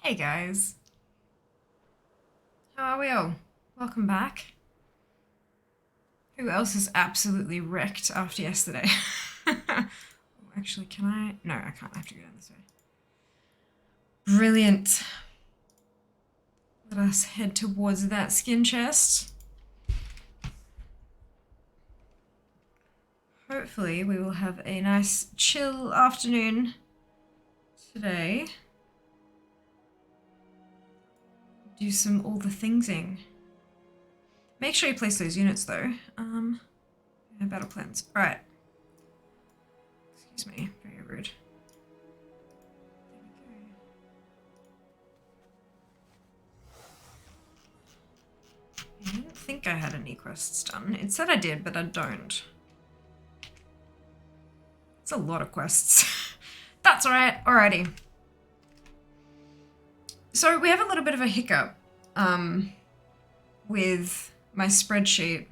Hey guys, how are we all? Welcome back. Who else is absolutely wrecked after yesterday? Oh, actually, can I? No, I can't. I have to go down this way. Brilliant. Let us head towards that skin chest. Hopefully, we will have a nice chill afternoon today. Do some all the thingsing. Make sure you place those units though. Battle plans. Alright. Excuse me, very rude. I didn't think I had any quests done. It said I did, but I don't. It's a lot of quests. That's alright. Alrighty. So we have a little bit of a hiccup with my spreadsheet.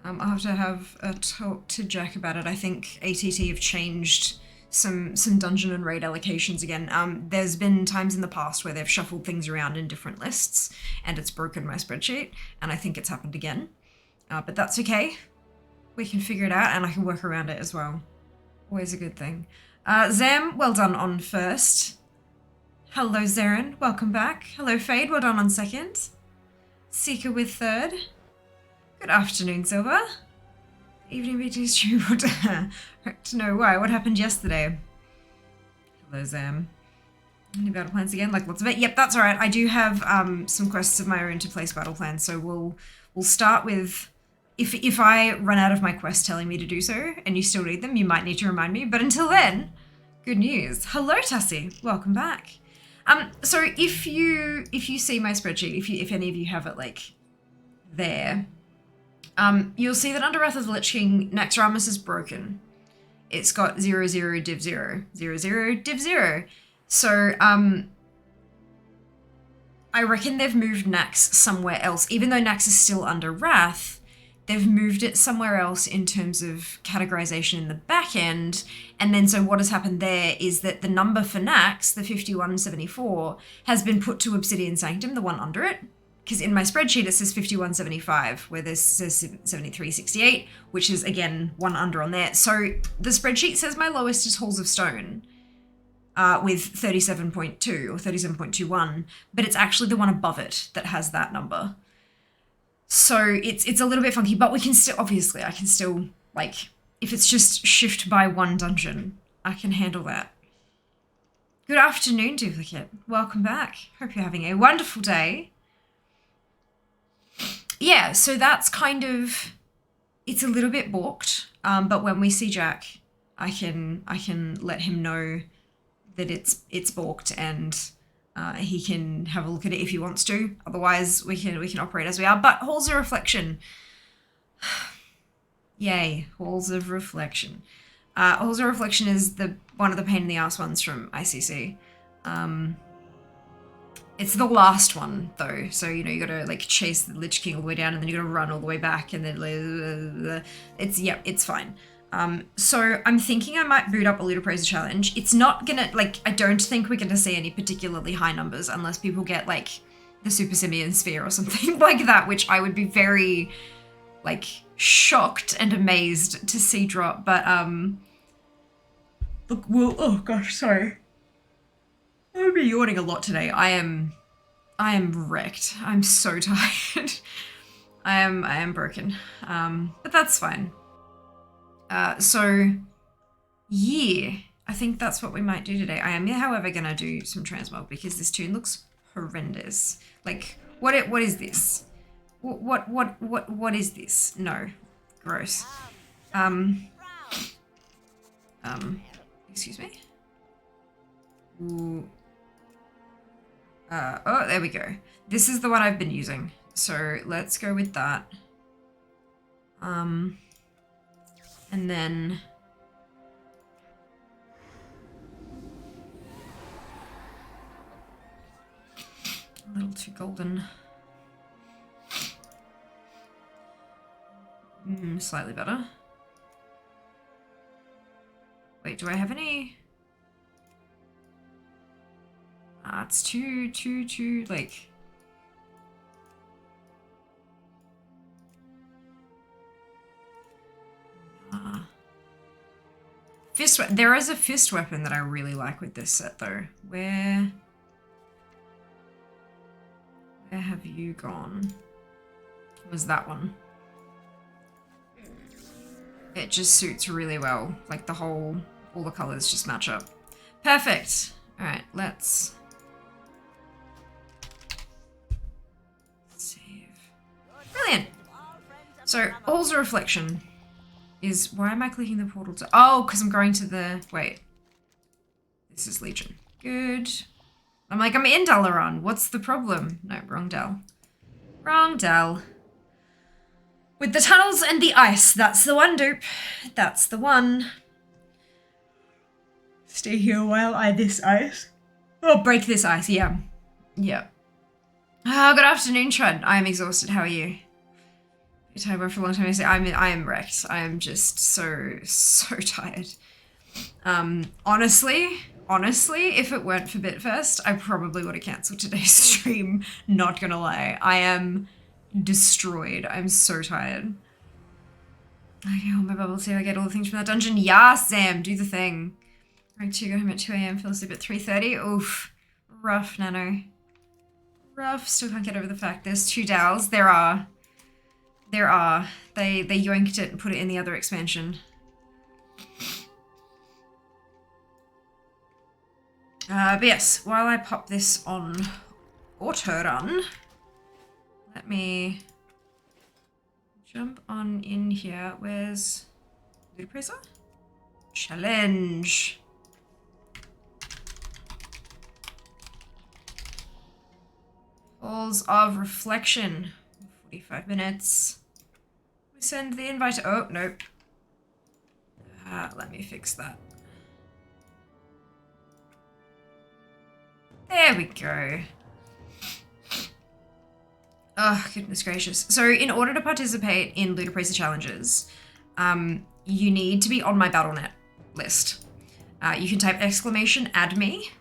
I'll have to have a talk to Jack about it. I think ATT have changed some dungeon and raid allocations again. There's been times in the past where they've shuffled things around in different lists and it's broken my spreadsheet, and I think it's happened again. But that's okay. We can figure it out and I can work around it as well. Always a good thing. Zam, well done on first. Hello Zarin, welcome back. Hello Fade, well done on second. Seeker with third. Good afternoon, Silver. Evening BT stream. To know why. What happened yesterday? Hello, Zam. Any battle plans again? Like lots of it? Yep, that's alright. I do have some quests of my own to place battle plans, so we'll start with if I run out of my quest telling me to do so, and you still need them, you might need to remind me. But until then, good news. Hello, Tassie. Welcome back. So if you see my spreadsheet, if any of you have it like there. You'll see that under Wrath of the Lich King, Naxxramas is broken. It's got 0, 0, div 0. 0, 0, div 0. So, I reckon they've moved Nax somewhere else. Even though Nax is still under Wrath, they've moved it somewhere else in terms of categorization in the back end. And then so what has happened there is that the number for Nax, the 5174, has been put to Obsidian Sanctum, the one under it. Because in my spreadsheet it says 5175, where this says 7368, which is again one under on there. So the spreadsheet says my lowest is Halls of Stone with 37.2 or 37.21, but it's actually the one above it that has that number. So it's a little bit funky, but we can still, obviously, I can still, like, if it's just shift by one dungeon, I can handle that. Good afternoon, Duplicate. Welcome back. Hope you're having a wonderful day. Yeah, so that's kind of, it's a little bit balked, but when we see Jack, I can let him know that it's balked, and he can have a look at it if he wants to. Otherwise, we can operate as we are. But Halls of Reflection, yay, Halls of Reflection. Halls of Reflection is one of the pain in the ass ones from ICC. It's the last one, though, so, you know, you gotta, like, chase the Lich King all the way down, and then you gotta run all the way back, and then, it's fine. So I'm thinking I might boot up a Luda Praiser Challenge. It's not gonna, like, I don't think we're gonna see any particularly high numbers unless people get, like, the Super Simian Sphere or something like that, which I would be very, like, shocked and amazed to see drop, but, look, well, oh gosh, sorry. I've been yawning a lot today. I am wrecked. I'm so tired. I am broken. But that's fine. So yeah, I think that's what we might do today. I am, however, gonna do some transmog because this tune looks horrendous. Like, what is this? What is this? No, gross. Excuse me. Ooh. Oh, there we go. This is the one I've been using. So let's go with that. And then... a little too golden. Slightly better. Wait, do I have any... It's too, like... There is a fist weapon that I really like with this set, though. Where have you gone? It was that one. It just suits really well. Like all the colors just match up. Perfect. All right, let's save. Brilliant. So, all's a reflection. Why am I clicking the portal to... Oh, because I'm going to the... Wait. This is Legion. Good. I'm like, I'm in Dalaran. What's the problem? No, wrong Dal. Wrong Dal. With the tunnels and the ice. That's the one, dupe. That's the one. Stay here while I this ice. Oh, break this ice. Yeah. Yeah. Oh, good afternoon, Trud. I am exhausted. How are you? I worked for a long time. I am wrecked. I am just so tired. Honestly, if it weren't for Bitfest, I probably would have cancelled today's stream. Not gonna lie. I am destroyed. I'm so tired. Okay, hold my bubble see if I get all the things from that dungeon. Yeah, Sam, do the thing. Right, to go home at 2 AM, fell asleep at 3:30. Oof. Rough, Nano. Rough. Still can't get over the fact there's 2 DAOs. There are. They yoinked it and put it in the other expansion. But yes, while I pop this on auto run, let me jump on in here. Where's Ludoprazor? Challenge. Halls of Reflection. 45 minutes. We send the invite. Oh, nope. Let me fix that. There we go. Oh, goodness gracious. So in order to participate in Ludoprazor challenges, you need to be on my BattleNet list. You can type !add me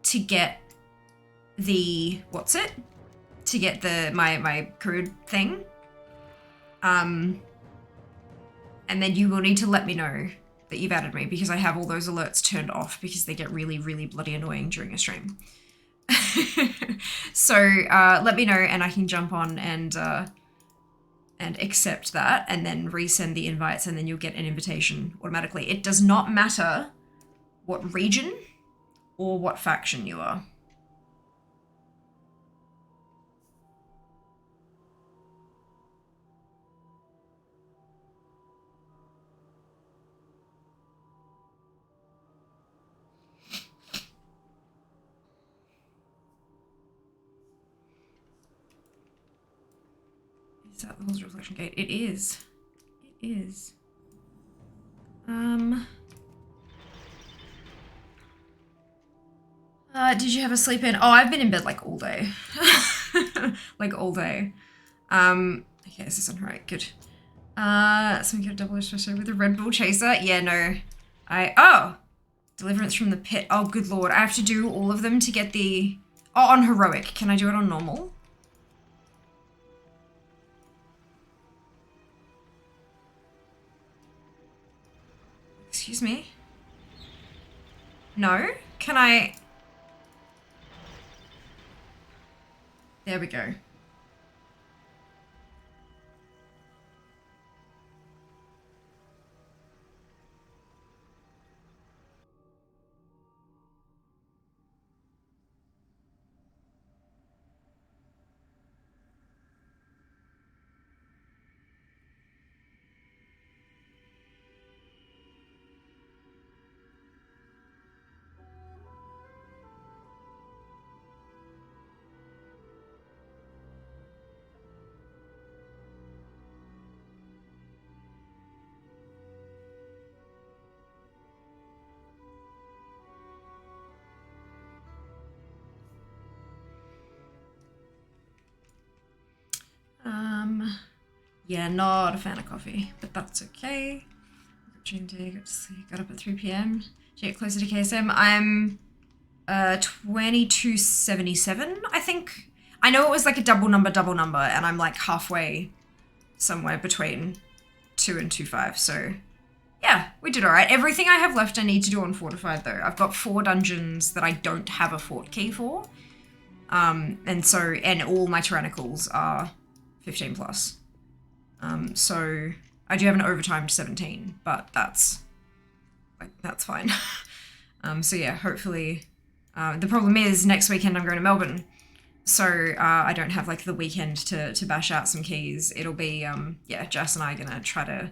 to get the, to get the, my crude thing. And then you will need to let me know that you've added me because I have all those alerts turned off because they get really, really bloody annoying during a stream. So let me know and I can jump on and accept that and then resend the invites and then you'll get an invitation automatically. It does not matter what region or what faction you are. Is that the Halls Reflection Gate? It is. It is. Did you have a sleep in? Oh, I've been in bed like all day. Like all day. Okay, this isn't right. Good. So we get a double espresso with a Red Bull chaser. Yeah, no. Oh! Deliverance from the pit. Oh, good lord. I have to do all of them to get the... Oh, on heroic. Can I do it on normal? Excuse me? No? Can I... There we go. Yeah, not a fan of coffee, but that's okay. Got to sleep, got up at 3 PM. To get closer to KSM, I'm 2277, I think. I know it was like a double number, and I'm like halfway somewhere between 2 and 25, so yeah, we did alright. Everything I have left I need to do on Fortified though. I've got 4 dungeons that I don't have a fort key for. And all my tyrannicals are 15 plus. So I do have an overtime to 17, but that's fine. So yeah, hopefully, the problem is next weekend I'm going to Melbourne. So I don't have like the weekend to bash out some keys. It'll be, yeah, Jess and I are gonna try to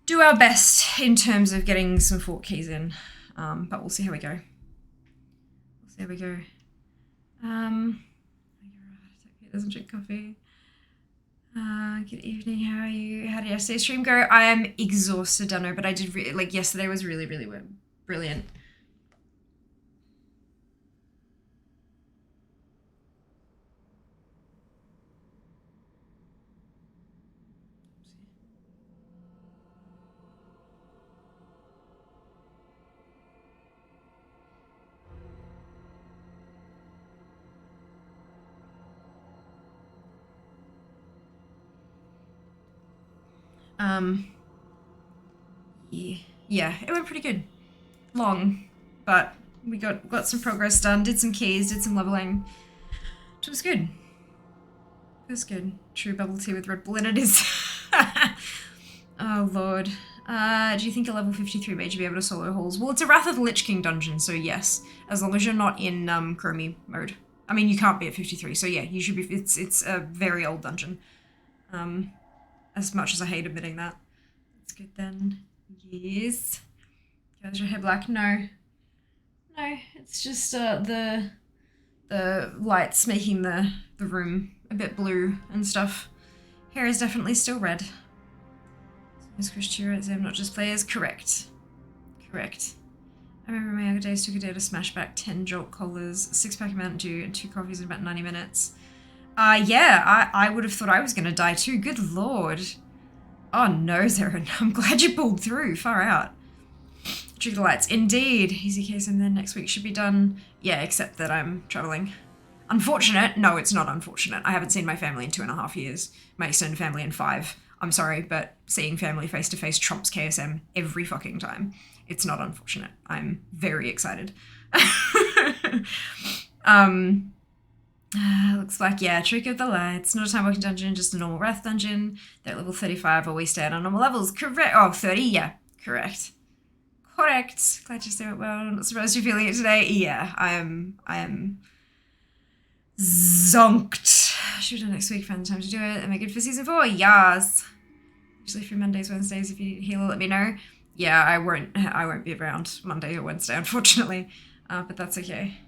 do our best in terms of getting some fort keys in. But we'll see how we go. We'll see how we go. Doesn't drink coffee. Good evening, how are you? How did yesterday's stream go? I am exhausted, I know, but I did, like, yesterday was really, really brilliant. Yeah, it went pretty good. Long, but we got some progress done, did some keys, did some leveling. It was good. It was good. True bubble tea with Red Bull in it is. Oh lord. Do you think a level 53 mage will be able to solo hauls? Well, it's a Wrath of the Lich King dungeon, so yes. As long as you're not in Chromie mode. I mean, you can't be at 53, so yeah, you should be. It's a very old dungeon. As much as I hate admitting that. That's good then. Yes. Is your hair black? No. No, it's just the lights making the room a bit blue and stuff. Hair is definitely still red. Is Christian exam not just players? Correct. Correct. I remember my younger days took a day to smash back 10 Jolt Colas, 6-pack of Mountain Dew, and 2 coffees in about 90 minutes. Yeah, I would have thought I was gonna die too. Good lord. Oh no, Zaren. I'm glad you pulled through. Far out. Trick the lights. Indeed. Easy case, and then next week should be done. Yeah, except that I'm traveling. Unfortunate? No, it's not unfortunate. I haven't seen my family in 2.5 years. My extended family in 5. I'm sorry, but seeing family face to face trumps KSM every fucking time. It's not unfortunate. I'm very excited. Looks like, yeah, Trick of the Lights. Not a time walking dungeon, just a normal Wrath dungeon. They're at level 35, always stay on normal levels. Correct. Oh, 30? Yeah, correct. Correct. Glad you went well. I'm not surprised you're feeling it today. Yeah, I am zonked. Should we do next week? Find the time to do it. Am I good for season 4? Yes. Usually for Mondays, Wednesdays. If you need heal, let me know. Yeah, I won't be around Monday or Wednesday, unfortunately. But that's okay.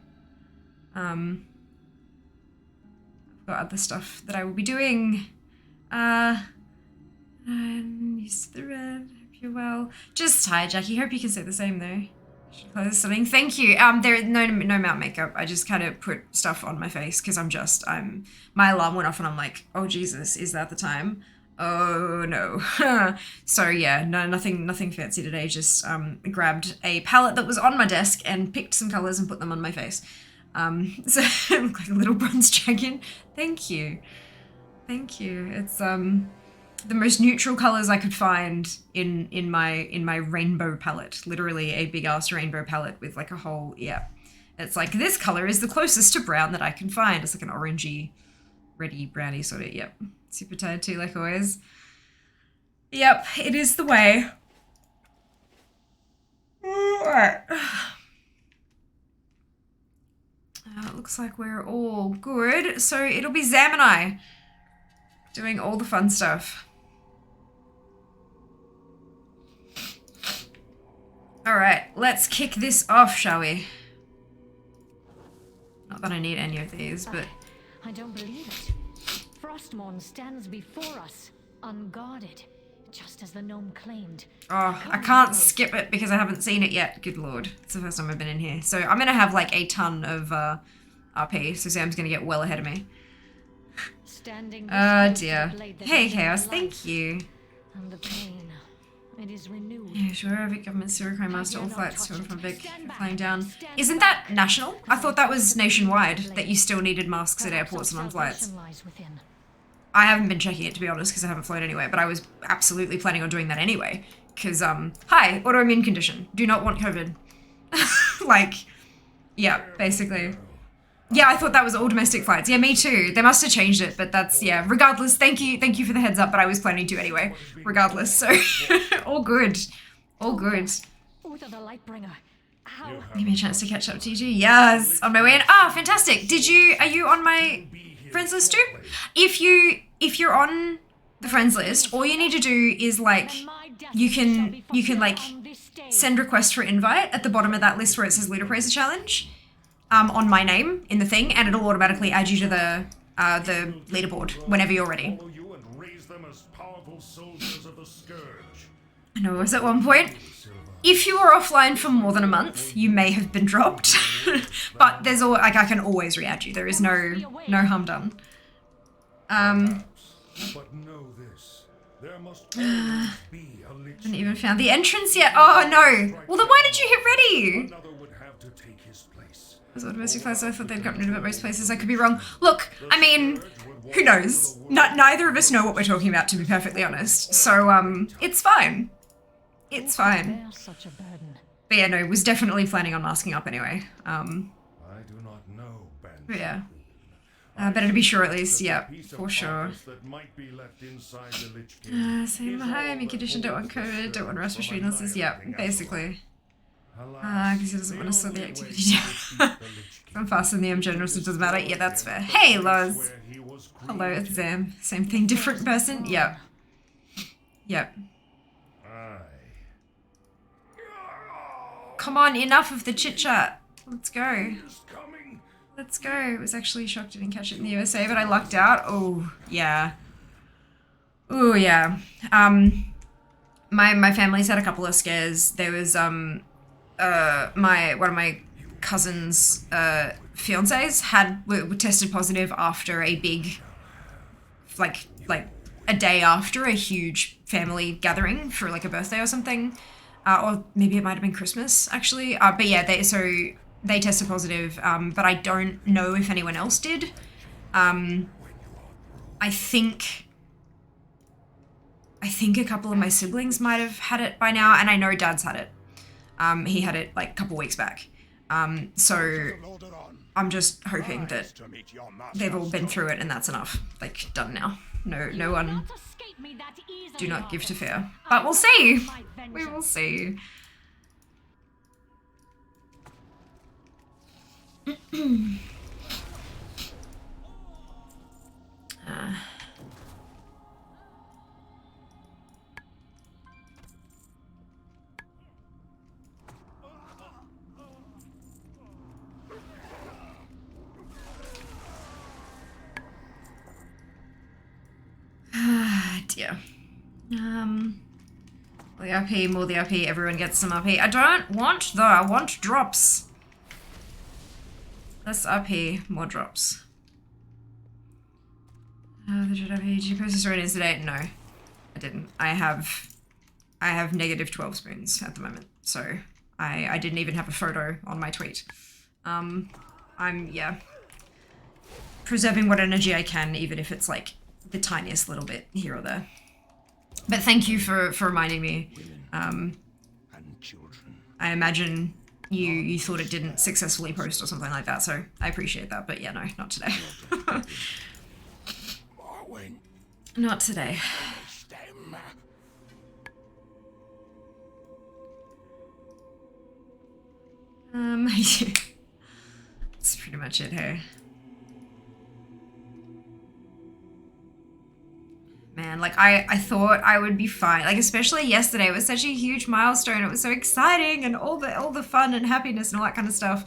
I've got other stuff that I will be doing. I'm used to the red. Hope you're well. Just tired, Jackie. Hope you can say the same though. Should close something. Thank you. There is no mount makeup. I just kind of put stuff on my face because my alarm went off and I'm like, oh Jesus, is that the time? Oh no. So yeah, no, nothing fancy today. Just grabbed a palette that was on my desk and picked some colors and put them on my face. So I look like a little bronze dragon. Thank you. Thank you. It's the most neutral colors I could find in my rainbow palette. Literally a big ass rainbow palette with like a whole, yeah. It's like this color is the closest to brown that I can find. It's like an orangey, reddy, browny sort of, yep. Super tired too, like always. Yep, it is the way. Alright. It looks like we're all good. So it'll be Zam and I doing all the fun stuff. Alright, let's kick this off, shall we? Not that I need any of these, but... I don't believe it. Frostmourne stands before us, unguarded, just as the gnome claimed. Oh, I can't skip it because I haven't seen it yet. Good lord. It's the first time I've been in here. So I'm going to have like a ton of RP, so Sam's going to get well ahead of me. Oh dear. Hey Chaos, thank you. And the pain, It is renewed. Yeah, sure, every government still require master all dare not flights touch from it. Vic Stand back. flying down. Stand Isn't back. that national? I thought that was nationwide, that you still needed masks at Perhaps airports and our on flights. salvation lies within. I haven't been checking it, to be honest, because I haven't flown anywhere, but I was absolutely planning on doing that anyway. Because, hi, autoimmune condition. Do not want COVID. Like, yeah, basically. Yeah, I thought that was all domestic flights. Yeah, me too. They must have changed it, but that's, yeah. Regardless, thank you for the heads up, but I was planning to anyway. Regardless, so all good. All good. Uther the Lightbringer. How? Give me a chance to catch up to you too. Yes, on my way in. Ah, fantastic. Are you on my friends list too? If you're on the friends list, all you need to do is like, you can like send request for invite at the bottom of that list where it says Leader Praiser Challenge, on my name in the thing, and it'll automatically add you to the leaderboard whenever you're ready. I know, it was at one point. If you are offline for more than a month, you may have been dropped. But there's all, like, I can always re-add you. There is no harm done. But know this, there must always be a lich. Haven't even found the entrance yet. Oh no. Well then why did you hit ready? Another would have to take his place. Was it domestic flights? I thought they'd gotten rid of it most places. I could be wrong. Look, I mean, who knows? Neither of us know what we're talking about, to be perfectly honest. So, it's fine. It's fine. Bear such a burden. But yeah, no, was definitely planning on masking up anyway. I do not know, But yeah. Better to be sure at least, yeah, for sure. that might be left inside the lich king. Same hi, I'm in condition, don't want COVID, don't want respiratory illnesses, yeah, basically. Alas, Because he doesn't want to slow the activity down. I'm faster than the general, so it doesn't matter. Yeah, that's fair. Hey, Loz. where he was Hello, it's Zam. Same thing, different person. Yep. Yep. Aye. Come on, enough of the chit chat. Let's go. Is coming. Let's go. I was actually shocked I didn't catch it in the USA, but I lucked out. Oh, yeah. Oh, yeah. My family's had a couple of scares. There was, one of my cousin's, fiancés were tested positive after a big, like a day after a huge family gathering for like a birthday or something. Or maybe it might have been Christmas, actually. But yeah, they tested positive, but I don't know if anyone else did. I think a couple of my siblings might have had it by now, and I know Dad's had it. He had it like a couple weeks back. So I'm just hoping that they've all been through it and that's enough. Like, done now. No one, do not give to fear. But we'll see. We will see. Dear. The RP, more the RP, everyone gets some RP. I don't want though, I want drops. Less RP, more drops. The RP, did you post a story today? No, I didn't. I have negative 12 spoons at the moment, so I didn't even have a photo on my tweet. I'm, yeah, preserving what energy I can, even if it's like the tiniest little bit here or there. But thank you for reminding me. And children. I imagine you thought it didn't successfully post or something like that, so I appreciate that. But yeah, no, not today. Not today. That's pretty much it, hey. Man, like I thought I would be fine. Like especially yesterday, it was such a huge milestone. It was so exciting and all the fun and happiness and all that kind of stuff.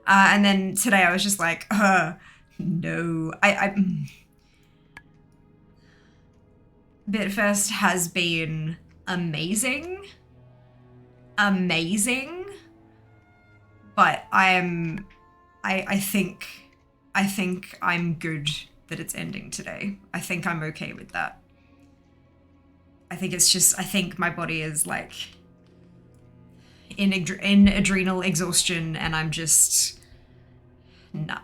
And then today I was just like, no. Bitfest has been amazing. Amazing. But I think I'm good that it's ending today. I think I'm okay with that. I think my body is like in adrenal exhaustion, and I'm just nah.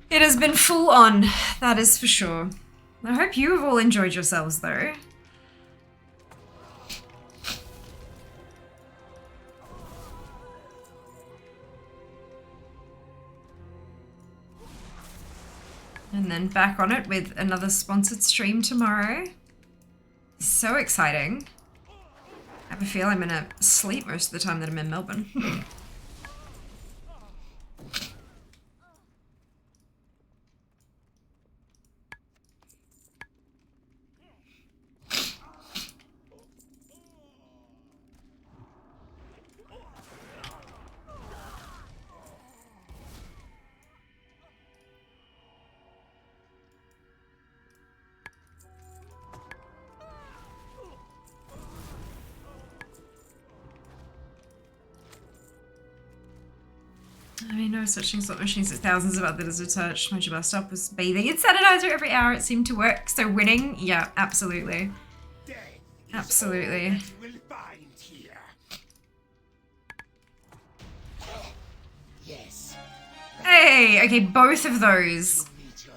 It has been full on, that is for sure. I hope you have all enjoyed yourselves though. And then back on it with another sponsored stream tomorrow. So exciting. I have a feel I'm gonna sleep most of the time that I'm in Melbourne. I mean, no switching slot machines that thousands of others have touched. My job stop was bathing in sanitizer every hour. It seemed to work. So winning? Yeah, absolutely. Absolutely. Hey, okay, both of those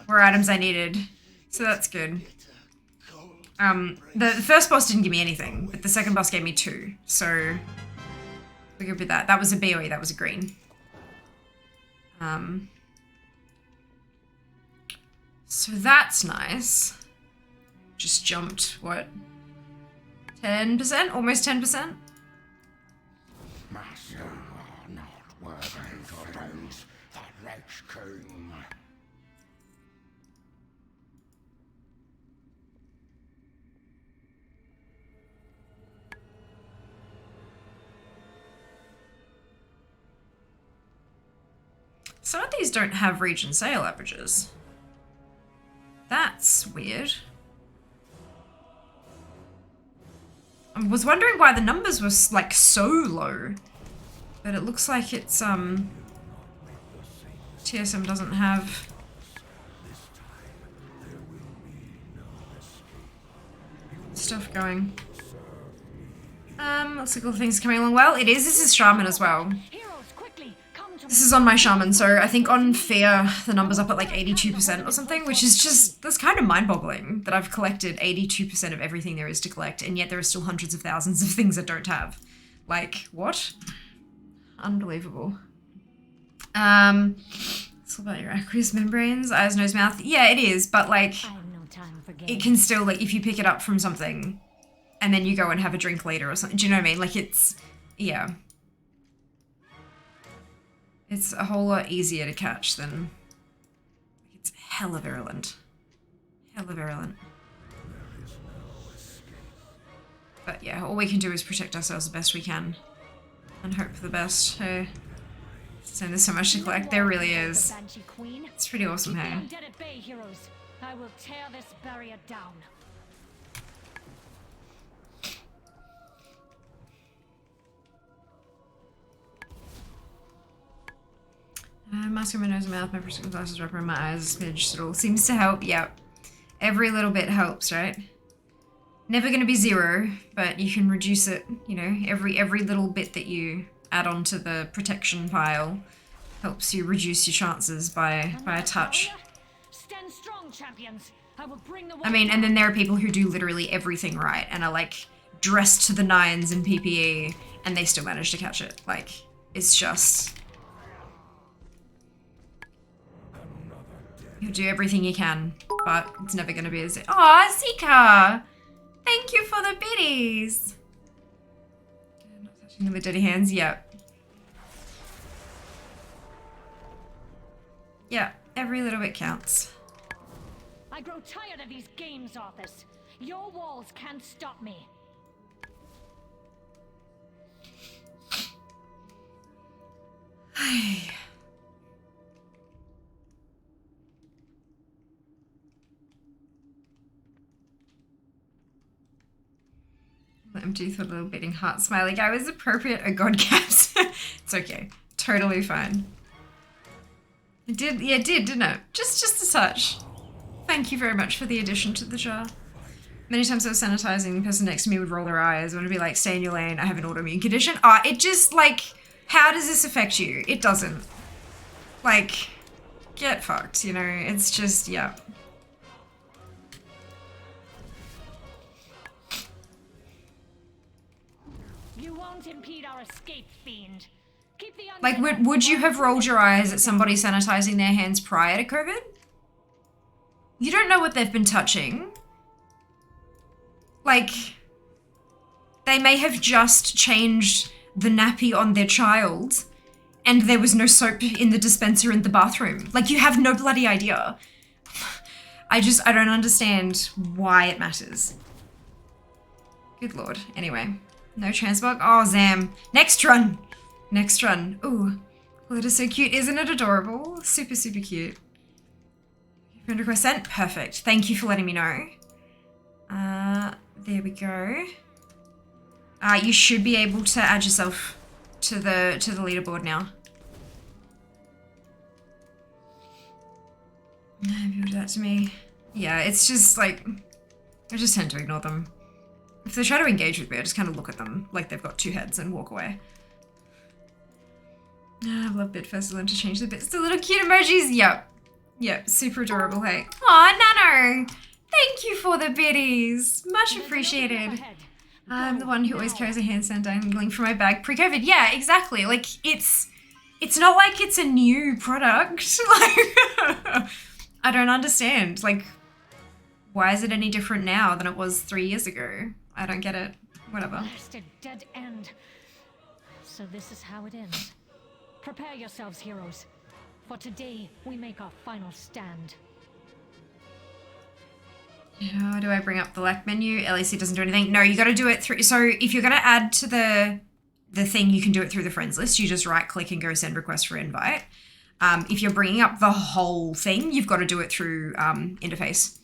were items I needed. So that's good. The first boss didn't give me anything, but the second boss gave me 2. So we're good with that. That was a BOE, that was a green. So that's nice. Just jumped, what? 10%? Almost 10%? Master are not worthy for those that wretch king. Some of these don't have region sale averages. That's weird. I was wondering why the numbers were like so low. But it looks like it's TSM doesn't have stuff going. Looks like all things are coming along well. It is. This is Shaman as well. This is on my Shaman, so I think on Fear the number's up at like 82% or something, which is just, that's kind of mind-boggling that I've collected 82% of everything there is to collect, and yet there are still hundreds of thousands of things I don't have. Like, what? Unbelievable. It's all about your aqueous membranes, eyes, nose, mouth. Yeah, it is, but like, it can still, like, if you pick it up from something and then you go and have a drink later or something, do you know what I mean? Like, it's, yeah. It's a whole lot easier to catch than... It's hella virulent. Hella virulent. But yeah, all we can do is protect ourselves the best we can. And hope for the best. Hey. So there's so much to collect. There really is. It's pretty awesome, hey. I will tear this barrier down. Mask on my nose and mouth, my prescription glasses wrap around my eyes, a smidge, it all seems to help. Yep. Every little bit helps, right? Never gonna be 0, but you can reduce it, you know, every little bit that you add onto the protection pile helps you reduce your chances by a touch. Stand strong, champions. I mean, and then there are people who do literally everything right and are like dressed to the nines in PPE and they still manage to catch it. Like, it's just... You do everything you can, but it's never going to be as... Aw, Zika! Thank you for the biddies! Not touching them with dirty hands, yep. Yeah, every little bit counts. I grow tired of these games, Arthas. Your walls can't stop me. Empty with a little beating heart smiley guy was appropriate or god caps. It's okay. Totally fine. It did, yeah, it did, didn't it? Just a touch. thank you very much for the addition to the jar. Many times I was sanitizing, the person next to me would roll their eyes. I want to be like, stay in your lane, I have an autoimmune condition. It just, like, how does this affect you? It doesn't. Like, get fucked, you know? It's just, yeah. You won't impede our escape, fiend. Keep the Like, would you have rolled your eyes at somebody sanitizing their hands prior to COVID? You don't know what they've been touching. Like, they may have just changed the nappy on their child and there was no soap in the dispenser in the bathroom. Like, you have no bloody idea. I don't understand why it matters. Good lord. Anyway, no transmog. Oh, Zam. Next run. Next run. Ooh. Well, it is so cute. Isn't it adorable? Super, super cute. Friend request sent. Perfect. Thank you for letting me know. There we go. You should be able to add yourself to the leaderboard now. People do that to me. Yeah, it's just like, I just tend to ignore them. If they try to engage with me, I just kind of look at them like they've got two heads and walk away. I love Bitfest to change the bits to little cute emojis. Yep. Yep, super adorable, hey. Aw, Nano! Thank you for the biddies. Much appreciated. I'm the one who always carries a hand sanitizer from my bag pre-COVID. Yeah, exactly. Like, it's not like it's a new product. Like, I don't understand. Like, why is it any different now than it was 3 years ago? I don't get it. Whatever. Blasted dead end. So this is how it ends. Prepare yourselves, heroes. For today, we make our final stand. How do I bring up the LAC menu? LEC doesn't do anything. No, you got to do it through. So if you're going to add to the thing, you can do it through the friends list. You just right click and go send request for invite. If you're bringing up the whole thing, you've got to do it through interface,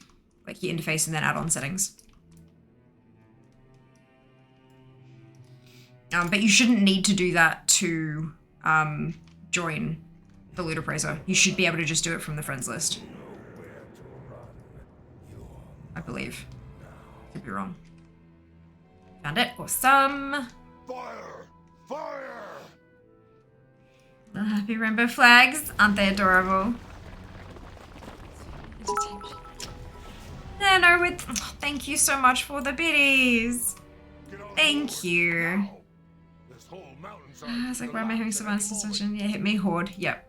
like your interface and then add-on settings. But you shouldn't need to do that to join the Loot Appraiser. You should be able to just do it from the friends list. I believe. Could be wrong. Found it. Awesome. Fire! Fire! Little happy rainbow flags. Aren't they adorable? No, thank you so much for the biddies. Thank you. I was like, why am I having so much sensation? Yeah, hit me, Horde. Yep.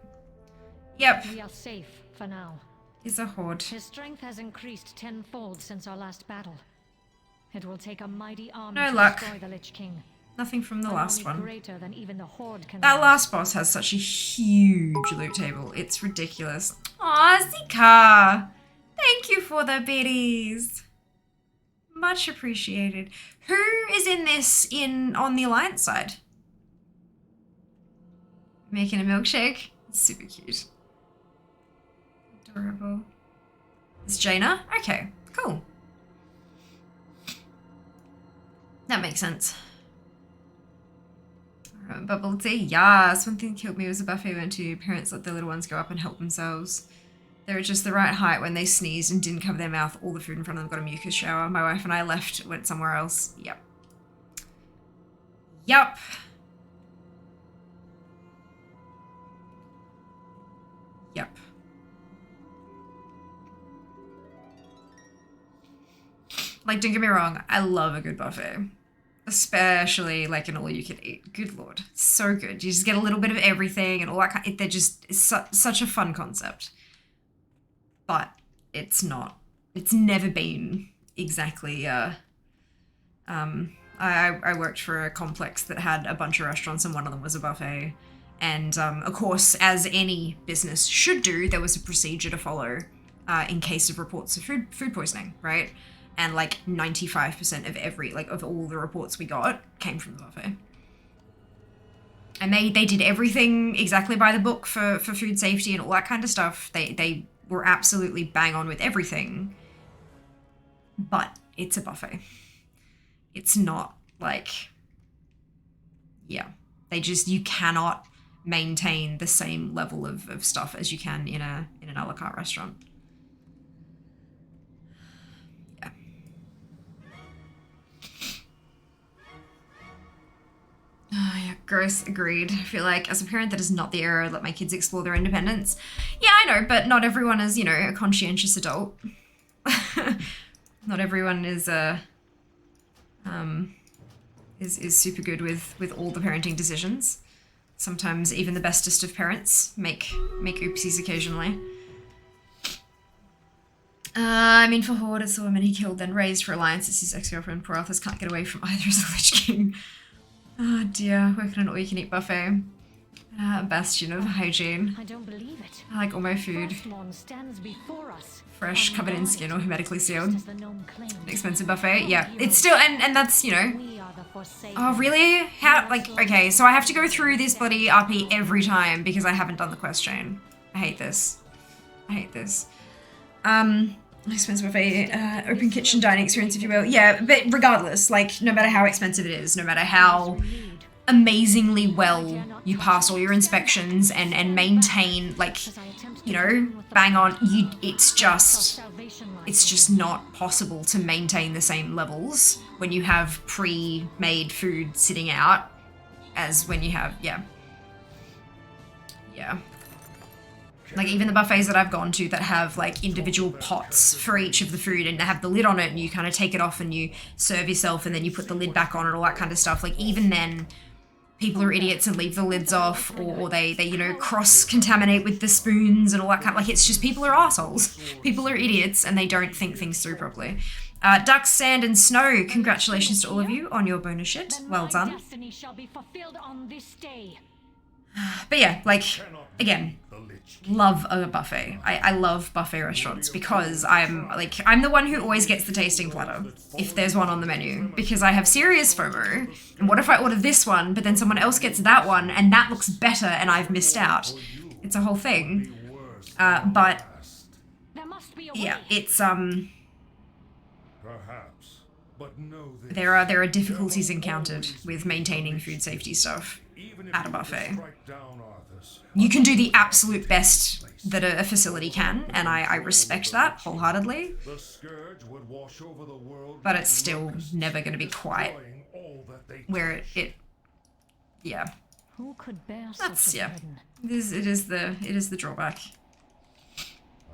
Yep. We are safe for now. It's a Horde. His strength has increased tenfold since our last battle. It will take a mighty army No to luck. destroy the Lich King. Nothing from the last An army one. greater than even the Horde can That rise. last boss has such a huge loot table. It's ridiculous. Aw, Zika! Thank you for the biddies. Much appreciated. Who is in this on the Alliance side? Making a milkshake? It's super cute. Adorable. It's Jaina? Okay, cool. That makes sense. Bubble tea? Yes. One thing that killed me was a buffet when two parents let their little ones go up and help themselves. They were just the right height when they sneezed and didn't cover their mouth. All the food in front of them got a mucus shower. My wife and I went somewhere else. Yep. Yep. Yep. Like, don't get me wrong, I love a good buffet. Especially like an all-you-can-eat. Good lord, so good. You just get a little bit of everything and all that kind. They're just such a fun concept. But it's not. It's never been exactly. I worked for a complex that had a bunch of restaurants and one of them was a buffet. And of course, as any business should do, there was a procedure to follow in case of reports of food poisoning, right? And like 95% of all the reports we got came from the buffet. And they did everything exactly by the book for food safety and all that kind of stuff. They were absolutely bang on with everything. But it's a buffet. It's not like, yeah. You cannot maintain the same level of stuff as you can in an a la carte restaurant. gross, agreed. I feel like as a parent, that is not the era. Let my kids explore their independence. Yeah, I know, but not everyone is, you know, a conscientious adult. Not everyone is is super good with all the parenting decisions. Sometimes even the bestest of parents make oopsies occasionally. I mean, for Horde, it's the woman he killed, then raised for Alliance. It's his ex-girlfriend. Poor Arthas can't get away from either as a Lich King. Oh dear, working an all-you-can-eat buffet. Bastion of hygiene. I don't believe it. I like all my food. Frostmourne stands before us. Fresh, covered in skin, or hermetically sealed. As the gnome claimed. An expensive buffet. Yeah, it's still, and that's, you know. We are the Forsaken. Oh, really? How, like, okay, so I have to go through this bloody RP every time because I haven't done the quest chain. I hate this. I hate this. Expensive buffet, open kitchen dining experience, if you will. Yeah, but regardless, like, no matter how expensive it is, no matter how amazingly well you pass all your inspections and maintain, like, you know, bang on, it's just not possible to maintain the same levels when you have pre-made food sitting out as when you have, yeah. Like, even the buffets that I've gone to that have, like, individual pots for each of the food and have the lid on it and you kind of take it off and you serve yourself and then you put the lid back on and all that kind of stuff. Like, even then, people are idiots and leave the lids off or they you know, cross-contaminate with the spoons and all that kind of, like, it's just people are assholes. People are idiots and they don't think things through properly. Ducks, Sand, and Snow, congratulations to all of you on your bonus shit. Well done. Destiny shall be fulfilled on this day. But yeah, like, again, love a buffet. I love buffet restaurants because I'm the one who always gets the tasting platter if there's one on the menu because I have serious FOMO. And what if I order this one, but then someone else gets that one and that looks better and I've missed out? It's a whole thing. But There must be a yeah, way. it's Perhaps, but know this. there are difficulties encountered with maintaining food safety stuff Even if at a you buffet. strike down Arthas, You can do the absolute best that a facility can, and I respect that wholeheartedly, the scourge would wash over the world, but it's still never going to be quite destroying all that they where it yeah. Who could bear That's, such a yeah. burden? It is the drawback.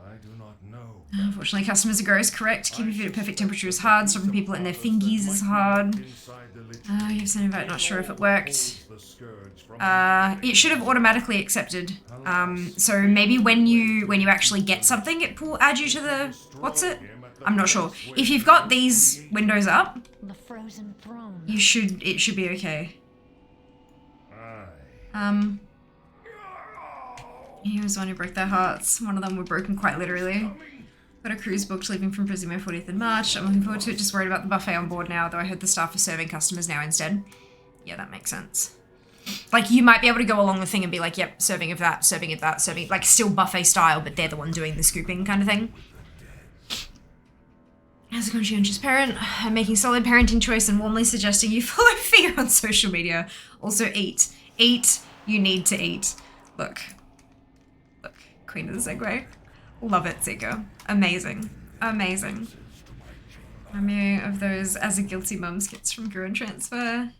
I do not know. Unfortunately, customers are gross, correct. Keeping food at perfect temperature is hard, stopping people in their fingies is hard. Inside the Lich You have sent invite, not sure if it worked. holds the scourge from It should have automatically accepted. So maybe when you actually get something, it will add you to the, what's it? I'm not sure. If you've got these windows up, The frozen throne. it should be okay. He was the one who broke their hearts. One of them were broken quite literally. Got a cruise booked leaving from Brisbane 40th in March. I'm looking forward to it. Just worried about the buffet on board now, though I heard the staff are serving customers now instead. Yeah, that makes sense. Like, you might be able to go along the thing and be like, yep, serving of that, serving of that, serving, like, still buffet style, but they're the one doing the scooping kind of thing. As a conscientious parent, I'm making solid parenting choice and warmly suggesting you follow Fear on social media. Also, eat. Eat. You need to eat. Look, Queen of the Segue. Love it, Zika. Amazing. Amazing. Premiere of those As a Guilty Mum skits from Guru and Transfer.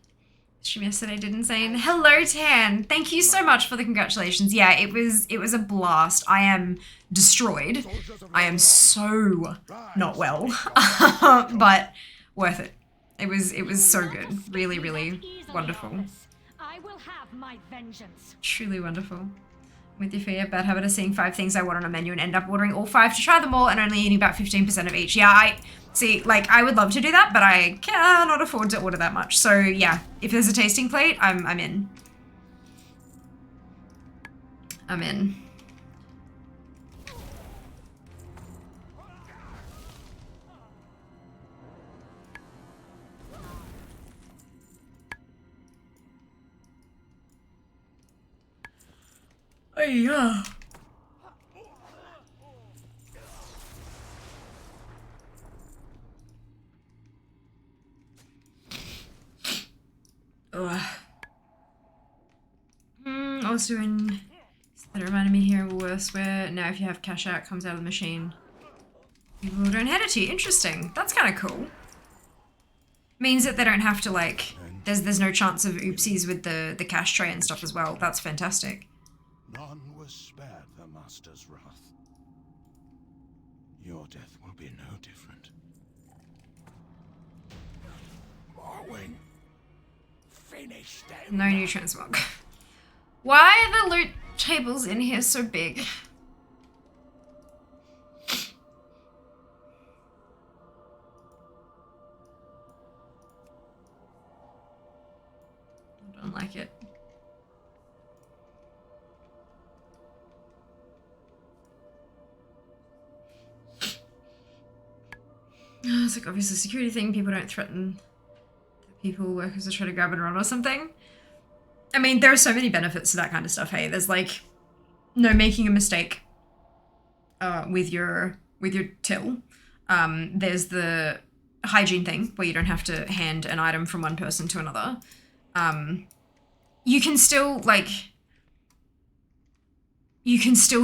Stream yesterday did insane. Hello, Tan. Thank you so much for the congratulations. Yeah, it was a blast. I am destroyed. I am so not well. But worth it. It was so good. Really, really wonderful. I will have my vengeance. Truly wonderful. With your fear, bad habit of seeing 5 things I want on a menu and end up ordering all 5 to try them all and only eating about 15% of each. Yeah, I see, like, I would love to do that, but I cannot afford to order that much. So yeah, if there's a tasting plate, I'm in. I'm in. Oh yeah. Also in that reminded me here worse where now if you have cash out it comes out of the machine. People don't hand it to you. Interesting. That's kind of cool. Means that they don't have to like there's no chance of oopsies with the cash tray and stuff as well. That's fantastic. None was spared the Master's wrath. Your death will be no different. Morwen, finish them. No new transmog. Why are the loot tables in here so big? I don't like it. It's like obviously a security thing. People don't threaten the people, workers are trying to grab and run or something. I mean, there are so many benefits to that kind of stuff. Hey, there's like no making a mistake with your till. There's the hygiene thing where you don't have to hand an item from one person to another. You can still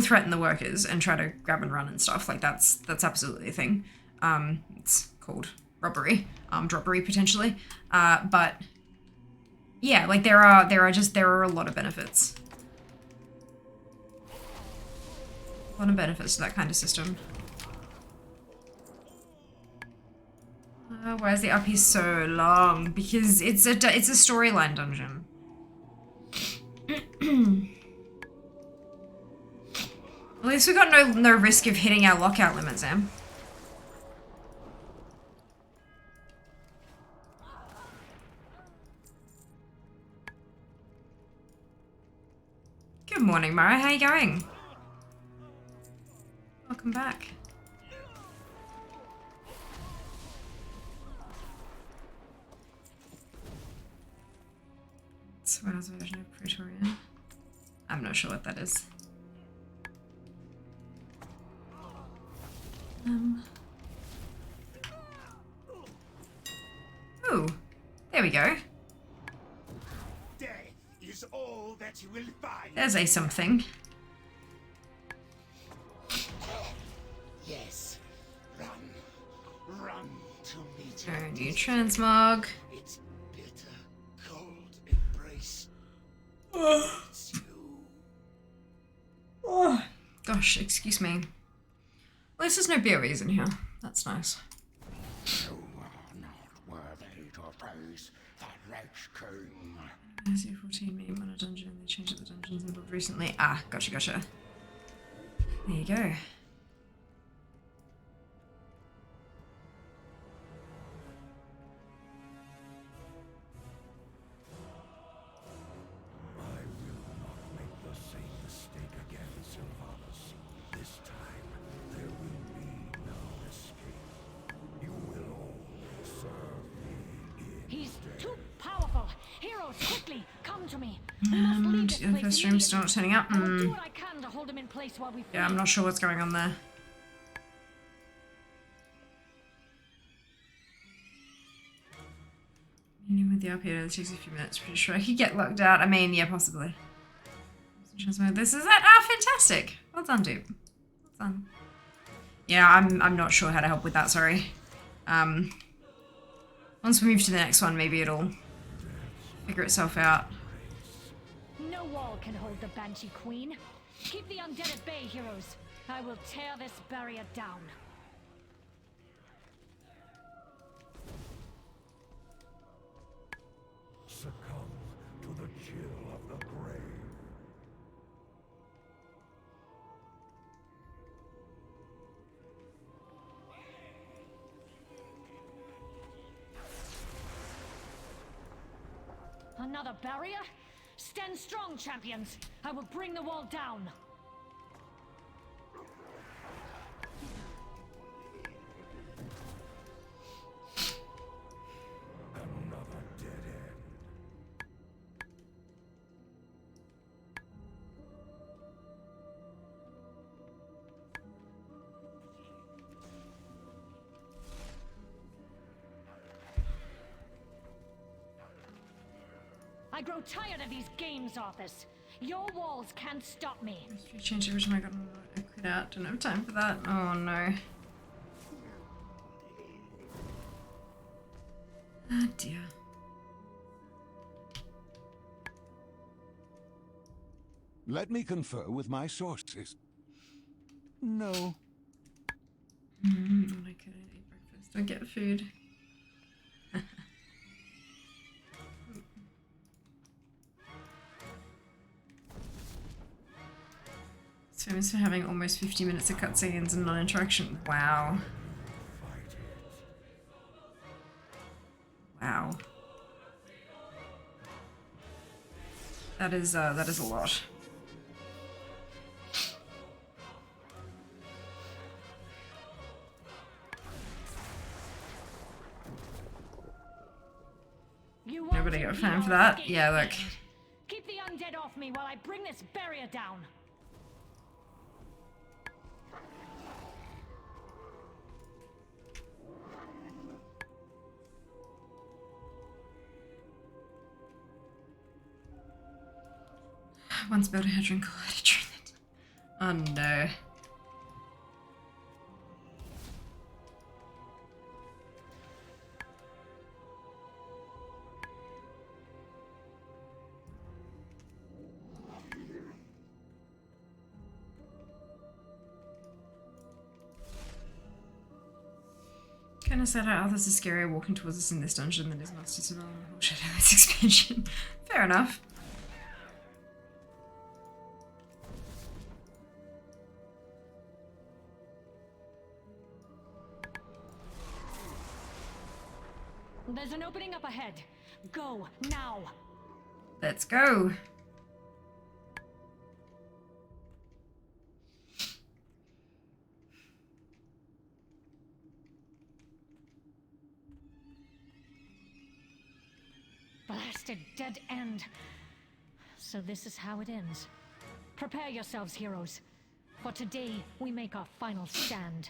threaten the workers and try to grab and run and stuff. Like that's absolutely a thing. It's called robbery, armed robbery potentially. But yeah, like there are a lot of benefits. A lot of benefits to that kind of system. Why is the RP so long? Because it's a storyline dungeon. At least we got no risk of hitting our lockout limit, Sam. Good morning, Mara. How you going? Welcome back. Swear's version of Praetorian. I'm not sure what that is. Ooh, there we go. Death is all that you will find. There's a something. Yes, run to meet Oh, your new destiny. transmog. Its bitter, cold embrace. It's you. Oh, gosh, excuse me. At least there's no BOEs in here. That's nice. You are not worthy to face the Lich King. There's a 14 meme on a dungeon. They changed up the dungeons involved recently. Ah, gotcha. There you go. I will not make the same mistake again, Sylvanas. This time, there will be no escape. You will all serve me He's too powerful. Heroes, quickly, come to me. We must leave this The place first stream's still not turning up. I will do what I can to hold him in place while we flee. Yeah, I'm not sure what's going on there. Meeting with the RP, it takes a few minutes. Pretty sure I could get locked out. I mean, yeah, possibly. This is it. Ah, fantastic. Well done, dude. Well done. Yeah, I'm not sure how to help with that. Sorry. Once we move to the next one, maybe it'll figure itself out. No wall can hold the Banshee Queen. Keep the undead at bay, heroes. I will tear this barrier down. Succumb to the chill of the grave. Another barrier? Stand strong, champions. I will bring the wall down. Another dead end. I grow tired of these games, Arthas. Your walls can't stop me. If you change every time I got I quit out. Don't have time for that. Oh no. Ah dear. Let me confer with my sources. No. Oh my god, I eat breakfast. Don't get food. It's famous for having almost 50 minutes of cutscenes and non-interaction. Wow. Wow. That is a lot. Nobody got time for that? Yeah, look. Keep the undead off me while I bring this barrier down. Once built a hedge and collided during it. Oh no. Kind of sad how others are scarier walking towards us in this dungeon than his master survival in the whole Shadowlands expansion. Fair enough. There's an opening up ahead. Go, now. Let's go. Blasted dead end. So this is how it ends. Prepare yourselves, heroes. For today, we make our final stand.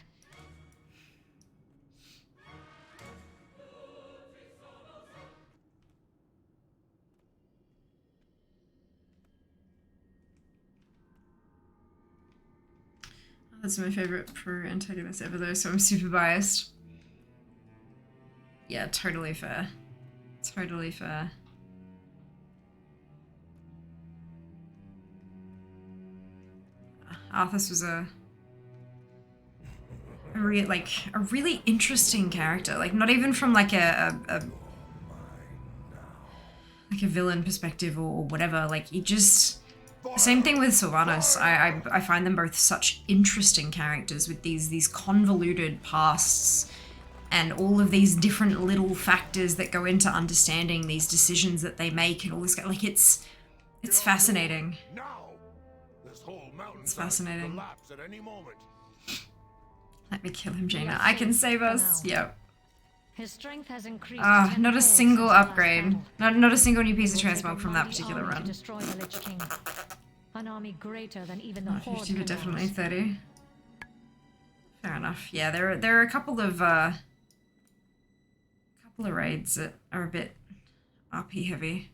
That's my favorite pro antagonist ever though, so I'm super biased. Yeah, totally fair. Totally fair. Arthas was a really interesting character. Like, not even from like a villain perspective or whatever. Like, he just... Same thing with Sylvanas. I find them both such interesting characters with these convoluted pasts and all of these different little factors that go into understanding these decisions that they make and all this. Like, it's fascinating. It's fascinating. Let me kill him, Jaina. I can save us. Yep. His strength has increased. Not a single upgrade. Not a single new piece of transmog from that particular run. Destroy the Lich King. An army greater than even the Horde 50, but commands. definitely 30. Fair enough. Yeah, there are a couple of raids that are a bit RP heavy.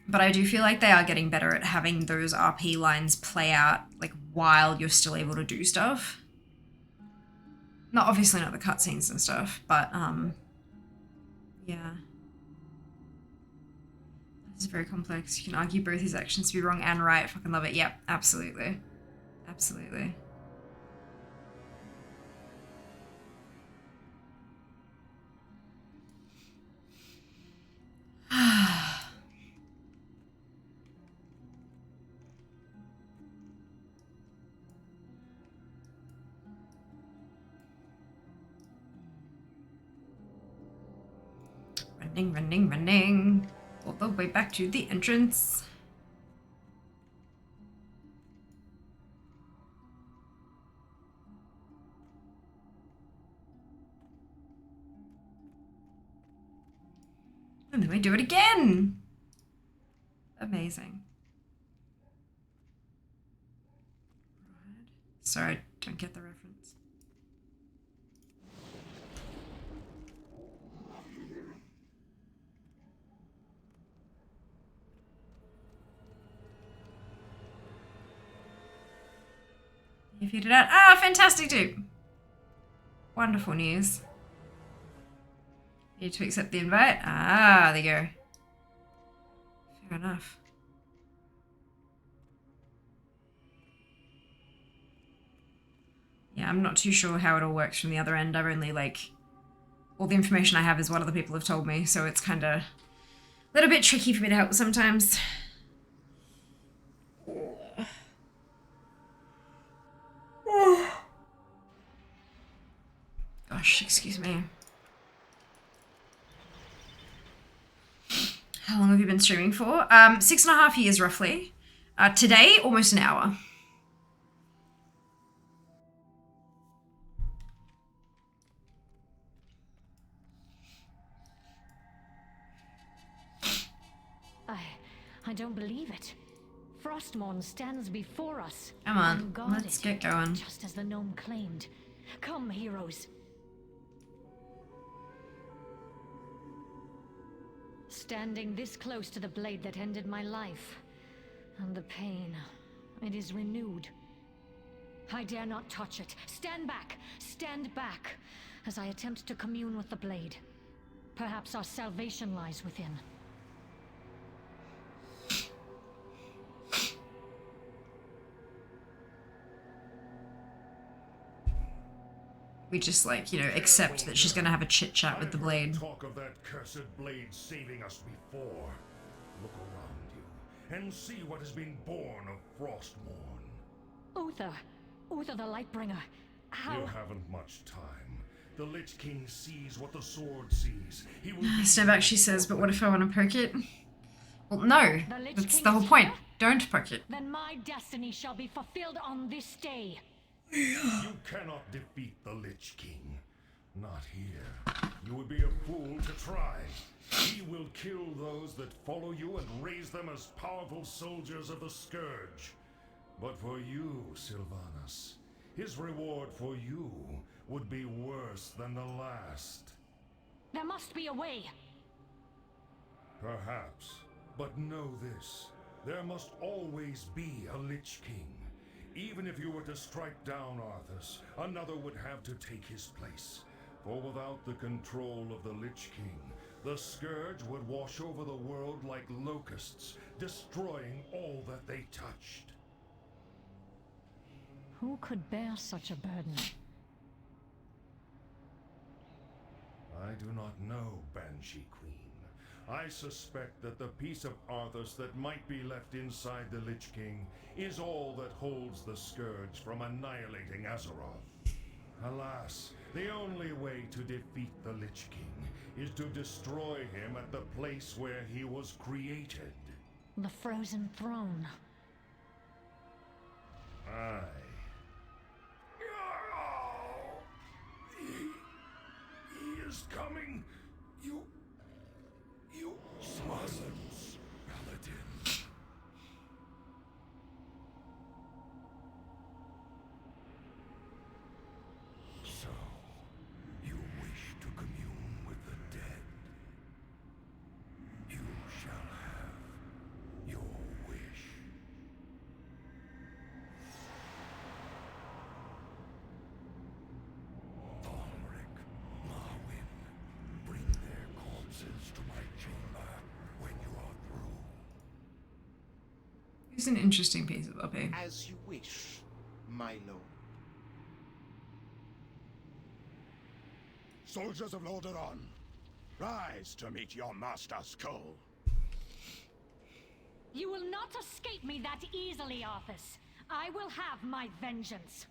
But I do feel like they are getting better at having those RP lines play out like while you're still able to do stuff. Obviously not the cutscenes and stuff, but yeah. This is very complex. You can argue both his actions to be wrong and right. Fucking love it. Yep, absolutely. Absolutely. Running. All the way back to the entrance. And then we do it again. Amazing. Sorry, I don't get the reference. You figured it out. Ah, fantastic, dude. Wonderful news. Need to accept the invite. Ah, there you go. Fair enough. Yeah, I'm not too sure how it all works from the other end. I've only, like, all the information I have is what other people have told me, so it's kind of a little bit tricky for me to help sometimes. Gosh, excuse me. How long have you been streaming for? 6.5 years, roughly. Today, almost an hour. I don't believe it. Frostmourne stands before us. Come on, unguarded, let's get going. just as the gnome claimed. Come, heroes. Standing this close to the blade that ended my life, and the pain, it is renewed. I dare not touch it. Stand back, as I attempt to commune with the blade. Perhaps our salvation lies within. We just, like, you know, accept that she's gonna have a chit-chat with the blade. Talk of that cursed blade saving us before. Look around you and see what has been born of Frostmourne. Uther the Lightbringer. How? You haven't much time. The Lich King sees what the sword sees. He will Step back, she says, but what if I want to poke it? Well, no. That's the whole point. Don't poke it. Then my destiny shall be fulfilled on this day. You cannot defeat the Lich King. Not here. You would be a fool to try. He will kill those that follow you and raise them as powerful soldiers of the Scourge. But for you, Sylvanas, his reward for you would be worse than the last. There must be a way. Perhaps. But know this. There must always be a Lich King. Even if you were to strike down Arthas, another would have to take his place. For without the control of the Lich King, the Scourge would wash over the world like locusts, destroying all that they touched. Who could bear such a burden? I do not know, Banshee Queen. I suspect that the piece of Arthas that might be left inside the Lich King is all that holds the Scourge from annihilating Azeroth. Alas, the only way to defeat the Lich King is to destroy him at the place where he was created. The Frozen Throne. Aye. He is coming. You silence, Paladin. So, you wish to commune with the dead. You shall have your wish. Thornrick, Marwyn, bring their corpses to my chamber when you are through. He's an interesting piece of OP. As you wish, my lord. Soldiers of Lordaeron, rise to meet your master Skull. You will not escape me that easily, Arthas. I will have my vengeance.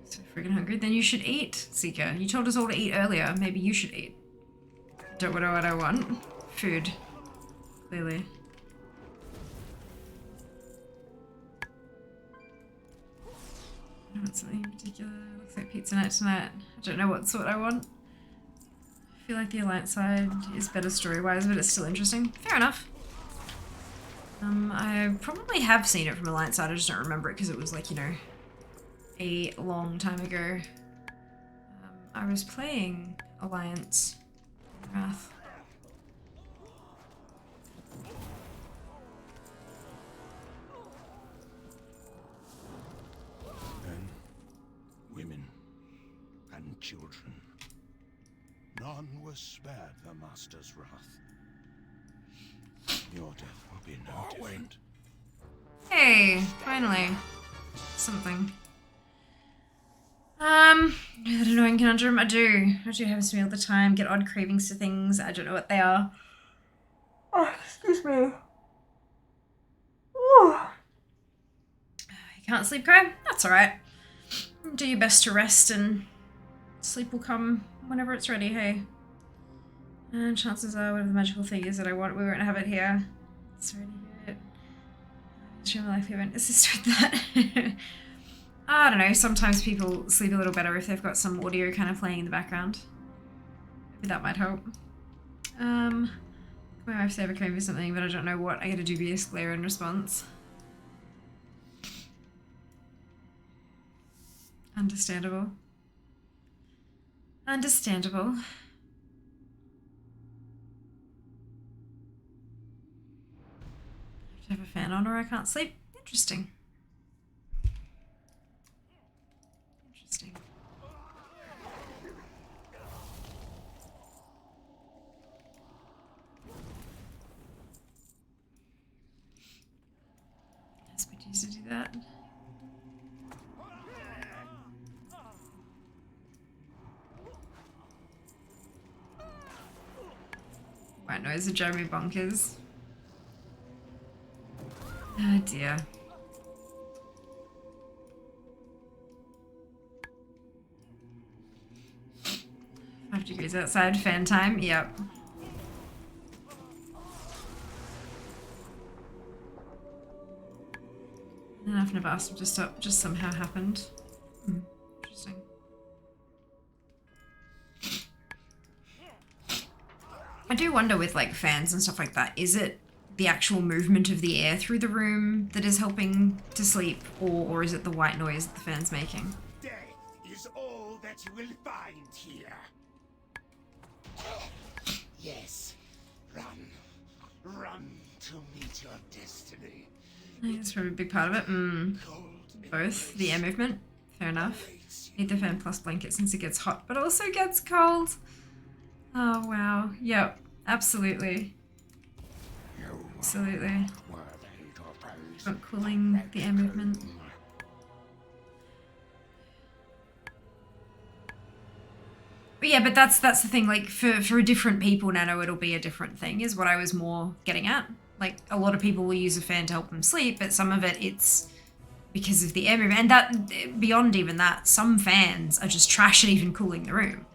So friggin' hungry. Then you should eat, Seeker. You told us all to eat earlier. Maybe you should eat. Don't know what I want. Food. Clearly. I want something in particular. Looks like pizza night tonight. I don't know what sort I want. I feel like the Alliance side is better story-wise, but it's still interesting. Fair enough. I probably have seen it from Alliance side, I just don't remember it because it was like, you know, a long time ago. I was playing Alliance Wrath. Men, women, and children. None was spared the Master's wrath. Your death will be no different. Hey, finally. Something. That annoying conundrum. I do happen to me all the time. Get odd cravings for things. I don't know what they are. Oh, excuse me. Ooh. You can't sleep, Kai? That's alright. Do your best to rest and sleep will come whenever it's ready, hey? And chances are whatever the magical thing is that I want, we won't have it here. Sorry to hear it. Extremely likely won't assist with that. I don't know, sometimes people sleep a little better if they've got some audio kind of playing in the background. Maybe that might help. My wife's ever craving for something, but I don't know what. I get a dubious glare in response. Understandable. Understandable. I have a fan on or I can't sleep. Interesting. Interesting. Yes, we used to do that. White noise are Jeremy bonkers. Oh dear. 5 degrees outside, fan time, yep. Enough and I've asked him to stop, just somehow happened. Interesting. I do wonder with like fans and stuff like that, is it the actual movement of the air through the room that is helping to sleep, or is it the white noise that the fan's making? Death is all that you will find here. Yes, run. Run to meet your destiny. I think that's probably a big part of it. Both. The air movement. Fair enough. Need the fan plus blanket since it gets hot, but also gets cold. Oh, wow. Yep. Absolutely. Absolutely. Not cooling the air movement. But yeah, but that's the thing. Like, for different people, Nano, it'll be a different thing, is what I was more getting at. Like, a lot of people will use a fan to help them sleep, but some of it, it's because of the air movement. And that, beyond even that, some fans are just trash at even cooling the room.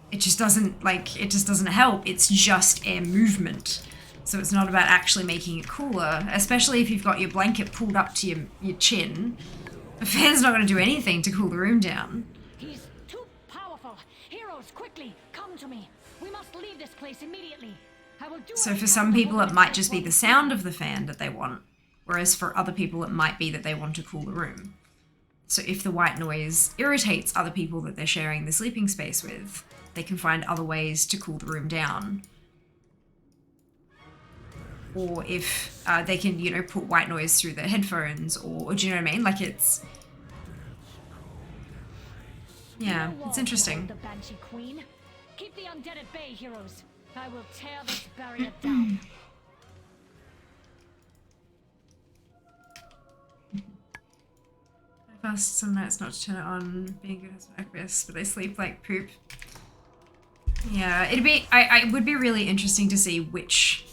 It just doesn't, like, it just doesn't help. It's just air movement. So it's not about actually making it cooler, especially if you've got your blanket pulled up to your chin. A fan's not going to do anything to cool the room down. He's too powerful. Heroes, quickly, come to me. We must leave this place immediately. I will do So for some people it might just be the sound of the fan that they want, whereas for other people it might be that they want to cool the room. So if the white noise irritates other people that they're sharing the sleeping space with, they can find other ways to cool the room down. Or if they can, you know, put white noise through their headphones, or do you know what I mean? Like, it's... Yeah, it's interesting. The Banshee Queen. Keep the undead at bay, heroes. I will tear this barrier down. I've asked some nights not to turn it on, being good as an activist, but they sleep like poop. Yeah, it'd be, I would be really interesting to see which,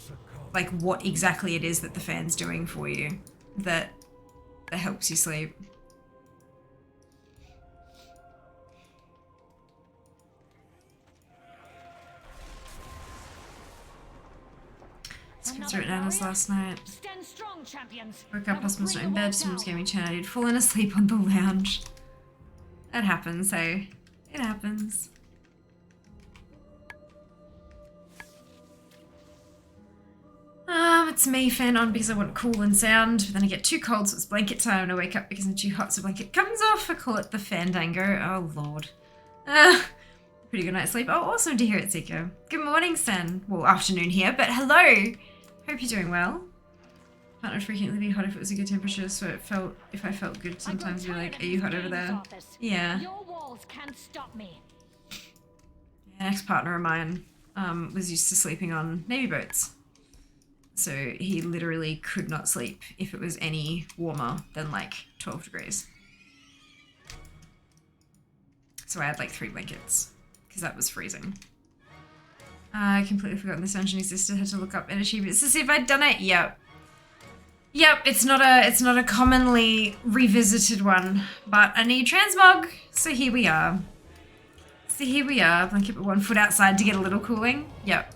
like, what exactly it is that the fan's doing for you that helps you sleep. Skipped written Anna's last night. Stand strong, champions. Woke up, husband's not in bed, someone's gaming Chatty. He'd fallen asleep on the lounge. That happens, hey? It happens. It's me, fan on because I want cool and sound, but then I get too cold, so it's blanket time, and I wake up because I'm too hot, so blanket comes off. I call it the fandango. Oh, Lord. Pretty good night's sleep. Oh, awesome to hear it, Zico. Good morning, Sen. Well, afternoon here, but hello. Hope you're doing well. Partner would frequently be hot if it was a good temperature, so if I felt good sometimes be like, are you hot over there? Yeah. Your walls can't stop me. An ex-partner of mine was used to sleeping on Navy boats. So he literally could not sleep if it was any warmer than like 12 degrees. So I had like 3 blankets because that was freezing. I completely forgot this dungeon existed. Had to look up an achievement to see if I'd done it. Yep. Yep, it's not a commonly revisited one, but I need transmog, so here we are. So here we are. Blanket with 1 foot outside to get a little cooling. Yep.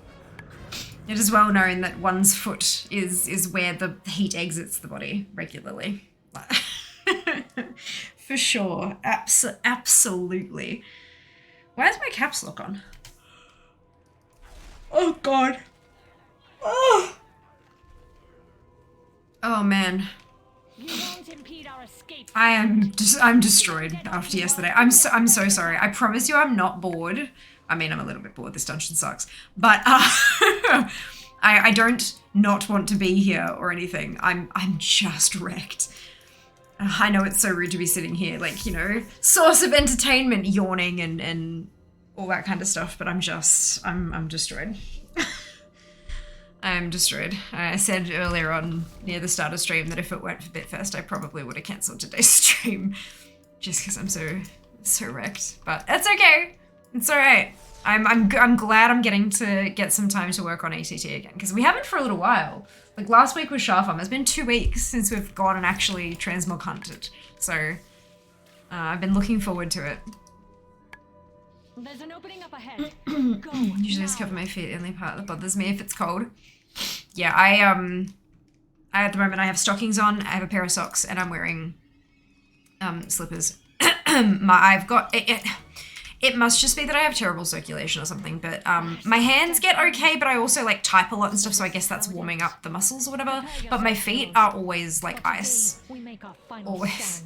It is well known that one's foot is where the heat exits the body regularly. For sure. Absolutely. Why is my caps lock on? Oh god. Oh. Oh man. I'm destroyed after yesterday. I'm so sorry. I promise you I'm not bored. I mean, I'm a little bit bored. This dungeon sucks. But I don't not want to be here or anything. I'm just wrecked. I know it's so rude to be sitting here, like, you know, source of entertainment, yawning and all that kind of stuff, but I'm destroyed. I'm destroyed. I said earlier on near the start of stream that if it weren't for Bitfest, I probably would have cancelled today's stream just because I'm so wrecked. But that's okay. It's all right. I'm glad I'm getting to get some time to work on ATT again because we haven't for a little while. Like last week was Sharfarm. It's been 2 weeks since we've gone and actually transmog hunted. So I've been looking forward to it. There's an opening up ahead. Go Usually just cover my feet. The only part that bothers me if it's cold. Yeah, I at the moment I have stockings on. I have a pair of socks, and I'm wearing slippers. I've got it. It must just be that I have terrible circulation or something. But my hands get okay, but I also like type a lot and stuff. So I guess that's warming up the muscles or whatever. But my feet are always like ice. Always.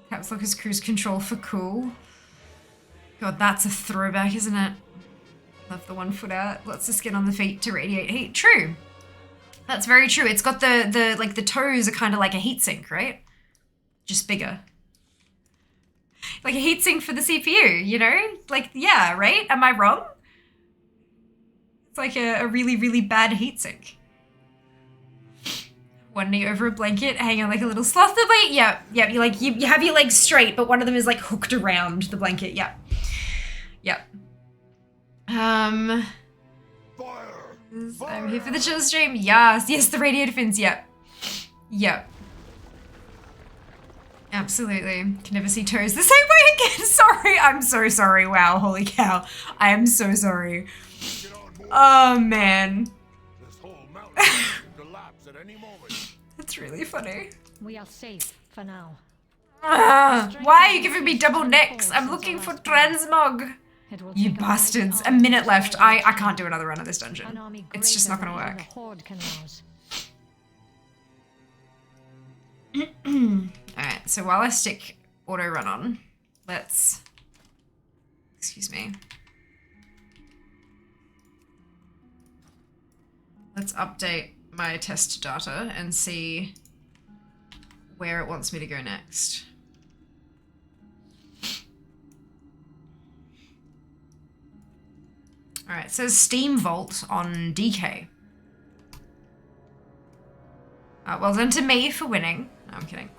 Caps lock is cruise control for cool. God, that's a throwback, isn't it? Love the 1 foot out. Lots of skin on the feet to radiate heat. True. That's very true. It's got the toes are kind of like a heatsink, right? Just bigger. Like a heatsink for the CPU, you know? Like, yeah, right? Am I wrong? It's like a really, really bad heatsink. One knee over a blanket, hanging like a little sloth blade. Yep. You have your legs straight, but one of them is like hooked around the blanket. Yep. Fire! I'm here for the chill stream. Yes, the radiator fins. Yep. Absolutely. Can never see toes the same way again. Sorry, I'm so sorry. Wow, holy cow. I am so sorry. Oh man. This whole mountain could collapse at any moment. That's really funny. We are safe for now. Why are you giving me double necks? I'm looking for transmog. You bastards. A minute left. I can't do another run of this dungeon. It's just not gonna work. Alright, so while I stick auto run on, let's... Excuse me. Let's update my test data and see where it wants me to go next. Alright, it says Steam Vault on DK. Well done to me for winning. No, I'm kidding.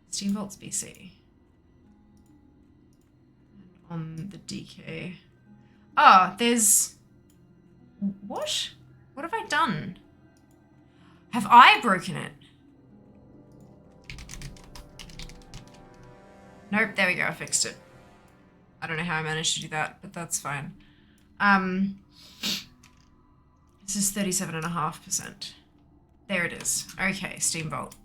Steam Vault's BC. On the DK. Oh, there's... What? What have I done? Have I broken it? Nope, there we go, I fixed it. I don't know how I managed to do that, but that's fine. This is 37.5%. There it is. Okay, Steam Vault.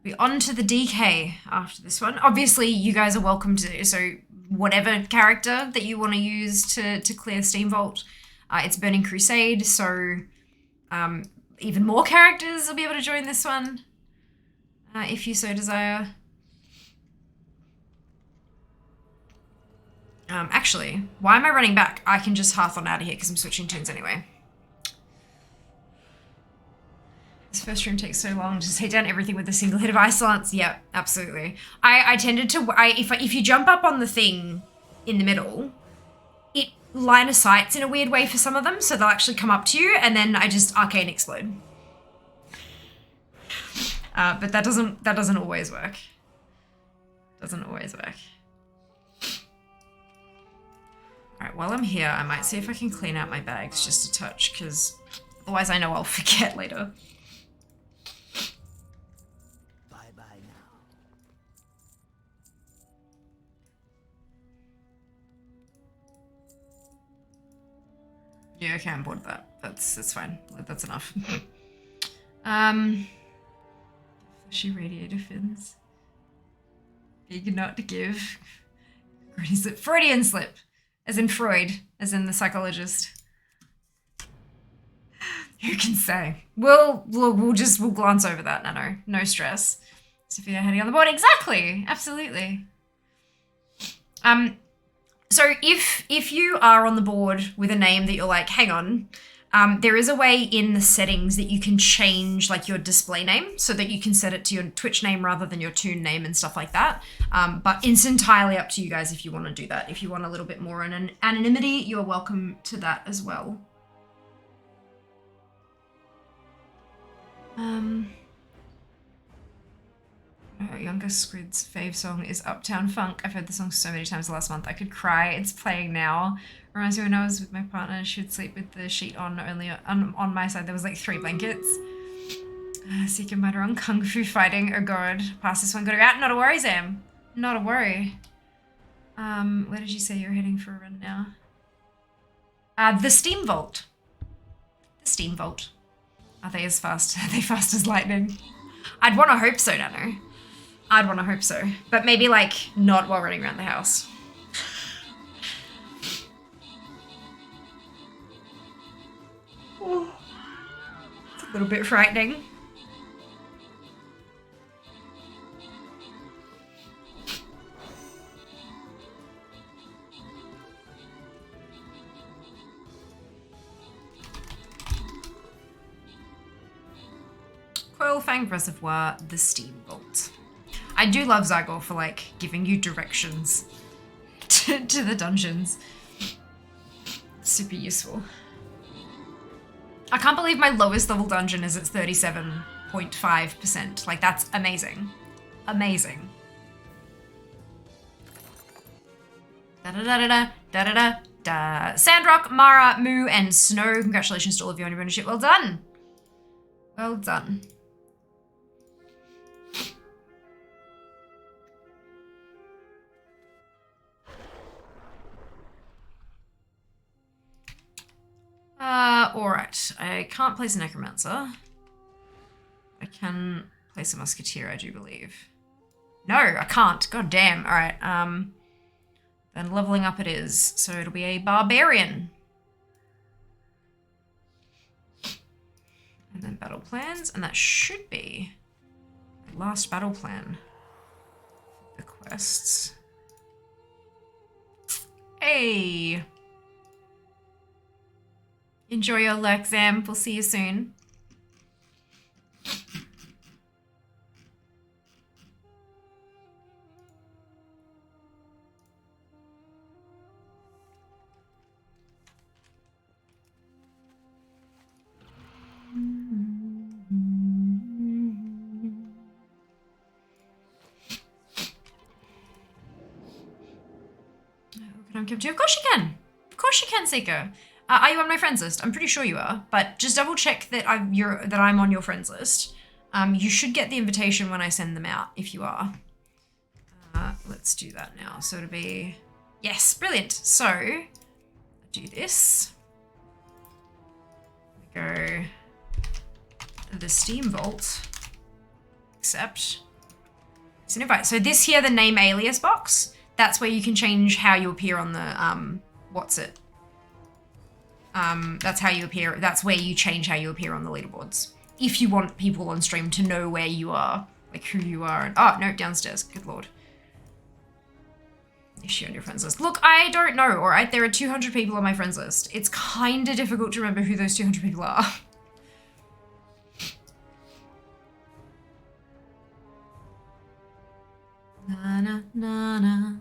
We'll be on to the DK after this one. Obviously, you guys are welcome to, so whatever character that you want to use to clear Steam Vault. It's Burning Crusade, so even more characters will be able to join this one, if you so desire. Actually, why am I running back? I can just Hearthon out of here because I'm switching tunes anyway. This first room takes so long. Just hit down everything with a single hit of Ice Lance. Yep, absolutely. I tended to, if you jump up on the thing in the middle, it line of sights in a weird way for some of them, so they'll actually come up to you, and then I just Arcane Explode. But that doesn't always work. Doesn't always work. Alright, while I'm here, I might see if I can clean out my bags just a touch, because otherwise I know I'll forget later. Bye-bye now. Yeah, okay, I'm bored of that. That's fine. That's enough. Fleshy radiator fins. Big not to give. Freudian slip. Freudian slip! As in Freud, as in the psychologist. Who can say? We'll glance over that, Nano. No stress. Sophia heading on the board. Exactly! Absolutely. So if you are on the board with a name that you're like, hang on, there is a way in the settings that you can change like your display name so that you can set it to your Twitch name rather than your Toon name and stuff like that. But it's entirely up to you guys if you want to do that. If you want a little bit more anonymity, you're welcome to that as well. Youngest Squid's fave song is Uptown Funk. I've heard the song so many times the last month. I could cry. It's playing now. Reminds me when I was with my partner, she would sleep with the sheet on. Only on my side there was like 3 blankets. Seeker Mutter on Kung Fu Fighting. Oh god. Pass this one, got to go out. Not a worry, Zam. Not a worry. Where did you say you're heading for a run now? The Steam Vault. The Steam Vault. Are they as fast? Are they fast as lightning? I'd want to hope so, Nano. I'd want to hope so. But maybe, like, not while running around the house. Oh, it's a little bit frightening. Coilfang Reservoir, the Steam Vault. I do love Zygor for like giving you directions to the dungeons. Super useful. I can't believe my lowest level dungeon is at 37.5%. Like that's amazing. Amazing. Da-da-da-da-da, Sandrock, Mara, Moo, and Snow. Congratulations to all of you on your ownership. Well done. Well done. Alright. I can't place a Necromancer. I can place a Musketeer, I do believe. No, I can't. God damn. Alright, then leveling up it is. So it'll be a Barbarian. And then battle plans, and that should be the last battle plan. The quests. Hey! Enjoy your lurk, Zam. We'll see you soon. Can I come to you? Of course you can. Of course you can, Seiko. Are you on my friends list? I'm pretty sure you are, but just double check that I'm on your friends list. You should get the invitation when I send them out, if you are. Let's do that now. So it'll be, yes, brilliant. So do this. Go the Steam Vault. Accept. It's an invite. So this here, the name alias box. That's where you can change how you appear on the that's how you appear. That's where you change how you appear on the leaderboards. If you want people on stream to know where you are, like who you are. And, oh, no, downstairs. Good lord. Is she on your friends list? Look, I don't know, alright? There are 200 people on my friends list. It's kind of difficult to remember who those 200 people are. Na na na na.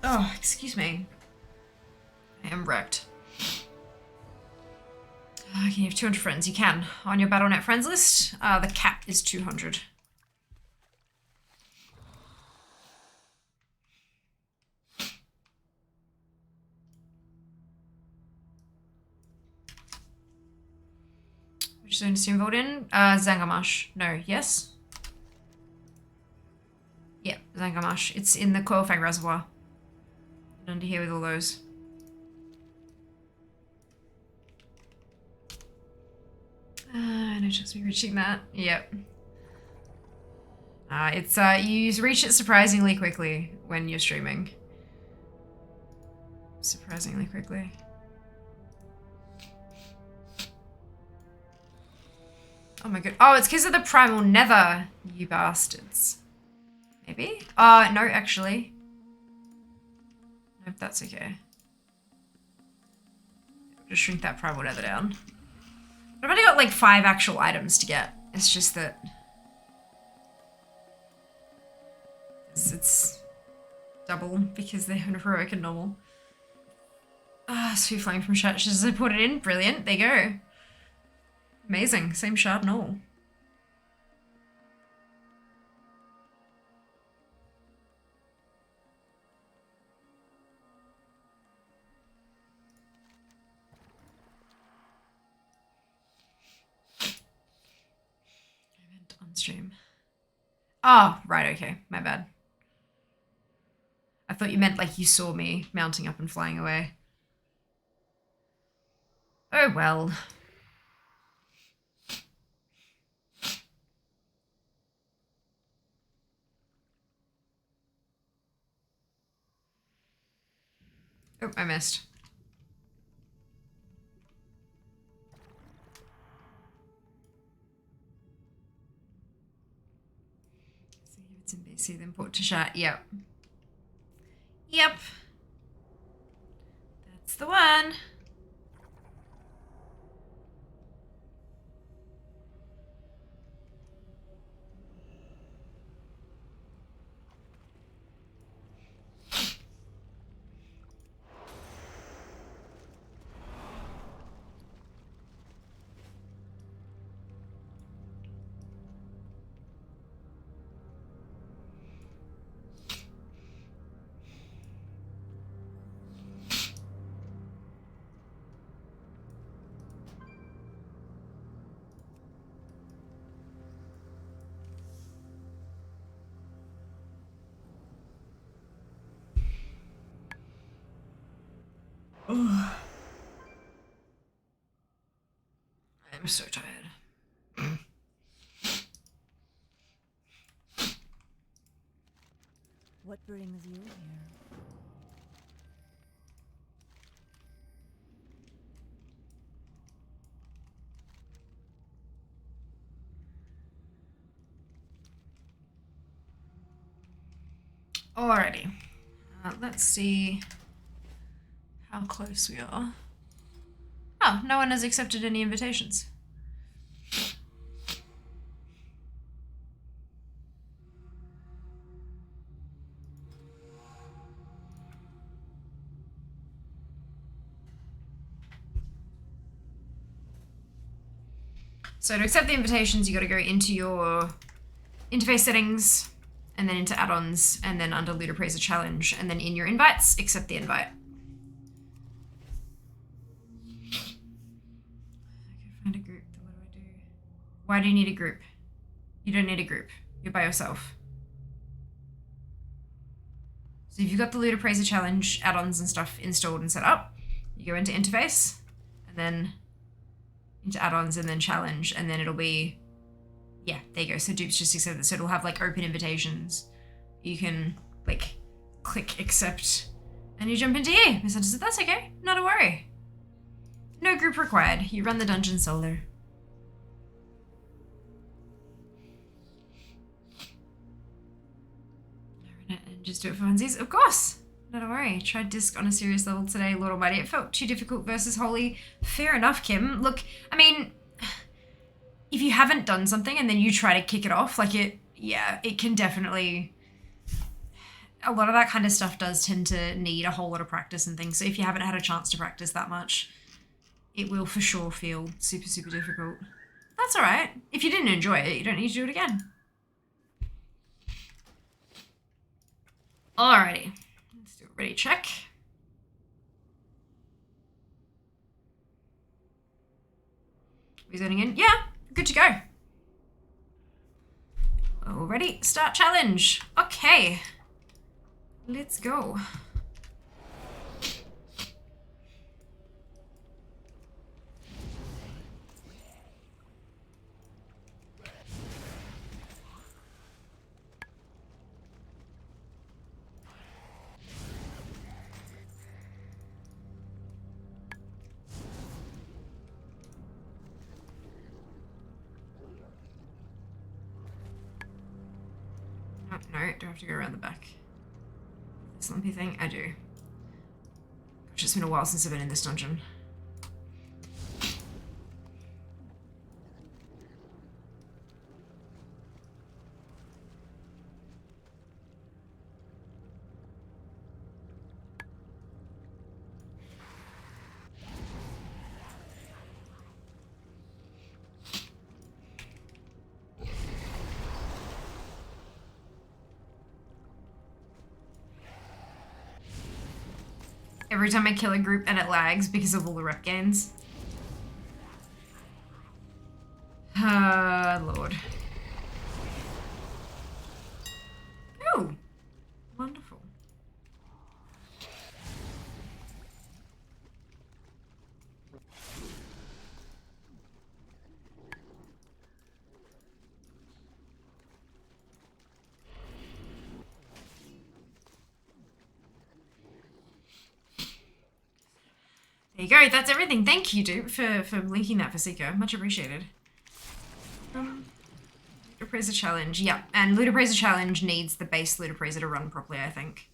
Oh, excuse me. I am wrecked. Can you have 200 friends? You can. On your Battle.net friends list, the cap is 200. Which zone is he involved in? Zangamash. No, yes? Yeah, Zangamash. It's in the Coilfang Reservoir. Under here with all those. No chance of me reaching that. Yep. You reach it surprisingly quickly when you're streaming. Surprisingly quickly. Oh my god. Oh, it's because of the primal nether, you bastards. Maybe? No, actually. Nope, that's okay. Just shrink that primal nether down. I've only got like 5 actual items to get. It's just that it's double because they're heroic and normal. Sweet flying from chat. Just I put it in. Brilliant. There you go. Amazing. Same shard and all. On stream. Oh, right, okay. My bad. I thought you meant like you saw me mounting up and flying away. Oh well. Oh, I missed. See if it's in BC, then port to chat. Yep. Yep. That's the one. I'm so tired. What brings you here? Alrighty. Let's see how close we are. Oh, no one has accepted any invitations. So to accept the invitations, you got to go into your interface settings, and then into add-ons, and then under Loot Appraiser Challenge, and then in your invites, accept the invite. Okay, find a group. What do I do? Why do you need a group? You don't need a group. You're by yourself. So if you've got the Loot Appraiser Challenge add-ons and stuff installed and set up, you go into interface, and then into add-ons, and then challenge, and then it'll be, yeah, there you go. So dupes just accept it. So it'll have like open invitations. You can like click accept and you jump into here. Misunderstood. That's okay. Not a worry. No group required. You run the dungeon solo. And just do it for funsies? Of course! Not to worry. Tried disc on a serious level today, Lord Almighty. It felt too difficult versus Holy. Fair enough, Kim. Look, I mean, if you haven't done something and then you try to kick it off, like it can definitely... A lot of that kind of stuff does tend to need a whole lot of practice and things. So if you haven't had a chance to practice that much, it will for sure feel super, super difficult. That's all right. If you didn't enjoy it, you don't need to do it again. Alrighty. Let's do a ready check. We zoning in? Yeah, good to go. Already, start challenge. Okay. Let's go. No, do I have to go around the back? This lumpy thing? I do. Gosh, it's been a while since I've been in this dungeon. Every time I kill a group and it lags because of all the rep gains. Lord. Oh, wonderful. There you go, that's everything. Thank you, dude, for linking that for Seeker. Much appreciated. Ludopraiser Challenge, yeah. And Ludopraiser Challenge needs the base Ludopraiser to run properly, I think.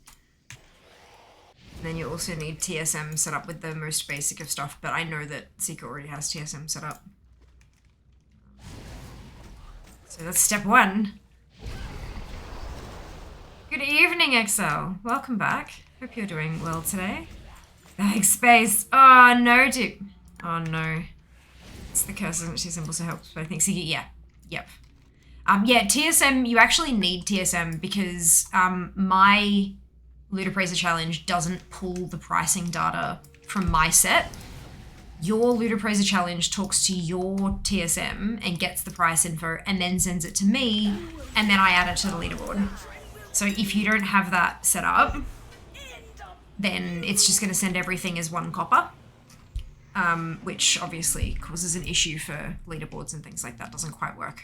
And then you also need TSM set up with the most basic of stuff, but I know that Seeker already has TSM set up. So that's step one. Good evening, Excel. Welcome back. Hope you're doing well today. Thanks, space. Oh, no, dude. Oh, no. It's the curse of which symbol so helps, but I think so. Yeah. Yep. Yeah, TSM, you actually need TSM because my Ludopraiser Challenge doesn't pull the pricing data from my set. Your Ludopraiser Challenge talks to your TSM and gets the price info and then sends it to me, and then I add it to the leaderboard. So if you don't have that set up, then it's just going to send everything as one copper, which obviously causes an issue for leaderboards and things like that. Doesn't quite work.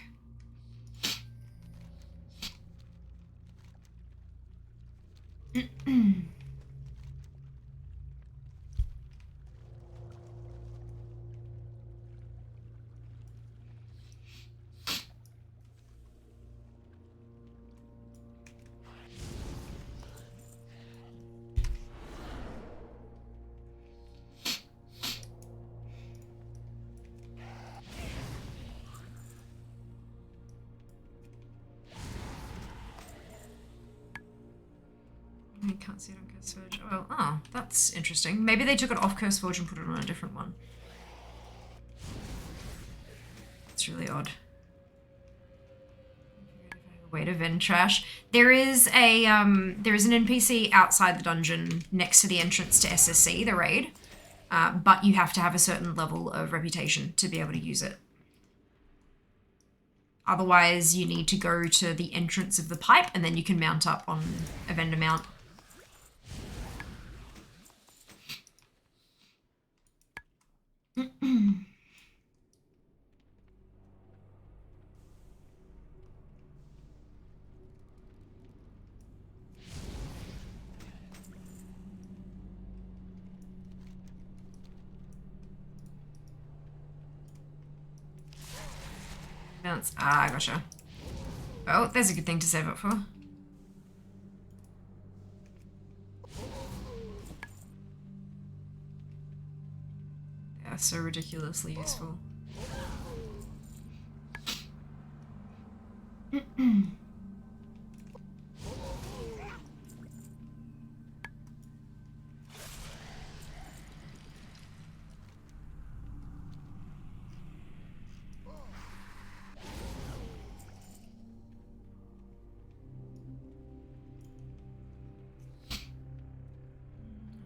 I can't see it on Curse Forge. Well, oh, that's interesting. Maybe they took it off Curse Forge and put it on a different one. It's really odd. Way to vend trash. There is an NPC outside the dungeon next to the entrance to SSC, the raid, but you have to have a certain level of reputation to be able to use it. Otherwise, you need to go to the entrance of the pipe, and then you can mount up on a vendor mount. Bounce. Ah, gotcha. Oh, there's a good thing to save up for. They are so ridiculously useful.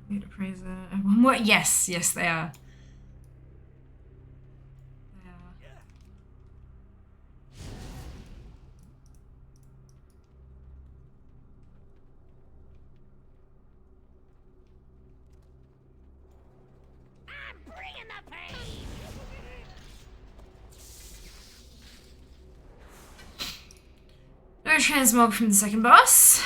Need appraiser. What? Yes, yes, they are. They are. I'm bringing the pain! No transmog from the second boss.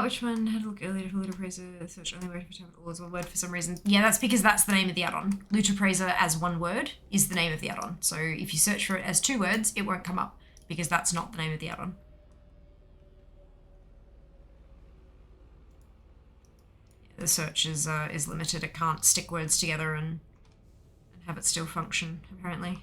Which one? Had a look earlier for Loot Appraiser, search only word for tab all as one word for some reason. Yeah, that's because that's the name of the add-on. Loot Appraiser as one word is the name of the add-on. So if you search for it as 2 words, it won't come up because that's not the name of the add-on. Yeah, the search is limited. It can't stick words together and have it still function, apparently.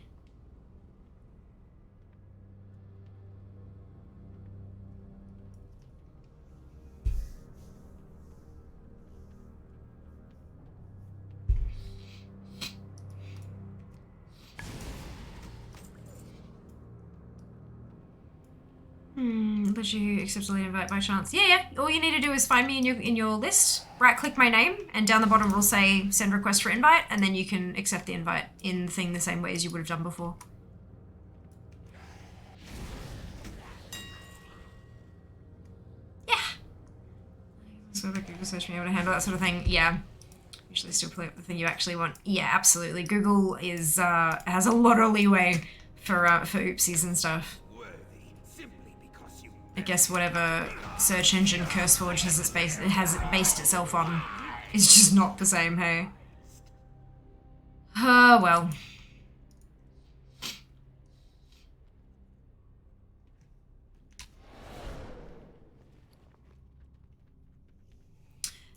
But you accept the invite by chance. Yeah. All you need to do is find me in your list, right click my name, and down the bottom will say send request for invite, and then you can accept the invite in the thing the same way as you would have done before. Yeah. So the Google search being able to handle that sort of thing. Yeah. Usually still pull up the thing you actually want. Yeah, absolutely. Google is has a lot of leeway for oopsies and stuff. I guess whatever search engine CurseForge has based itself on is just not the same, hey? Well.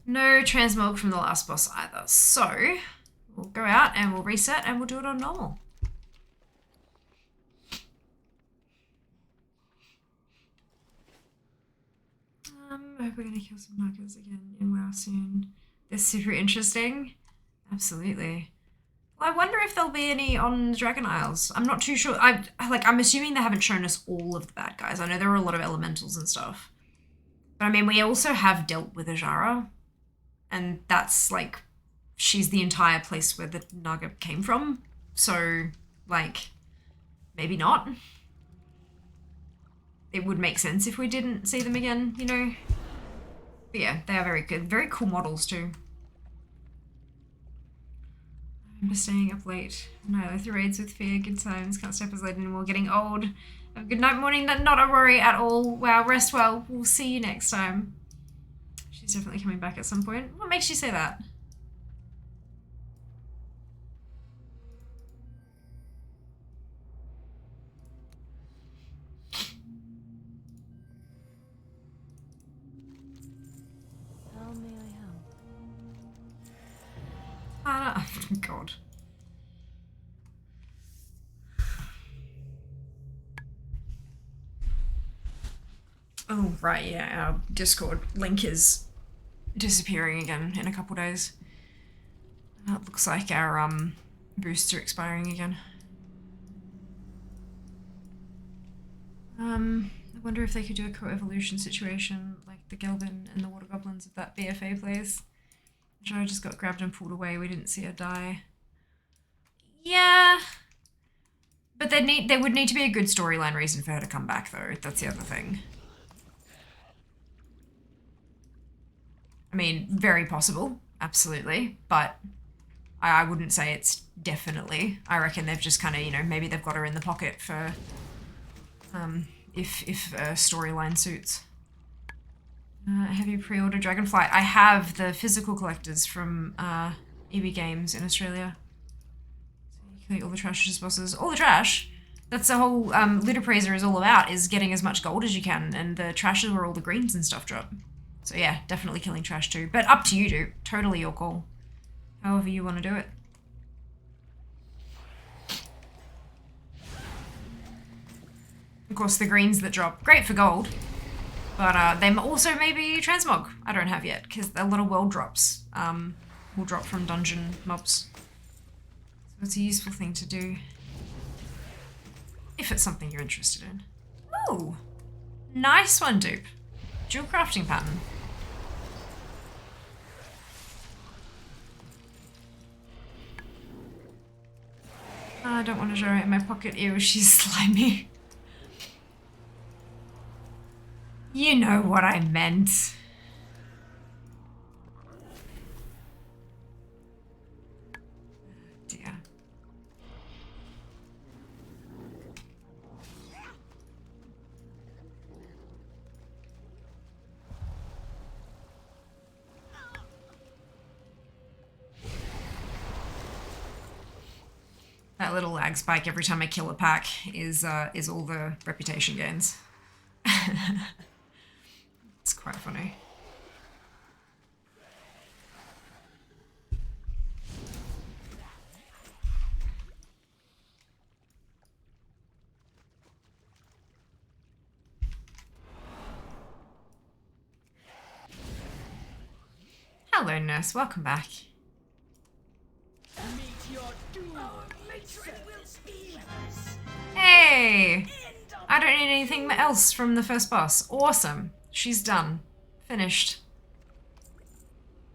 No transmog from the last boss either, so we'll go out and we'll reset and we'll do it on normal. I hope we're gonna kill some knockers again in WoW soon. They're super interesting. Absolutely. Well, I wonder if there'll be any on the Dragon Isles. I'm not too sure. I'm assuming they haven't shown us all of the bad guys. I know there are a lot of elementals and stuff. But I mean, we also have dealt with Ajara. And that's like, she's the entire place where the Naga came from. So, like, maybe not. It would make sense if we didn't see them again, you know? But yeah, they are very good. Very cool models too. I'm staying up late. No, through raids with fear, good times, can't stay up as late anymore, getting old. Have a good night, morning, not a worry at all. Wow, rest well. We'll see you next time. She's definitely coming back at some point. What makes you say that? How may I help? Oh, God. Oh, right, yeah, our Discord link is disappearing again in a couple days. It looks like our boosts are expiring again. I wonder if they could do a co-evolution situation like the Gelbin and the Water Goblins if that BFA plays. Joe just got grabbed and pulled away. We didn't see her die. Yeah. But there would need to be a good storyline reason for her to come back though. That's the other thing. I mean, very possible, absolutely, but I wouldn't say it's definitely. I reckon they've just kind of, you know, maybe they've got her in the pocket for if storyline suits. Have you pre-ordered Dragonflight? I have the physical collectors from EB Games in Australia. So you collect all the trash as bosses. All the trash? That's the whole Litter Praiser is all about, is getting as much gold as you can, and the trash is where all the greens and stuff drop. So yeah, definitely killing trash too. But up to you, dude. Totally your call. However you want to do it. Of course, the greens that drop, great for gold. But them also maybe transmog I don't have yet, because a lot of world drops will drop from dungeon mobs. So it's a useful thing to do. If it's something you're interested in. Ooh! Nice one, dupe. Dual crafting pattern. I don't want to show it in my pocket. Ew, she's slimy. You know what I meant. Dear. That little lag spike every time I kill a pack is all the reputation gains. It's quite funny. Hello, nurse. Welcome back. Hey! I don't need anything else from the first boss. Awesome. She's done. Finished.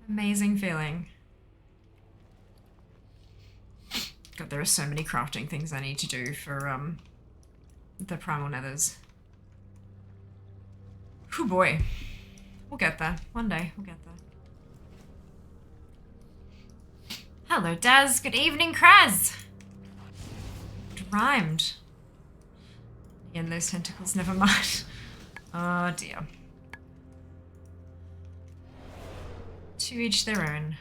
Amazing feeling. God, there are so many crafting things I need to do for the Primal Nethers. Oh boy. We'll get there. One day, we'll get there. Hello, Daz. Good evening, Kraz. It rhymed. Again, those tentacles, never mind. Oh dear. To each their own.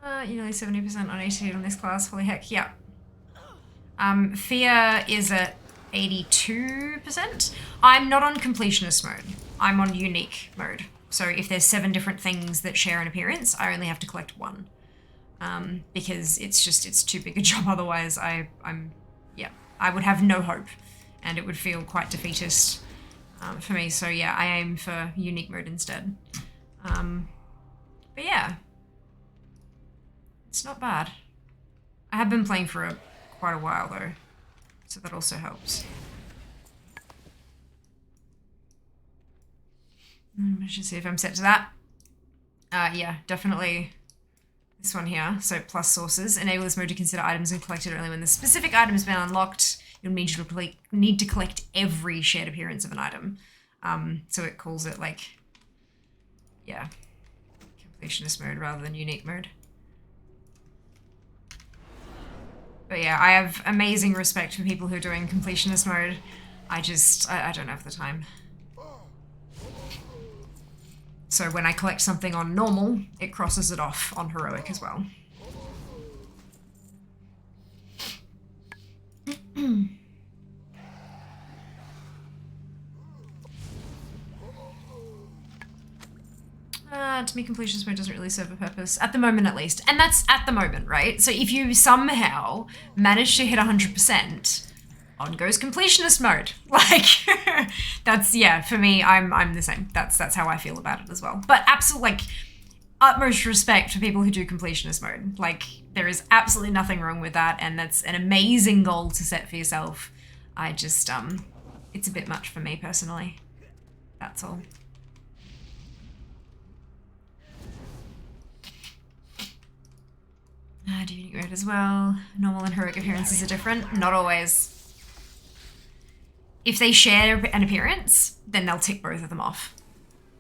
You're nearly 70% on 88 on this class. Holy heck, yeah. Fear is at 82%. I'm not on completionist mode. I'm on unique mode. So if there's 7 different things that share an appearance, I only have to collect 1. Because it's too big a job otherwise. I would have no hope, and it would feel quite defeatist for me. So yeah, I aim for unique mode instead. But yeah, it's not bad. I have been playing for quite a while though, so that also helps. Let's just see if I'm set to that. Yeah, definitely this one here. So plus sources. Enable this mode to consider items and collect it only when the specific item has been unlocked. You'll need to collect every shared appearance of an item. So it calls it like, yeah, completionist mode rather than unique mode. But yeah, I have amazing respect for people who are doing completionist mode. I don't have the time. So when I collect something on normal, it crosses it off on heroic as well. To me, completionist mode doesn't really serve a purpose, at the moment at least. And that's at the moment, right? So if you somehow manage to hit 100%, on goes completionist mode. Like, that's, yeah, for me, I'm the same. That's how I feel about it as well. But absolutely, like, utmost respect for people who do completionist mode. Like, there is absolutely nothing wrong with that, and that's an amazing goal to set for yourself. I just, it's a bit much for me personally. That's all. Do unique mode as well. Normal and heroic appearances are different. Not always. If they share an appearance, then they'll tick both of them off.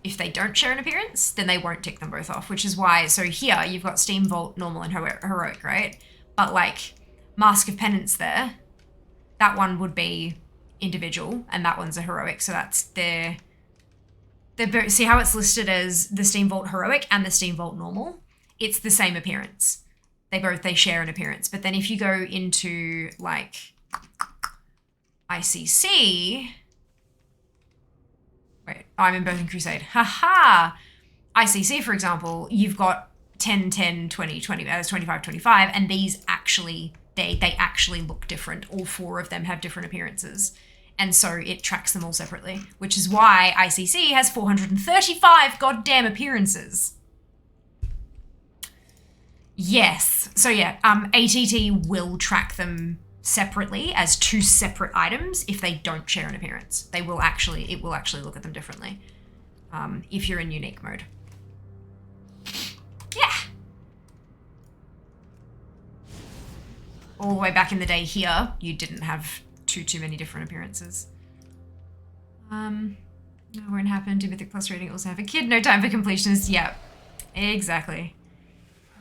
If they don't share an appearance, then they won't tick them both off, which is why, so here you've got Steam Vault, Normal, and Heroic, right? But like Mask of Penance there, that one would be individual and that one's a Heroic, so that's their see how it's listed as the Steam Vault Heroic and the Steam Vault Normal? It's the same appearance. They share an appearance. But then if you go into like ICC, wait, I'm in Burning Crusade. Haha! ICC, for example, you've got 10, 10, 20, 20, that's 25, 25, and these actually, they actually look different. All four of them have different appearances. And so it tracks them all separately, which is why ICC has 435 goddamn appearances. Yes. So yeah, ATT will track them separately as two separate items if they don't share an appearance. It will actually look at them differently if you're in unique mode. Yeah. All the way back in the day here, you didn't have too many different appearances. No, won't happen. Do Mythic Plus rating also have a kid? No time for completionists. Yep. Exactly.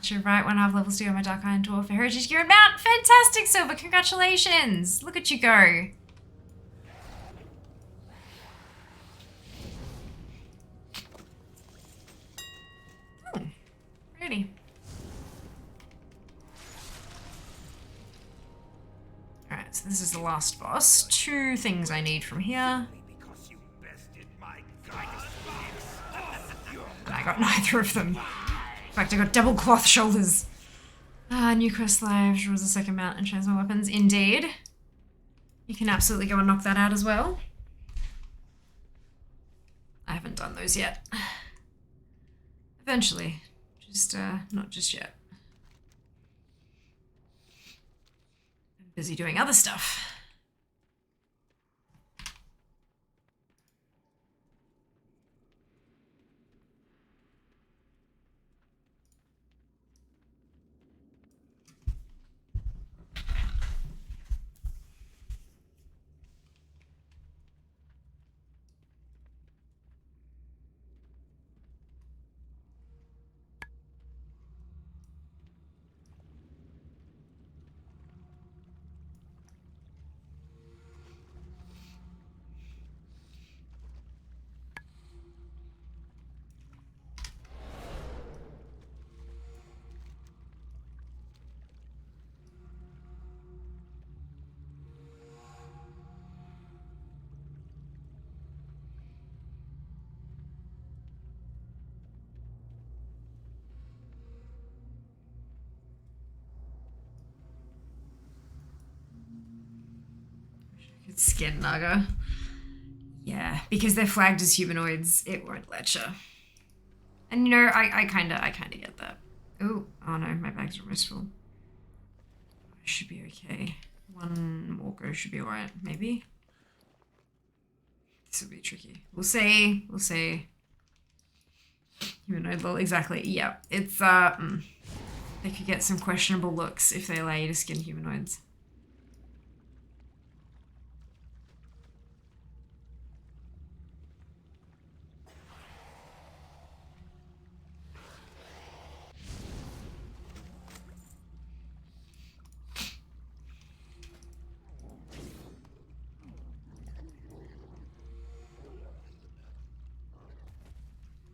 Should write 1.5 levels to go on my Dark Iron Dwarf for Heritage Gear and Mount. Fantastic, Silver. Congratulations. Look at you go. Oh, pretty. Alright, so this is the last boss. 2 things I need from here. And I got neither of them. In fact, I got double cloth shoulders. New quest live draws a second mount and transmog weapons. Indeed. You can absolutely go and knock that out as well. I haven't done those yet. Eventually. Just, not just yet. I'm busy doing other stuff. Skin Naga. Yeah, because they're flagged as humanoids, it won't let you. And you know, I kinda get that. Oh no, my bag's almost full. I should be okay. One more go should be alright, maybe. This will be tricky. We'll see. We'll see. Humanoid lol, exactly. Yeah, it's they could get some questionable looks if they allow you to skin humanoids.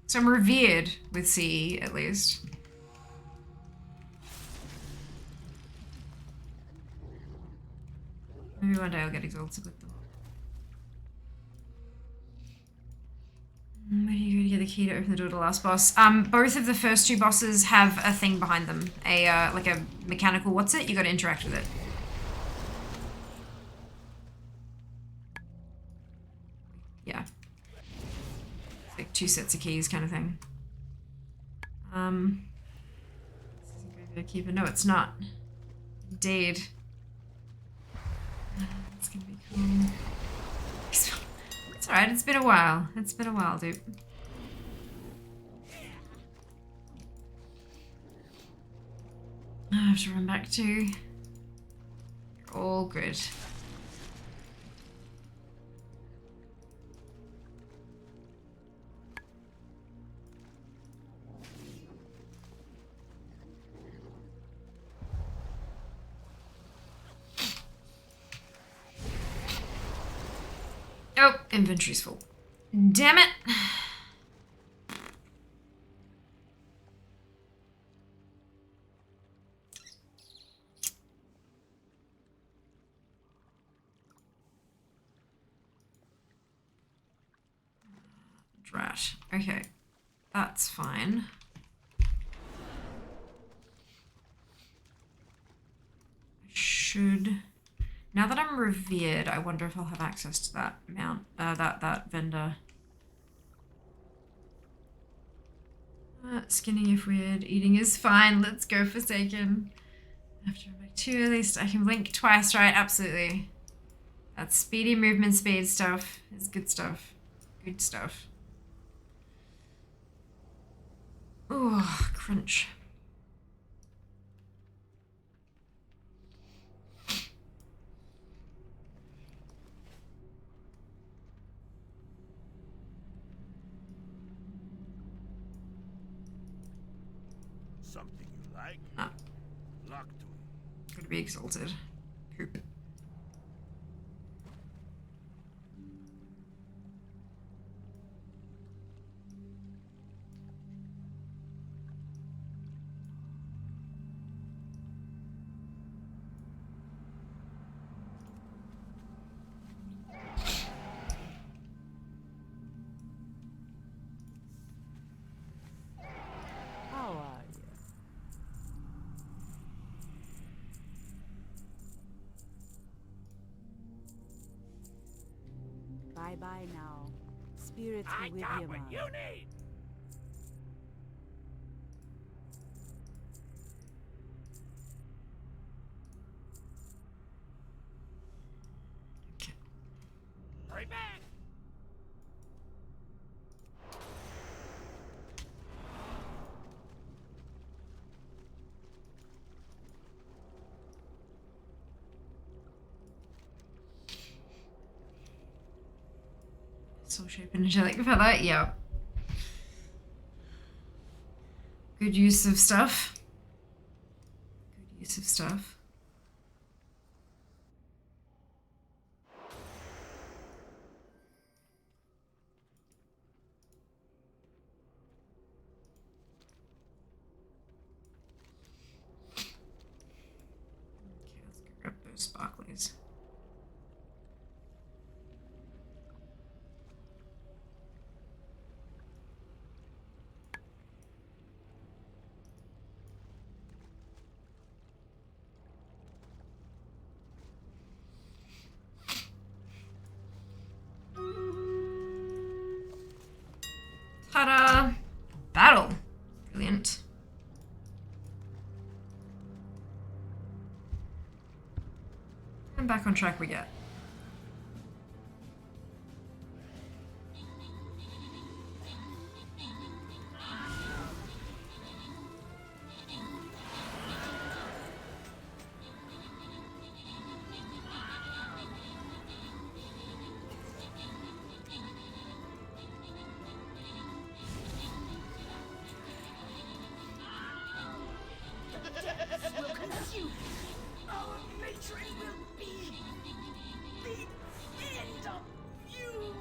So I'm revered with CE, at least. Maybe one day I'll get exalted with them. Where do you go to get the key to open the door to the last boss? Both of the first 2 bosses have a thing behind them. Like a mechanical, what's it? You gotta interact with it. Yeah. Like 2 sets of keys kind of thing. This isn't going to be a keeper. No, it's not. Indeed. It's gonna be cool. It's alright, it's been a while. It's been a while, dude. I have to run back to. You're all good. Oh, inventory's full. Damn it. Drat. Okay. That's fine. Should... Now that I'm revered, I wonder if I'll have access to that that vendor. Skinning if weird, eating is fine. Let's go Forsaken. After I'm back 2, at least I can blink twice, right? Absolutely. That speedy movement speed stuff is good stuff. Good stuff. Oh, crunch. Something you like? No. Luck to it. Gonna be exalted. Poop. How are you? Bye bye now. Spirits be with you, man. need! Okay. Hurry back! Soul shape and angelic feather, yeah. Good use of stuff. Good use of stuff. Okay, let's go grab those sparklies. Ta-da! Battle. Brilliant. And back on track we get. Will consume. Our matron will be the end of you.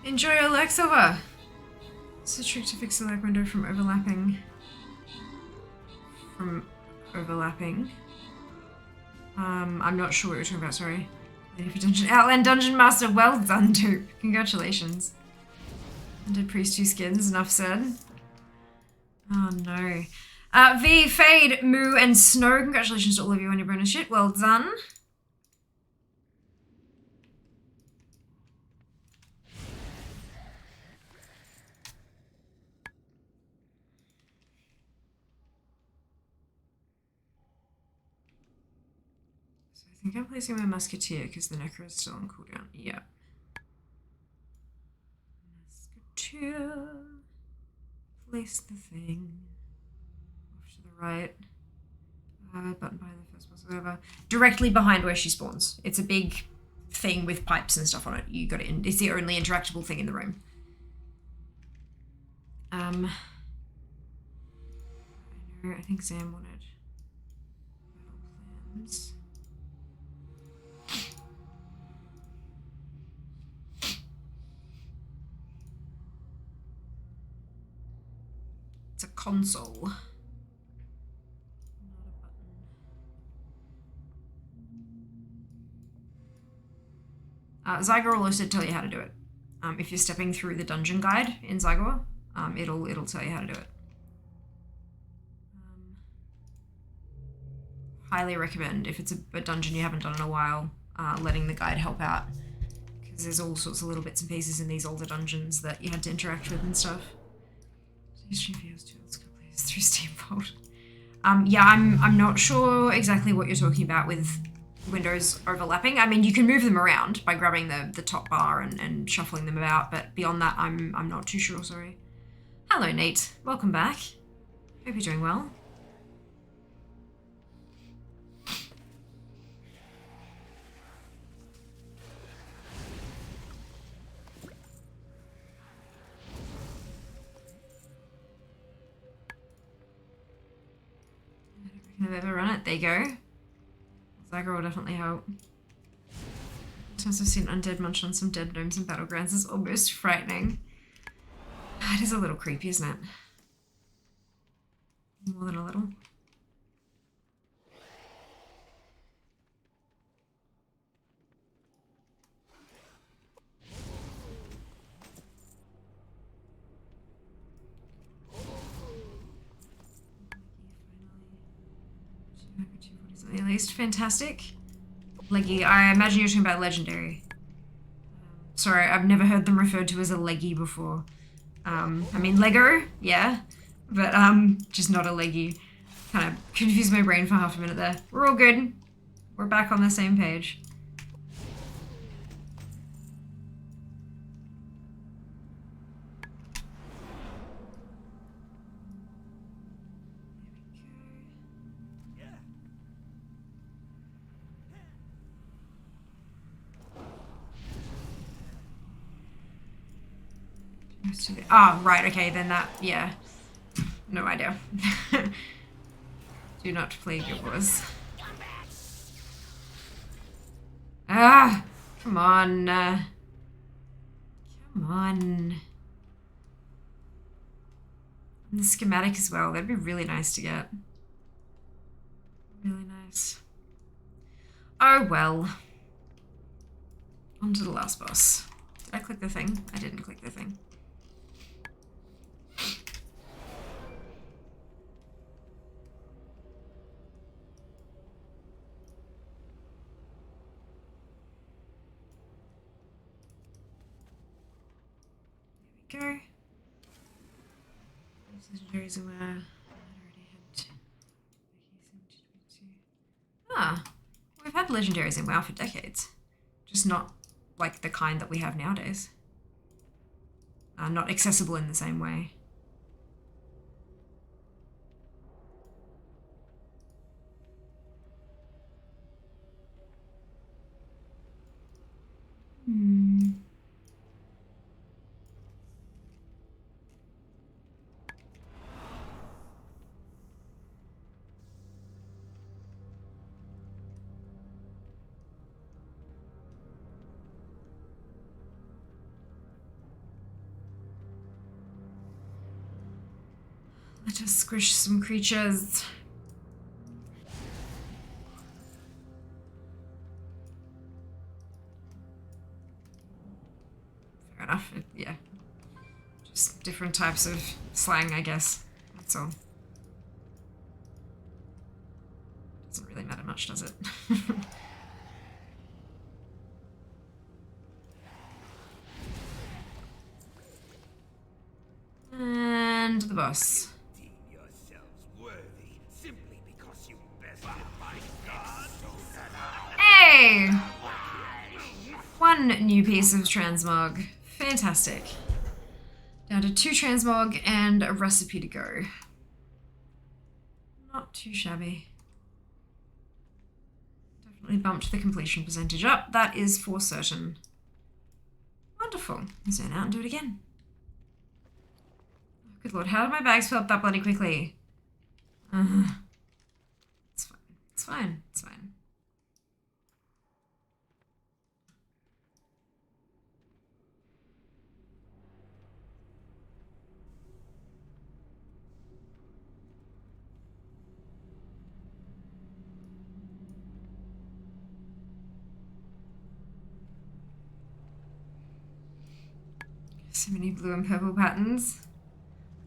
Enjoy your Lexova! It's a trick to fix the lag window from overlapping. I'm not sure what you're talking about, sorry. Outland Dungeon Master, well done, dude. Congratulations. Undead Priest 2 skins, enough said. Oh no. V, Fade, Moo, and Snow, congratulations to all of you on your bonus shit. Well done. So I think I'm placing my Musketeer because the Necro is still on cooldown. Yeah. Musketeer. Place the thing. Off to the right. Button behind the first boss, whatever. Directly behind where she spawns. It's a big thing with pipes and stuff on it. You got it in. It's the only interactable thing in the room. I think Sam wanted battle plans. It's a console. Not a button. Zyger will also tell you how to do it. If you're stepping through the dungeon guide in Zyger, it'll tell you how to do it. Highly recommend, if it's a dungeon you haven't done in a while, letting the guide help out. Because there's all sorts of little bits and pieces in these older dungeons that you had to interact with and stuff. Through Steamfold. Yeah, I'm not sure exactly what you're talking about with windows overlapping. I mean, you can move them around by grabbing the top bar and shuffling them about, but beyond that, I'm not too sure, sorry. Hello, Nate. Welcome back. Hope you're doing well. I've ever run it. There you go. Zyger will definitely help. Sometimes I've seen undead munch on some dead gnomes in battlegrounds. It's almost frightening. It is a little creepy, isn't it? More than a little. At least fantastic. Leggy. I imagine you're talking about legendary. Sorry, I've never heard them referred to as a leggy before. I mean Lego, yeah, but just not a leggy. Kind of confused my brain for half a minute there. We're all good. We're back on the same page. Oh, right, okay, then that, yeah. No idea. Do not plague your boys. Ah! Come on. Come on. And the schematic as well, that'd be really nice to get. Really nice. Oh well. On to the last boss. Did I click the thing? I didn't click the thing. Go. Legendaries and where we've had legendaries in WoW for decades. Just not like the kind that we have nowadays. Not accessible in the same way. Let us squish some creatures. Fair enough, yeah. Just different types of slang, I guess. That's all. Doesn't really matter much, does it? And the boss. Hey! One new piece of transmog. Fantastic. Down to 2 transmog and a recipe to go. Not too shabby. Definitely bumped the completion percentage up. That is for certain. Wonderful. Let's turn out and do it again. Oh, good lord, how did my bags fill up that bloody quickly? It's fine. It's fine. It's fine. So many blue and purple patterns.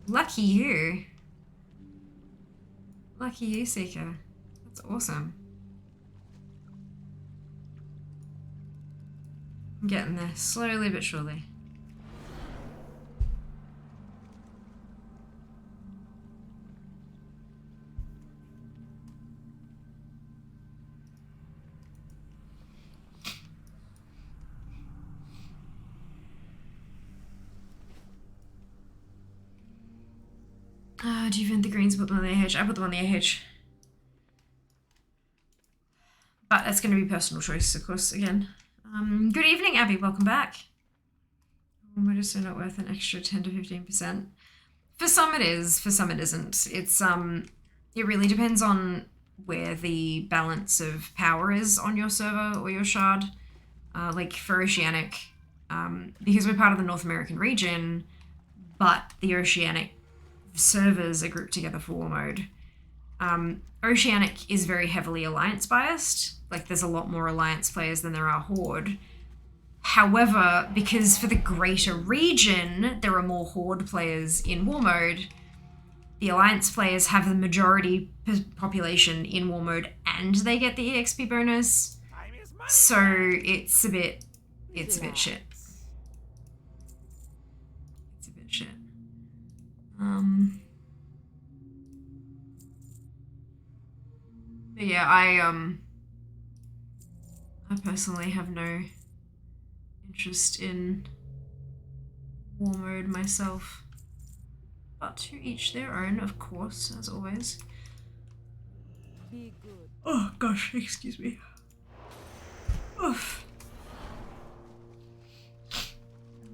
Lucky you. Lucky you, Seeker. That's awesome. I'm getting there, slowly but surely. Do you vent the greens, put them on the AH? I put them on the AH. But that's going to be personal choice, of course, again. Good evening, Abby. Welcome back. We're just so not worth an extra 10 to 15%. For some it is, for some it isn't. It's it really depends on where the balance of power is on your server or your shard. Like for Oceanic, because we're part of the North American region, but the Oceanic servers are grouped together for war mode. Oceanic is very heavily alliance biased. Like there's a lot more alliance players than there are horde. However, because for the greater region there are more horde players in war mode, the alliance players have the majority population in war mode and they get the EXP bonus. So it's a bit shit. It's a bit shit. But yeah, I personally have no interest in war mode myself. But to each their own, of course, as always. Be good. Oh gosh, excuse me. Oof.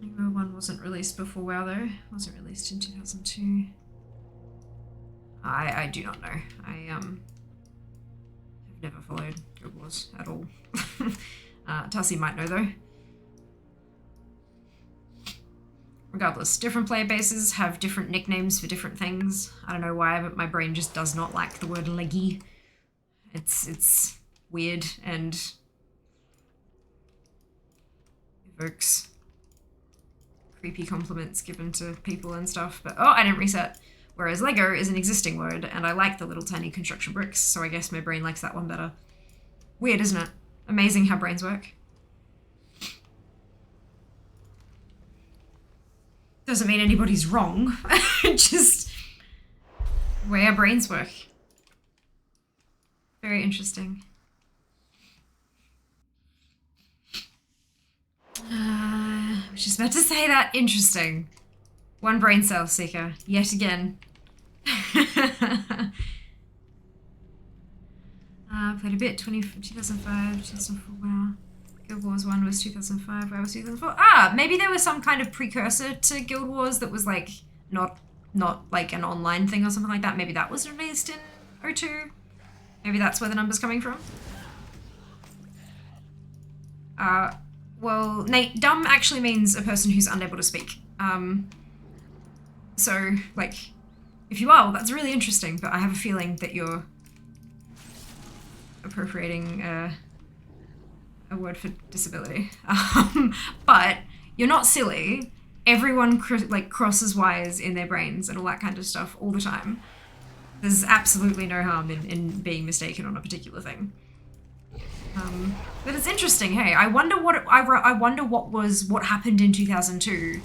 Hero 1 wasn't released before WoW though. Wasn't released in 2002. I do not know. I have never followed Guild Wars at all. Tussie might know though. Regardless, different player bases have different nicknames for different things. I don't know why, but my brain just does not like the word leggy. It's weird and evokes creepy compliments given to people and stuff. But oh, I didn't reset. Whereas Lego is an existing word, and I like the little tiny construction bricks, so I guess my brain likes that one better. Weird, isn't it? Amazing how brains work. Doesn't mean anybody's wrong. Just the way our brains work. Very interesting. I was just about to say that. Interesting. One brain cell seeker, yet again. Played a bit, 2005, 2004, wow. Guild Wars 1 was 2005, WoW was 2004. Ah, maybe there was some kind of precursor to Guild Wars that was like, not like an online thing or something like that. Maybe that was released in 02. Maybe that's where the number's coming from. Well, Nate, dumb actually means a person who's unable to speak. So, like, if you are, well, that's really interesting, but I have a feeling that you're appropriating a word for disability. But you're not silly. Everyone crosses wires in their brains and all that kind of stuff all the time. There's absolutely no harm in being mistaken on a particular thing. But it's interesting, hey. I wonder what what happened in 2002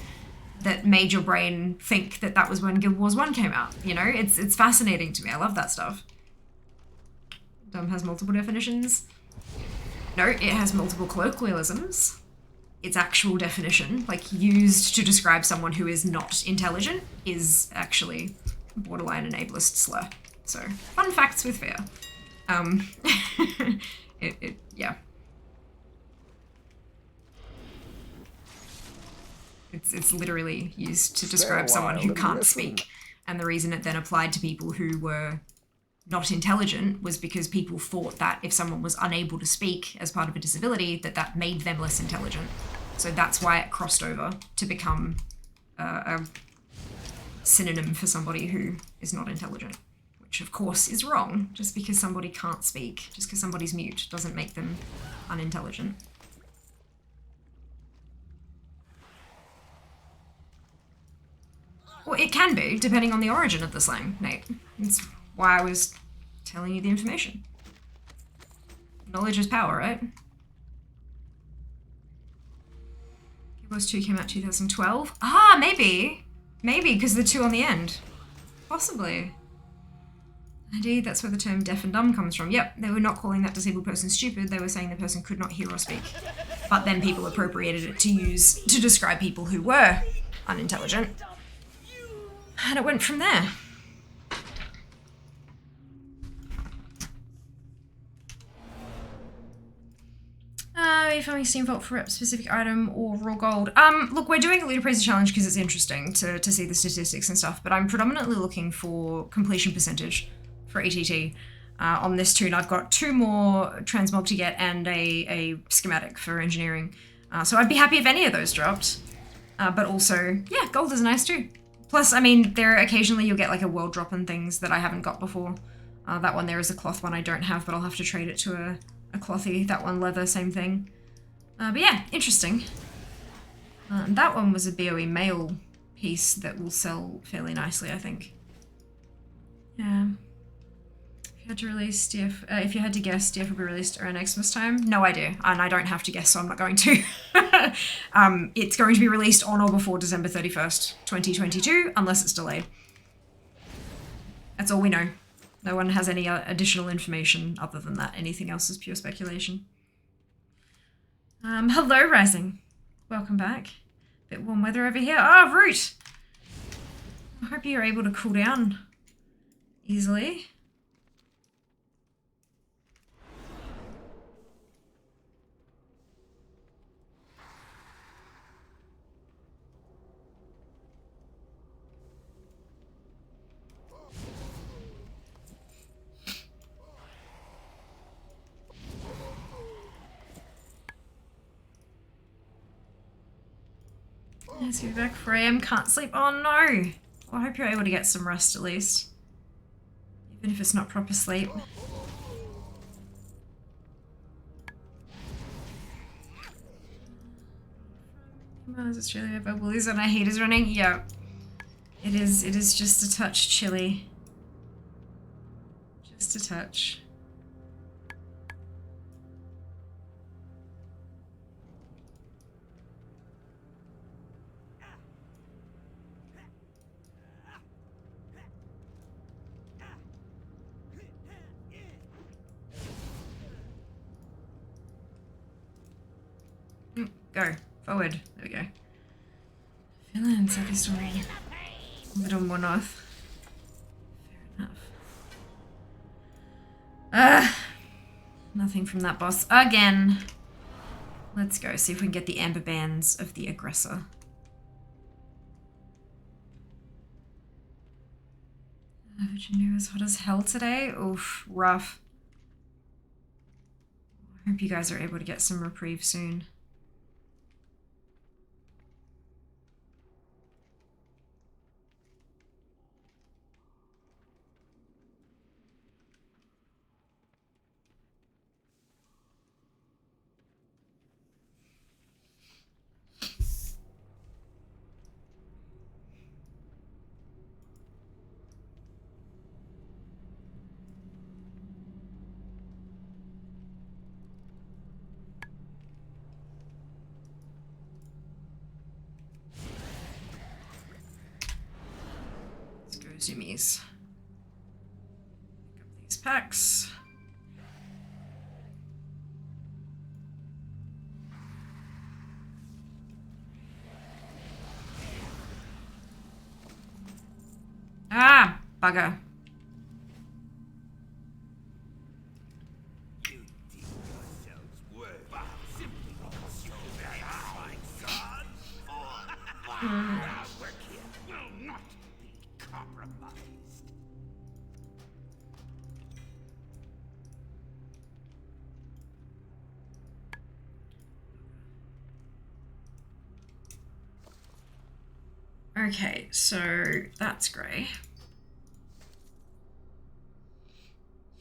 that made your brain think that that was when Guild Wars 1 came out. You know, it's fascinating to me. I love that stuff. Dumb has multiple definitions. No, it has multiple colloquialisms. Its actual definition, like used to describe someone who is not intelligent, is actually borderline an ableist slur. So, fun facts with fear. Yeah. It's literally used to describe someone who can't speak. And the reason it then applied to people who were not intelligent was because people thought that if someone was unable to speak as part of a disability, that made them less intelligent. So that's why it crossed over to become a synonym for somebody who is not intelligent. Which of course is wrong. Just because somebody can't speak, just because somebody's mute, doesn't make them unintelligent. Well, it can be, depending on the origin of the slang, Nate. That's why I was telling you the information. Knowledge is power, right? Wars 2 came out 2012. Ah, maybe. Maybe, because the 2 on the end. Possibly. Indeed, that's where the term deaf and dumb comes from. Yep, they were not calling that disabled person stupid, they were saying the person could not hear or speak. But then people appropriated it to describe people who were unintelligent. And it went from there. Are you finding Steam Vault for a specific item or raw gold? Look, we're doing a Looter Praiser challenge because it's interesting to see the statistics and stuff, but I'm predominantly looking for completion percentage for ETT. On this toon, I've got 2 more transmog to get and a schematic for engineering. So I'd be happy if any of those dropped. But also, yeah, gold is nice too. Plus, I mean, occasionally you'll get like a world drop and things that I haven't got before. That one there is a cloth one I don't have, but I'll have to trade it to a clothy. That one leather, same thing. But yeah, interesting. And that one was a BOE mail piece that will sell fairly nicely, I think. Yeah. If you had to release DF, if you had to guess, DF will be released around Xmas time? No idea, and I don't have to guess, so I'm not going to. It's going to be released on or before December 31st, 2022, unless it's delayed. That's all we know. No one has any additional information other than that. Anything else is pure speculation. Hello, Rising. Welcome back. Bit warm weather over here. Ah, Root! I hope you're able to cool down easily. Let's get back 4 AM, can't sleep. Oh no! Well, I hope you're able to get some rest at least. Even if it's not proper sleep. Is Australia have bullies and our heat is running? Yeah. It is just a touch chilly. Just a touch. Go. Forward. There we go. Finland, southeast Oregon. A little more north. Fair enough. Nothing from that boss again. Let's go see if we can get the amber bands of the aggressor. Virginia was hot as hell today. Oof, rough. I hope you guys are able to get some reprieve soon. Zoomies. Pick up these packs. Ah, bugger. You deem yourselves worthy simply because you are my son? Our work here will not be compromised. Okay, so that's grey.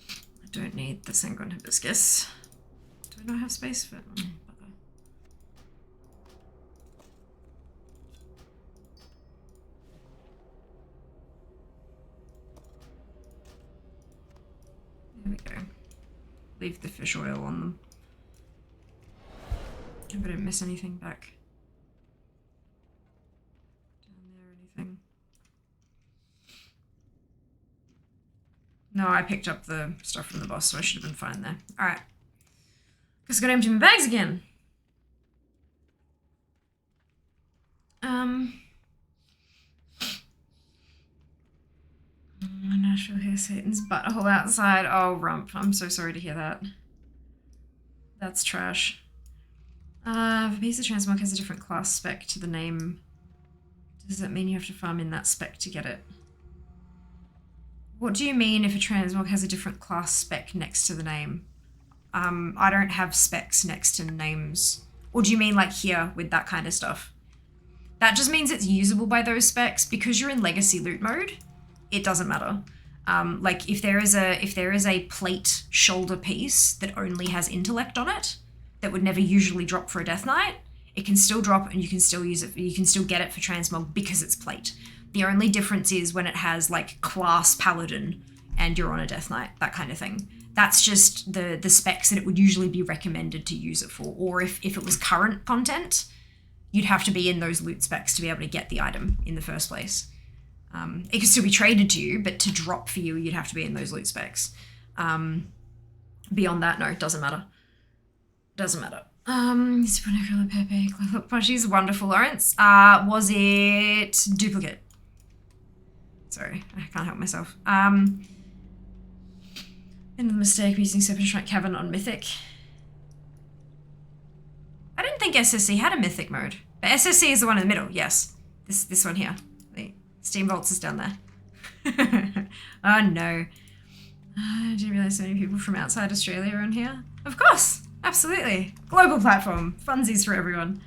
I don't need the sanguine hibiscus. Do I not have space for it? Bugger. leave the fish oil on them. Hope I didn't miss anything back down there or anything. No, I picked up the stuff from the boss, so I should have been fine there. Alright. Guess I gotta empty my bags again. Nashville hear Satan's butthole outside. Oh, rump. I'm so sorry to hear that. That's trash. If a piece of transmog has a different class spec to the name, does that mean you have to farm in that spec to get it? What do you mean if a transmog has a different class spec next to the name? I don't have specs next to names. Or do you mean like here with that kind of stuff? That just means it's usable by those specs. Because you're in legacy loot mode, it doesn't matter. Like if there is a plate shoulder piece that only has intellect on it, that would never usually drop for a Death Knight, it can still drop and you can still use it. You can still get it for transmog because it's plate. The only difference is when it has like class paladin and you're on a Death Knight, that kind of thing. That's just the specs that it would usually be recommended to use it for. Or if it was current content, you'd have to be in those loot specs to be able to get the item in the first place. It could still be traded to you, but to drop for you, you'd have to be in those loot specs. Beyond that, no, it doesn't matter. Doesn't matter. Pepe, look, she's wonderful, Lawrence. Was it duplicate? Sorry, I can't help myself. And the mistake of using Serpent Shrine Cavern on Mythic. I didn't think SSC had a Mythic mode. But SSC is the one in the middle, yes. This one here. The Steam Vaults is down there. Oh no. I didn't realize so many people from outside Australia are on here. Of course, absolutely. Global platform. Funsies for everyone.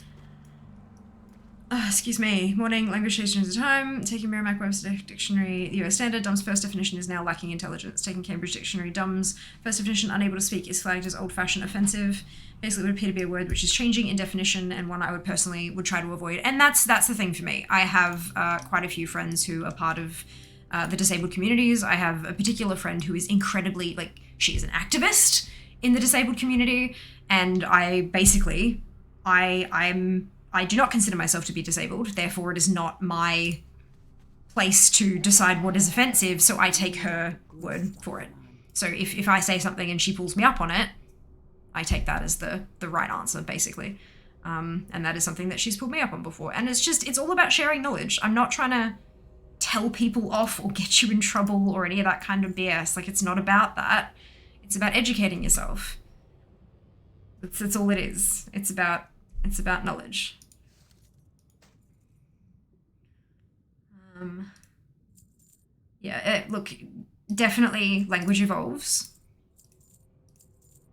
Excuse me. Morning, language stations at home. Taking Merrimack Webster Dictionary, the US Standard. Dumb's first definition is now lacking intelligence. Taking Cambridge Dictionary, Dumb's first definition, unable to speak, is flagged as old-fashioned offensive. Basically, it would appear to be a word which is changing in definition and one I would personally try to avoid. And that's the thing for me. I have quite a few friends who are part of the disabled communities. I have a particular friend who is incredibly, like, she is an activist in the disabled community, and I do not consider myself to be disabled, therefore it is not my place to decide what is offensive, so I take her word for it. So if I say something and she pulls me up on it, I take that as the right answer, basically. And that is something that she's pulled me up on before. And it's all about sharing knowledge. I'm not trying to tell people off or get you in trouble or any of that kind of BS. Like, it's not about that. It's about educating yourself. That's all it is. It's about knowledge. Look, definitely language evolves,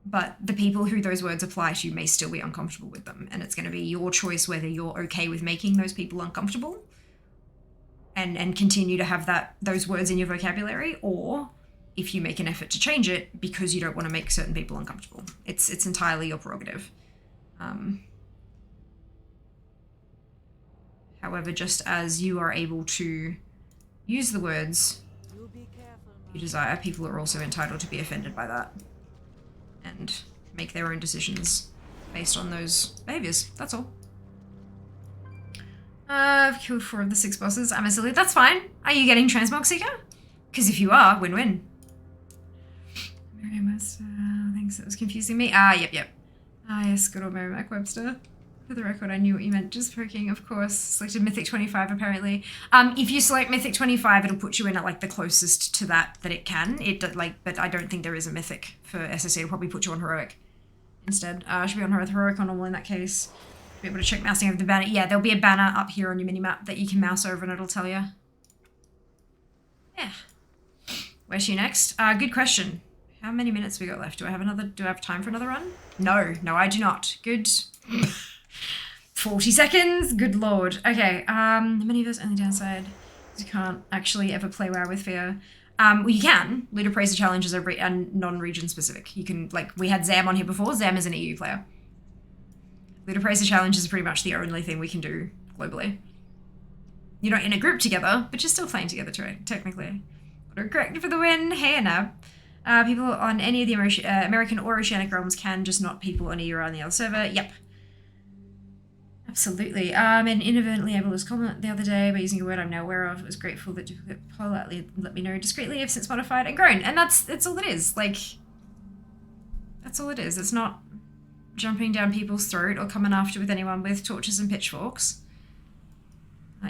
but the people who those words apply to may still be uncomfortable with them, and it's going to be your choice whether you're okay with making those people uncomfortable and continue to have those words in your vocabulary, or if you make an effort to change it because you don't want to make certain people uncomfortable. It's entirely your prerogative. However, just as you are able to use the words you desire, people are also entitled to be offended by that and make their own decisions based on those behaviors. That's all. I've killed 4 of the 6 bosses. I'm a silly. That's fine. Are you getting Transmog Seeker? Because if you are, win-win. Merriam-Webster thinks it was confusing me. Yep. Yes, good old Merrimack Webster. For the record, I knew what you meant. Just poking, of course. Selected Mythic 25, apparently. If you select Mythic 25, it'll put you in at, like, the closest to that it can. But I don't think there is a Mythic for SSC. It'll probably put you on Heroic instead. Should be on Heroic or normal in that case. Be able to check mousing over the banner. Yeah, there'll be a banner up here on your minimap that you can mouse over and it'll tell you. Yeah. Where's you next? Good question. How many minutes we got left? Do I have time for another run? No, I do not. Good. 40 seconds? Good lord. Okay, many of those only downside is you can't actually ever play WoW with fear. Well, you can. Loot Appraiser challenges are non-region specific. You can, like, we had Zam on here before. Zam is an EU player. Loot Appraiser challenges are pretty much the only thing we can do globally. You're not in a group together, but you're still playing together, technically. Correct for the win. Hey, Anab. People on any of the American or Oceanic realms can, just not people on EU or on the other server. Yep. Absolutely. And inadvertently able to comment the other day by using a word I'm now aware of. I was grateful that you politely let me know discreetly. I've since modified and grown. And that's all it is. Like, that's all it is. It's not jumping down people's throat or coming after with anyone with torches and pitchforks.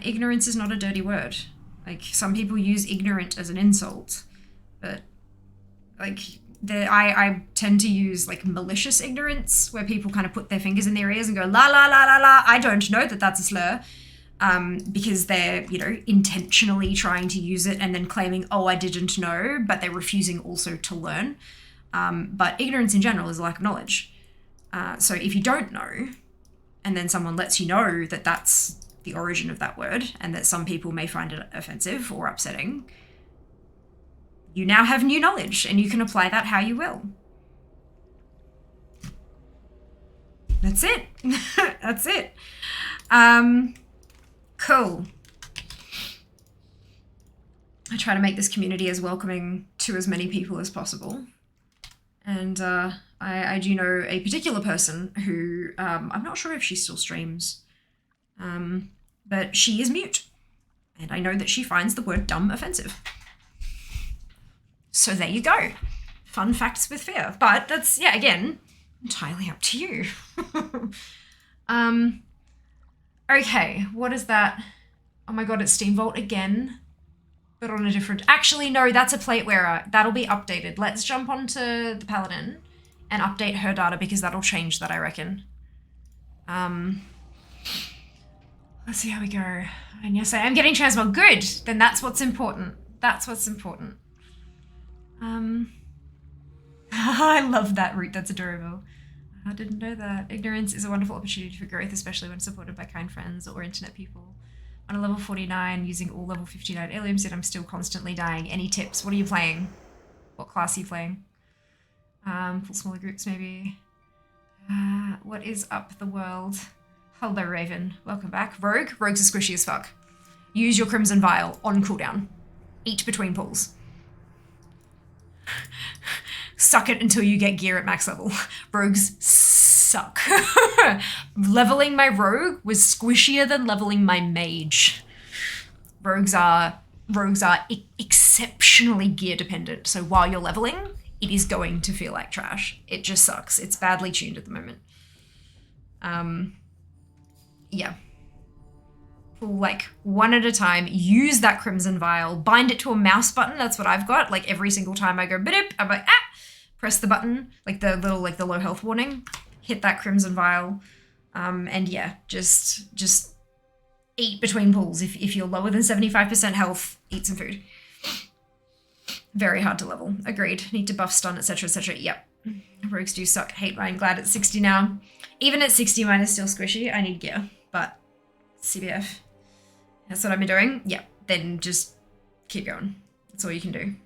Ignorance is not a dirty word. Like, some people use ignorant as an insult, but like, I tend to use like malicious ignorance, where people kind of put their fingers in their ears and go la la la la la. I don't know that that's a slur, because they're, you know, intentionally trying to use it and then claiming, oh, I didn't know, but they're refusing also to learn. But ignorance in general is a lack of knowledge. So if you don't know, and then someone lets you know that that's the origin of that word, and that some people may find it offensive or upsetting, you now have new knowledge, and you can apply that how you will. That's it. That's it. Cool. I try to make this community as welcoming to as many people as possible. And I do know a particular person who, I'm not sure if she still streams, but she is mute. And I know that she finds the word dumb offensive. So there you go. Fun facts with fear. But that's, yeah, again, entirely up to you. Okay, what is that? Oh my god, it's Steam Vault again. But on a different... Actually, no, that's a plate wearer. That'll be updated. Let's jump onto the Paladin and update her data, because that'll change that, I reckon. Let's see how we go. And yes, I am getting transmog. Good! Then that's what's important. That's what's important. I love that route. That's adorable. I didn't know that. Ignorance is a wonderful opportunity for growth, especially when supported by kind friends or internet people. On a level 49, using all level 59 heirlooms, yet I'm still constantly dying. Any tips? What are you playing? What class are you playing? For smaller groups, maybe. What is up the world? Hello, Raven. Welcome back. Rogue? Rogues are squishy as fuck. Use your Crimson Vial on cooldown. Eat between pulls. Suck it until you get gear at max level. Rogues suck. Leveling my rogue was squishier than leveling my mage. Rogues are exceptionally gear dependent. So while you're leveling, it is going to feel like trash. It just sucks. It's badly tuned at the moment. Yeah. Pull like one at a time, use that Crimson Vial, bind it to a mouse button. That's what I've got. Like every single time I go bidip, I'm like, press the button, like the little, like the low health warning, hit that Crimson Vial. And yeah, just eat between pulls. If you're lower than 75% health, eat some food. Very hard to level. Agreed. Need to buff stun, etc, etc. Yep. Rogues do suck. Hate mine. Glad it's 60 now. Even at 60, mine is still squishy. I need gear, but CBF. That's what I've been doing. Yeah, then just keep going. That's all you can do.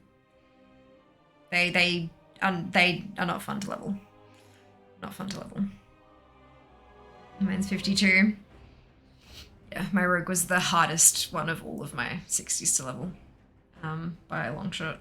They are not fun to level. Not fun to level. Mine's 52. Yeah, my rogue was the hardest one of all of my 60s to level. By a long shot.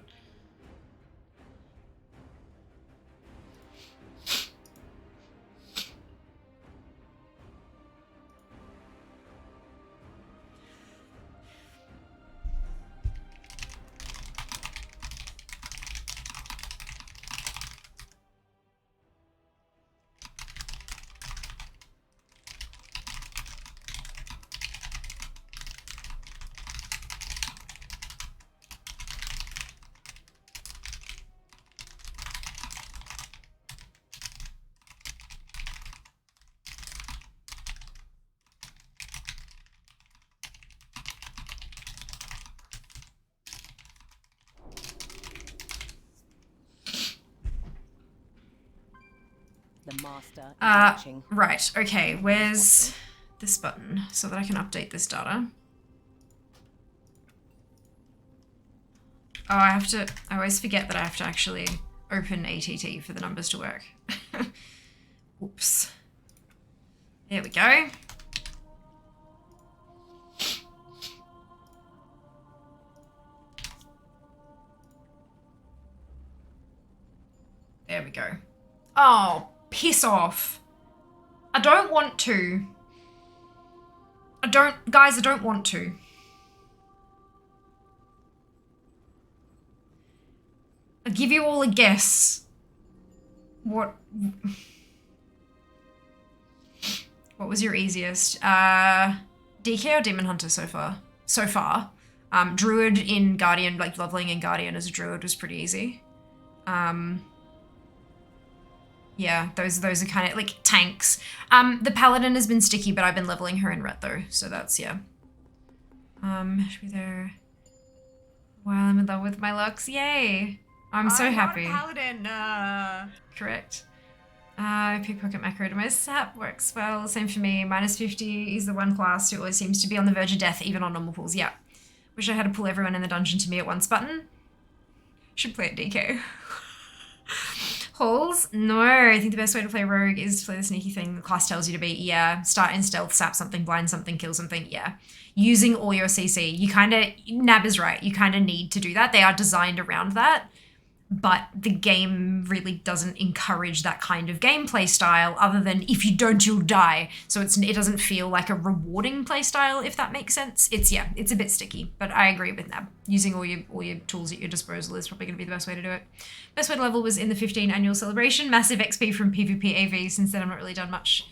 The master is watching. Right, okay, where's this button so that I can update this data? Oh, I always forget that I have to actually open ATT for the numbers to work. Oops. There we go. There we go. Oh, piss off. I don't want to. Guys, I don't want to. I'll give you all a guess. What was your easiest? DK or Demon Hunter so far? So far. Druid in Guardian, like leveling in Guardian as a Druid was pretty easy. Yeah, those are kind of like tanks. The Paladin has been sticky, but I've been leveling her in Ret though, so that's, yeah. Should be there. While I'm in love with my looks, yay! I'm so happy. Paladin. Correct. Pickpocket macro to my sap works well. Same for me. -50 is the one class who always seems to be on the verge of death, even on normal pulls. Yeah. Wish I had to pull everyone in the dungeon to me at once button. Should play at DK. Holes? No, I think the best way to play rogue is to play the sneaky thing the class tells you to be. Yeah. Start in stealth, sap something, blind something, kill something. Yeah. Using all your CC. You kind of, Nab is right. You kind of need to do that. They are designed around that. But the game really doesn't encourage that kind of gameplay style other than if you don't, you'll die. So it doesn't feel like a rewarding play style, if that makes sense. It's a bit sticky, but I agree with Nab. Using all your tools at your disposal is probably going to be the best way to do it. Best way to level was in the 15 annual celebration. Massive XP from PvP AV. Since then, I've not really done much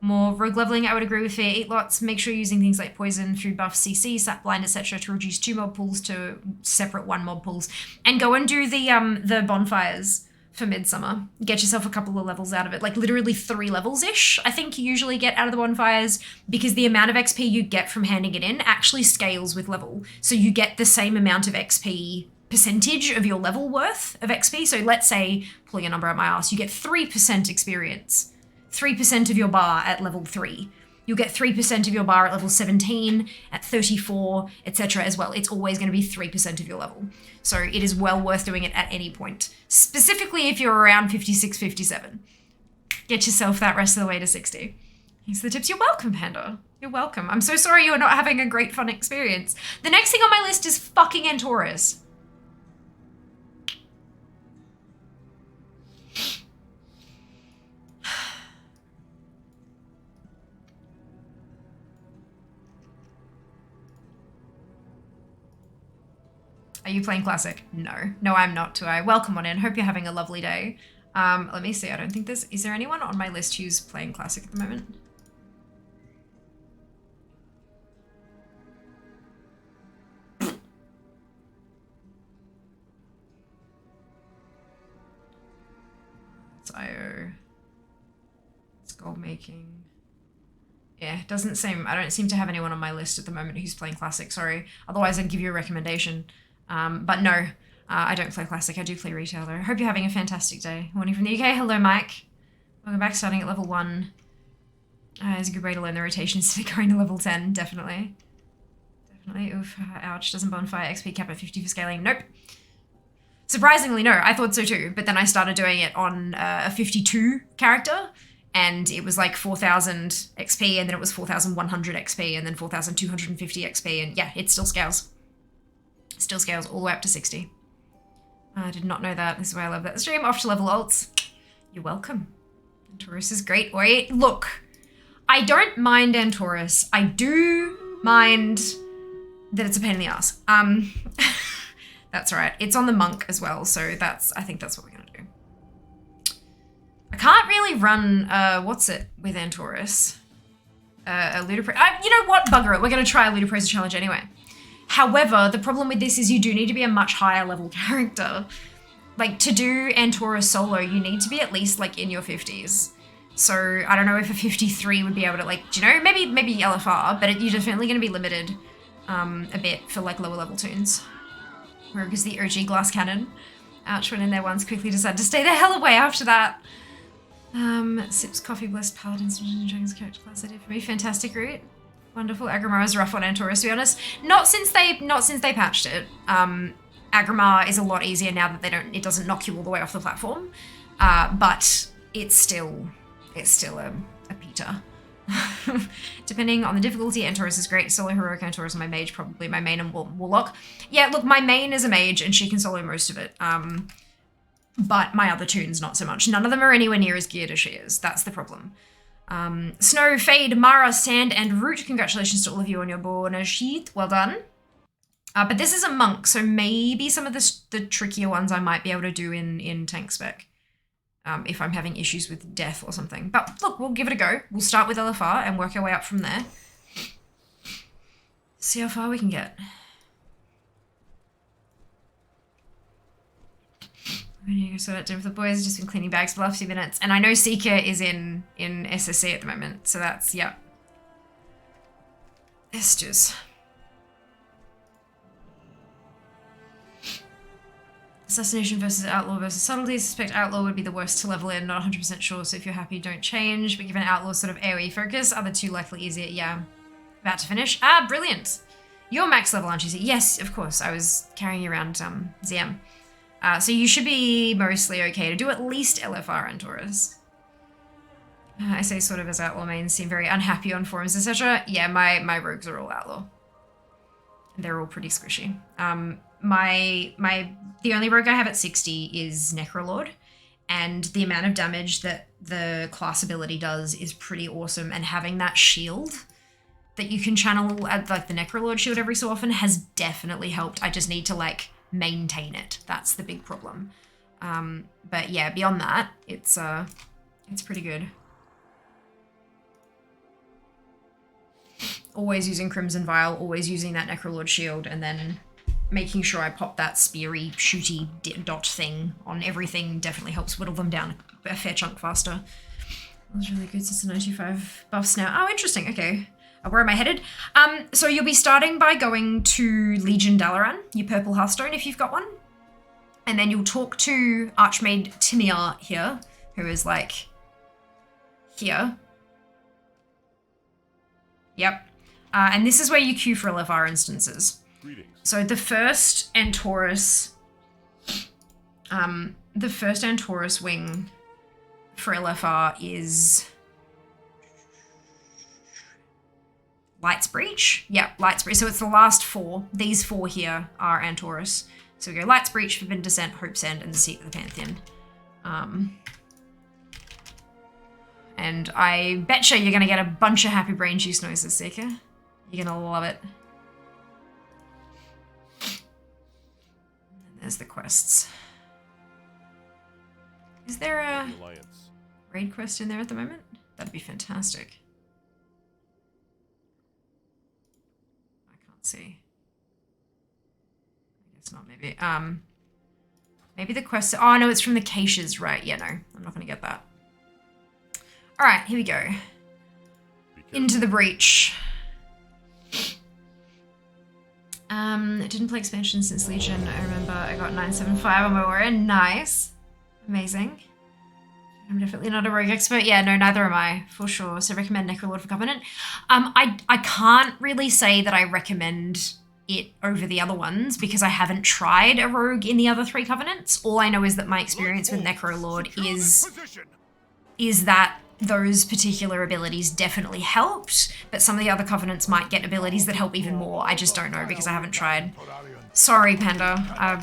more rogue leveling. I would agree with Fear. Eat lots. Make sure you're using things like poison, food buff, CC, sap blind, etc. to reduce 2 mob pools to separate 1 mob pools. And go and do the bonfires for Midsummer. Get yourself a couple of levels out of it. Like literally 3 levels-ish, I think you usually get out of the bonfires, because the amount of XP you get from handing it in actually scales with level. So you get the same amount of XP percentage of your level worth of XP. So let's say, pulling a number out my ass, you get 3% experience. 3% of your bar at level 3. You'll get 3% of your bar at level 17, at 34, etc. as well. It's always going to be 3% of your level. So it is well worth doing it at any point. Specifically if you're around 56, 57. Get yourself that rest of the way to 60. Thanks for the tips. You're welcome, Panda. You're welcome. I'm so sorry you're not having a great fun experience. The next thing on my list is fucking Antorus. Are you playing Classic? No. No, I'm not, do I? Welcome on in. Hope you're having a lovely day. Let me see. I don't think is there anyone on my list who's playing Classic at the moment? It's IO. It's gold making. Yeah, doesn't seem, I don't seem to have anyone on my list at the moment who's playing Classic, sorry. Otherwise I'd give you a recommendation. But no, I don't play Classic. I do play Retail though. Hope you're having a fantastic day. Morning from the UK. Hello, Mike. Welcome back. Starting at level 1. It's a good way to learn the rotation instead of going to level 10. Definitely. Definitely. Oof. Ouch. Doesn't bonfire XP cap at 50 for scaling. Nope. Surprisingly, no. I thought so too. But then I started doing it on a 52 character. And it was like 4,000 XP. And then it was 4,100 XP. And then 4,250 XP. And yeah, it still scales. Still scales all the way up to 60. I did not know that. This is why I love that stream. Off to level alts. You're welcome. Antorus is great. Wait, look. I don't mind Antorus. I do mind that it's a pain in the ass. That's right. It's on the monk as well. So I think that's what we're going to do. I can't really run, what's it with Antorus? A Ludicrous. You know what? Bugger it. We're going to try a Ludicrous challenge anyway. However, the problem with this is you do need to be a much higher level character. Like, to do Antorus solo, you need to be at least, like, in your 50s. So, I don't know if a 53 would be able to, like, do you know, maybe LFR, but you're definitely going to be limited a bit for, like, lower level tunes. Rogue is the OG glass cannon. Ouch, went in there once, quickly decided to stay the hell away after that. Sips coffee, blessed paladins, Dragons character class I did for me. Fantastic route. Wonderful. Agrimar is rough on Antorus, to be honest. Not since they patched it. Agrimar is a lot easier now that it doesn't knock you all the way off the platform. But it's still a Peter. Depending on the difficulty, Antorus is great. Solo heroic Antorus and my mage, probably my main and warlock. Yeah, look, my main is a mage and she can solo most of it. but my other tunes not so much. None of them are anywhere near as geared as she is. That's the problem. Snow, Fade, Mara, Sand, and Root. Congratulations to all of you on your Bonashit. Well done. But this is a monk, so maybe some of the trickier ones I might be able to do in tank spec. If I'm having issues with death or something. But look, we'll give it a go. We'll start with LFR and work our way up from there. See how far we can get. I'm gonna go sort out dinner with the boys. Just been cleaning bags for the last few minutes. And I know Seeker is in SSC at the moment. So that's, yeah. Esters. Assassination versus Outlaw versus Subtlety. Suspect Outlaw would be the worst to level in. Not 100% sure, so if you're happy, don't change. But given Outlaw's sort of AoE focus, other two likely easier. Yeah. About to finish. Ah, brilliant. You're max level, aren't you? Yes, of course. I was carrying you around ZM. So you should be mostly okay to do at least LFR and Taurus. I say sort of as Outlaw mains seem very unhappy on forums, etc. Yeah, my rogues are all Outlaw. They're all pretty squishy. The only rogue I have at 60 is Necrolord, and the amount of damage that the class ability does is pretty awesome, and having that shield that you can channel at like the Necrolord shield every so often has definitely helped. I just need to like maintain it. That's the big problem. But yeah, beyond that, it's pretty good. Always using Crimson Vial, always using that Necrolord shield, and then making sure I pop that speary, shooty dot thing on everything definitely helps whittle them down a fair chunk faster. That was really good since the 95 buffs now. Oh, interesting. Okay. Where am I headed? So you'll be starting by going to Legion Dalaran, your purple Hearthstone if you've got one. And then you'll talk to Archmaid Timia here, who is like here. Yep. And this is where you queue for LFR instances. Greetings. So the first Antorus wing for LFR is Light's Breach. Yeah, Light's Breach. So it's the last four. These four here are Antorus. So we go Light's Breach, Forbidden Descent, Hope's End, and the Seat of the Pantheon. And I betcha you're gonna get a bunch of happy brain juice noises, Seeker. You're gonna love it. And there's the quests. Is there a raid quest in there at the moment? That'd be fantastic. I can't see. I guess not, maybe. Maybe the quest. Oh no, it's from the caches, right? Yeah, no, I'm not gonna get that. All right, here we go. Into the breach. I didn't play expansion since Legion. I remember I got 975 on my Warrior. Nice. Amazing. I'm definitely not a rogue expert. Yeah, no, neither am I, for sure. So recommend Necrolord for Covenant. I can't really say that I recommend it over the other ones because I haven't tried a rogue in the other three Covenants. All I know is that my experience with Necrolord is that those particular abilities definitely helped, but some of the other Covenants might get abilities that help even more. I just don't know because I haven't tried. Sorry, Panda.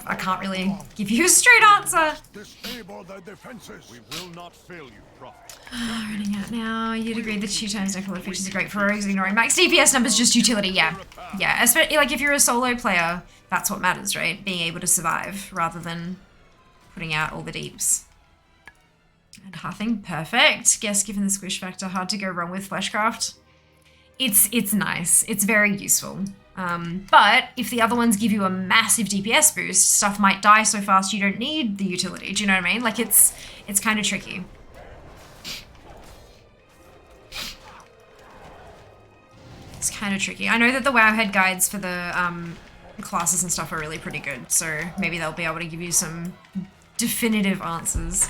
I can't really give you a straight answer. Disable the defenses. We will not fail you, Prophet. Running out now. You'd agree the 2 times Necrolord features are great for rogues, ignoring max DPS numbers, just utility. Yeah. Yeah, especially like if you're a solo player, that's what matters, right? Being able to survive rather than putting out all the deeps. And Huffing, perfect. Guess given the squish factor, hard to go wrong with Fleshcraft. It's nice. It's very useful. But if the other ones give you a massive DPS boost, stuff might die so fast you don't need the utility. Do you know what I mean? Like it's kind of tricky. It's kind of tricky. I know that the Wowhead guides for the classes and stuff are really pretty good, so maybe they'll be able to give you some definitive answers.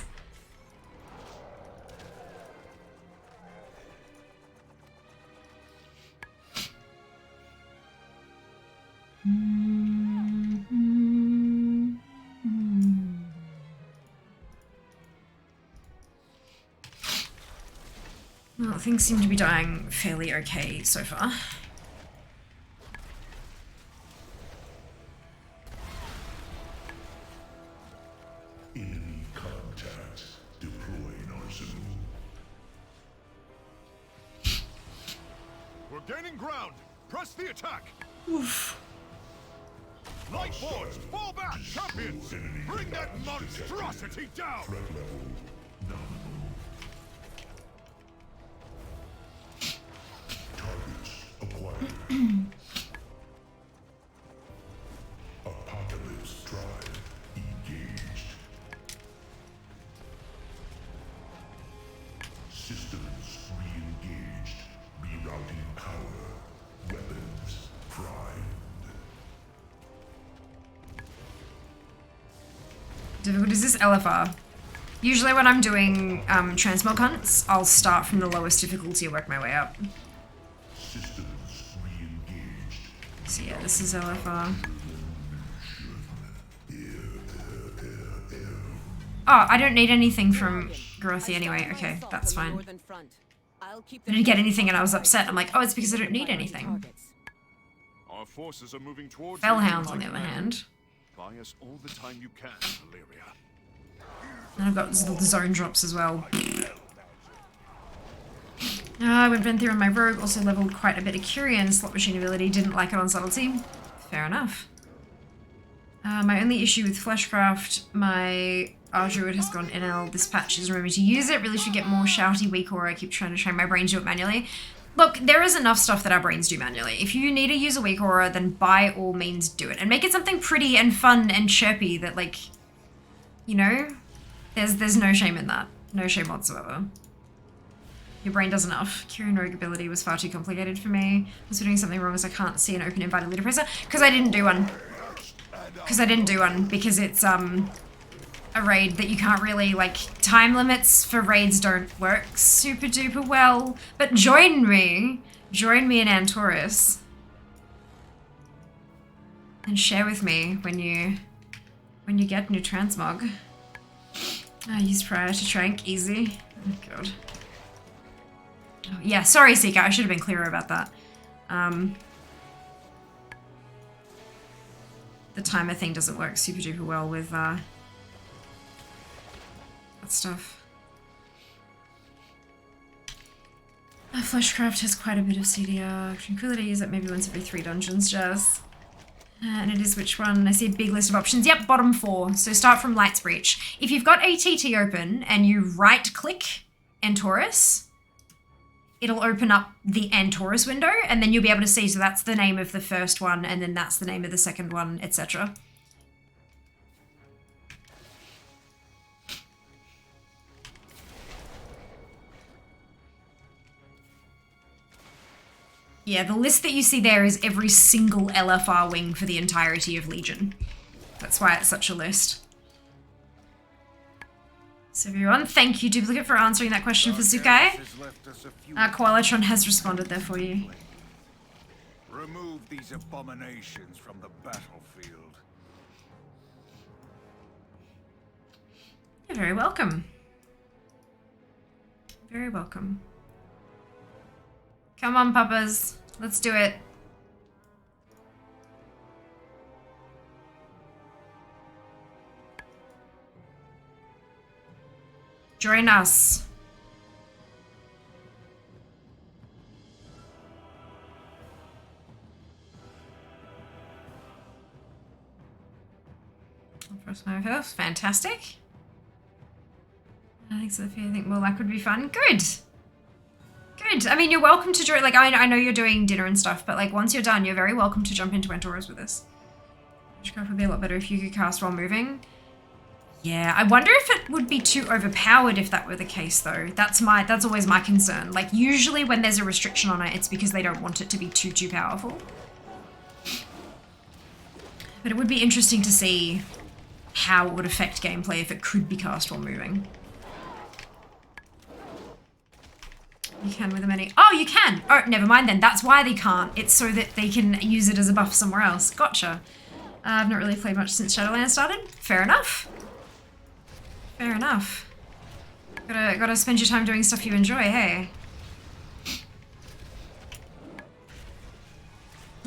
Well, things seem to be dying fairly okay so far. You're gaining ground. Press the attack. Oof. Lightboards, fall back, champions. Bring that monstrosity down. Targets acquired. Apocalypse drive engaged. Systems re-engaged. Rerouting power. Weapons primed. Difficult is this LFR? Usually when I'm doing transmog hunts, I'll start from the lowest difficulty and work my way up. Systems re-engaged. So yeah, this is LFR. Oh, I don't need anything from Grothy anyway. Okay, that's fine. I didn't get anything and I was upset. I'm like, oh, it's because I don't need anything. Our forces are moving towards Fellhounds, on the other hand. Buy us all the time you can, Valeria. And I've got the zone drops as well. I went Venthir on my rogue, also leveled quite a bit of Curian slot machine ability, didn't like it on subtlety. Fair enough. My only issue with Fleshcraft, my Druid has gone NL. This patch is remembering to use it. Really should get more shouty weak aura. I keep trying to train my brain to do it manually. Look, there is enough stuff that our brains do manually. If you need to use a weak aura, then by all means do it. And make it something pretty and fun and chirpy that, like, you know, there's no shame in that. No shame whatsoever. Your brain does enough. Curian rogue ability was far too complicated for me. Was doing something wrong as I can't see an open invited leader presser? Because I didn't do one. Because it's a raid that you can't really, like, time limits for raids don't work super duper well. But join me in Antorus. And share with me when you get new transmog. Use prior to trank, easy. Oh god. Oh, yeah, sorry Seeker, I should have been clearer about that. The timer thing doesn't work super duper well with that stuff. Fleshcraft has quite a bit of CDR. Tranquility is at maybe once every 3 dungeons, Jazz. And it is which one? I see a big list of options. Yep, bottom 4. So start from Light's Breach. If you've got ATT open and you right-click Antorus, it'll open up the Antorus window, and then you'll be able to see, so that's the name of the first one, and then that's the name of the second one, etc. Yeah, the list that you see there is every single LFR wing for the entirety of Legion. That's why it's such a list. So everyone, thank you, Duplicate, for answering that question for Sukai. Koalatron has responded there for you. Remove these abominations from the battlefield. You're very welcome. Very welcome. Come on, Papas. Let's do it. Join us. First my house. Fantastic. I think so. I think well, that could be fun. Good. Good. I mean, you're welcome to join. Like, I know you're doing dinner and stuff, but like once you're done, you're very welcome to jump into Antorus with us. Witchcraft would be a lot better if you could cast while moving. Yeah, I wonder if it would be too overpowered if that were the case, though. That's always my concern. Like, usually when there's a restriction on it, it's because they don't want it to be too powerful. But it would be interesting to see how it would affect gameplay if it could be cast while moving. You can with a mini. Oh, you can! Oh, never mind then. That's why they can't. It's so that they can use it as a buff somewhere else. Gotcha. I've not really played much since Shadowlands started. Fair enough. Fair enough. Gotta spend your time doing stuff you enjoy, hey?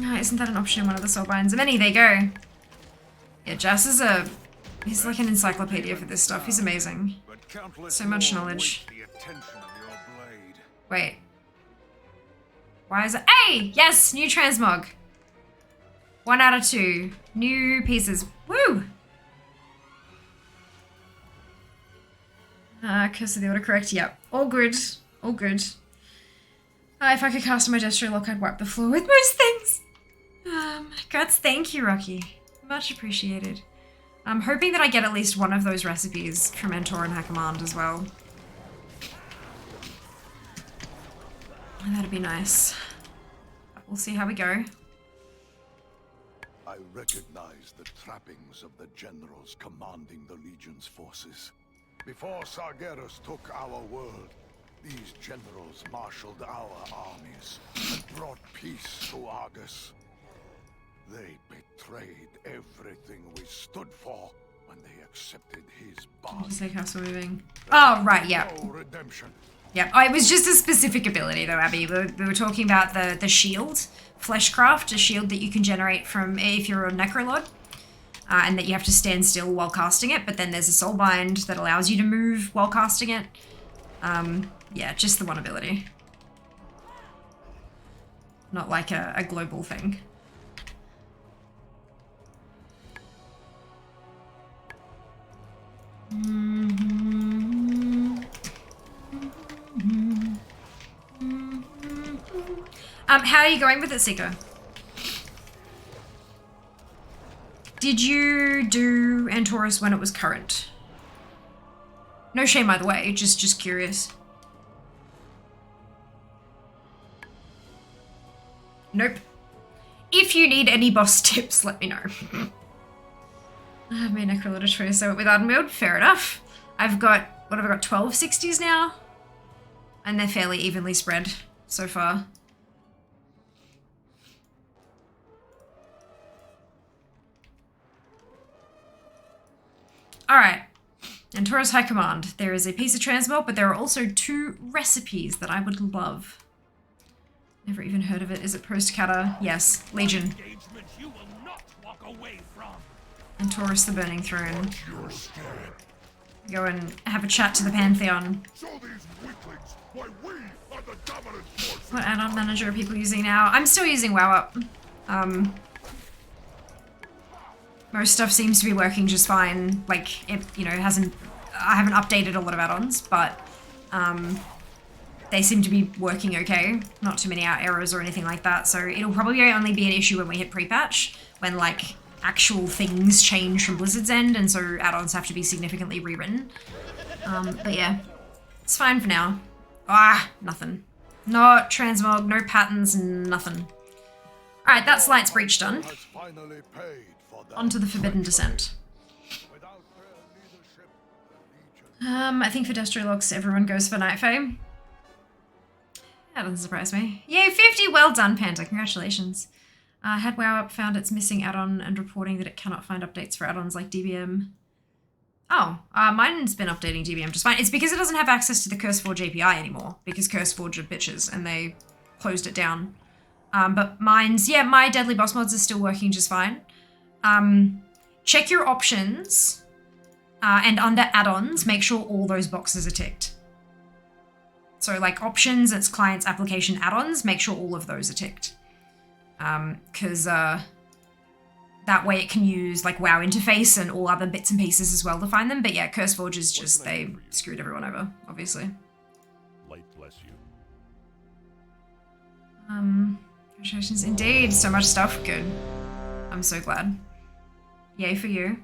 Oh, isn't that an option in one of the soulbinds? Many, there you go. Yeah, Jas is he's like an encyclopedia for this stuff. He's amazing. So much knowledge. Wait. Why is it? Hey! Yes! New transmog. 1 out of 2. New pieces. Woo! Curse of the autocorrect. Yep. All good. All good. If I could cast on my Destro lock, I'd wipe the floor with most things. Guts, thank you, Rocky. Much appreciated. I'm hoping that I get at least one of those recipes from Mentor and Hackcommand as well. That'd be nice. We'll see how we go. I recognize the trappings of the generals commanding the Legion's forces. Before Sargeras took our world, these generals marshaled our armies and brought peace to Argus. They betrayed everything we stood for when they accepted his bargain. Just say castle moving. Oh, right, yeah. No redemption. Yep, oh, it was just a specific ability though, Abby. We were talking about the shield, Fleshcraft, a shield that you can generate from if you're a Necrolord, and that you have to stand still while casting it, but then there's a Soulbind that allows you to move while casting it. Yeah, just the one ability. Not like a global thing. How are you going with it, Seeker? Did you do Antorus when it was current? No shame either way, just curious. Nope. If you need any boss tips, let me know. I've made Necrolord choice, so without build, fair enough. I've got, what have I got, 12 60s now? And they're fairly evenly spread so far. Alright, and Taurus High Command. There is a piece of transmog, but there are also 2 recipes that I would love. Never even heard of it. Is it post-Kata? Yes. Legion. You will not walk away from. And Taurus the Burning Throne. Go and have a chat to the Pantheon. Show these weaklings why we are the dominant force. What add-on manager are people using now? I'm still using WoW Up. Most stuff seems to be working just fine. Like, it, you know, I haven't updated a lot of add-ons, but they seem to be working okay. Not too many out errors or anything like that, so it'll probably only be an issue when we hit pre-patch, when, like, actual things change from Blizzard's end, and so add-ons have to be significantly rewritten. But yeah, it's fine for now. Ah, nothing. No transmog, no patterns, nothing. Alright, that's Light's Breach done. On to the Forbidden Descent. I think for Destro locks, everyone goes for Night Fae. That doesn't surprise me. Yay, 50! Well done, Panda. Congratulations. Had WoW Up found its missing add-on and reporting that it cannot find updates for add-ons like DBM. Oh, mine's been updating DBM just fine. It's because it doesn't have access to the CurseForge API anymore, because CurseForge are bitches and they closed it down. But mine's, yeah, my Deadly Boss mods are still working just fine. Check your options, and under add-ons, make sure all those boxes are ticked. So like options, it's clients, application, add-ons, make sure all of those are ticked. Because that way it can use like WoW interface and all other bits and pieces as well to find them. But yeah, CurseForge is just, they screwed everyone over, obviously. Light bless you. Congratulations indeed, so much stuff, good. I'm so glad. Yay for you.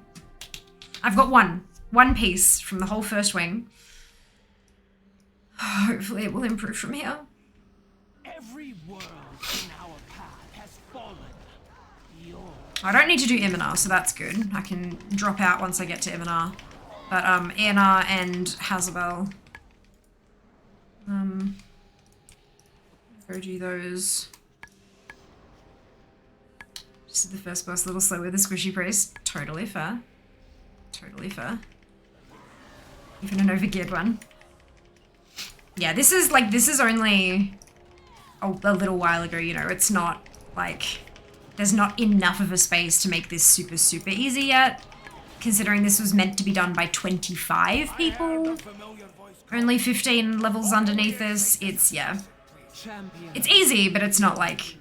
I've got one piece from the whole first wing. Hopefully it will improve from here. Every world in our path has fallen. I don't need to do Iminar, so that's good. I can drop out once I get to Iminar. But Eonar and Hazabel. Go do those. Just did the first boss a little slow with the squishy priest. Totally fair. Totally fair. Even an overgeared one. Yeah, this is only a little while ago, you know, it's not like, there's not enough of a space to make this super, super easy yet. Considering this was meant to be done by 25 people. Only 15 levels underneath this, it's, yeah. champion It's easy, but it's not like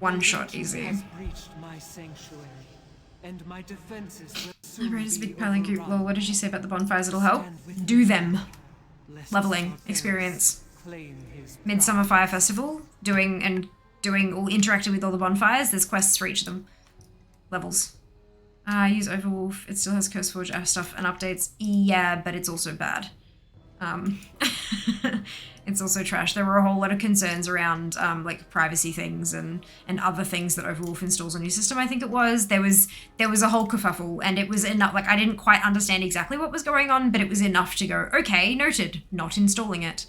one-shot easy. has breached my sanctuary, and my defenses will soon Raiders be big piling group. overrun. Well, what did you say about the bonfires? It'll help. Stand with Do me, them. lest Leveling, Sargeras experience. claim his Midsummer Fire Festival. Doing all interacting with all the bonfires. There's quests for each of them. Levels. Use Overwolf. It still has Curseforge stuff and updates. Yeah, but it's also bad. It's also trash. There were a whole lot of concerns around like privacy things and other things that Overwolf installs on your system. I think it was there was a whole kerfuffle, and it was enough. Like I didn't quite understand exactly what was going on, but it was enough to go, okay, noted, not installing it.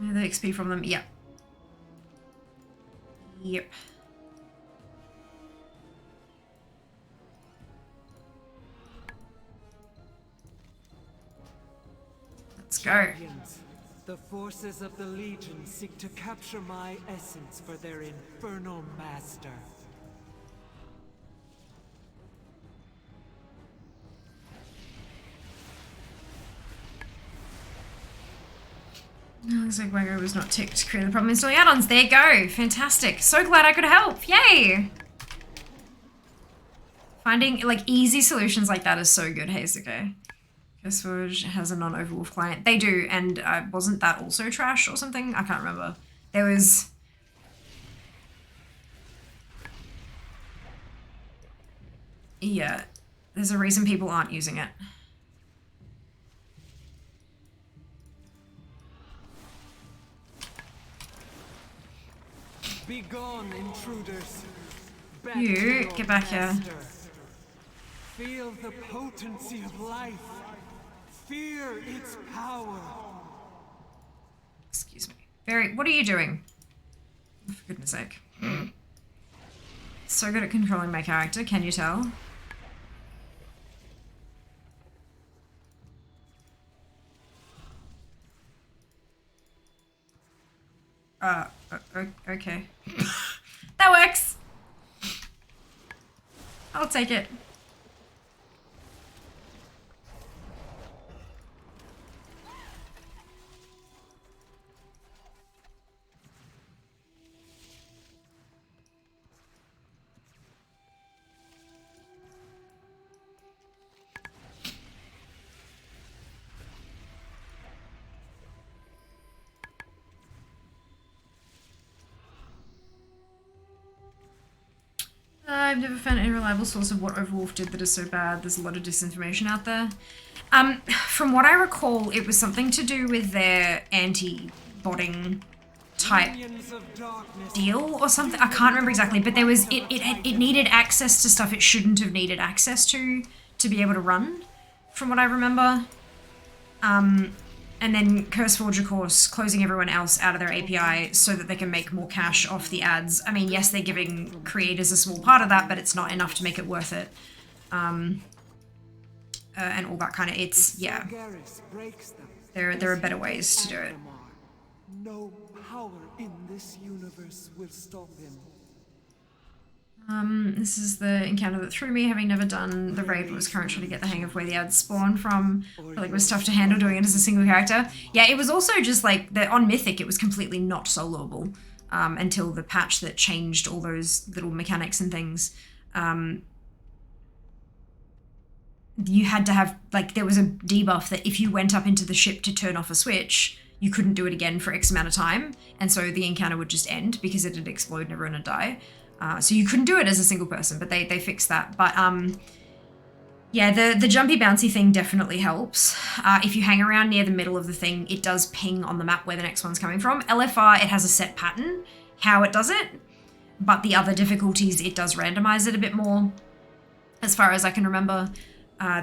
The XP from them, yep. Yep. Let's go. champions. The forces of the Legion seek to capture my essence for their infernal master. Looks like Wago was not ticked to create the problem installing add-ons. There you go. Fantastic. So glad I could help. Yay! Finding like easy solutions like that is so good, Hazuko. Curseforge has a non-Overwolf client. They do, and wasn't that also trash or something? I can't remember. There was... Yeah. There's a reason people aren't using it. Begone, intruders. Back You, to your get back here. master. Feel the potency of life. Fear its power. Excuse me. Barry, what are you doing? For goodness sake. So good at controlling my character, can you tell? Okay. That works! I'll take it. I've never found any reliable source of what Overwolf did that is so bad. There's a lot of disinformation out there. From what I recall, it was something to do with their anti-botting type Minions of darkness. deal or something. I can't remember exactly, but there was it needed access to stuff it shouldn't have needed access to be able to run, from what I remember. And then CurseForge, of course, closing everyone else out of their API so that they can make more cash off the ads. I mean, yes, they're giving creators a small part of that, but it's not enough to make it worth it. And all that kind of, it's, yeah. Sargeras breaks them. There are better ways to do it. No power in this universe will stop him. This is the encounter that threw me, having never done the raid, but was current trying to get the hang of where the ads spawn from. I feel like it was tough to handle doing it as a single character. Yeah, it was also just like, on Mythic it was completely not soloable until the patch that changed all those little mechanics and things. You had to have, like, there was a debuff that if you went up into the ship to turn off a switch, you couldn't do it again for X amount of time, and so the encounter would just end because it'd explode and everyone would die. So you couldn't do it as a single person, but they fixed that. But yeah, the jumpy bouncy thing definitely helps. If you hang around near the middle of the thing, it does ping on the map where the next one's coming from. LFR, it has a set pattern how it does it, but the other difficulties, it does randomize it a bit more, as far as I can remember.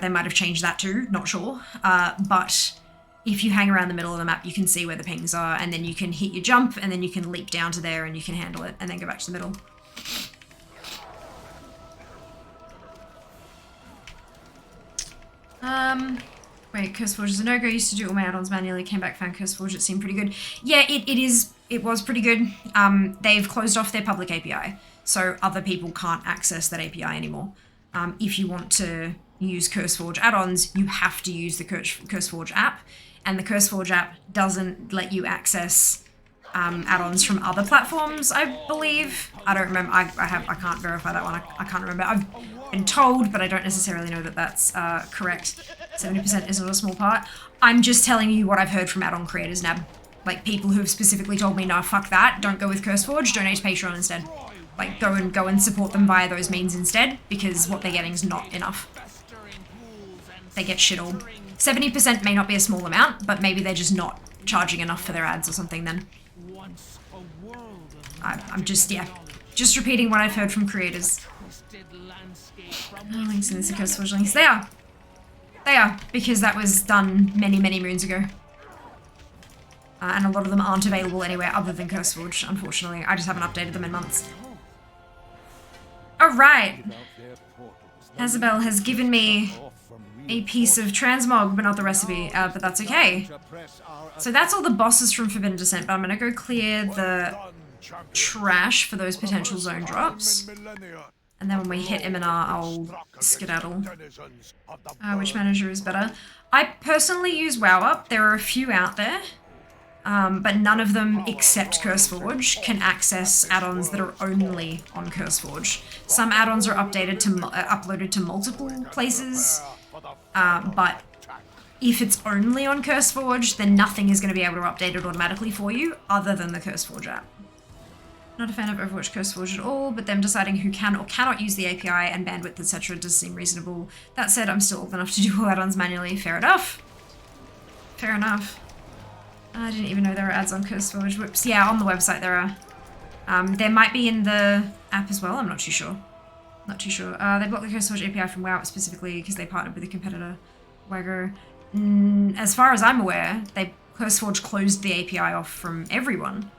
They might have changed that too, not sure. But if you hang around the middle of the map, you can see where the pings are, and then you can hit your jump, and then you can leap down to there, and you can handle it, and then go back to the middle. Wait, CurseForge is a no-go. Used to do all my add-ons manually, came back, found CurseForge, it seemed pretty good. Yeah, it was pretty good. They've closed off their public API, so other people can't access that API anymore. If you want to use CurseForge add-ons, you have to use the CurseForge app, and the CurseForge app doesn't let you access add-ons from other platforms, I believe. I don't remember. I can't verify that one. I can't remember. I've been told, but I don't necessarily know that that's correct. 70% is not a small part. I'm just telling you what I've heard from add-on creators, Nab. Like, people who have specifically told me, no, fuck that, don't go with CurseForge, donate to Patreon instead. Like, go and support them via those means instead, because what they're getting is not enough. They get shit all. 70% may not be a small amount, but maybe they're just not charging enough for their ads or something then. I'm just, yeah, just repeating what I've heard from creators. Oh, links in this are CurseForge links. They are. They are, because that was done many, many moons ago. And a lot of them aren't available anywhere other than CurseForge, unfortunately. I just haven't updated them in months. Alright. Isabel has given me a piece of transmog, but not the recipe, but that's okay. So that's all the bosses from Forbidden Descent, but I'm gonna go clear the trash for those potential zone drops. And then when we hit Iminar, I'll skedaddle. Which manager is better? I personally use WoWup. There are a few out there, but none of them except CurseForge can access add-ons that are only on CurseForge. Some add-ons are uploaded to multiple places, but if it's only on CurseForge, then nothing is going to be able to update it automatically for you other than the CurseForge app. Not a fan of Overwatch CurseForge at all, but them deciding who can or cannot use the API and bandwidth, etc. does seem reasonable. That said, I'm still old enough to do all add-ons manually. Fair enough. Fair enough. I didn't even know there were ads on CurseForge. Whoops. Yeah, on the website there are. There might be in the app as well. I'm not too sure. Not too sure. They blocked the CurseForge API from WoW specifically because they partnered with a competitor, Wagger. As far as I'm aware, CurseForge closed the API off from everyone.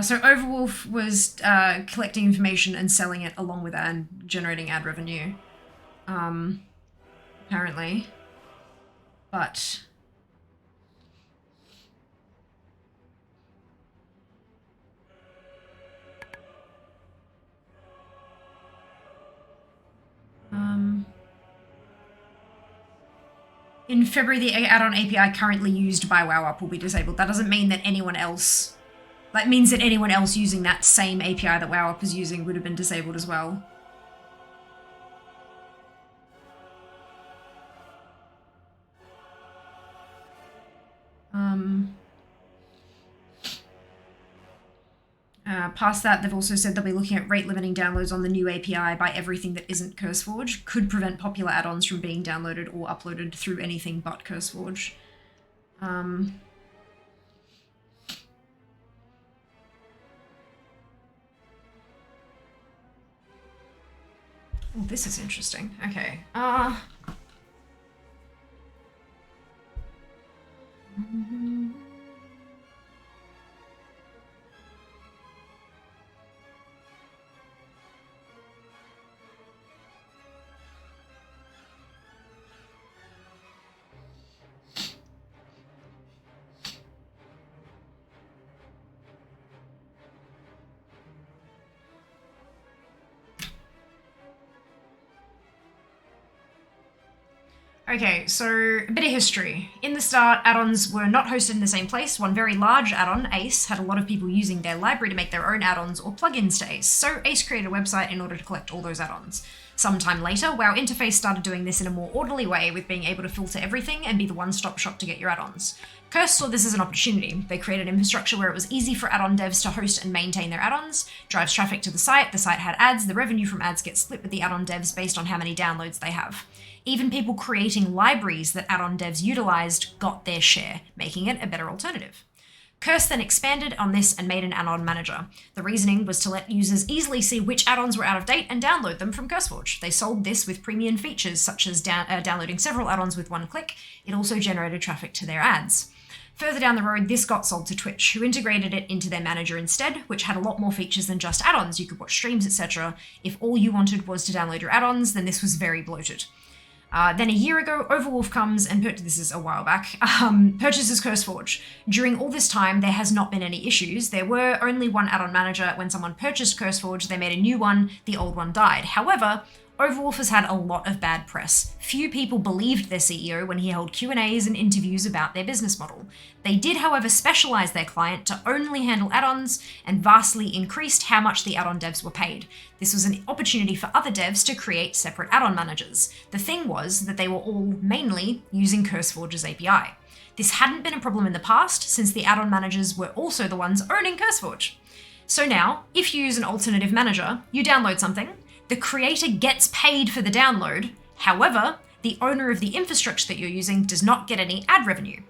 So Overwolf was collecting information and selling it along with and generating ad revenue, apparently, but in February, the add-on API currently used by WoWup will be disabled. That doesn't mean that anyone else... That means that anyone else using that same API that WoWup is using would have been disabled as well. Past that, they've also said they'll be looking at rate-limiting downloads on the new API by everything that isn't CurseForge. Could prevent popular add-ons from being downloaded or uploaded through anything but CurseForge. Oh, this is interesting. Okay. Okay, so a bit of history. In the start, add-ons were not hosted in the same place. One very large add-on, Ace, had a lot of people using their library to make their own add-ons or plugins to Ace, so Ace created a website in order to collect all those add-ons. Sometime later, WoW Interface started doing this in a more orderly way, with being able to filter everything and be the one-stop shop to get your add-ons. Curse saw this as an opportunity. They created infrastructure where it was easy for add-on devs to host and maintain their add-ons, drives traffic to the site had ads, the revenue from ads gets split with the add-on devs based on how many downloads they have. Even people creating libraries that add-on devs utilized got their share, making it a better alternative. Curse then expanded on this and made an add-on manager. The reasoning was to let users easily see which add-ons were out of date and download them from CurseForge. They sold this with premium features such as downloading several add-ons with one click. It also generated traffic to their ads. Further down the road, this got sold to Twitch, who integrated it into their manager instead, which had a lot more features than just add-ons. You could watch streams, etc. If all you wanted was to download your add-ons, then this was very bloated. Then a year ago, Overwolf comes and this is a while back, purchases CurseForge. During all this time, there has not been any issues. There were only one add-on manager. When someone purchased CurseForge, they made a new one. The old one died. However, Overwolf has had a lot of bad press. Few people believed their CEO when he held Q&As and interviews about their business model. They did, however, specialize their client to only handle add-ons and vastly increased how much the add-on devs were paid. This was an opportunity for other devs to create separate add-on managers. The thing was that they were all mainly using CurseForge's API. This hadn't been a problem in the past, since the add-on managers were also the ones owning CurseForge. So now, if you use an alternative manager, you download something, the creator gets paid for the download. However, the owner of the infrastructure that you're using does not get any ad revenue,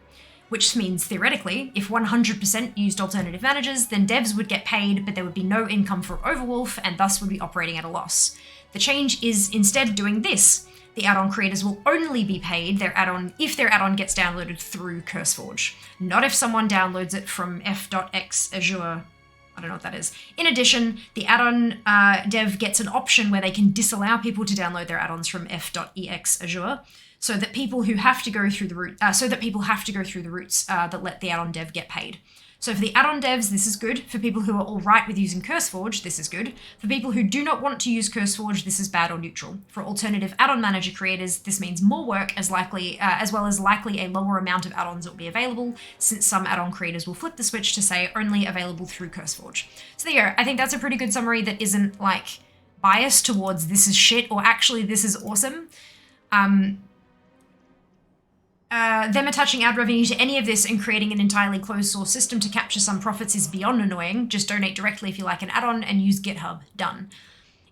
which means theoretically, if 100% used alternative managers, then devs would get paid, but there would be no income for Overwolf and thus would be operating at a loss. The change is instead doing this. The add-on creators will only be paid if their add-on gets downloaded through CurseForge, not if someone downloads it from f.x Azure. I don't know what that is. In addition, the add-on dev gets an option where they can disallow people to download their add-ons from f.ex Azure, so that people have to go through the routes that let the add-on dev get paid. So for the add-on devs, this is good. For people who are all right with using CurseForge, this is good. For people who do not want to use CurseForge, this is bad or neutral. For alternative add-on manager creators, this means more work as well as likely a lower amount of add-ons that will be available, since some add-on creators will flip the switch to say only available through CurseForge. So there you go. I think that's a pretty good summary that isn't like biased towards this is shit or actually this is awesome. Them attaching ad revenue to any of this and creating an entirely closed source system to capture some profits is beyond annoying. Just donate directly if you like an add-on and use GitHub. Done.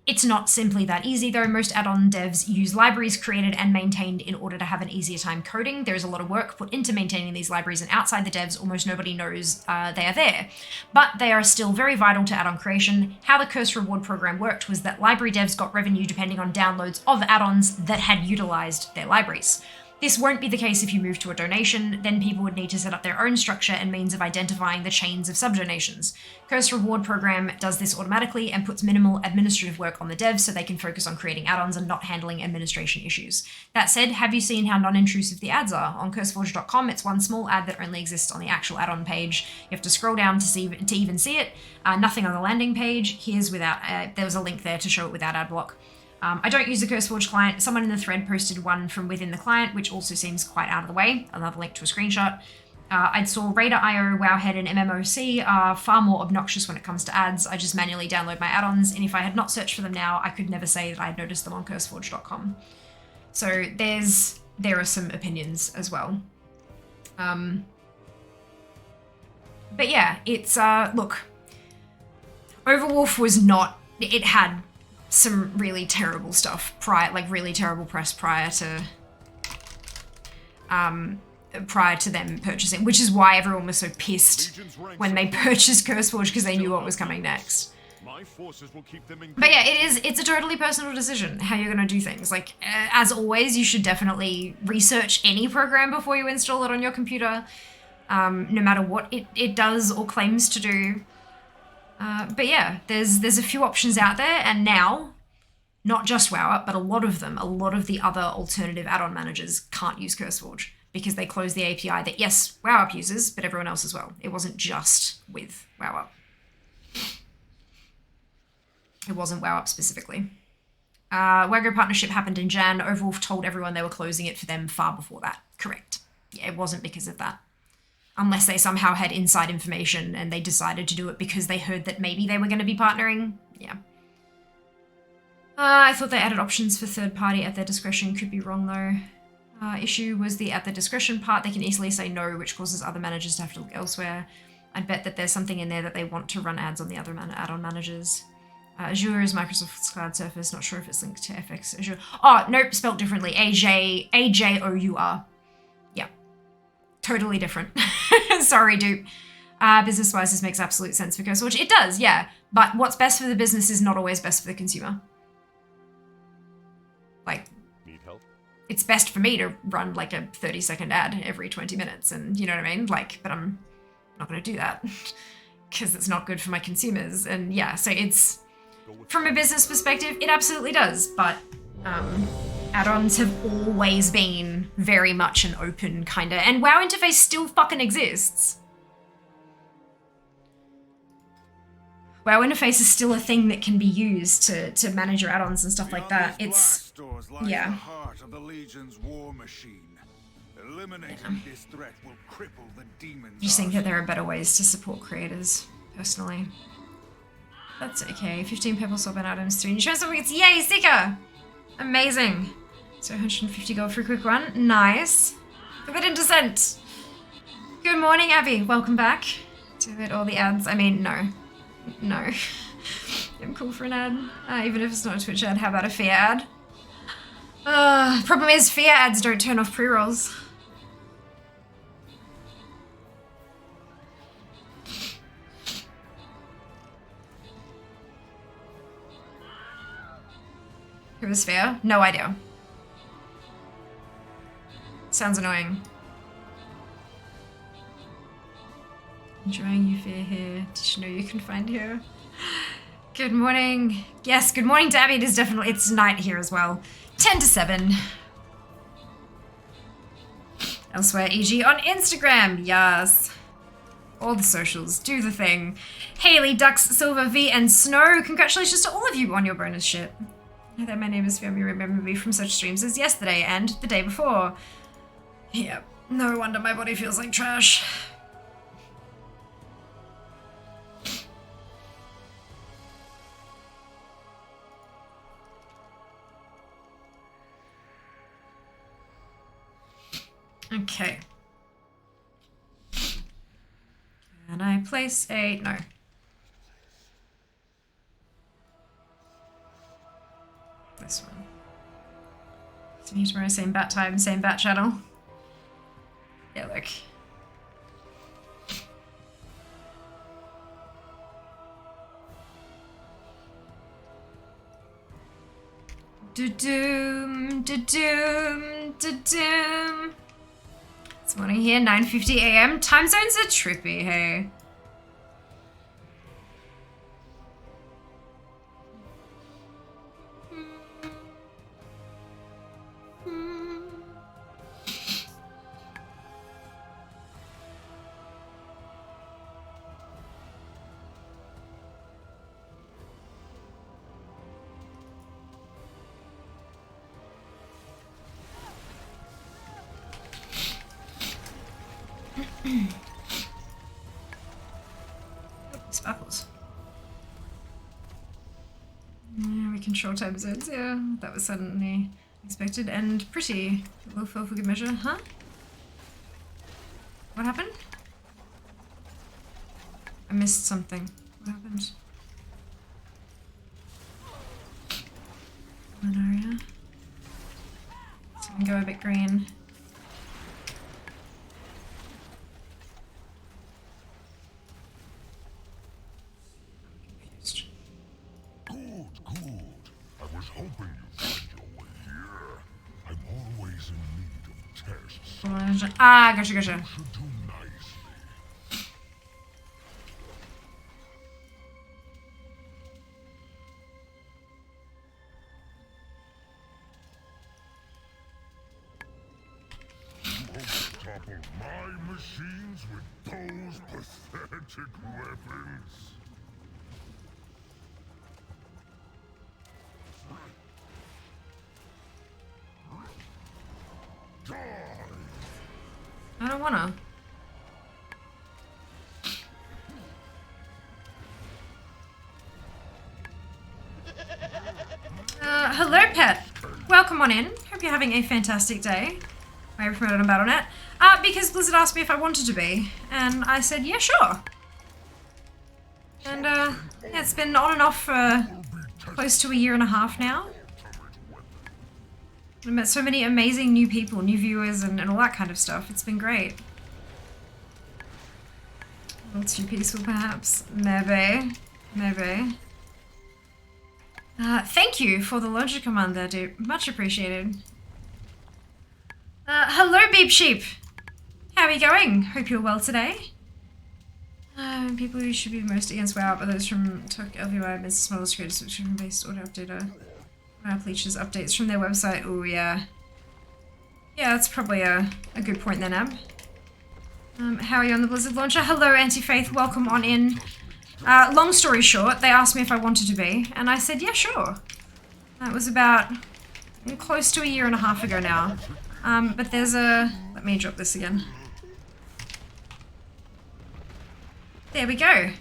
It's not simply that easy though. Most add-on devs use libraries created and maintained in order to have an easier time coding. There's a lot of work put into maintaining these libraries, and outside the devs, almost nobody knows they are there. But they are still very vital to add-on creation. How the Curse reward program worked was that library devs got revenue depending on downloads of add-ons that had utilized their libraries. This won't be the case if you move to a donation. Then people would need to set up their own structure and means of identifying the chains of sub-donations. Curse Reward Program does this automatically and puts minimal administrative work on the devs so they can focus on creating add-ons and not handling administration issues. That said, have you seen how non-intrusive the ads are? On curseforge.com, it's one small ad that only exists on the actual add-on page. You have to scroll down to even see it. Nothing on the landing page. Here's without, there was a link there to show it without ad block. I don't use the CurseForge client. Someone in the thread posted one from within the client, which also seems quite out of the way. Another link to a screenshot. I saw Raider.io, Wowhead, and MMOC are far more obnoxious when it comes to ads. I just manually download my add-ons, and if I had not searched for them now, I could never say that I had noticed them on curseforge.com. So there are some opinions as well. But yeah, it's, look, Overwolf was not, it had some really terrible stuff really terrible press prior to them purchasing, which is why everyone was so pissed when they purchased CurseForge, because they knew what was coming next. But yeah, it's a totally personal decision how you're going to do things. Like, as always, you should definitely research any program before you install it on your computer, no matter what it does or claims to do. But yeah, there's a few options out there, and now, not just WoWup, but a lot of the other alternative add-on managers can't use CurseForge because they closed the API that, yes, WoWup uses, but everyone else as well. It wasn't just with WoWup. It wasn't WoWup specifically. Waggo partnership happened in Jan. Overwolf told everyone they were closing it for them far before that. Correct. Yeah, it wasn't because of that. Unless they somehow had inside information and they decided to do it because they heard that maybe they were going to be partnering. Yeah. I thought they added options for third party at their discretion. Could be wrong though. Issue was the at their discretion part. They can easily say no, which causes other managers to have to look elsewhere. I'd bet that there's something in there that they want to run ads on the other add-on managers. Azure is Microsoft's cloud service. Not sure if it's linked to FX Azure. Oh, nope, spelled differently. AJOUR. Yeah. Totally different. Sorry, dude. Business-wise, this makes absolute sense for CodeSwitch. It does, yeah. But what's best for the business is not always best for the consumer. Like, Need help? it's best for me to run like a 30-second ad every 20 minutes, and you know what I mean? Like, but I'm not going to do that because it's not good for my consumers. And yeah, so it's, from a business perspective, it absolutely does. But add-ons have always been very much an open kind of, and WoW interface still fucking exists. WoW interface is still a thing that can be used to manage your add-ons and stuff like that. It's, yeah. The heart of the Legion's war machine. Eliminating this threat will cripple the demons. I just think that there are better ways to support creators, personally. That's okay. 15 purple swap and items, 3 insurance certificates. Yay, Seeker! Amazing. So 150 gold for a quick run. Nice. Forbidden Descent. Good morning, Abby. Welcome back. To it all the ads. I mean, no. No. I'm cool for an ad. Even if it's not a Twitch ad, how about a fear ad? Problem is, fear ads don't turn off pre-rolls. Who is fear? No idea. Sounds annoying. Enjoying you fear here. Did you know you can find her? Good morning. Yes, good morning to Abby. It is definitely, it's night here as well. 10 to 7. Elsewhere, e.g. on Instagram. Yes. All the socials. Do the thing. Haley, Dux, Silver, V, and Snow. Congratulations to all of you on your bonus shit. Hi there, my name is Fear. You remember me from such streams as yesterday and the day before. Yep. No wonder my body feels like trash. Okay. Can I place a... No. This one. See you tomorrow, same bat time, same bat channel. Yeah, look. Da-doom, da-doom, da-doom. It's morning here, 9:50 a.m. Time zones are trippy, hey. Sparkles. Yeah, we control time zones, yeah. That was suddenly expected and pretty. Low fill for good measure, huh? What happened? I missed something. What happened? One area. So we can go a bit green. Hoping you find your way here. I'm always in need of tests. Ah, gotcha. You should do nicely. You hope to topple my machines with those pathetic weapons? I don't wanna. Hello, pet. Welcome on in. Hope you're having a fantastic day. I promoted on Battle.net. Because Blizzard asked me if I wanted to be, and I said, yeah, sure. And, yeah, it's been on and off for close to a year and a half now. I met so many amazing new people, new viewers, and all that kind of stuff. It's been great. A little too peaceful, perhaps. Maybe. Maybe. Thank you for the logic command there, dude. Much appreciated. Hello, Beep Sheep. How are we going? Hope you're well today. People who should be most against WoW are those from Tok LVY business models created subscription-based auto updater. WoW Bleach's updates from their website. Oh yeah. Yeah, that's probably a good point then, Ab. How are you on the Blizzard launcher? Hello, Anti-Faith. Welcome on in. Long story short, they asked me if I wanted to be, and I said, yeah, sure. That was about close to a year and a half ago now. But there's a... Let me drop this again. There we go.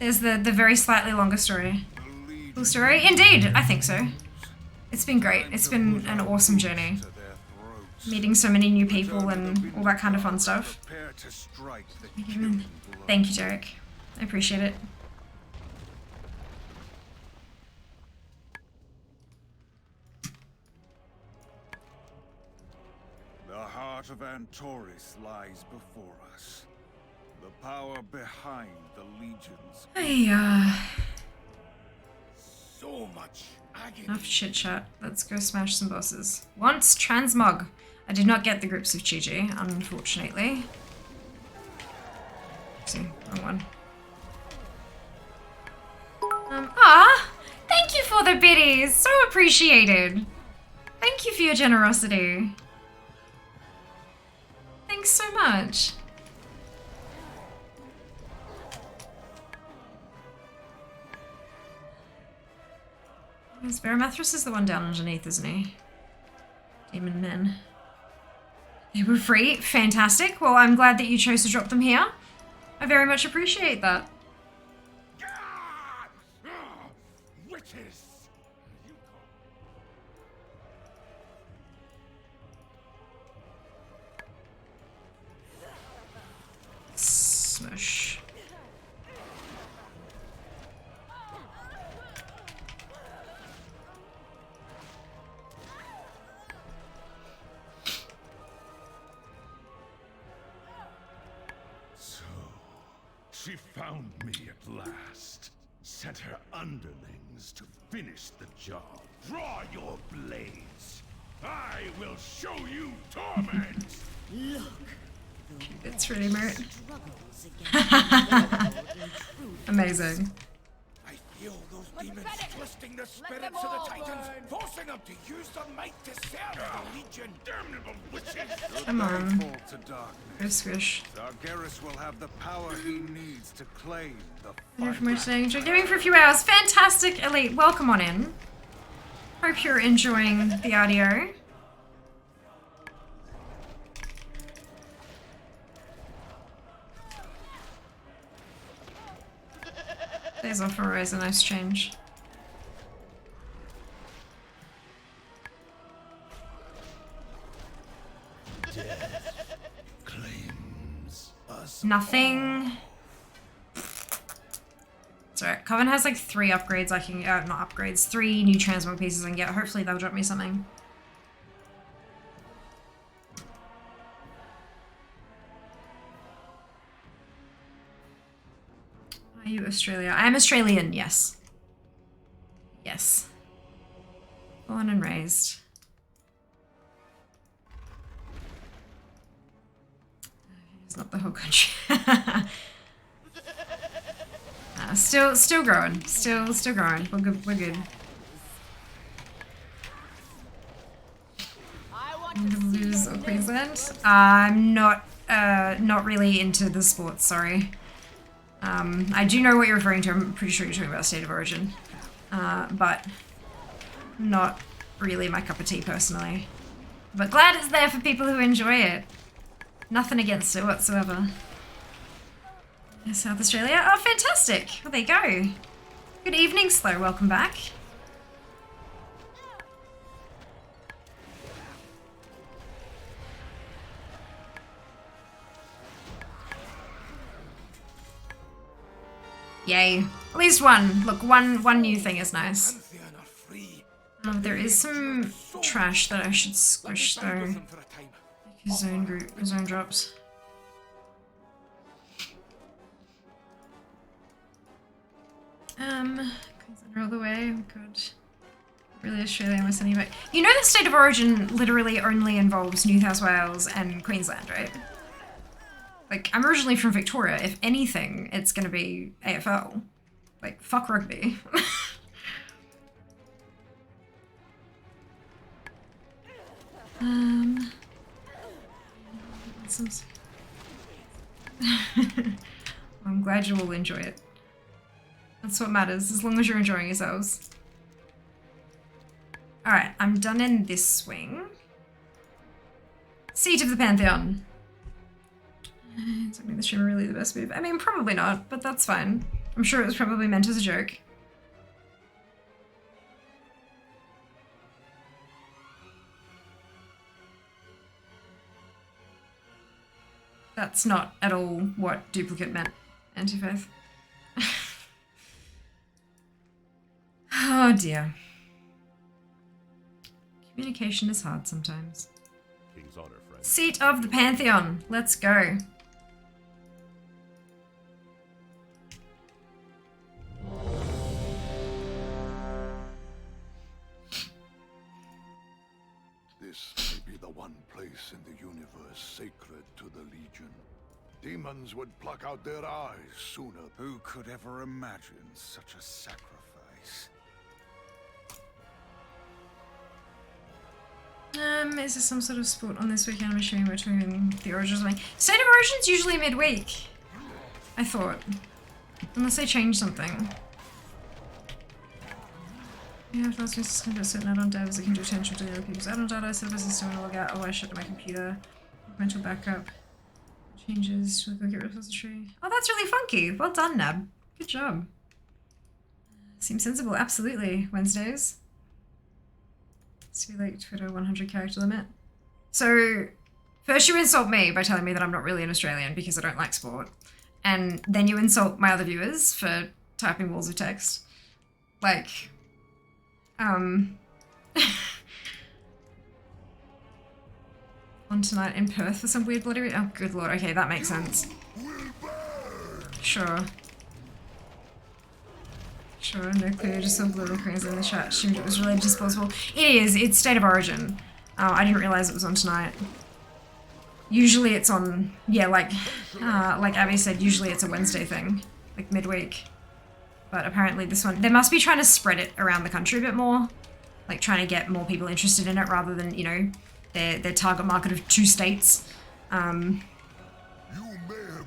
There's the very slightly longer story. Full story? Indeed, I think so. It's been great. It's been an awesome journey. Meeting so many new people and all that kind of fun stuff. Thank you, Derek. I appreciate it. The heart of Antoris lies before us. The power behind the legions. Hey, So much agony. enough chit chat. Let's go smash some bosses. Once transmog. I did not get the groups of Chi-Chi, unfortunately. See, wrong one. Thank you for the biddies. So appreciated. Thank you for your generosity. Thanks so much. Veramathrus is the one down underneath, isn't he? Demon men. They were free. Fantastic. Well, I'm glad that you chose to drop them here. I very much appreciate that. Witches! Smush. So, she found me at last. Sent her underlings to finish the job. Draw your blades. I will show you torment. Look. It's really Mert. Struggles against Amazing. I feel those demons twisting the spirits of the Titans, forcing them to use their might to serve the Legion. Damnable witches! Come on. Fall to darkness. Go squish. Dargeris will have the power he needs to claim the Thank you for fight. much saying. Enjoy gaming for a few hours. Fantastic, Elite. Welcome on in. Hope you're enjoying the audio. Days off for a nice change. Claims us. Nothing. It's alright. Coven has like 3 upgrades I can not upgrades, 3 new transmog pieces I can get. Hopefully they'll drop me something. Are you Australia? I am Australian, yes. Yes. Born and raised. It's not the whole country. Still growing. Still growing. We're good. We're good. Lose or Queensland? I'm not really into the sports. Sorry. I do know what you're referring to. I'm pretty sure you're talking about State of Origin, but not really my cup of tea personally. But glad it's there for people who enjoy it. Nothing against it whatsoever. South Australia. Oh, fantastic. Well, there you go. Good evening, Slow. Welcome back. Yay. At least one. Look, one new thing is nice. There is some trash that I should squish though. Zone drops. Queensland all the way. Oh, God. Really Australian was anyway. You know the state of origin literally only involves New South Wales and Queensland, right? Like, I'm originally from Victoria. If anything, it's gonna be AFL. Like, fuck rugby. I'm glad you all enjoy it. That's what matters, as long as you're enjoying yourselves. Alright, I'm done in this swing. Seat of the Pantheon. It's like the streamer really the best move. I mean, probably not, but that's fine. I'm sure it was probably meant as a joke. That's not at all what duplicate meant, Antifaith. Oh dear. Communication is hard sometimes. King's honor, friend. Seat of the Pantheon. Let's go. This may be the one place in the universe sacred to the Legion. Demons would pluck out their eyes sooner. Who could ever imagine such a sacrifice? Is there some sort of sport on this weekend? I'm assuming we're talking the Origins. State of Origin's usually midweek, I thought. Unless they change something. Yeah, if last week's system got certain add-on devs, it can do attention to other people's add-on data, set up a system and log out, otherwise shut my computer. Mental backup. Changes to the Google repository. Oh, that's really funky. Well done, Nab. Good job. Seems sensible, absolutely. Wednesdays. See like Twitter 100 character limit. So, first you insult me by telling me that I'm not really an Australian because I don't like sport. And then you insult my other viewers for typing walls of text. Like, on tonight in Perth for some weird bloody oh, good lord. Okay, that makes sense. Sure. Sure, no clue. Just saw blue cranes in the chat. Assumed it was related to disposable. It is. It's State of Origin. I didn't realize it was on tonight. Usually it's on, yeah, like Abby said, usually it's a Wednesday thing, like midweek. But apparently this one, they must be trying to spread it around the country a bit more, like trying to get more people interested in it rather than, you know, their target market of 2 states.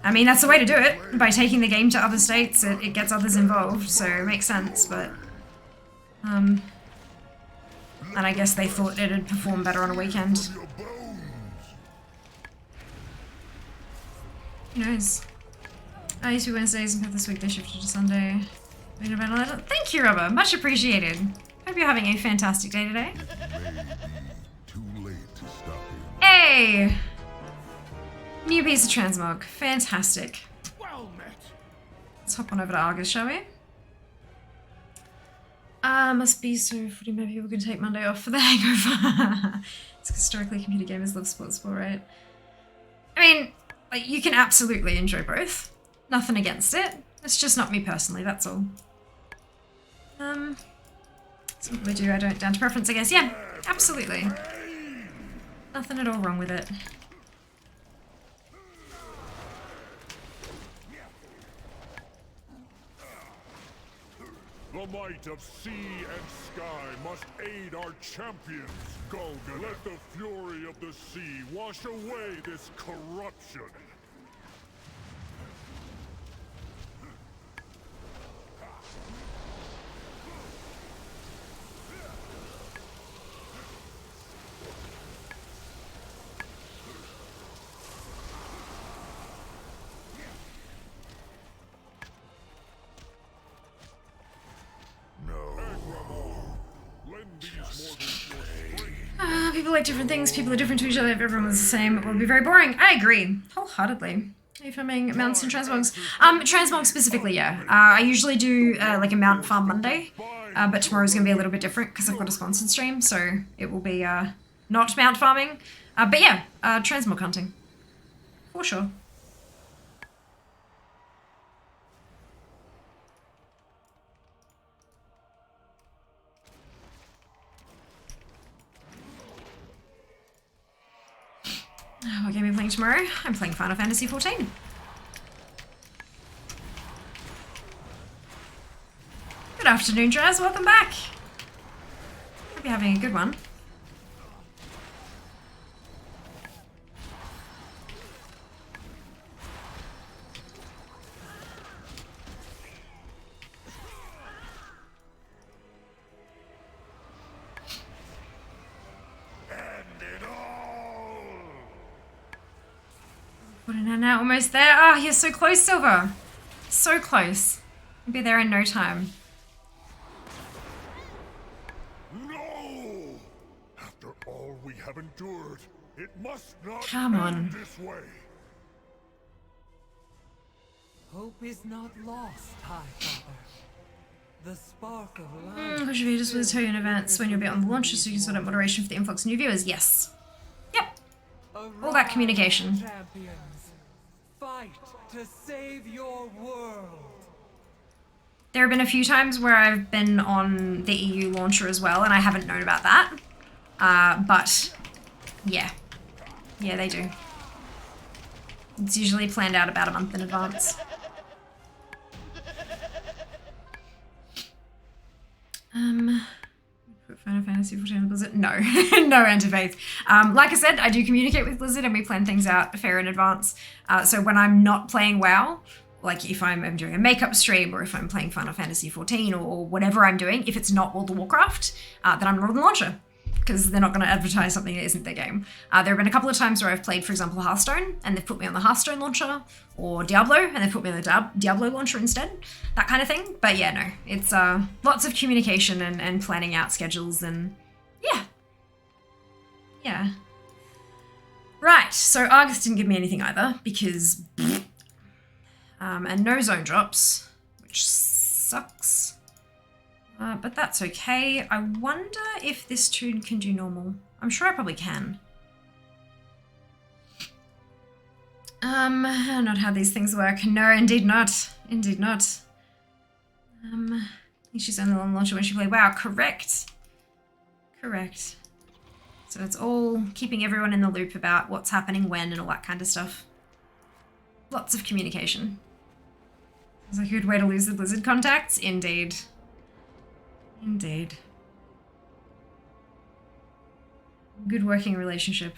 I mean, that's the way to do it. By taking the game to other states, it gets others involved, so it makes sense, but... and I guess they thought it'd perform better on a weekend. Who knows? I used to be Wednesdays and this week they shifted to Sunday. Thank you, Rubber. Much appreciated. Hope you're having a fantastic day today. Too late to stop him. Hey! New piece of transmog. Fantastic. Well met. Let's hop on over to Argus, shall we? Must be so footy maybe people can take Monday off for the hangover. It's historically computer gamers love sport, right? I mean, like, you can absolutely enjoy both. Nothing against it. It's just not me personally, that's all. Some people do, I don't, down to preference, I guess. Yeah, absolutely. Nothing at all wrong with it. The might of sea and sky must aid our champions. Golga, let the fury of the sea wash away this corruption. People like different things, people are different to each other, if everyone was the same, it would be very boring. I agree, wholeheartedly. Are you filming mounts and transmogs? Transmog specifically, yeah. I usually do like a mount farm Monday, but tomorrow's gonna be a little bit different because I've got a sponsored stream, so it will be not mount farming. But yeah, transmog hunting. For sure. What game are you playing tomorrow? I'm playing Final Fantasy XIV. Good afternoon, Jazz. Welcome back. Hope you're having a good one. Now, almost there. Ah, you're so close, Silver. So close. You'll be there in no time. No! After all we have endured, it must not Come on. end this way. Hope is not lost, High Father. The spark of life. Could you just tell you in advance when you'll be on the launch so you can sort out moderation for the influx of new viewers? Yes. Yep. All that communication. Champions, fight to save your world. There have been a few times where I've been on the EU launcher as well, and I haven't known about that. But, yeah. Yeah, they do. It's usually planned out about a month in advance. Put Final Fantasy 14 on Blizzard? No. No, Interfaith. Like I said, I do communicate with Blizzard and we plan things out fair in advance. So when I'm not playing WoW, like if I'm doing a makeup stream or if I'm playing Final Fantasy 14 or whatever I'm doing, if it's not World of Warcraft, then I'm not on the launcher because they're not going to advertise something that isn't their game. There have been a couple of times where I've played, for example, Hearthstone and they've put me on the Hearthstone launcher, or Diablo and they've put me on the Diablo launcher instead, that kind of thing. But yeah, no, it's lots of communication and planning out schedules and yeah. Yeah. Right, so Argus didn't give me anything either because... and no zone drops, which sucks. But that's okay. I wonder if this tune can do normal. I'm sure I probably can. Not how these things work. No, indeed not. Indeed not. I think she's only on launcher when she played WoW. Correct. Correct. So it's all keeping everyone in the loop about what's happening when and all that kind of stuff. Lots of communication. It's a good way to lose the Blizzard contacts. Indeed. Indeed. Good working relationship.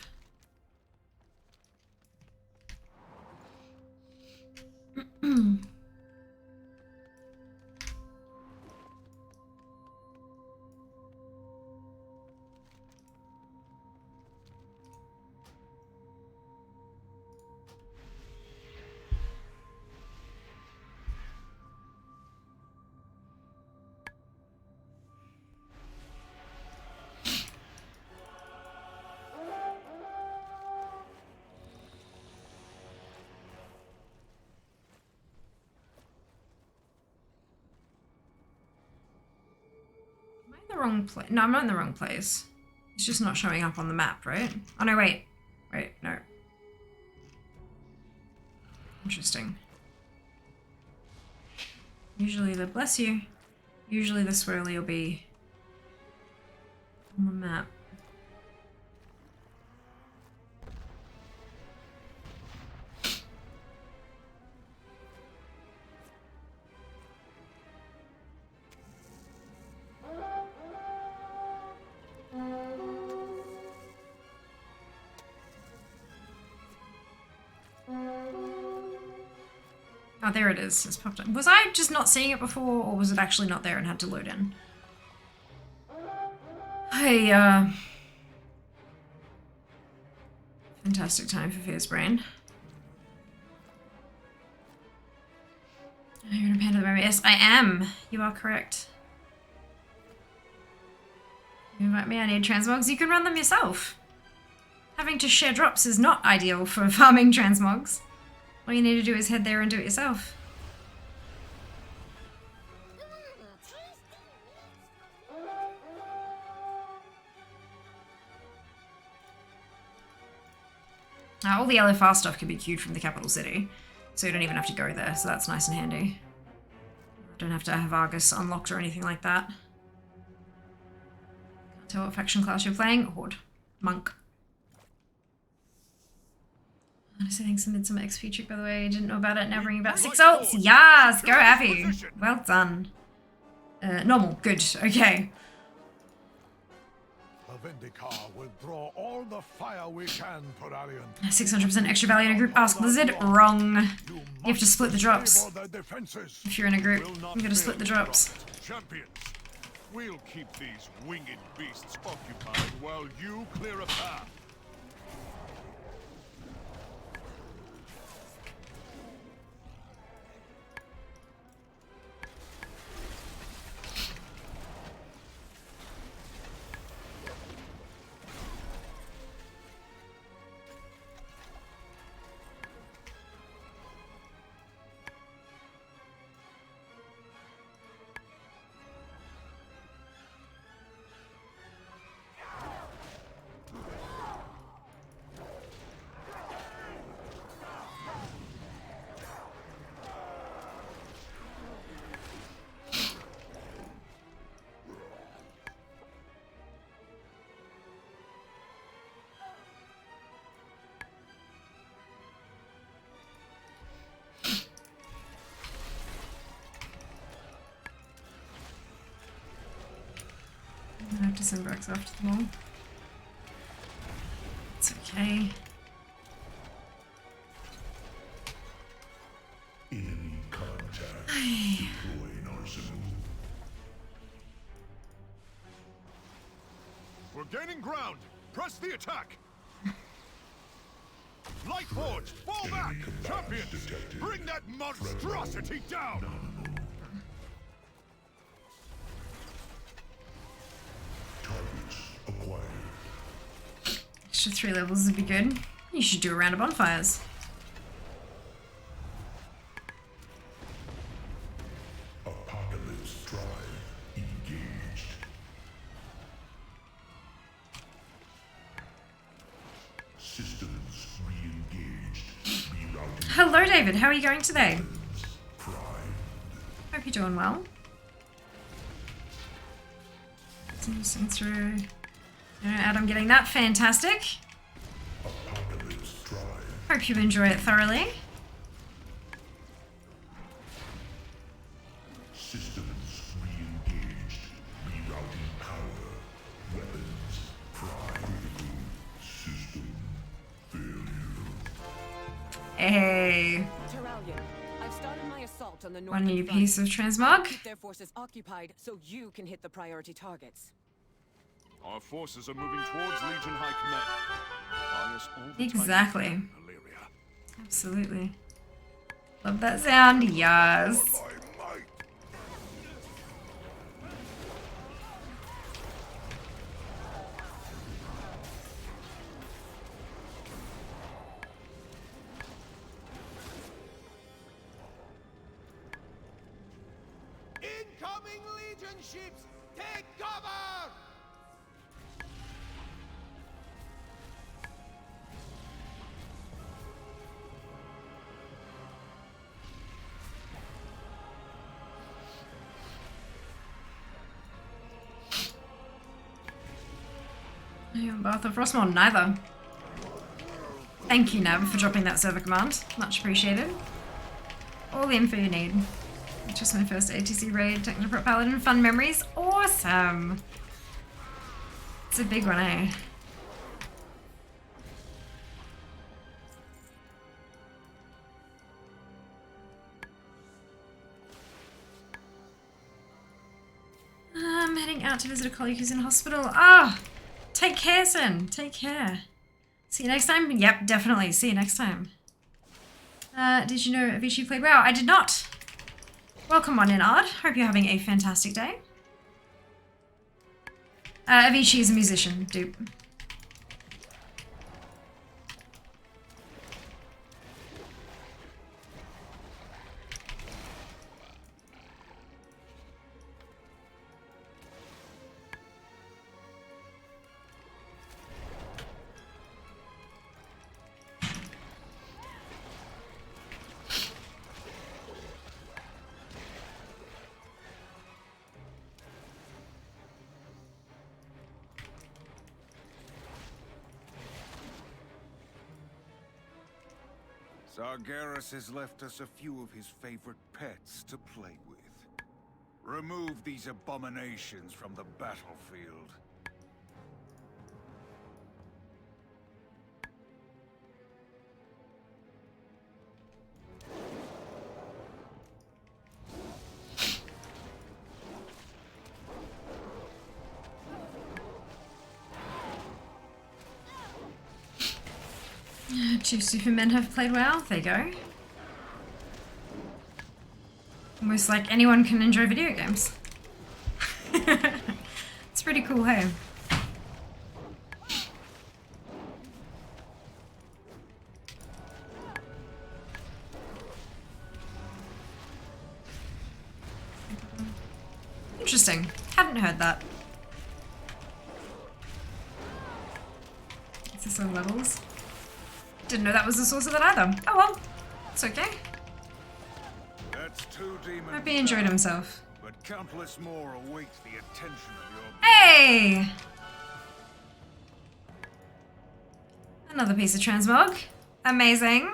Wrong place. No, I'm not in the wrong place. It's just not showing up on the map, right? Oh no, wait. Wait, no. Interesting. Usually the, bless you. Usually the swirly will be on the map. Oh, there it is. It's popped up. Was I just not seeing it before, or was it actually not there and had to load in? Hey, fantastic time for Fierce Brain. You're in a panda at the moment. Yes, I am. You are correct. You invite me, I need transmogs. You can run them yourself. Having to share drops is not ideal for farming transmogs. All you need to do is head there and do it yourself. All the LFR stuff can be queued from the capital city, so you don't even have to go there, so that's nice and handy. Don't have to have Argus unlocked or anything like that. Can't tell what faction class you're playing. Horde. Monk. Honestly, thanks for Midsummer XP trick, by the way. Didn't know about it. Now bringing back 6 ults. Yes! Go Abby! Well done. Normal. Good. Okay. The Vindicar will draw all the fire we can, Poralion. 600% extra value in a group. Ask Blizzard. Wrong. You have to split the drops. If you're in a group, you gotta split the drops. Champions, we'll keep these winged beasts occupied while you clear a path. I have to send Rex after them all. It's okay. Enemy contact. Deploying arsenal. We're gaining ground. Press the attack. Lightforge, fall back! Champions, detected. bring that monstrosity down! Targets acquired. Extra 3 levels would be good. You should do a round of bonfires. Apocalypse drive engaged. Systems re-engaged. Rerouting Hello, David. How are you going today? prime. Hope you're doing well. Sing through. Adam getting that. Fantastic. Apocalypse drive. Hope you enjoy it thoroughly. Systems re-engaged. Rerouting power. Weapons. Prime. Critical system failure. Hey. Terralion, I've started my assault on the One northern new front. piece of transmog. Keep their forces occupied so you can hit the priority targets. Our forces are moving towards Legion High Command. Bias all the time. Exactly. Malaria. Absolutely. Love that sound. Yes. My might. Incoming Legion ships! Take cover! You haven't Bath of Frostmourne, neither. Thank you, Nab, for dropping that server command. Much appreciated. All the info you need. Just my first ATC raid, Technoprop Paladin, fun memories. Awesome! It's a big one, eh? I'm heading out to visit a colleague who's in hospital. Ah! Take care, son. Take care. See you next time? Yep, definitely. See you next time. Did you know Avicii played WoW? I did not. Welcome on in, Ard. Hope you're having a fantastic day. Avicii is a musician, dupe. Sargeras has left us a few of his favorite pets to play with. Remove these abominations from the battlefield. Two supermen have played WoW. There you go. Almost like anyone can enjoy video games. It's pretty cool, hey? Interesting. Hadn't heard that. Is this on levels? Didn't know that was the source of that either. Oh well, it's okay. That's two demons. Hope he enjoyed himself. But countless more await the attention of your... Hey! Another piece of transmog. Amazing.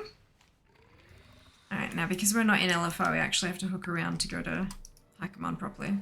Alright, now because we're not in LFO, we actually have to hook around to go to high command properly.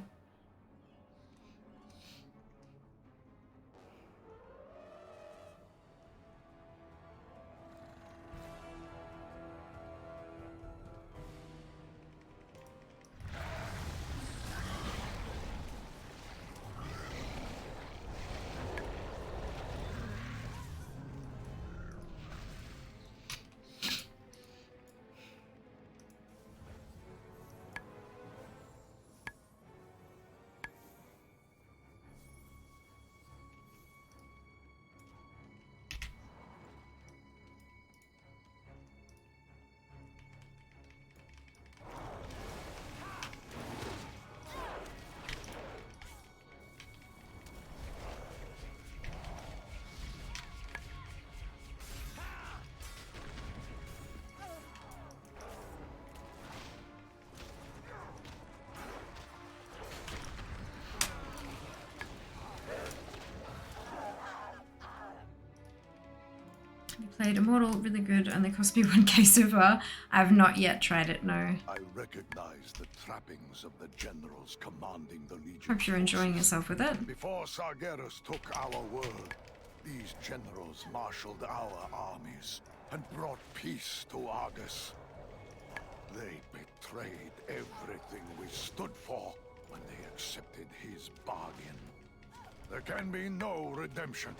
Played Immortal, really good, and they cost me 1k so far. I have not yet tried it, no. I recognize the trappings of the generals commanding the Legion. Hope you're enjoying yourself with it. Before Sargeras took our world, these generals marshaled our armies and brought peace to Argus. They betrayed everything we stood for when they accepted his bargain. There can be no redemption,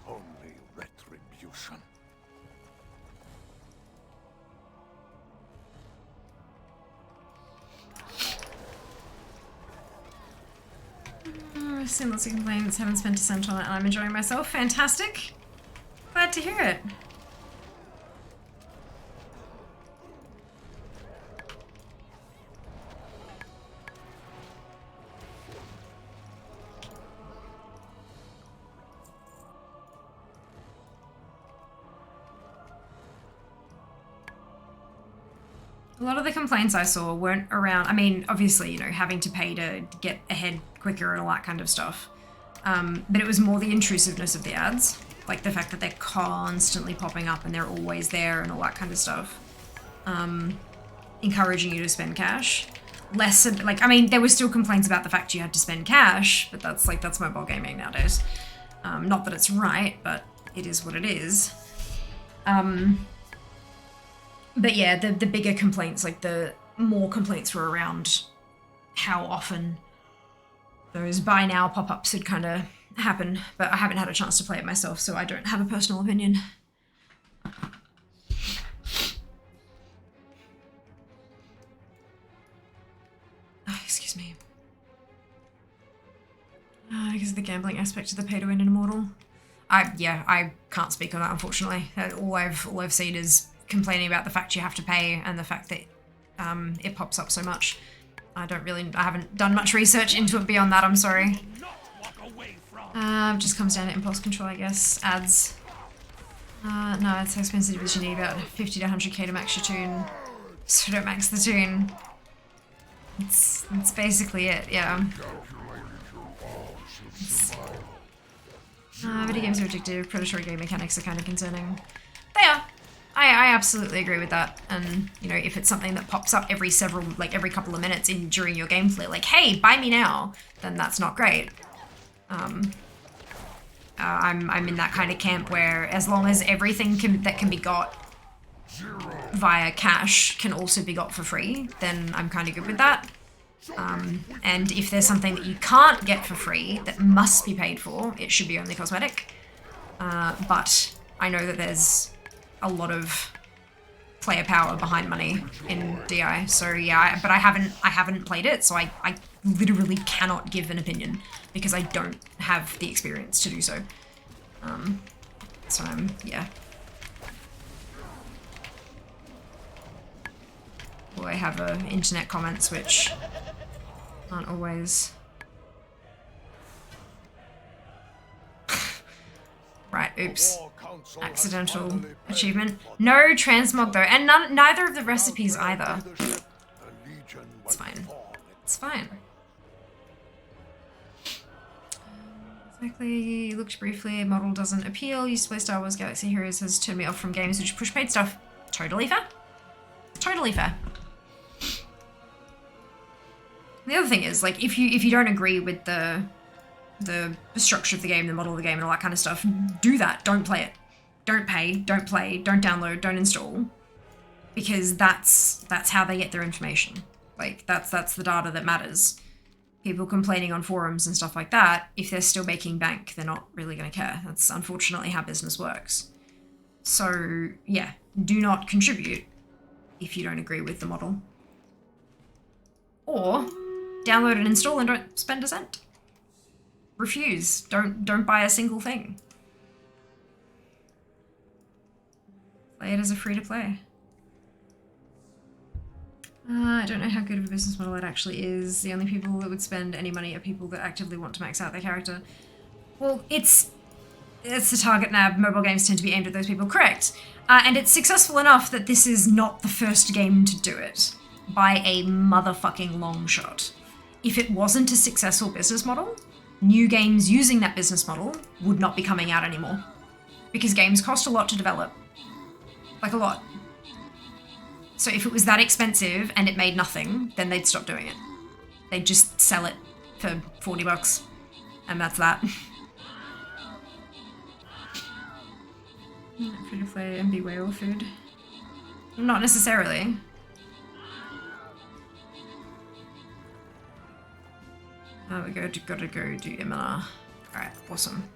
only retribution. I've seen lots of complaints, haven't spent a cent on it, and I'm enjoying myself. Fantastic. Glad to hear it. A lot of the complaints I saw weren't around, I mean, obviously, you know, having to pay to get ahead quicker and all that kind of stuff. But it was more the intrusiveness of the ads. Like the fact that they're constantly popping up and they're always there and all that kind of stuff. Encouraging you to spend cash. Less, like, I mean, there were still complaints about the fact you had to spend cash, but that's mobile gaming nowadays. Not that it's right, but it is what it is. But yeah, the bigger complaints, like the more complaints were around how often those buy now pop-ups would kind of happen, but I haven't had a chance to play it myself, so I don't have a personal opinion. Oh, excuse me. Because of the gambling aspect of the pay-to-win in Immortal. I can't speak on that, unfortunately. All I've seen is complaining about the fact you have to pay and the fact that it pops up so much. I haven't done much research into it beyond that, I'm sorry. Just comes down to impulse control, I guess. Ads. No, it's how expensive as you need, about 50 to 100k to max your tune. So don't max the tune. That's basically it, yeah. Video games are addictive, predatory game mechanics are kind of concerning. They are. I absolutely agree with that. And, you know, if it's something that pops up every couple of minutes during your gameplay, like, hey, buy me now, then that's not great. I'm in that kind of camp where as long as everything that can be got via cash can also be got for free, then I'm kind of good with that. And if there's something that you can't get for free that must be paid for, it should be only cosmetic. But I know that there's a lot of player power behind money in DI, so yeah, but I haven't played it, so I literally cannot give an opinion because I don't have the experience to do so. So yeah. Well, I have internet comments which aren't always... Right, oops. Accidental achievement. No transmog though, and neither of the recipes either. It's fine. It's fine. Exactly, looked briefly, model doesn't appeal. Used to play Star Wars Galaxy Heroes has turned me off from games which push paid stuff. Totally fair. Totally fair. The other thing is, like, if you don't agree with the structure of the game, the model of the game, and all that kind of stuff, do that. Don't play it. Don't pay. Don't play. Don't download. Don't install. Because that's how they get their information. Like, that's the data that matters. People complaining on forums and stuff like that, if they're still making bank, they're not really going to care. That's unfortunately how business works. So, yeah, do not contribute if you don't agree with the model. Or download and install and don't spend a cent. Refuse. Don't buy a single thing. Play it as a free-to-play. I don't know how good of a business model it actually is. The only people that would spend any money are people that actively want to max out their character. Well, it's the target nab. Mobile games tend to be aimed at those people, correct. And it's successful enough that this is not the first game to do it. By a motherfucking long shot. If it wasn't a successful business model, new games using that business model would not be coming out anymore. Because games cost a lot to develop. Like, a lot. So if it was that expensive and it made nothing, then they'd stop doing it. They'd just sell it for 40 bucks. And that's that. Free to play and be whale food. Not necessarily. We gotta go do M&R. Alright, awesome.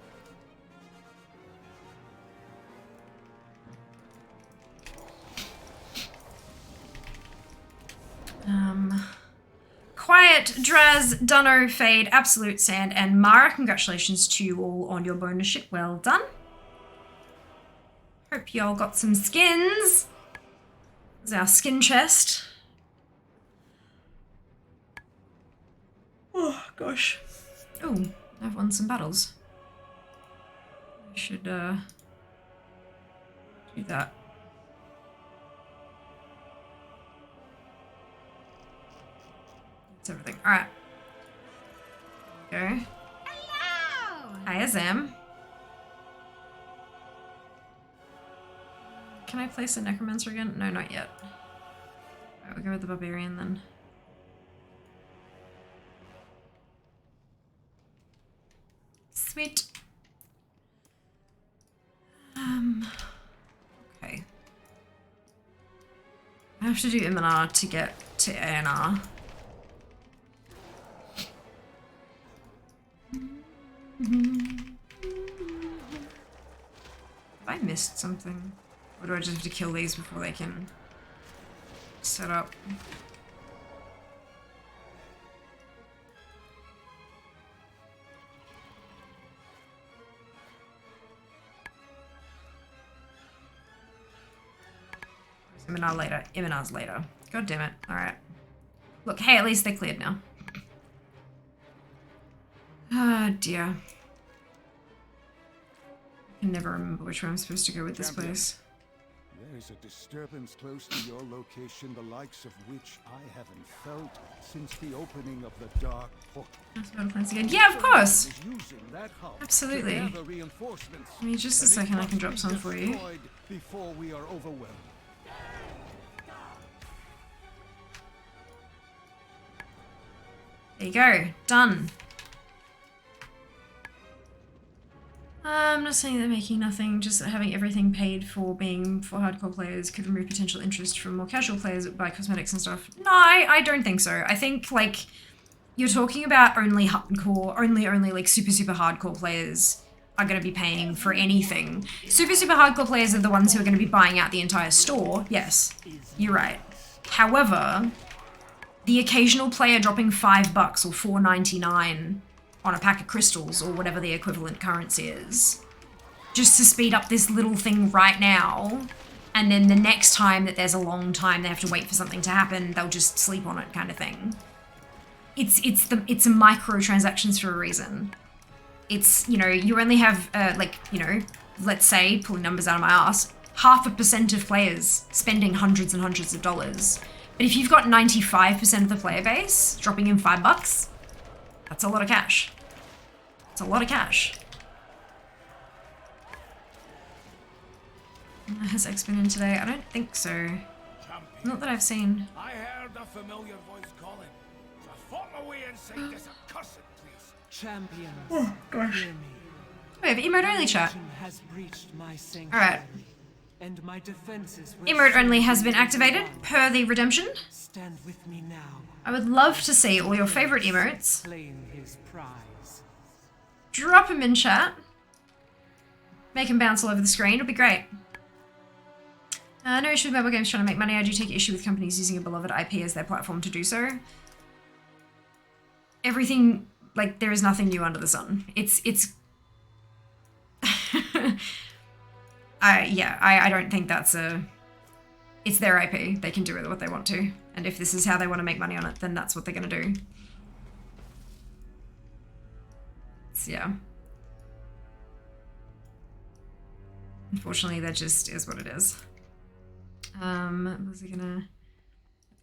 Quiet, Draz, Dunno, Fade, Absolute Sand, and Mara. Congratulations to you all on your bonus ship. Well done. Hope y'all got some skins. This is our skin chest. Oh, gosh. Oh, I've won some battles. I should, do that. That's everything. Alright. Go. Hello! Hi, Azam. Can I place a Necromancer again? No, not yet. Alright, we'll go with the Barbarian then. Sweet. Okay. I have to do M&R to get to ANR. Have I missed something? Or do I just have to kill these before they can set up? M&R later. M&R's later. God damn it. Alright. Look, hey, at least they're cleared now. Ah, dear. I can never remember which way I'm supposed to go with this place. There is a disturbance close to your location, the likes of which I haven't felt since the opening of the Dark Portal. Again. Yeah, of course! Using that hub Absolutely. to gather reinforcements. Give me just a second, I can drop some for you. before we are overwhelmed. There you go. Done. I'm not saying that making nothing, just that having everything paid for being for hardcore players could remove potential interest from more casual players that buy cosmetics and stuff. No, I don't think so. I think, like, you're talking about only hardcore, only like super hardcore players are going to be paying for anything. Super hardcore players are the ones who are going to be buying out the entire store. Yes, you're right. However, the occasional player dropping $5 or $4.99 on a pack of crystals or whatever the equivalent currency is, just to speed up this little thing right now, and then the next time that there's a long time they have to wait for something to happen, they'll just sleep on it, kind of thing. It's a microtransactions for a reason. It's, you know, you only have like, you know, let's say, pulling numbers out of my ass, 0.5% of players spending hundreds and hundreds of dollars. But if you've got 95% of the player base dropping in $5, that's a lot of cash. It's a lot of cash. Has X been in today? I don't think so. Champion. Not that I've seen. I heard a familiar voice calling. I fought my way inside this accursed place. Champions, Oh, gosh. hear me. We have emote only chat. Legion has breached my sanctuary, Alright. and my defenses will Emote only soon has be been activated withdrawn. per the redemption. Stand with me now. I would love to see all your favorite emotes. Claim his prize. Drop them in chat. Make them bounce all over the screen. It'll be great. No issue with mobile games trying to make money. I do take issue with companies using a beloved IP as their platform to do so. Everything, like, there is nothing new under the sun. It's I don't think that's it's their IP. They can do with it what they want to. And if this is how they want to make money on it, then that's what they're going to do. So, yeah. Unfortunately, that just is what it is. Was he gonna...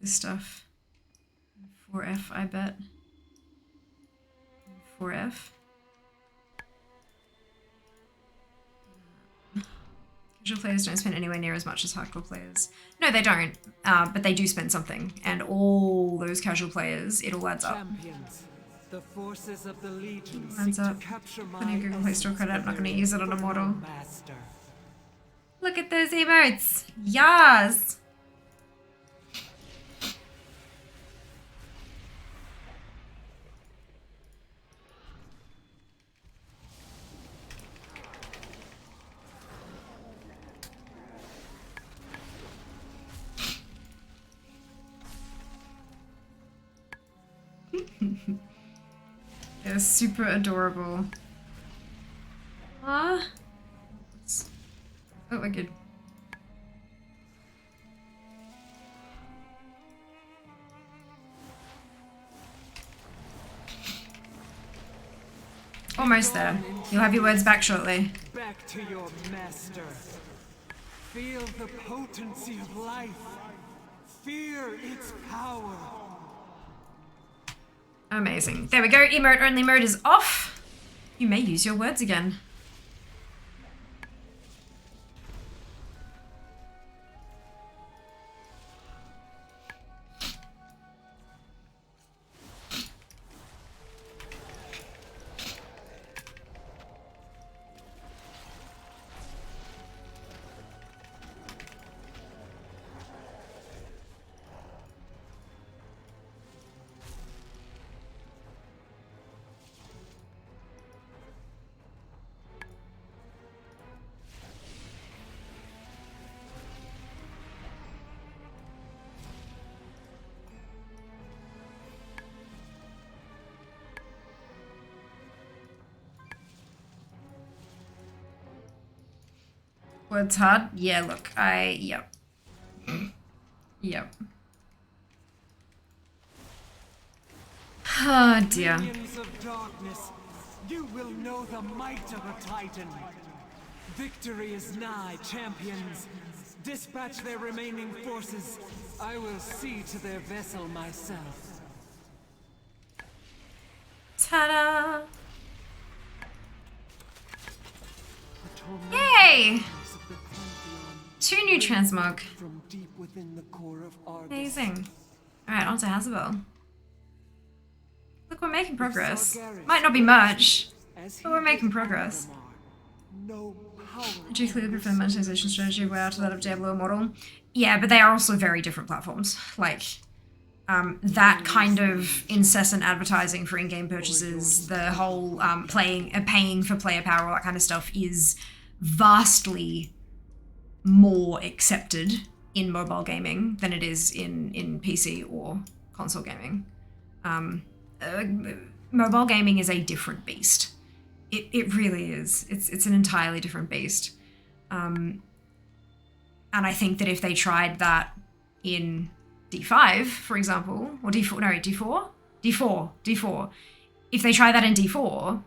This stuff. 4F, I bet. 4F. Casual players don't spend anywhere near as much as hardcore players. No, they don't. But they do spend something. And all those casual players, it all adds up. Champions, the forces of the Legion Adds seek to up. capture my Plenty of Google Play Store credit. I'm not going to use it on a model. master. Look at those emotes. Yas. They're super adorable. Ah. Oh, we're good. Almost there. You'll have your words back shortly. Back to your master. Feel the potency of life. Fear its power. Amazing. There we go. Emote only mode is off. You may use your words again. Words hard? Yeah, look, yep. Yep. Oh dear. Minions of darkness, you will know the might of a titan. Victory is nigh, champions. Dispatch their remaining forces. I will see to their vessel myself. Ta-da! Yay! new transmog. From deep within the core of Argus. Amazing. Alright, on to Hasabel. Look, we're making progress. Might not be much, but we're making progress. Do you clearly prefer the monetization strategy of WoW to that of Diablo Immortal? Yeah, but they are also very different platforms. Like, that kind of incessant advertising for in-game purchases, the whole paying for player power, all that kind of stuff is vastly more accepted in mobile gaming than it is in PC or console gaming. Mobile gaming is a different beast. It really is. It's an entirely different beast. And I think that if they tried that in D5, for example, or D4, no, D4? D4. If they try that in D4,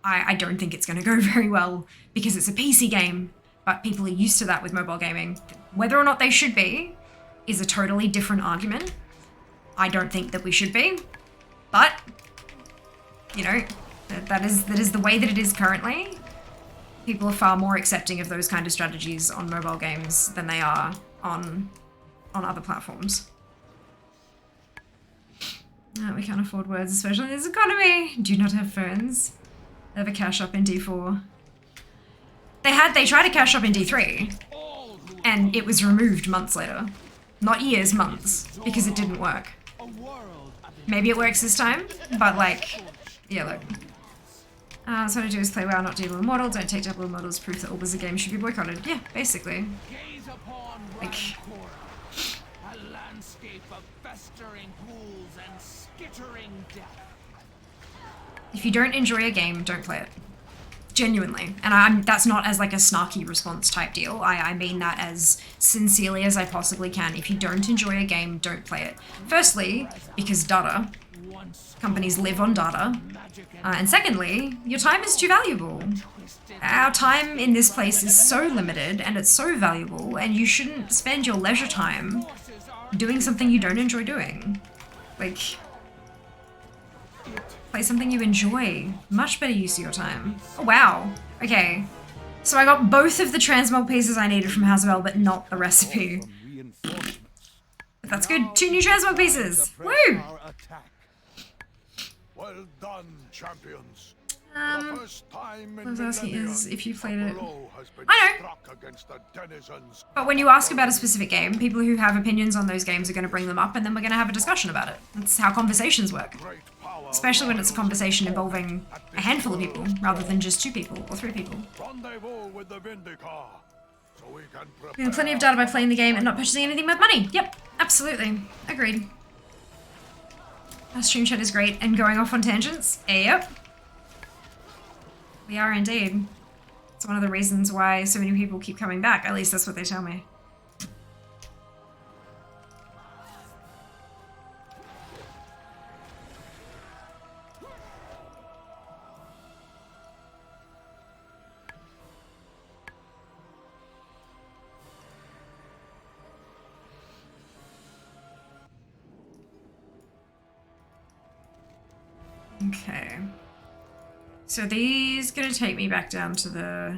I don't think it's going to go very well because it's a PC game, but people are used to that with mobile gaming. Whether or not they should be is a totally different argument. I don't think that we should be, but, you know, that is the way that it is currently. People are far more accepting of those kind of strategies on mobile games than they are on other platforms. We can't afford words, especially in this economy. Do not have phones. Never cash up in D4. They tried to cash up in D3, and it was removed months later. Not years, months, because it didn't work. Maybe it works this time, but like, yeah, look. So what I do is play WoW, not Diablo Immortal. Don't take Diablo Immortal as proof that all Blizzard games should be boycotted. Yeah, basically. Like, a landscape of festering ghouls and skittering death. if you don't enjoy a game, don't play it. Genuinely. And that's not as like a snarky response type deal. I mean that as sincerely as I possibly can. If you don't enjoy a game, don't play it. Firstly, because data. Companies live on data. And secondly, your time is too valuable. Our time in this place is so limited and it's so valuable, and you shouldn't spend your leisure time doing something you don't enjoy doing. Like, play something you enjoy. Much better use of your time. Oh, wow. Okay. So I got both of the transmog pieces I needed from Hasabel, but not the recipe. But that's good. 2 new transmog pieces. Woo! Well done, champions. What I was asking is if you played it. I know. But when you ask about a specific game, people who have opinions on those games are going to bring them up, and then we're going to have a discussion about it. That's how conversations work. Especially when it's a conversation involving a handful of people, rather than just 2 people or 3 people. We have plenty of data by playing the game and not purchasing anything with money. Yep, absolutely. Agreed. Our stream chat is great, and going off on tangents? Yep. We are indeed. It's one of the reasons why so many people keep coming back. At least that's what they tell me. Okay. So these gonna take me back down to the...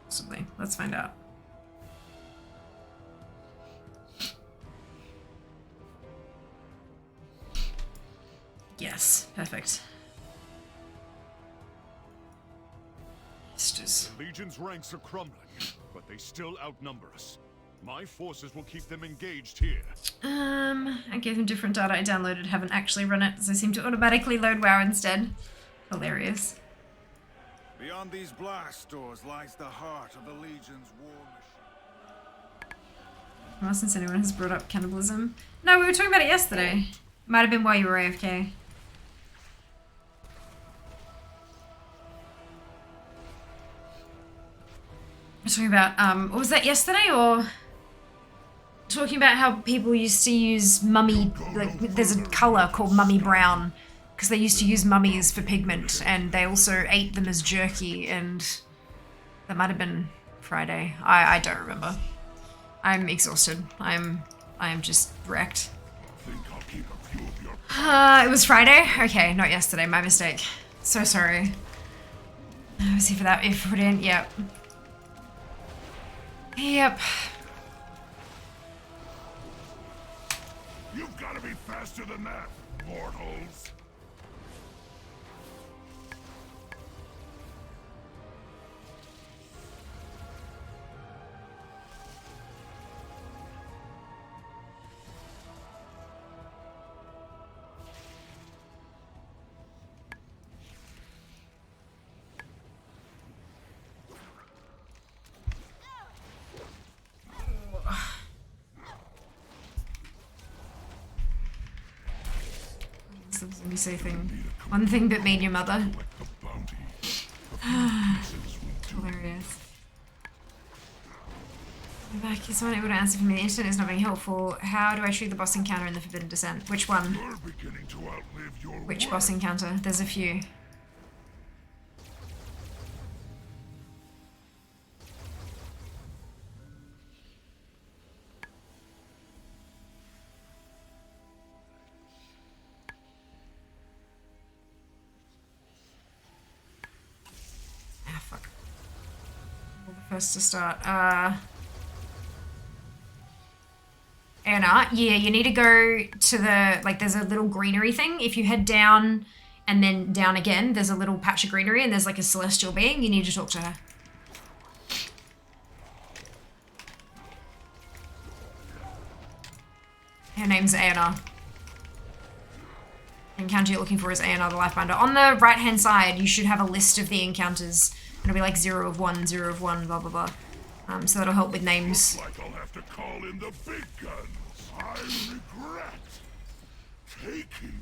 Possibly. Let's find out. Yes, perfect. The Legion's ranks are crumbling, but they still outnumber us. My forces will keep them engaged here. I gave them different data I downloaded, haven't actually run it, so I seem to automatically load WoW instead. Hilarious. Beyond these blast doors lies the heart of the Legion's war machine. Well, since anyone has brought up cannibalism. No, we were talking about it yesterday. Might have been while you were AFK. We're talking about, what was that, yesterday, or? Talking about how people used to use mummy, like, there's a colour called mummy brown, because they used to use mummies for pigment, and they also ate them as jerky, and that might have been Friday. I don't remember. I'm exhausted. I am just wrecked. It was Friday? Okay, not yesterday, my mistake. So sorry. see for that if put in. Yep. Yep. You've got to be faster than that, mortals. Let me say thing. One thing that made your mother. Hilarious. I'm back. Is someone able to answer for me? The internet is not being helpful. How do I treat the boss encounter in the Forbidden Descent? Which one? Which boss encounter? There's a few. First to start. Anna, yeah, you need to go to the, like, there's a little greenery thing. If you head down and then down again, there's a little patch of greenery and there's like a celestial being. You need to talk to her. Her name's Anna. The encounter you're looking for is Anna, the Lifebinder. On the right-hand side, you should have a list of the encounters. It'll be like 0 of 1, 0 of 1, blah, blah, blah. So that'll help with names. Looks like I'll have to call in the big guns. I regret taking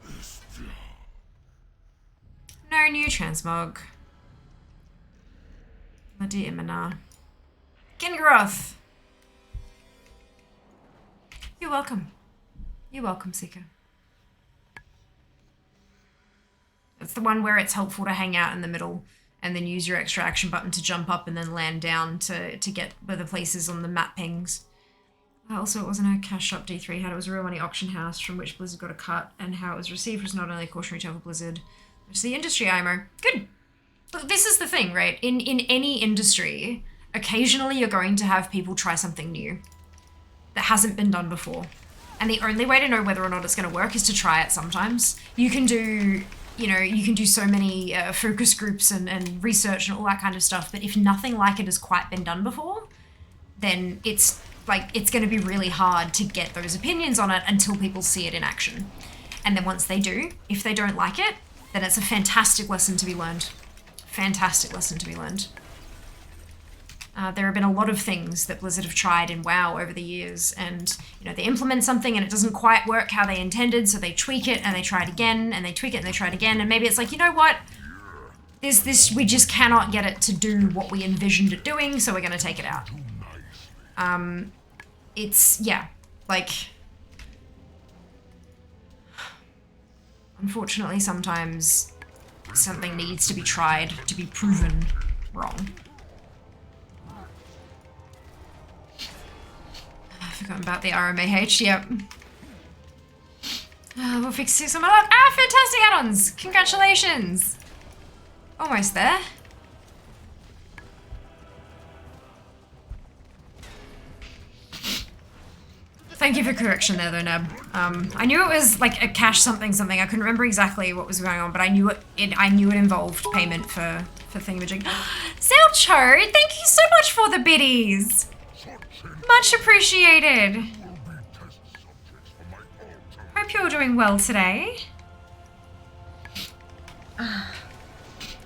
this job. No new transmog. Bloody Imana. Gengroth! You're welcome. You're welcome, Seeker. It's the one where it's helpful to hang out in the middle and then use your extra action button to jump up and then land down to get where the places on the map pings. Also, it wasn't a cash shop D3, had it was a real money auction house from which Blizzard got a cut, and how it was received was not only a cautionary tale for Blizzard, it's the industry IMO. Good. Look, this is the thing, right? In any industry, occasionally you're going to have people try something new that hasn't been done before. And the only way to know whether or not it's going to work is to try it sometimes. You can do, you know, you can do so many focus groups and research and all that kind of stuff, but if nothing like it has quite been done before, then it's going to be really hard to get those opinions on it until people see it in action. And then once they do, if they don't like it, then it's a fantastic lesson to be learned. Fantastic lesson to be learned. There have been a lot of things that Blizzard have tried in WoW over the years, and you know, they implement something and it doesn't quite work how they intended, so they tweak it and they try it again, and they tweak it and they try it again, and maybe it's like, you know what? We just cannot get it to do what we envisioned it doing, so we're gonna take it out. It's, yeah, like, unfortunately sometimes something needs to be tried to be proven wrong. I forgot about the RMAH, yep. We'll fix some of that. Ah, fantastic add-ons! Congratulations! Almost there. Thank you for correction there, though, Neb. I knew it was like a cash something. I couldn't remember exactly what was going on, but I knew it involved payment for thingamajig. Zelcho, thank you so much for the biddies. Much appreciated. Hope you're doing well today.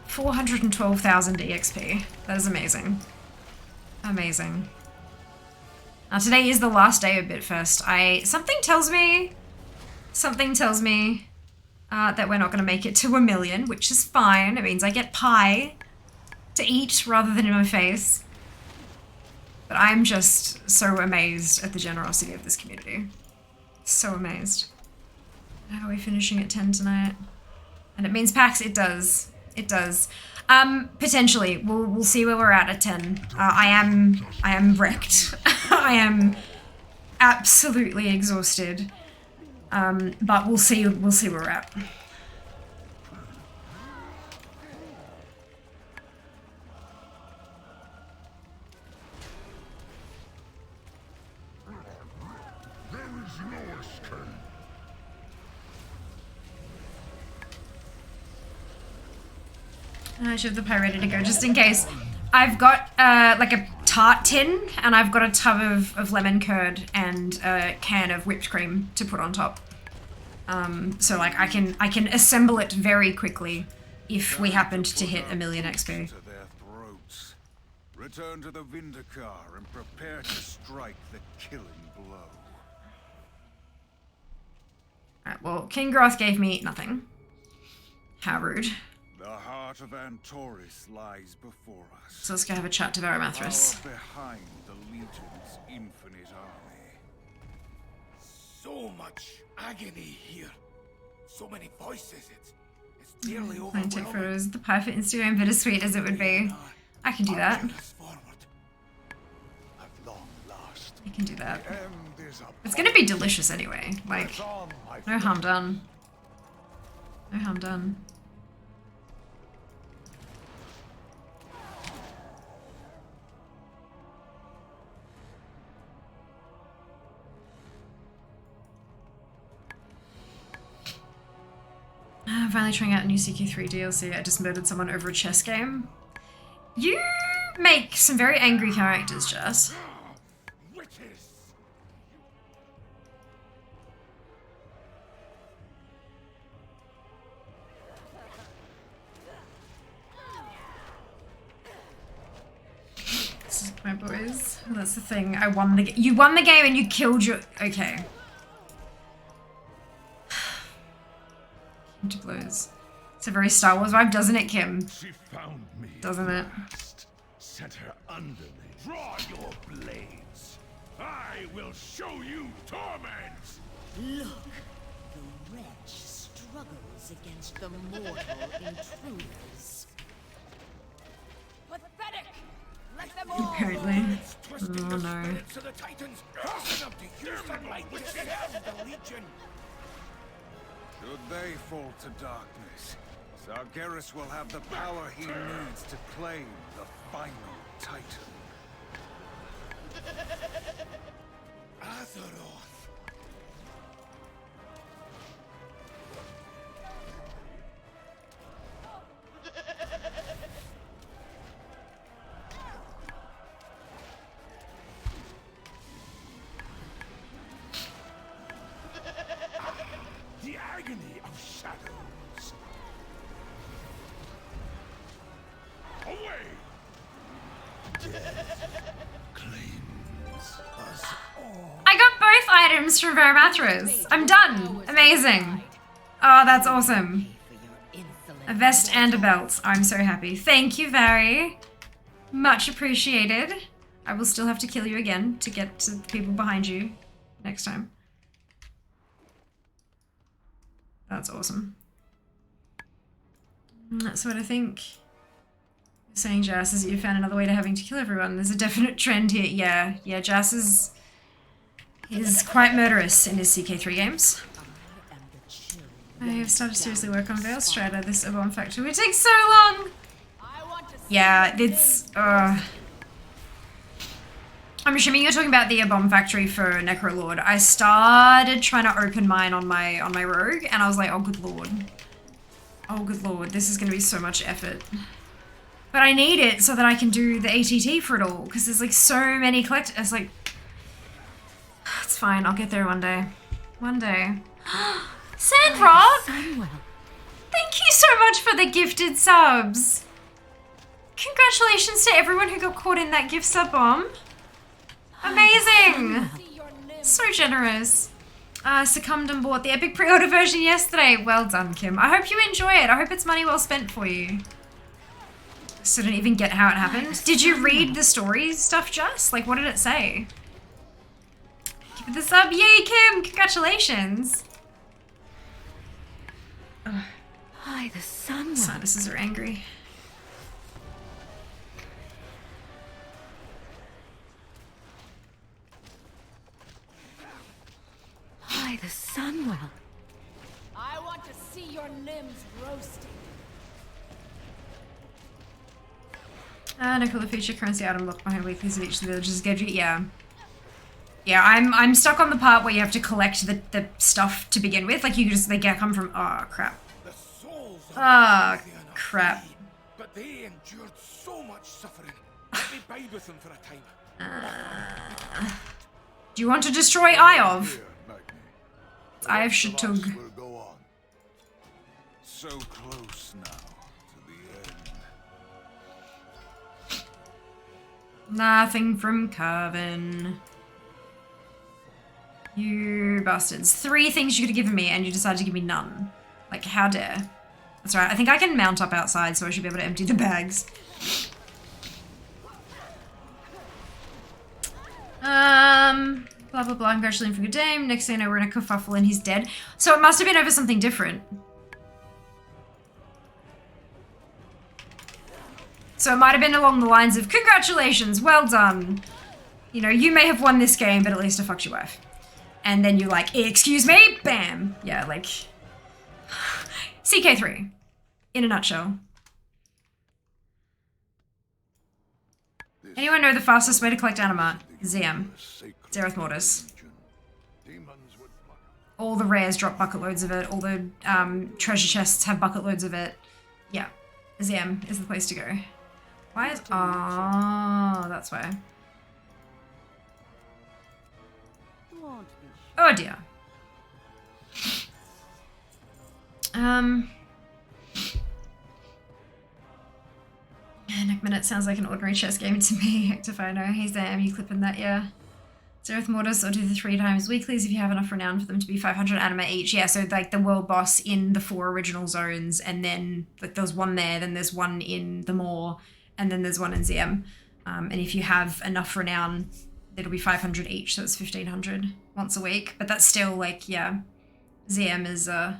412,000 EXP. That is amazing. Amazing. Today is the last day of Bitfest. Something tells me that we're not going to make it to 1 million, which is fine. It means I get pie to eat rather than in my face. But I'm just so amazed at the generosity of this community. So amazed. How are we finishing at 10 tonight? And it means PAX, it does. It does. Potentially. We'll see where we're at 10. I am wrecked. I am absolutely exhausted. But we'll see where we're at. I should have the pie ready to go just in case. I've got like a tart tin, and I've got a tub of lemon curd and a can of whipped cream to put on top. So like I can assemble it very quickly if we happened to hit 1,000,000 XP. To their throats. Return to the Vindicar and prepare to strike the killing blow. Alright, well, King Groth gave me nothing. How rude. The heart of Antoris lies before us. So let's go have a chat to Varamathras. Power behind the Legion's infinite army. So much agony here. So many voices. It's nearly Fine, overwhelming. take photos. The pie for Instagram, bittersweet as it would be. I can do that. I can do that. It's gonna be delicious anyway. Like, no harm done. No harm done. I'm finally trying out a new CQ3 DLC. I just murdered someone over a chess game. You make some very angry characters, Jess. This is my boys. That's the thing. I won the game. You won the game and you killed your... Okay. Into blows. It's a very Star Wars vibe, doesn't it, Kim? She found me. Doesn't it? Set her under me. Draw your blades. I will show you torment. Look, the wretch struggles against the mortal intruders. Pathetic! Let them all Apparently. Twisting Oh the no. spirits of the Titans, causing them to use the light to defend the Legion. Should they fall to darkness, Sargeras will have the power he needs to claim the final Titan. Azeroth. The agony of shadows. Away! Claims us all. I got both items from Varamathras. I'm done. Amazing. Oh, that's awesome. A vest and a belt. I'm so happy. Thank you, Vari. Much appreciated. I will still have to kill you again to get to the people behind you next time. That's awesome. That's what I think. You're saying, Jas, is that you found another way to having to kill everyone. There's a definite trend here. Yeah, Jas is quite murderous in his CK3 games. I have started to seriously work on Veil Strider. This bomb factory would take so long. Yeah, it's I'm assuming you're talking about the bomb factory for Necrolord. I started trying to open mine on my rogue, and I was like, oh good lord. Oh good lord, this is gonna be so much effort. But I need it so that I can do the ATT for it all, because there's like so many collect. It's like, it's fine. I'll get there one day. One day. Sandrock! Thank you so much for the gifted subs. Congratulations to everyone who got caught in that gift sub bomb. Amazing! So generous. Succumbed and bought the epic pre-order version yesterday. Well done, Kim. I hope you enjoy it. I hope it's money well spent for you. Still didn't even get how it happened. Did you read the story stuff, Jess? Like, what did it say? Give it the sub. Yay, Kim! Congratulations. Hi, the sun. Sinuses are angry. Hi, the Sunwell. I want to see your limbs roasting. Nicola feature currency item locked behind weeklies of each of the villages. Yeah. Yeah, I'm stuck on the part where you have to collect the stuff to begin with. Like you just come from crap. The souls of Ah, crap. but But they endured so much suffering. Let me bide with them for a time. Do you want to destroy Iov? Here, Magni. Iov The should rest of us tug. will go on. So close now to the end. Nothing from Carvin. You bastards. 3 things you could have given me and you decided to give me none. Like, how dare. That's right, I think I can mount up outside so I should be able to empty the bags. Blah blah blah, congratulating for good dame. Next thing I know we're in a kerfuffle and he's dead. So it must have been over something different. So it might have been along the lines of, congratulations, well done. You know, you may have won this game, but at least I fucked your wife. And then you're like, excuse me? Bam. Yeah, like... CK3. In a nutshell. Anyone know the fastest way to collect Animart? ZM. Zereth Mortis. All the rares drop bucket loads of it. All the treasure chests have bucket loads of it. Yeah. ZM is the place to go. Why is... Oh, that's why. Oh dear. Neck Minute sounds like an ordinary chess game to me. Hectifino. Hey Zam, you clipping that, yeah? Zereth Mortis, or do the 3 times weeklies if you have enough renown for them to be 500 anima each. Yeah, so like the world boss in the 4 original zones, and then like there's one there, then there's one in the Maw, and then there's one in ZM. And if you have enough renown, it'll be 500 each, so it's 1500 once a week. But that's still like, yeah, ZM's the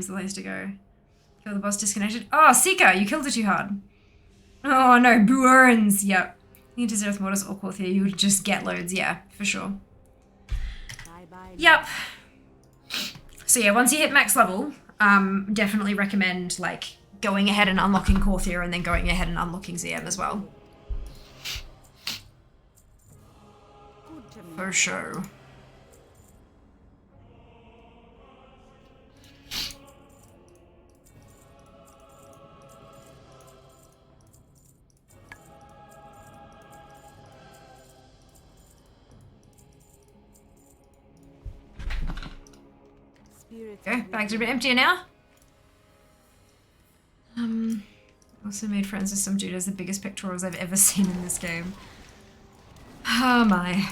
place to go. Kill the boss disconnected. Oh, Seeker, you killed it too hard. Oh no, burns. Yep. You need to Zereth Mortis or Quarthia, you would just get loads, yeah, for sure. Yep. So yeah, once you hit max level, definitely recommend like going ahead and unlocking Quarthia and then going ahead and unlocking ZM as well. For sure. Okay, bags are a bit emptier now. Also made friends with some dude who has the biggest pectorals I've ever seen in this game. Oh my.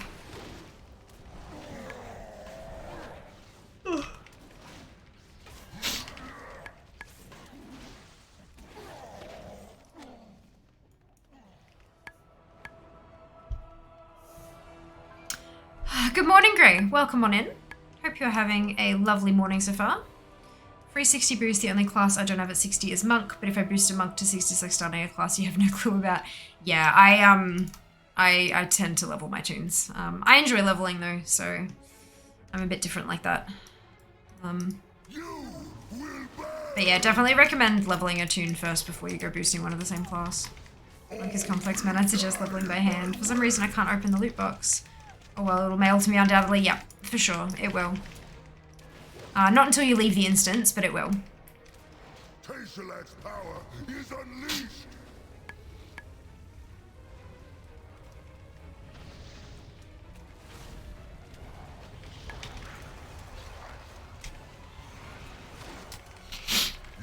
Good morning, Gray. Welcome on in. Hope you're having a lovely morning so far. Free 60 boost, the only class I don't have at 60 is Monk, but if I boost a Monk to 60 like starting a class you have no clue about. Yeah, I tend to level my tunes. I enjoy leveling though, so I'm a bit different like that. But yeah, definitely recommend leveling a tune first before you go boosting one of the same class. Monk is complex, man. I'd suggest leveling by hand. For some reason I can't open the loot box. Oh well, it'll mail to me undoubtedly. Yeah, for sure, it will. Not until you leave the instance, but it will. Tayselak's power is unleashed!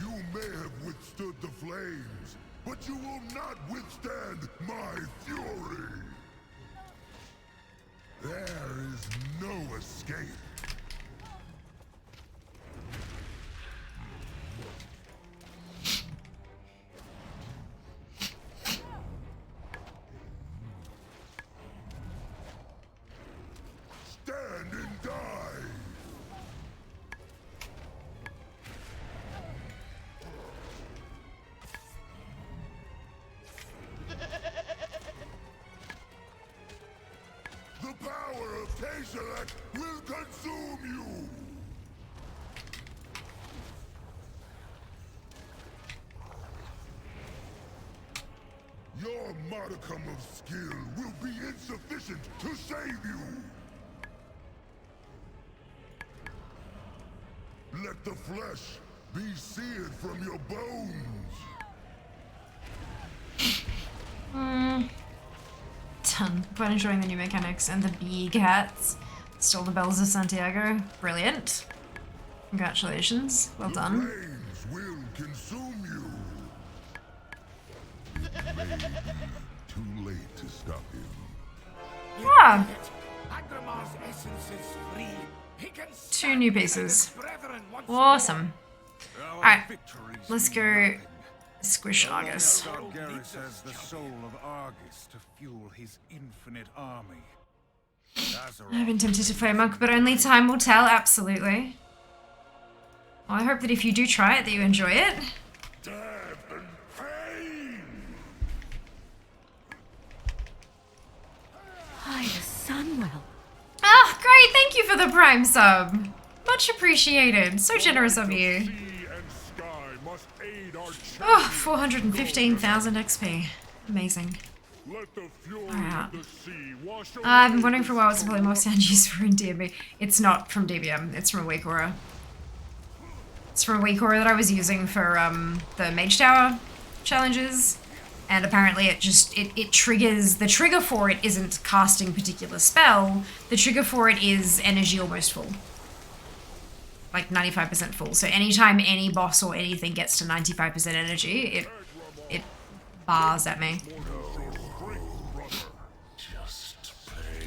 You may have withstood the flames, but you will not withstand my fury! There is no escape. Stand and die! The power of Tayselak will consume you! Your modicum of skill will be insufficient to save you! Let the flesh be seared from your bones! done. Quite enjoying the new mechanics and the big hats. Stole the bells of Santiago. Brilliant. Congratulations. Well done. Flames will consume you. It may be too late to stop him. Ah! Agramar's essence is free. He can 2 new pieces. brethren once Awesome. Our Alright, victories let's mean go nothing. squish Argus. Garrus has the soul of Argus to fuel his infinite army. I've been tempted to play a monk, but only time will tell, absolutely. Well, I hope that if you do try it, that you enjoy it. Death and pain! By the Sunwell. Ah, great, thank you for the Prime sub. Much appreciated, so generous of you. Sea and sky must aid our Oh, 415,000 XP. Amazing. Let the fury Alright. of the sea wash away I've been wondering for a while what's the polymorph sound used for in DB. It's not from DBM, it's from a weak aura. It's from a weak aura that I was using for the Mage Tower challenges. And apparently it triggers, the trigger for it isn't casting a particular spell, the trigger for it is energy almost full. Like 95% full. So anytime any boss or anything gets to 95% energy, it bars at me.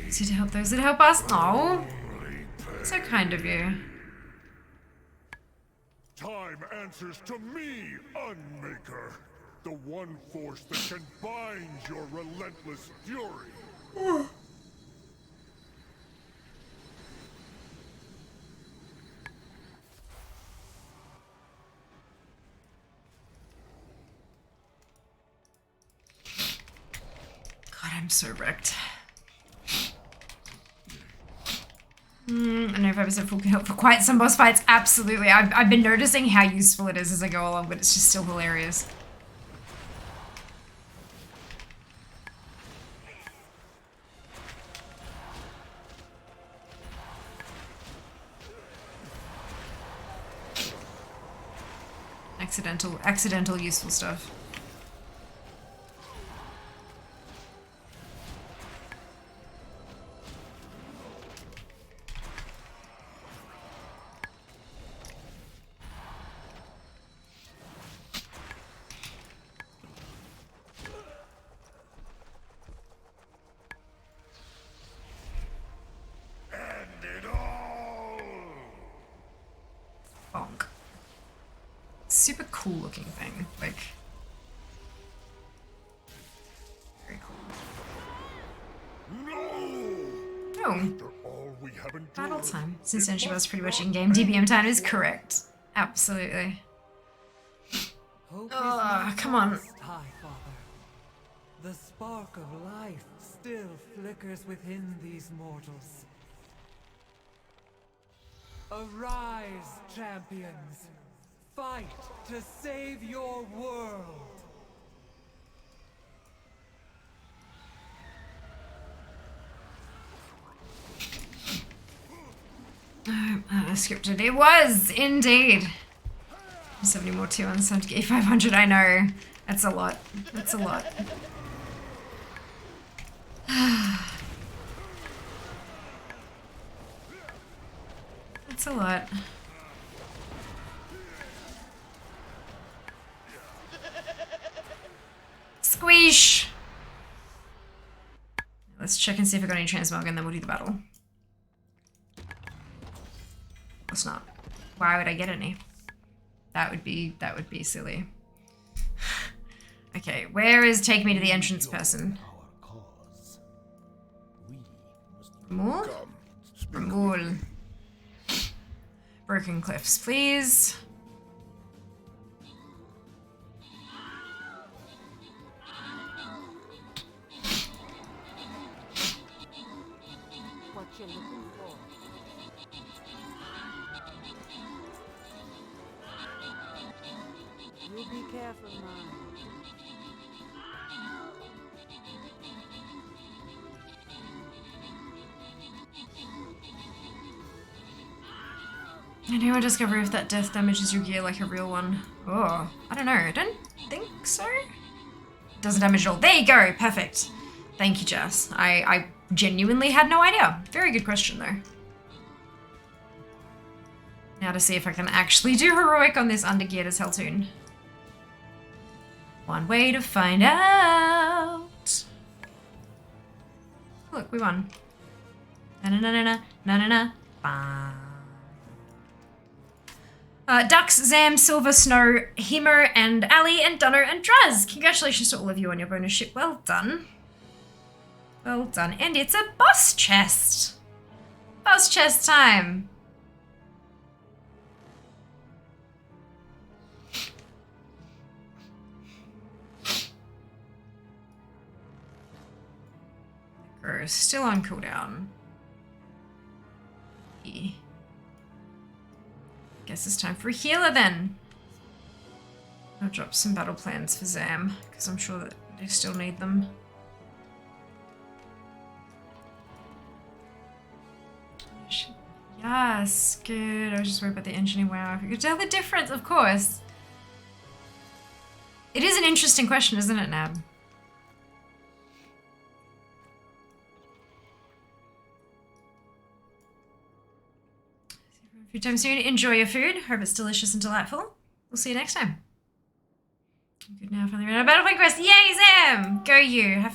Easy to help those that help us. Oh, so kind of you. Time answers to me, Unmaker. The one force that can bind your relentless fury. God, I'm so wrecked. I know 5% full can help for quite some boss fights. Absolutely. I've been noticing how useful it is as I go along, but it's just still hilarious. Accidental useful stuff. Bonk. Super cool looking thing. Like, very cool. Oh. After all we have endured, Battle time. Since then she was pretty much in-game. DBM time is correct. Absolutely. Hope Oh, is come on. lost, High Father. The spark of life still flickers within these mortals. Arise, champions. Fight to save your world. Scripted. It was, indeed. 70 more 2 on 70 500. I know. That's a lot. That's a lot. That's a lot. Squish! Let's check and see if I got any transmog and then we'll do the battle. Of course not. Why would I get any? That would be silly. Okay, where is take me to the entrance person? More? More. Broken cliffs, please. What you're looking for. You be careful, man. I do want to discover if that death damages your gear like a real one. Oh, I don't know. I don't think so. Doesn't damage at all. There you go. Perfect. Thank you, Jess. I genuinely had no idea. Very good question, though. Now to see if I can actually do heroic on this undergeared as hell tune. One way to find out. Look, we won. Na-na-na-na-na, na-na-na, ba. Dux, Zam, Silver, Snow, Hemo, and Ali, and Dunno, and Draz. Congratulations to all of you on your bonus ship. Well done. Well done. And it's a boss chest. Boss chest time. Gross. Still on cooldown. Yeah. Guess it's time for a healer then. I'll drop some battle plans for Zam, because I'm sure that they still need them. Yes, good. I was just worried about the engineer. Wow, you could tell the difference, of course. It is an interesting question, isn't it, Nab? A few times soon. Enjoy your food. Hope it's delicious and delightful. We'll see you next time. Good now, finally ran out of Battle Point quest. Yay, Zam! Go you. High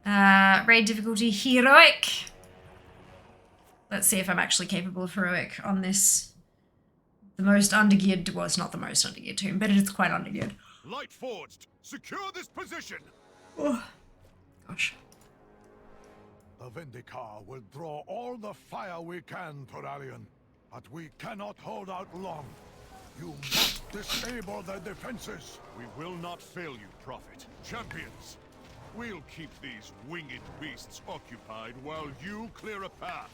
five. Raid difficulty heroic. Let's see if I'm actually capable of heroic on this. The most undergeared. Well, it's not the most undergeared tomb, but it is quite undergeared. Light forged. Secure this position. Oh, gosh. The Vindicar will draw all the fire we can, Torarian, but we cannot hold out long. You must disable their defenses. We will not fail you, Prophet. Champions, we'll keep these winged beasts occupied while you clear a path.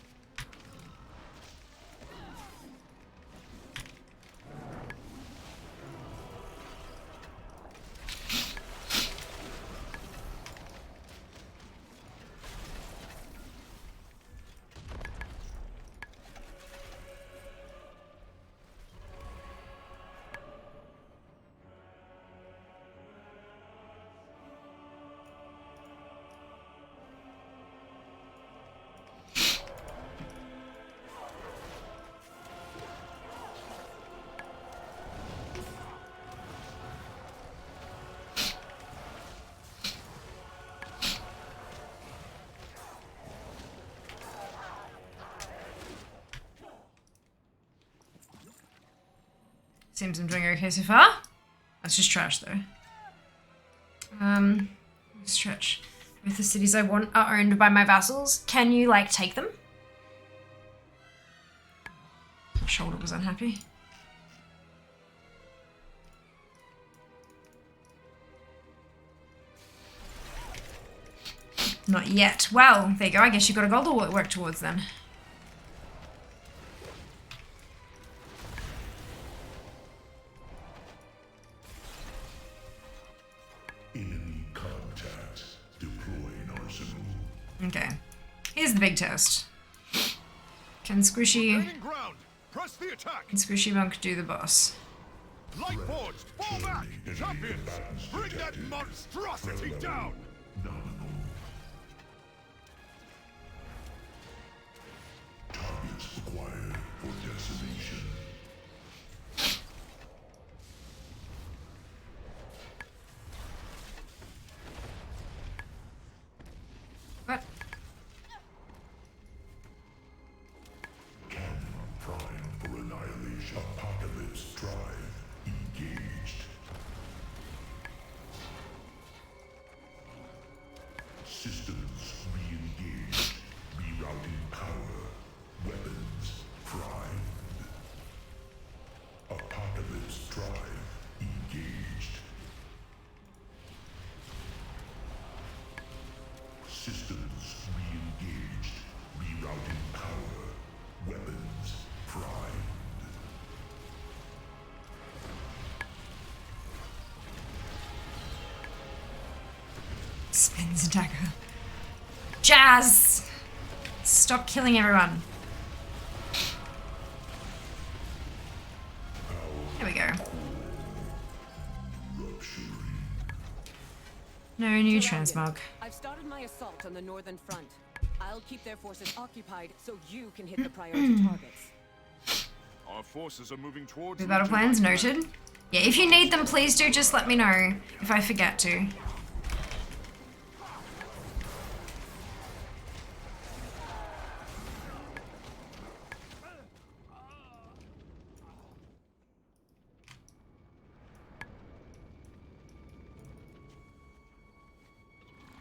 Seems I'm doing okay so far. That's just trash though. Stretch. Both the cities I want are owned by my vassals. Can you, like, take them? My shoulder was unhappy. Not yet. Well, there you go. I guess you've got a goal to work towards then. Enemy contact. Deploying arsenal. Okay. Here's the big test. Can Squishy... Press the attack. Can Squishy Monk do the boss? Light forged. Fall back. Champions, bring that monstrosity down. Nominal. Targets acquired for decimation. What? Cannon prime for annihilation. Apocalypse drive engaged. Systems re-engaged. Rerouting power. Weapons primed. Apocalypse drive engaged. Systems re-engaged. Rerouting power. Weapons primed. Spins dagger. Jazz! Stop killing everyone. There we go. Rupturing. No new Surrounded. transmog. I've started my assault on the northern front. I'll keep their forces occupied so you can hit the priority targets. Our forces are moving towards The battle plans noted. Yeah, if you need them, please do just let me know if I forget to.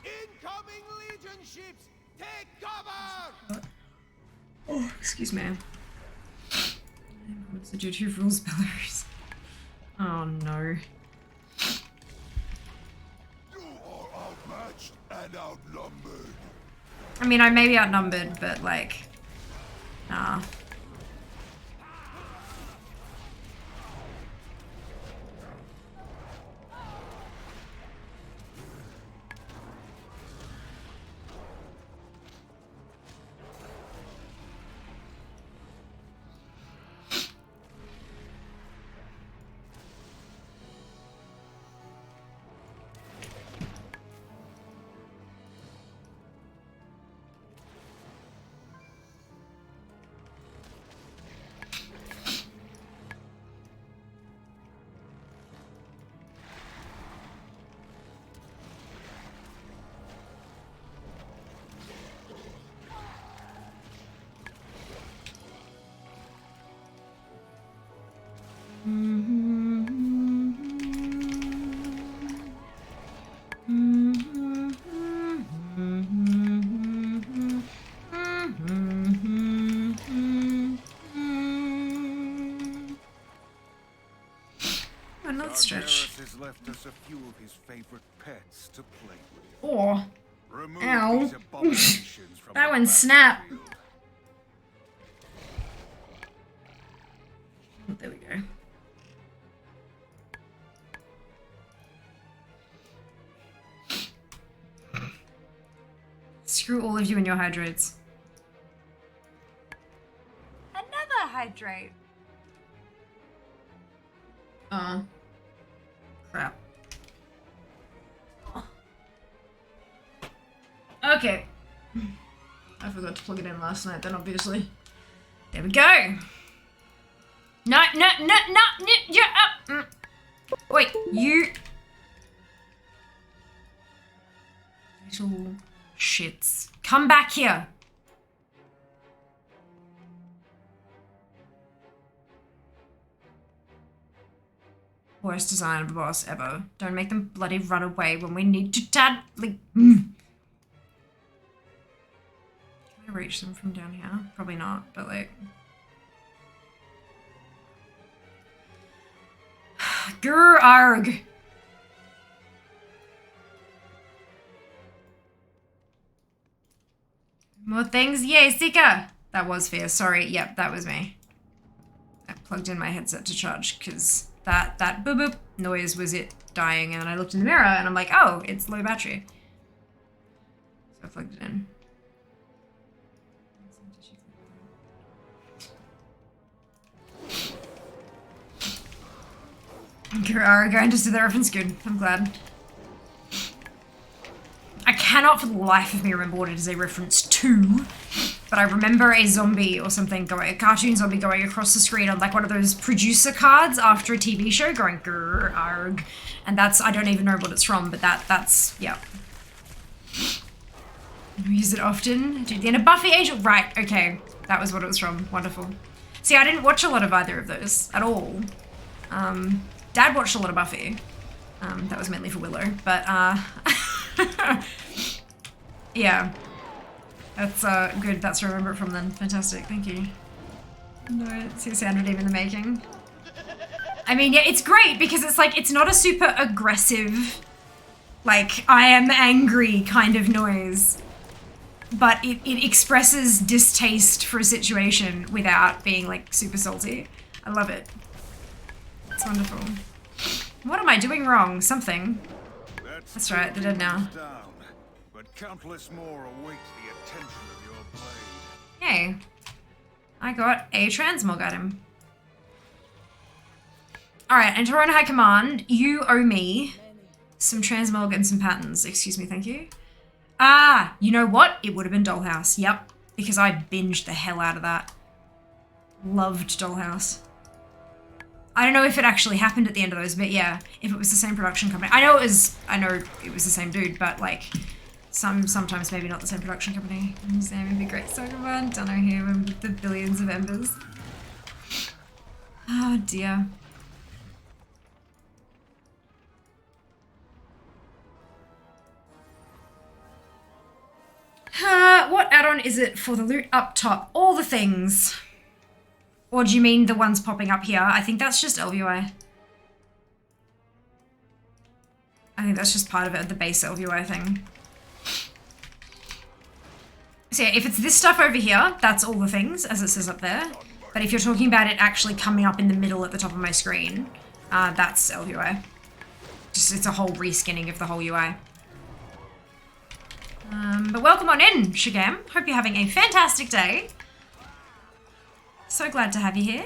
Incoming Legion ships! Take cover! Oh, excuse me. What's the dude who rules Belarus? Oh no. You are outmatched and outnumbered. I mean, I may be outnumbered, but like, nah. Another stretch. Has left us a few of his favorite pets to play with. Oh, Remove ow. these abominations from That the one snapped. battlefield. There we go. Screw all of you and your hydrates. Another hydrate. Crap. Okay. I forgot to plug it in last night then, obviously. There we go. No, you're up. Wait, you. Little shits. Come back here. Worst design of a boss ever. Don't make them bloody run away when we need to Can I reach them from down here? Probably not, but like. Grr arg. More things? Yay, Sika! That was fierce. Sorry. Yep, that was me. I plugged in my headset to charge because that boop boop noise was it dying, and I looked in the mirror and I'm like, oh, it's low battery. So I plugged it in. I understood that reference. Good. I'm glad. I cannot for the life of me remember what it is a reference to, but I remember a zombie or something a cartoon zombie going across the screen on like one of those producer cards after a TV show going grr arg, and that's, I don't even know what it's from, but that's, yeah. We use it often. Dude, the end of Buffy Angel, right, okay. That was what it was from, wonderful. See, I didn't watch a lot of either of those at all. Dad watched a lot of Buffy. That was mainly for Willow, but yeah. That's good, that's where I remember it from then. Fantastic, thank you. No, 600 even in the making. I mean, yeah, it's great because it's like, it's not a super aggressive, like, I am angry kind of noise, but it expresses distaste for a situation without being like super salty. I love it. It's wonderful. What am I doing wrong? Something. That's right, they're dead now. Down, but countless more await the attention of your blade. Hey, I got a transmog item. Alright, and Toron High Command, you owe me Some transmog and some patterns. Excuse me, thank you. Ah, you know what? It would have been Dollhouse. Yep, because I binged the hell out of that. Loved Dollhouse. I don't know if it actually happened at the end of those, but yeah, if it was the same production company. I know it was the same dude, but like sometimes maybe not the same production company. Sam would be great. So fun. Don't know him with the billions of embers. Oh dear. What add-on is it for the loot up top? All the things. Or do you mean the ones popping up here? I think that's just LVI. I think that's just part of it, the base LVI thing. So yeah, if it's this stuff over here, that's all the things, as it says up there. But if you're talking about it actually coming up in the middle at the top of my screen, that's LVI. Just, it's a whole reskinning of the whole UI. But welcome on in, Shagam. Hope you're having a fantastic day. So glad to have you here.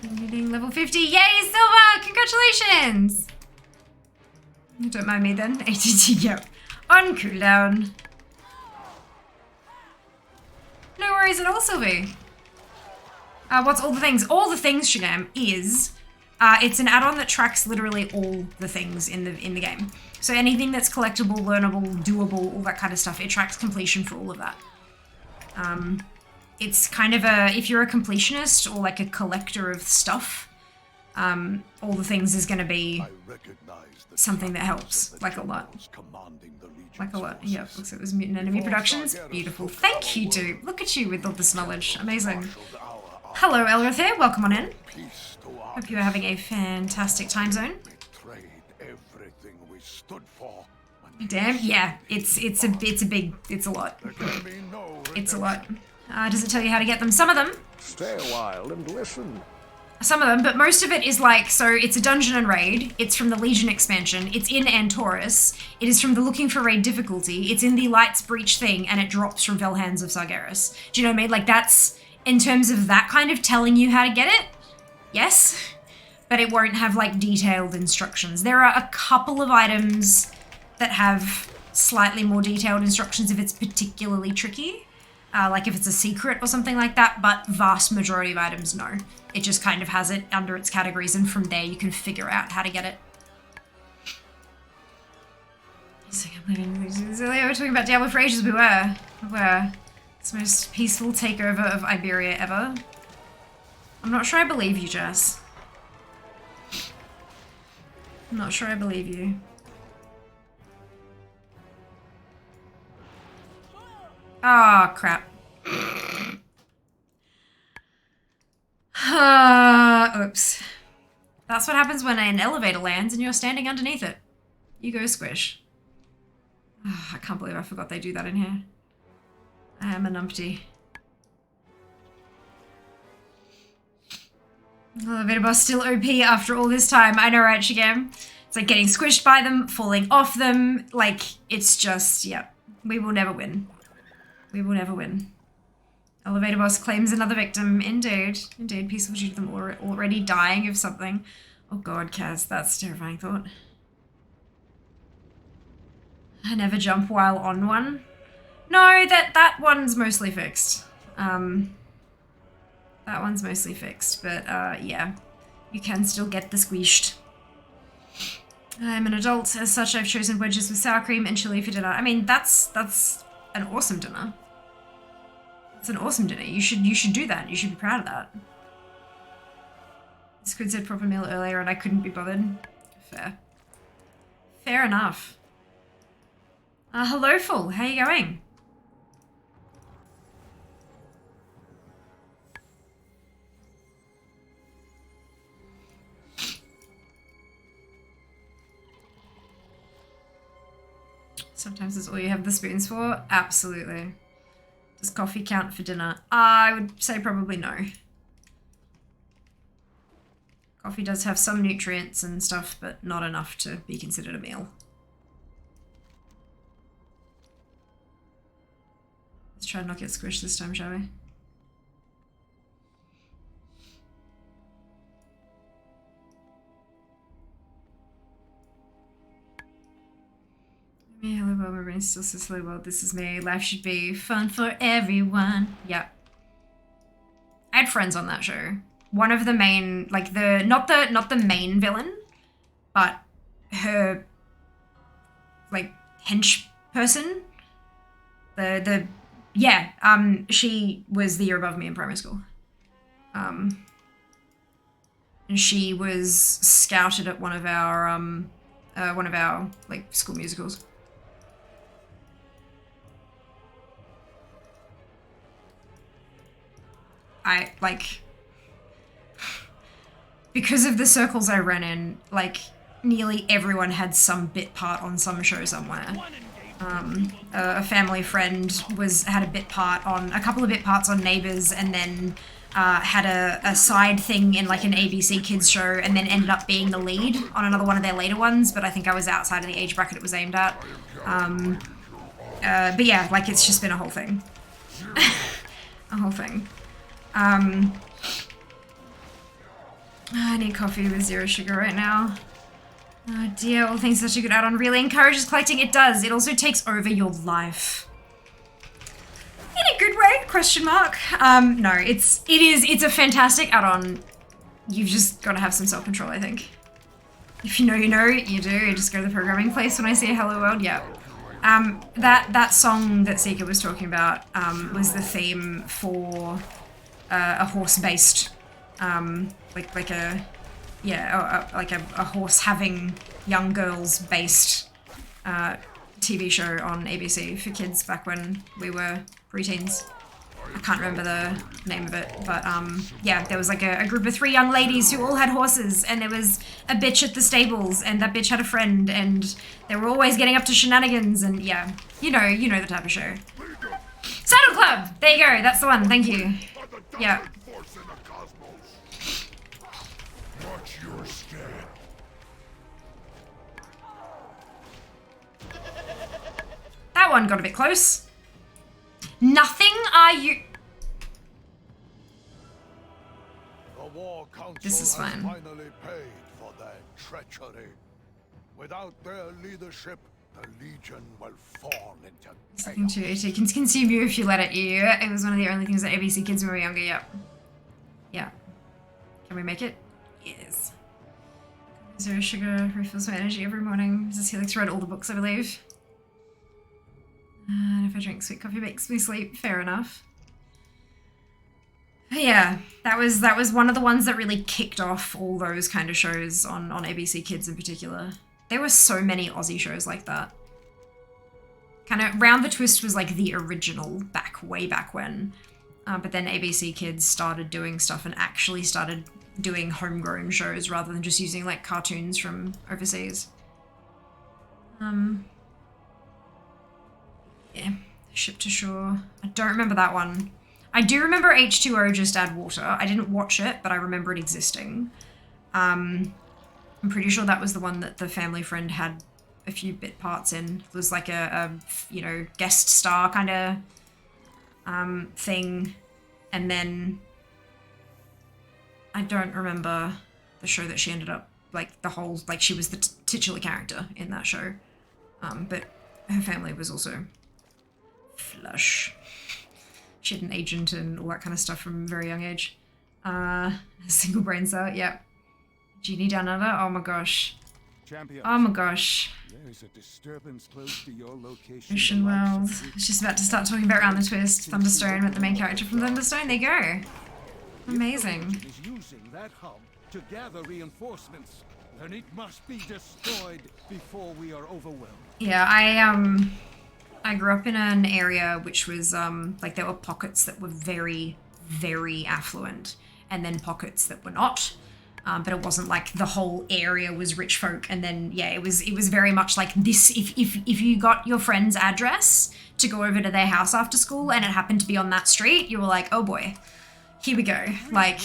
Hitting level 50. Yay, Silver! Congratulations! Don't mind me then. ATT, yep. On cooldown. No worries at all, Sylvie. What's all the things? All the things, Shagam, is... it's an add-on that tracks literally all the things in the game. So anything that's collectible, learnable, doable, all that kind of stuff, it tracks completion for all of that. It's kind of a, if you're a completionist or like a collector of stuff, all the things is going to be something that helps, like a lot. Like a lot. Yep, looks like it was Mutant Enemy Productions. Beautiful. Thank you, dude. Look at you with all this knowledge. Amazing. Hello, Elrith here. Welcome on in. Hope you are having a fantastic time zone. Damn, yeah, it's a lot. It's a lot. Does it tell you how to get them? Some of them. Stay a while and listen. Some of them, but most of it is like, so it's a dungeon and raid. It's from the Legion expansion. It's in Antorus. It is from the Looking for Raid difficulty. It's in the Light's Breach thing, and it drops from Velhands of Sargeras. Do you know what I mean? Like that's, in terms of that kind of telling you how to get it, yes. But it won't have like detailed instructions. There are a couple of items that have slightly more detailed instructions if it's particularly tricky. Like if it's a secret or something like that, but vast majority of items, no. It just kind of has it under its categories, and from there you can figure out how to get it. We're talking about Diablo for ages, we were. It's the most peaceful takeover of Iberia ever. I'm not sure I believe you, Jess. I'm not sure I believe you. Ah, oh, crap. Oops. That's what happens when an elevator lands and you're standing underneath it. You go squish. Oh, I can't believe I forgot they do that in here. I am a numpty. Elevator boss still OP after all this time. I know, right, Shigam? It's like getting squished by them, falling off them. Like, it's just, yep. We will never win. We will never win. Elevator boss claims another victim. Indeed. Indeed. Peaceful due to them already dying of something. Oh god, Kaz. That's a terrifying thought. I never jump while on one. No, that one's mostly fixed. That one's mostly fixed. But, yeah. You can still get the squished. I'm an adult. As such, I've chosen wedges with sour cream and chili for dinner. I mean, that's an awesome dinner. It's an awesome dinner. You should do that. You should be proud of that. Squid said proper meal earlier and I couldn't be bothered. Fair. Fair enough. Hello, Full. How you going? Sometimes it's all you have the spoons for. Absolutely. Does coffee count for dinner? I would say probably no. Coffee does have some nutrients and stuff, but not enough to be considered a meal. Let's try and not get squished this time, shall we? world, my brain's still so slow world. This is me. Life should be fun for everyone. Yep. I had friends on that show. One of the main, like not the main villain, but her like hench person. She was the year above me in primary school. And she was scouted at one of our like school musicals. I like, because of the circles I ran in, like nearly everyone had some bit part on some show somewhere. A family friend had a bit part on a couple of bit parts on Neighbours, and then had a side thing in like an ABC Kids show, and then ended up being the lead on another one of their later ones, but I think I was outside of the age bracket it was aimed at. But yeah, like it's just been a whole thing. A whole thing. I need coffee with 0 sugar right now. Oh dear, all things such a good add-on really encourages collecting. It does. It also takes over your life. In a good way? Question mark. No, it's a fantastic add-on. You've just got to have some self-control, I think. If you know, you know. You do. You just go to the programming place when I say hello world. Yeah. That song that Seeker was talking about was the theme for a horse-based, like a horse having young girls based TV show on ABC for kids back when we were preteens. I can't remember the name of it, but yeah, there was like a group of 3 young ladies who all had horses, and there was a bitch at the stables, and that bitch had a friend, and they were always getting up to shenanigans, and yeah, you know the type of show. Saddle Club! There you go, that's the one, thank you. Yeah. That one got a bit close. Nothing are you... The War Council this is fine. has finally paid for their treachery. Without their leadership, the Legion will fall into Something to it can consume you if you let it. Yeah, it was one of the only things that ABC Kids when we were younger. Yep. Yeah. Can we make it? Yes. 0 sugar refills my energy every morning. Mrs. Helix read all the books, I believe. And if I drink sweet coffee makes me sleep, fair enough. But yeah, that was one of the ones that really kicked off all those kind of shows on ABC Kids in particular. There were so many Aussie shows like that. Kind of Round the Twist was like the original way back when. But then ABC Kids started doing stuff and actually started doing homegrown shows rather than just using like cartoons from overseas. Yeah, Ship to Shore. I don't remember that one. I do remember H2O Just Add Water. I didn't watch it, but I remember it existing. I'm pretty sure that was the one that the family friend had a few bit parts in. It was like a you know, guest star kind of thing. And then I don't remember the show that she ended up, like the whole, like she was the titular character in that show. But her family was also flush. She had an agent and all that kind of stuff from a very young age. Single brain cell, yep. Genie Down Under, oh my gosh. Champions, oh my gosh. there is a disturbance close to your location. Ocean World. I was just about to start talking about Round the Twist. Thunderstone with the main character from Thunderstone. There you go. Amazing. Is using that hub to gather reinforcements, then it must be destroyed before we are overwhelmed. Yeah, I grew up in an area which was like there were pockets that were very, very affluent, and then pockets that were not. But it wasn't like the whole area was rich folk. And then yeah, it was very much like this. If you got your friend's address to go over to their house after school and it happened to be on that street, you were like, oh boy, here we go. Like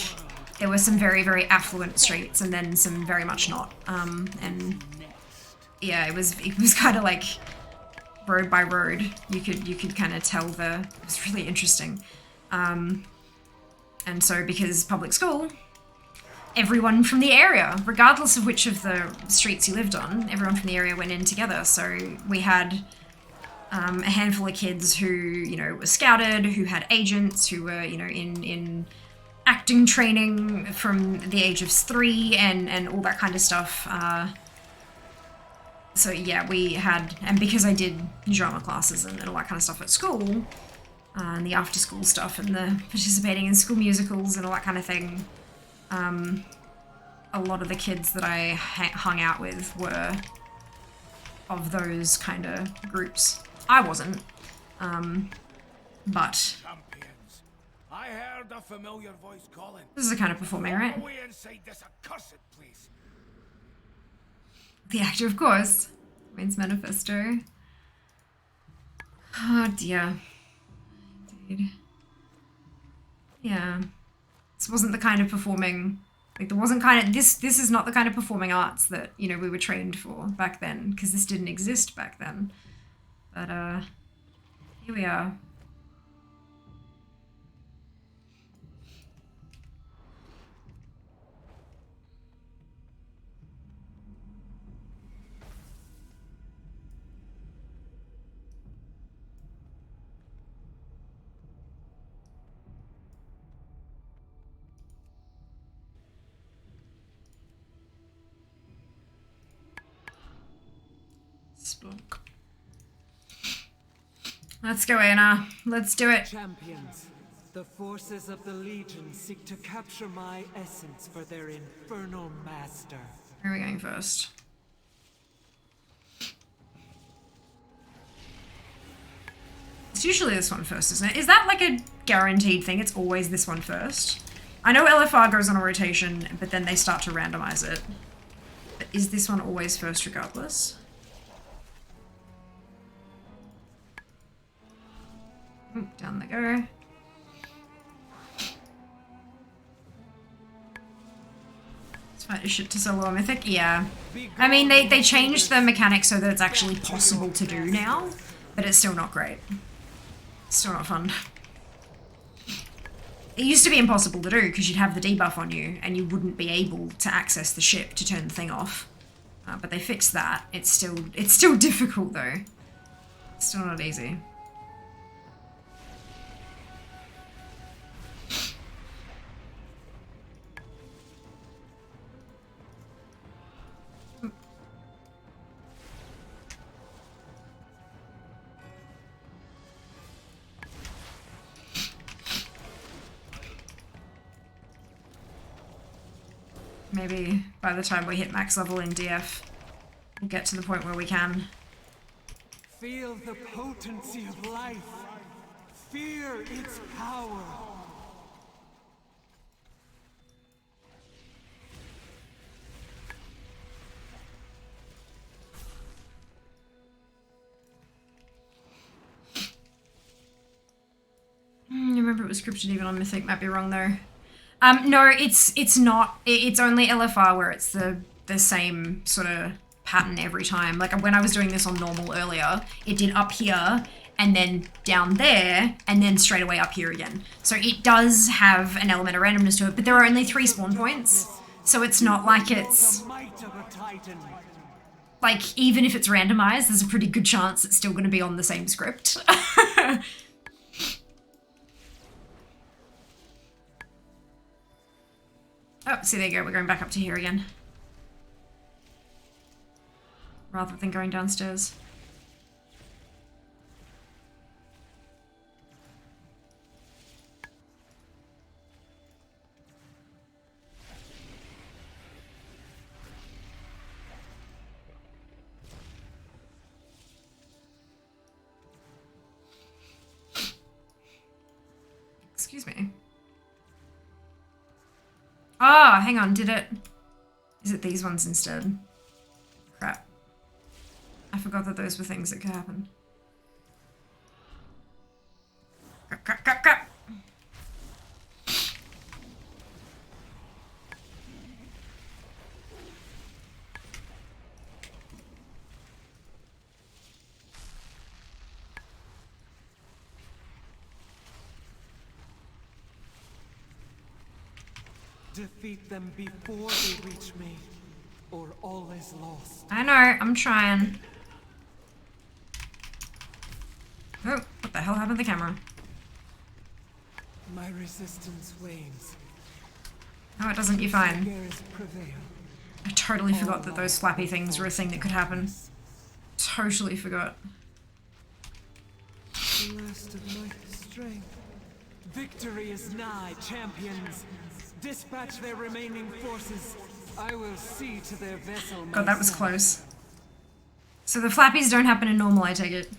there were some very, very affluent streets and then some very much not. And yeah, it was kind of like road by road. You could kind of tell it was really interesting. And so because public school, everyone from the area, regardless of which of the streets you lived on, everyone from the area went in together. So we had a handful of kids who, you know, were scouted, who had agents, who were, you know, in acting training from the age of 3 and all that kind of stuff. So yeah, we had, and because I did drama classes and all that kind of stuff at school, and the after school stuff and the participating in school musicals and all that kind of thing, a lot of the kids that I hung out with were of those kind of groups. I wasn't, but Champions, I heard a familiar voice calling. this is a kind of performing, right? Away inside this accursed place. The actor, of course. Wayne's manifesto. Oh dear. Dude. Yeah. This wasn't the kind of performing, like there wasn't kind of, this is not the kind of performing arts that, you know, we were trained for back then, because this didn't exist back then. But here we are. Splunk. Let's go, Anna. Let's do it. Champions, the forces of the Legion seek to capture my essence for their infernal master. Where are we going first? It's usually this one first, isn't it? Is that like a guaranteed thing? It's always this one first? I know LFR goes on a rotation, but then they start to randomize it. But is this one always first regardless? Down they go. Let's find a shit to solo a mythic. Yeah. I mean, they changed the mechanics so that it's actually possible to do now, but it's still not great. It's still not fun. It used to be impossible to do because you'd have the debuff on you and you wouldn't be able to access the ship to turn the thing off. But they fixed that. It's still difficult though. It's still not easy. Maybe by the time we hit max level in DF, we'll get to the point where we can. Feel the potency of life. Fear its power. I remember it was scripted even on Mythic, might be wrong though. No, it's not. It's only LFR where it's the same sort of pattern every time. Like when I was doing this on normal earlier, it did up here and then down there and then straight away up here again. So it does have an element of randomness to it, but there are only 3 spawn points. So it's not like it's... Like, even if it's randomized, there's a pretty good chance it's still going to be on the same script. Oh, see, there you go. We're going back up to here again. Rather than going downstairs. Excuse me. Ah, hang on, did it... Is it these ones instead? Crap. I forgot that those were things that could happen. Crap, crap, crap, crap! Defeat them before they reach me, or all is lost. I know, I'm trying. hell happened to the camera? My resistance wanes. No, it doesn't. You're fine. Garrus prevail. I totally forgot that those flappy things were a thing that could happen. Totally forgot. The last of my strength. Victory is nigh, champions. Dispatch their remaining forces. I will see to their vessel. God, that was close. So the flappies don't happen in normal, I take it.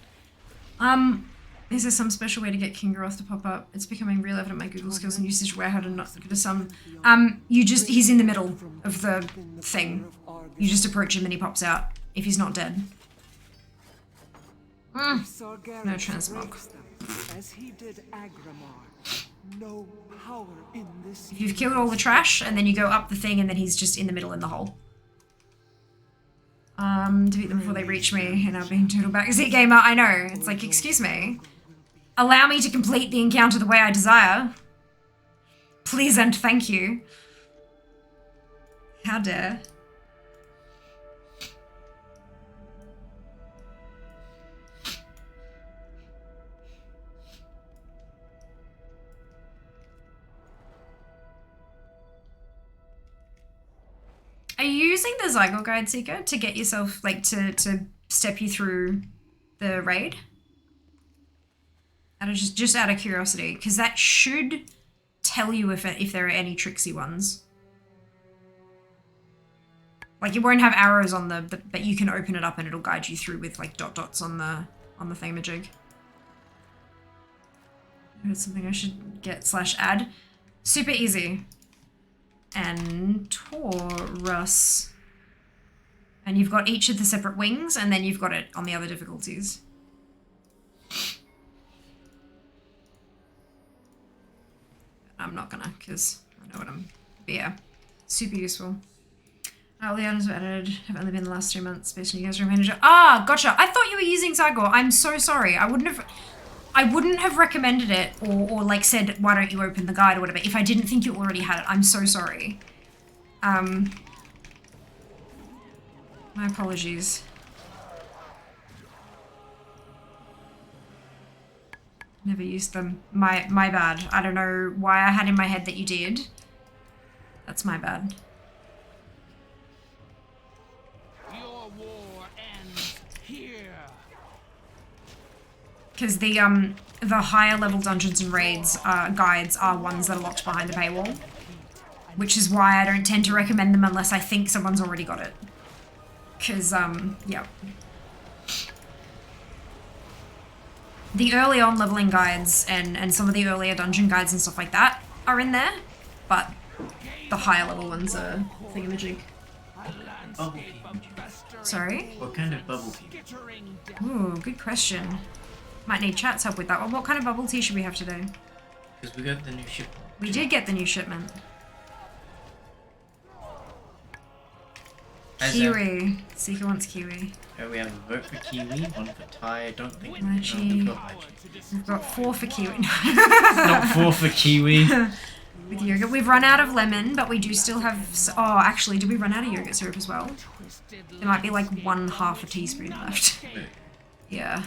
Is there some special way to get King Garoth to pop up? It's becoming real evident my Google skills and usage where I had not good as some. He's in the middle of the thing. You just approach him and he pops out, if he's not dead. No transmog. As he did Agramar. No power in this. If you've killed all the trash, and then you go up the thing, and then he's just in the middle in the hole. Defeat them before they reach me, and I'll be total backseat gamer. I know. It's like, excuse me. Allow me to complete the encounter the way I desire. Please and thank you. How dare. Are you using the Zygo Guide Seeker to get yourself, like, to step you through the raid? Just out of curiosity, because that should tell you if there are any tricksy ones. Like, it won't have arrows on but you can open it up and it'll guide you through with, like, dots on the thingamajig. That's something I should get / add. Super easy. And Taurus. And you've got each of the separate wings, and then you've got it on the other difficulties. I'm not gonna, because I know what I'm... But yeah, super useful. All the items were added have only been the last 3 months based on you guys' manager. Ah, gotcha. I thought you were using Zygor. I'm so sorry. I wouldn't have recommended it or like said, why don't you open the guide or whatever, if I didn't think you already had it. I'm so sorry. My apologies. Never used them. My bad. I don't know why I had in my head that you did. That's my bad. Your war ends here. Because the higher level dungeons and raids guides are ones that are locked behind the paywall, which is why I don't tend to recommend them unless I think someone's already got it. Because yeah. The early on leveling guides and some of the earlier dungeon guides and stuff like that are in there, but the higher level ones are thingamajig. Bubble tea. Sorry? What kind of bubble tea? Ooh, good question. Might need chat's help with that one. What kind of bubble tea should we have today? Because we got the new shipment. We did get the new shipment. Kiwi. Seeker wants kiwi. We have a vote for kiwi, one for Thai. I don't think Lychee. we've got lychee. We've got 4 for kiwi. Not 4 for kiwi. With yogurt. We've run out of lemon, but we do still have... Oh, actually, did we run out of yogurt syrup as well? There might be like 1/2 a teaspoon left. Yeah.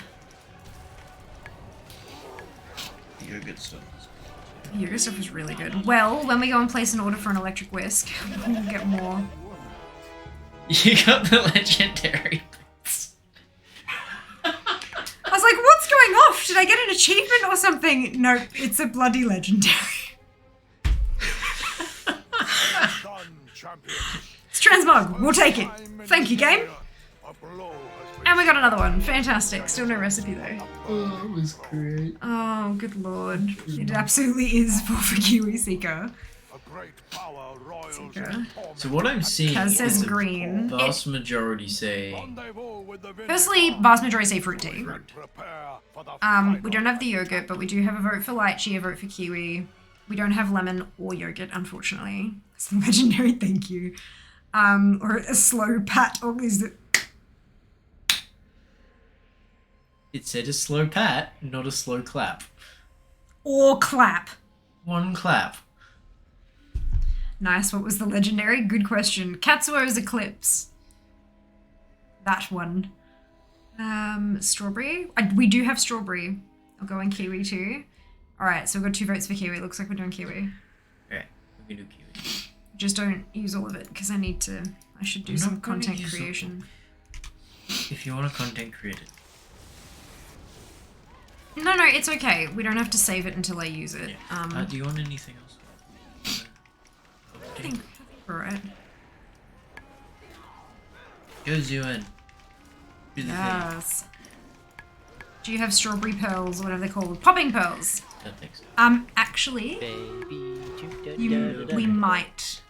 The yogurt stuff. Yogurt stuff is really good. Well, when we go and place an order for an electric whisk, we'll get more. You got the legendary bits. I was like, what's going off? Did I get an achievement or something? Nope, it's a bloody legendary. It's transmog. We'll take it. Thank you, game. And we got another one. Fantastic. Still no recipe though. Oh, that was great. Oh, good lord. It absolutely is for Kiwi Seeker. Seeker. So what I'm seeing Kaz says is green. Vast majority say... Firstly, vast majority say fruit tea. We don't have the yogurt, but we do have a vote for lychee, a vote for kiwi. We don't have lemon or yogurt, unfortunately. It's the legendary, thank you. Or a slow pat, or is it? It said a slow pat, not a slow clap. Or clap. One clap. Nice, what was the legendary? Good question. Katsuo's Eclipse. That one. Strawberry? We do have strawberry. I'll go on Kiwi too. Alright, so we've got 2 votes for Kiwi. Looks like we're doing Kiwi. Alright, we can do Kiwi. Just don't use all of it because I should do some content creation. If you want to content create it. No, it's okay. We don't have to save it until I use it. Yeah. Do you want anything else? I think we're right. Go Zuan. Do the Yes. Do you have strawberry pearls or whatever they're called? Popping pearls. Don't think so. Actually, we might.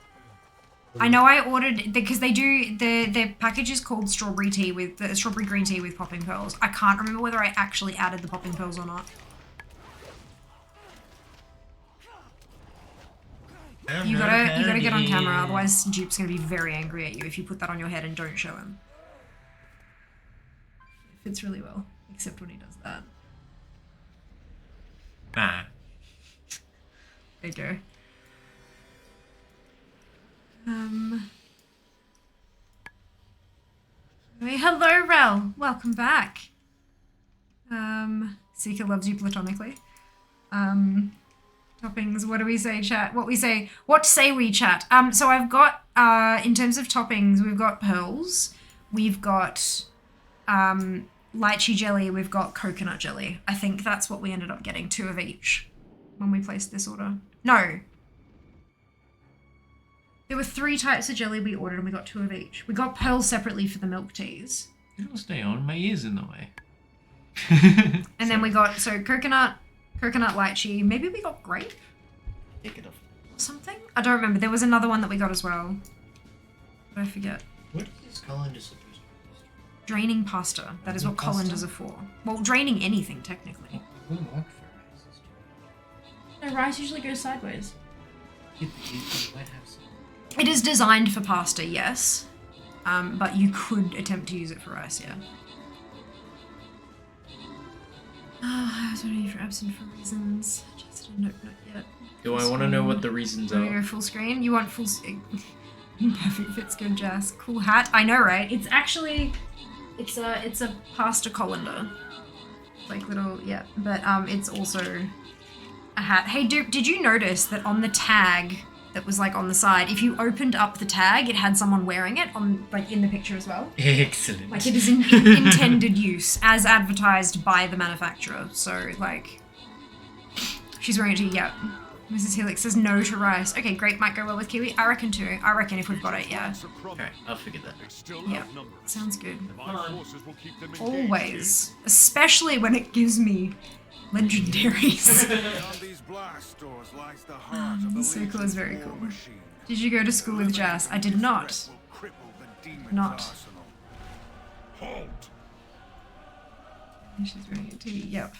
I know I ordered because they do their package is called strawberry tea with the strawberry green tea with popping pearls. I can't remember whether I actually added the popping pearls or not. You gotta get on camera, otherwise Dupe's gonna be very angry at you if you put that on your head and don't show him. It fits really well, except when he does that. Nah. There you go. Hello, Rel. Welcome back. Seeker loves you platonically. Toppings. What do we say, chat? What say we, chat? So I've got in terms of toppings, we've got pearls, we've got lychee jelly, we've got coconut jelly. I think that's what we ended up getting, 2 of each when we placed this order. No. There were 3 types of jelly we ordered and we got 2 of each. We got pearls separately for the milk teas. It'll stay on. My ear's in the way. And then we got, coconut lychee. Maybe we got grape? Take it off. Something? I don't remember. There was another one that we got as well. But I forget. What is this colander supposed to be? Draining pasta. That is what colanders are for. Well, draining anything, technically. It won't work for rice. No, rice usually goes sideways. You might have some. It is designed for pasta, yes. But you could attempt to use it for rice, yeah. I was wondering if you're absent for reasons. Just nope, not yet. Do I want to know what the reasons Want to are? go full screen? You want full perfect fits good jazz. Cool hat. I know, right? It's actually it's a pasta colander. Like little but it's also a hat. Hey Dupe, did you notice that on the tag that was like on the side, if you opened up the tag, it had someone wearing it on like in the picture as well? Excellent. Like it is in intended use as advertised by the manufacturer. So like she's wearing it too, yeah. Mrs. Helix says no to rice. Okay, great, might go well with kiwi. I reckon too. I reckon if we've got it, yeah. Alright, I'll figure that. Yeah, sounds good. Always. Especially when it gives me legendaries. This circle is very cool. Did you go to school with Jazz? I did not. Not. She's wearing it too, yep.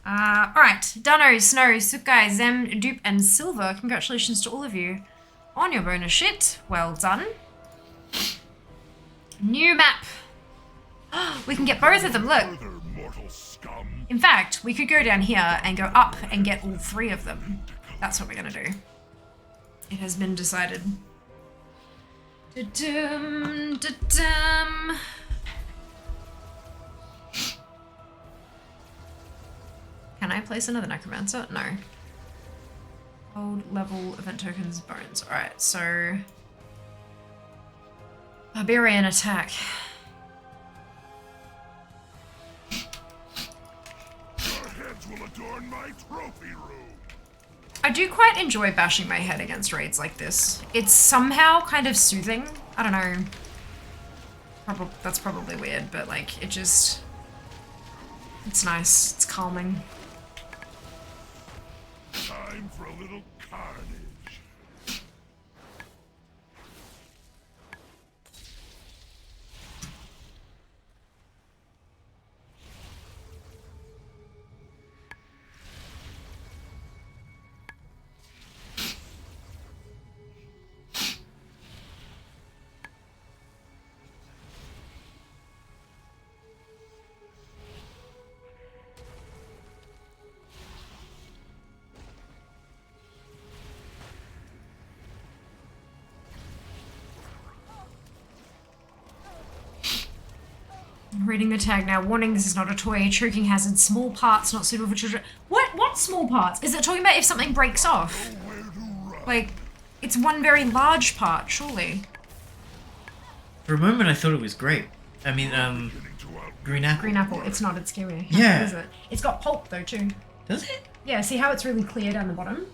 Alright, Dano, Snow, Sukai, Zem, Dupe, and Silver, congratulations to all of you on your bonus shit. Well done. New map. We can get both of them, look. In fact, we could go down here and go up and get all 3 of them. That's what we're gonna do. It has been decided. Da-dum, da-dum. Can I place another necromancer? No. Hold level event tokens bones. Alright, so barbarian attack. Will adorn my trophy room. I do quite enjoy bashing my head against raids like this. It's somehow kind of soothing. I don't know. That's probably weird, but like it just... It's nice. It's calming. Time for a little carnage. Reading the tag now. Warning, this is not a toy. Choking hazard. Small parts not suitable for children. What small parts? Is it talking about if something breaks off? Like, it's one very large part, surely. For a moment, I thought it was grape. I mean, green apple. Green apple. It's not. It's kiwi. Yeah. Is it? It's got pulp though too. Does it? Yeah. See how it's really clear down the bottom?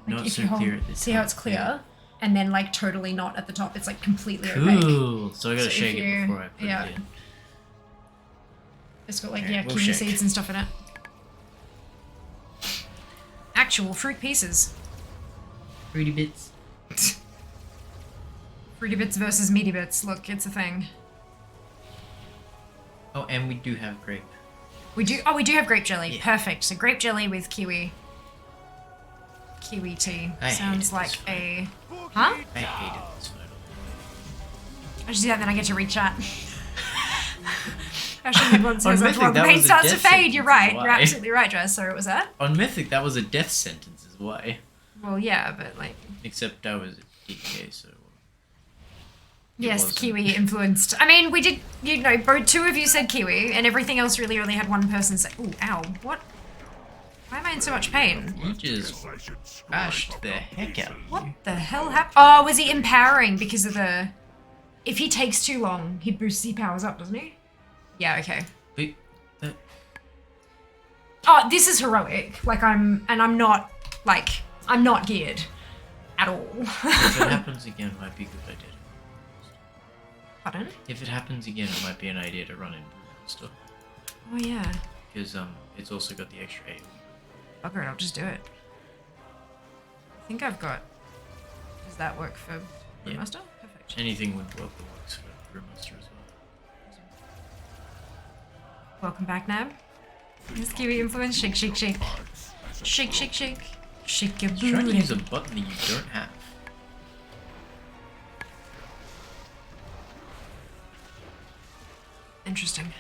Like Not if so you hold, clear at this see how time, it's clear, yeah. and then like totally not at the top. It's like completely opaque. Cool. So I gotta So if shake you- it before I put yeah. it in. It's got like Okay, yeah, we'll kiwi shake. seeds and stuff in it. Actual fruit pieces. Fruity bits. Fruity bits versus meaty bits. Look, it's a thing. Oh, and we do have grape. We do. Oh, we do have grape jelly. Yeah. Perfect. So grape jelly with kiwi. Kiwi tea. I Sounds hated like this a. Huh? I hated this photo. I just do that, then I get to read chat. Actually, once On says Mythic, well, the that pain was a starts to death fade. You're sentence, right. why? You're absolutely right, Jess. Sorry, what was that? On Mythic, that was a death sentence, is why. Well, yeah, but like. Except I was a DK, so. Yes, wasn't. kiwi influenced. I mean, we did, you know, both two of you said kiwi, and everything else really only had one person say. Ooh, ow, what? Why am I in so much pain? You just bashed the heck out of you. What the hell happened? Oh, was he empowering because of the... If he takes too long, he powers up, doesn't he? Yeah, okay. Wait, that... Oh, this is heroic. Like, I'm not geared at all. If it happens again, it might be a good idea. Pardon? If it happens again, it might be an idea to run in stuff. Oh, yeah. Because it's also got the extra AoE. Bugger it, I'll just do it. I think I've got... Does that work for Brewmaster? Perfect. Anything would work that works for Brewmaster as well. Welcome back, Nab. This kiwi influence. Shake, shake, shake. Shake, shake, shake. Shake your He's trying to booty. use a button that you don't have. Interesting.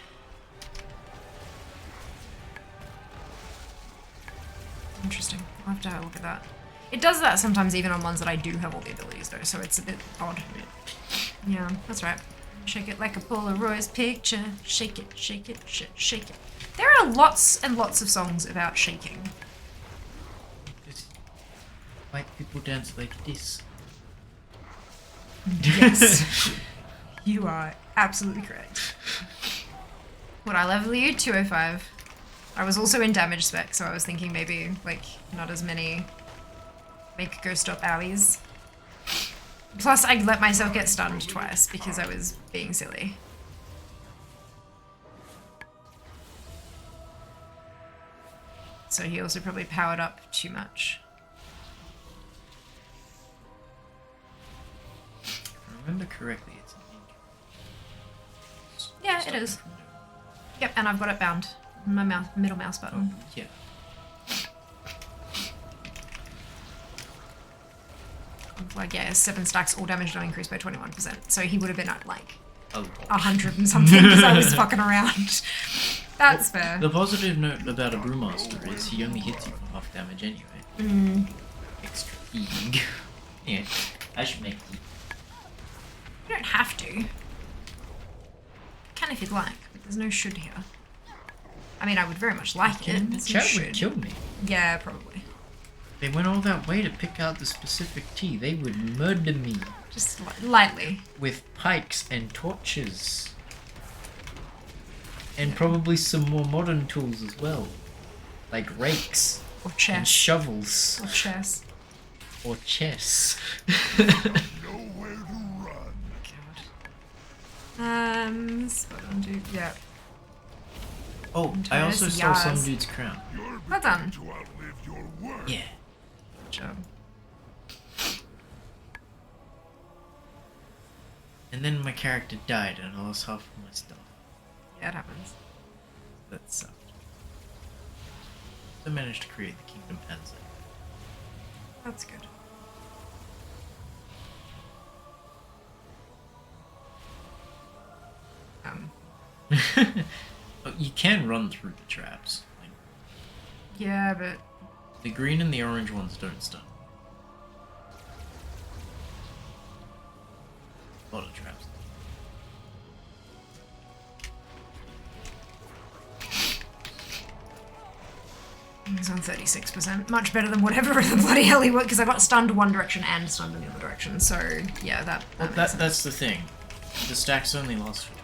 Interesting. I'll have to have a look at that. It does that sometimes even on ones that I do have all the abilities though, so it's a bit odd. Yeah, that's right. Shake it like a Polaroid's picture. Shake it, shake it, shake it. There are lots and lots of songs about shaking. White people dance like this. Yes. You are absolutely correct. Would I level you? 205. I was also in damage spec, so I was thinking maybe, like, not as many make go stop owies. Plus, I let myself get stunned twice because I was being silly. So he also probably powered up too much. If I remember correctly, it's an ink. Yeah, it is. Yep, and I've got it bound. My middle mouse button. Yeah. Like, yeah, 7 stacks, all damage not increased by 21%. So he would have been at like A lot. 100 and something because I was fucking around. That's fair. The positive note about a Brewmaster is he only hits you for half damage anyway. Extra egg. Yeah, I should make tea. You don't have to. You can if you'd like, but there's no should here. I mean, I would very much like it. There's no Chat should. would kill me. Yeah, probably. They went all that way to pick out the specific tea. They would murder me Just lightly. with pikes and torches. And probably some more modern tools as well. Like rakes. Or And chess. shovels. Or chess. Or chess. Nowhere to run. Spot on, dude. Yeah. Oh, I also Yes, stole some yes. dude's crown. Well done. To outlive your work. Yeah. Good job. And then my character died and I lost half of my stuff. Yeah, it happens. That sucked. I managed to create the Kingdom Panzer. That's good. Oh, you can run through the traps. Like, Yeah, but the green and the orange ones don't stun. A lot of traps. He's on 36%. Much better than whatever the bloody hell he was, because I got stunned one direction and stunned in the other direction. So, yeah, that's the thing. The stacks only last for...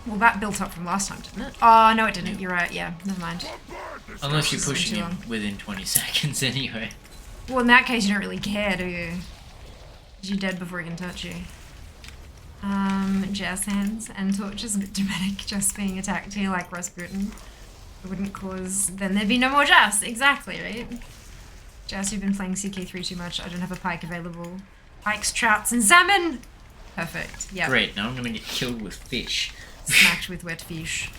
Well, that built up from last time, didn't it? Oh, no, it didn't. You're right. Yeah, never mind. Unless you're pushing him within 20 seconds anyway. Well, in that case, you don't really care, do you? Because you're dead before he can touch you. Jazz hands and torches, a bit dramatic, just being attacked here like Rasputin. It wouldn't cause... Then there'd be no more Jazz. Exactly, right? Jazz, you've been playing CK3 too much. I don't have a pike available. Pikes, trouts, and salmon! Perfect. Yeah. Great, now I'm gonna get killed with fish. Smacked with wet fish.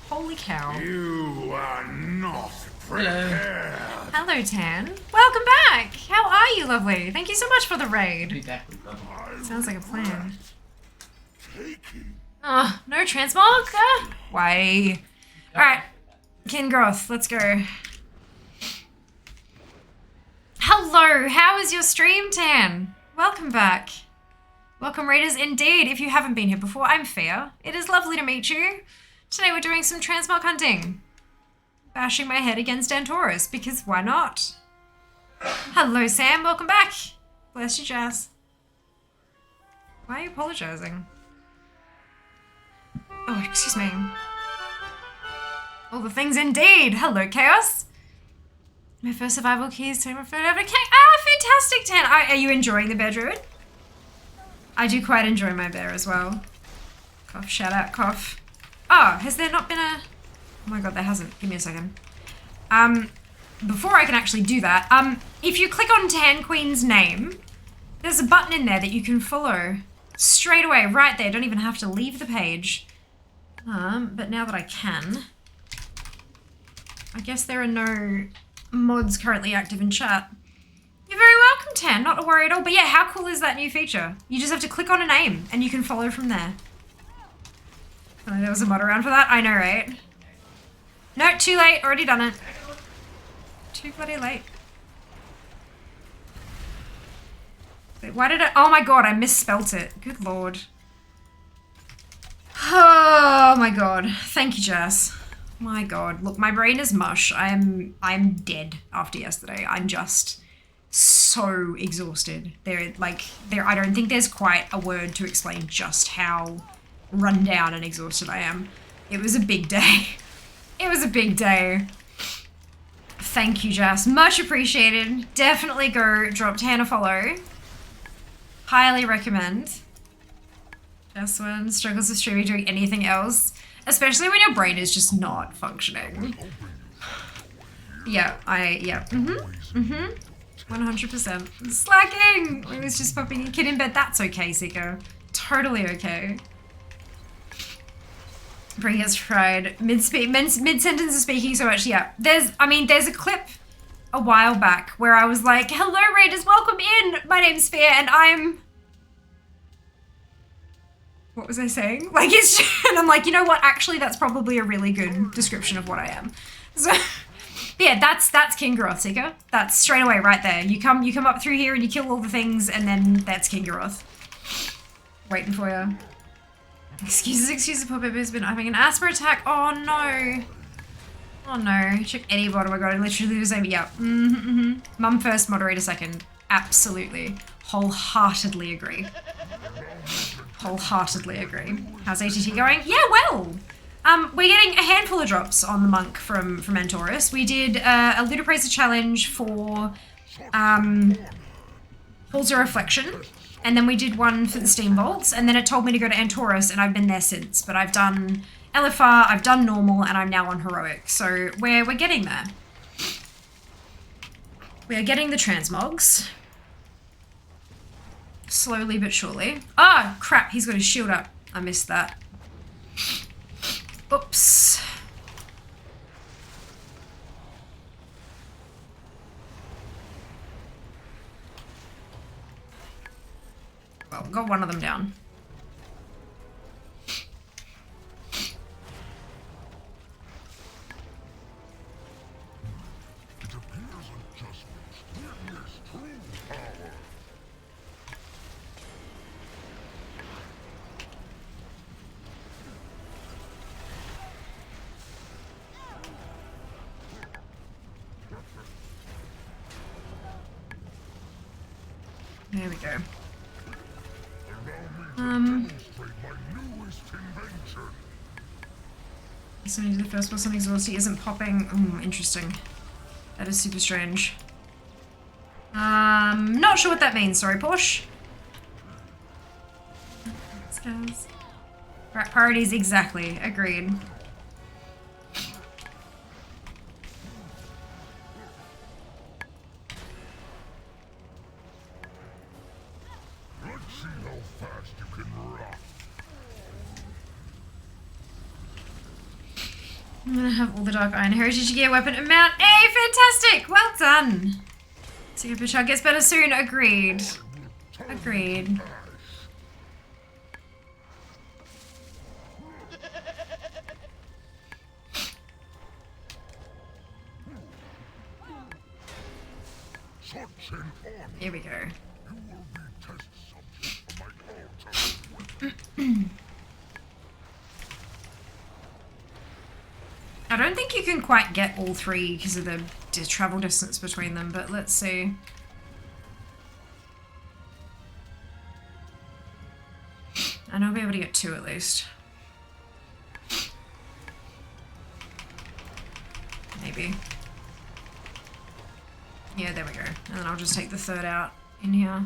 Holy cow. You are not prepared. Hello, Tan. Welcome back! How are you, lovely? Thank you so much for the raid. Be back with them. Sounds like a plan. Oh, no transmog? Why? Alright. Kingroth, let's go. Hello, how is your stream, Tan? Welcome back. Welcome, raiders, indeed. If you haven't been here before, I'm Fair. It is lovely to meet you. Today we're doing some transmog hunting. Bashing my head against Antorus, because why not? Hello, Sam. Welcome back. Bless you, Jazz. Why are you apologizing? Oh, excuse me. All the things indeed. Hello, Chaos. My first survival key is to refer to fantastic, Tan. Are you enjoying the bear druid? I do quite enjoy my bear as well. Cough, shout out, cough. Oh, has there not been a... Oh my god, there hasn't. Give me a second. Before I can actually do that, if you click on Tan Queen's name, there's a button in there that you can follow straight away, right there. Don't even have to leave the page. But now that I can, I guess there are no mods currently active in chat. You're very welcome, Tan. Not to worry at all. But yeah, how cool is that new feature? You just have to click on a name and you can follow from there. Oh, there was a mod around for that. I know, right? No, too late. Already done it. Too bloody late. Wait, why did I... Oh my god, I misspelt it. Good lord. Oh my god. Thank you, Jess. My god. Look, my brain is mush. I'm dead after yesterday. I'm just so exhausted. I don't think there's quite a word to explain just how run down and exhausted I am. It was a big day. It was a big day. Thank you, Jess. Much appreciated. Definitely go drop Tan a follow. Highly recommend. Just when struggles with streaming, doing anything else, especially when your brain is just not functioning. Yeah, 100%. Slacking! I was just popping a kid in bed. That's okay, Sika. Totally okay. Bring us tried. Mid-sentence of speaking so much. Yeah, there's a clip a while back where I was like, hello, raiders, welcome in. My name's Fear and I'm... What was I saying? Like, it's just, and I'm like, you know what? Actually, that's probably a really good description of what I am. So, yeah, that's King Garoth, Seeker. That's straight away right there. You come up through here and you kill all the things, and then that's King Garoth. Waiting for you. Excuses, poor baby's been having an asthma attack. Oh no. Oh no. Check any bot. Oh my god, I literally the same. Yeah. Mum first, moderator second. Absolutely. Wholeheartedly agree. Wholeheartedly agree. How's ATT going? Yeah, well. We're getting a handful of drops on the monk from Antorus. We did a Ludopracer challenge for Halls of Reflection, and then we did one for the Steam Vaults, and then it told me to go to Antorus, and I've been there since. But I've done LFR, I've done normal, and I'm now on heroic. So we're getting there. We are getting the transmogs. Slowly but surely. Ah, crap, he's got his shield up. I missed that. Oops. Well, got one of them down. There we go. So maybe the first boss on Exhausty isn't popping. Interesting. That is super strange. Not sure what that means. Sorry, Porsche. Right, priorities, exactly. Agreed. I'm gonna have all the Dark Iron Heritage Gear, weapon, and mount. Hey, fantastic! Well done! Super Chug gets better soon. Agreed. Agreed. Here we go. I don't think you can quite get all three because of the travel distance between them, but let's see. I know I'll be able to get two at least. Maybe. Yeah, there we go. And then I'll just take the third out in here.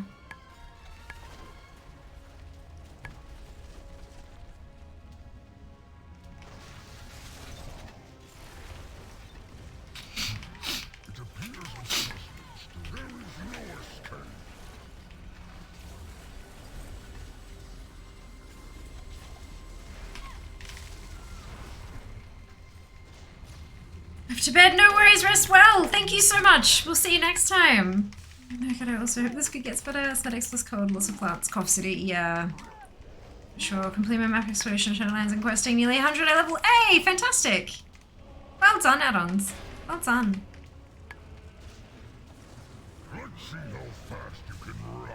To bed, no worries, rest well. Thank you so much. We'll see you next time. Oh god, I also hope this gets better. Aesthetics plus cold, lots of plants, Cough City, yeah. Sure, complete my map exploration, Shadowlands and questing nearly 100 at level. Hey, fantastic! Well done, add-ons. Well done. Let's see how fast you can run.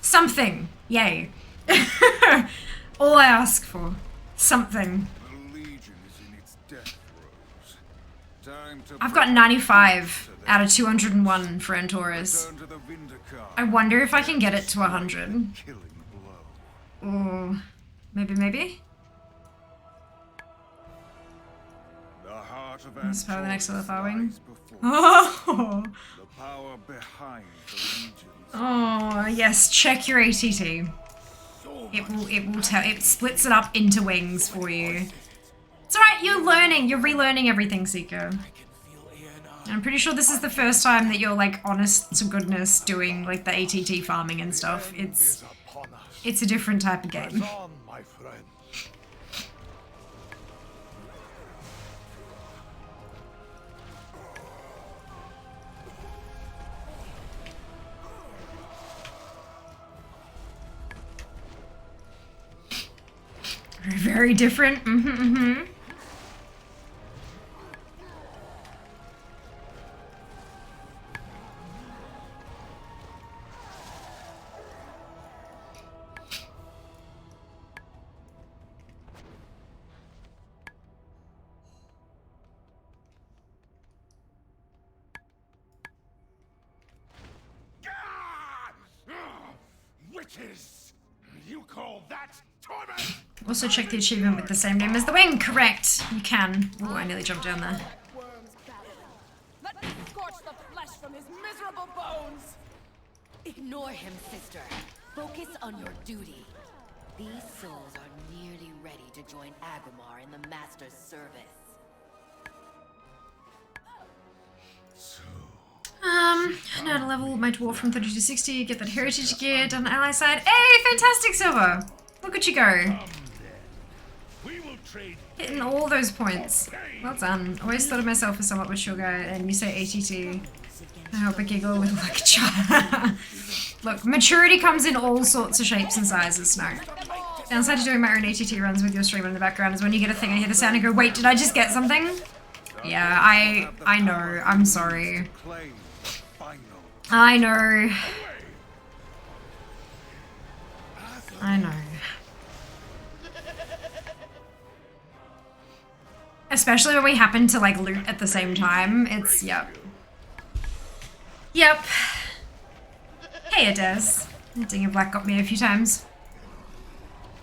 Something! Yay. All I ask for. Something. The Legion is in its death throes. Time to I've got 95 out of 201 for Antaurus. return to the Vindicar. I wonder if I can get it to 100. Killing blow. Ooh. Maybe? The heart of Let's power the next Antaurus LFR wing. lies before Oh! the power behind the Legion's Oh, yes, check your ATT. It will tell, it splits it up into wings for you. It's alright, you're relearning everything, Seeker. I'm pretty sure this is the first time that you're like honest to goodness doing like the ATT farming and stuff. It's a different type of game. Very different. Witches! You call that torment? Also check the achievement with the same name as the wing. Correct. You can. Oh, I nearly jumped down there. Let me scorch the flesh from his miserable bones! Ignore him, sister. Focus on your duty. These souls are nearly ready to join Agrimar in the Master's service. Now to level my dwarf from 30 to 60, get that heritage gear done the ally side. Hey, fantastic, Silver! Look at you go. Hitting all those points. Well done. Always thought of myself as somewhat mature guy, and you say ATT. I hope I giggle with like a child. Look, maturity comes in all sorts of shapes and sizes, Snow. Downside to doing my own ATT runs with your streamer in the background is when you get a thing and hear the sound and go, wait, did I just get something? Yeah, I know. I'm sorry. I know. I know. Especially when we happen to like loot at the same time. It's, yep. Yep. Hey, it does. Ding Black got me a few times.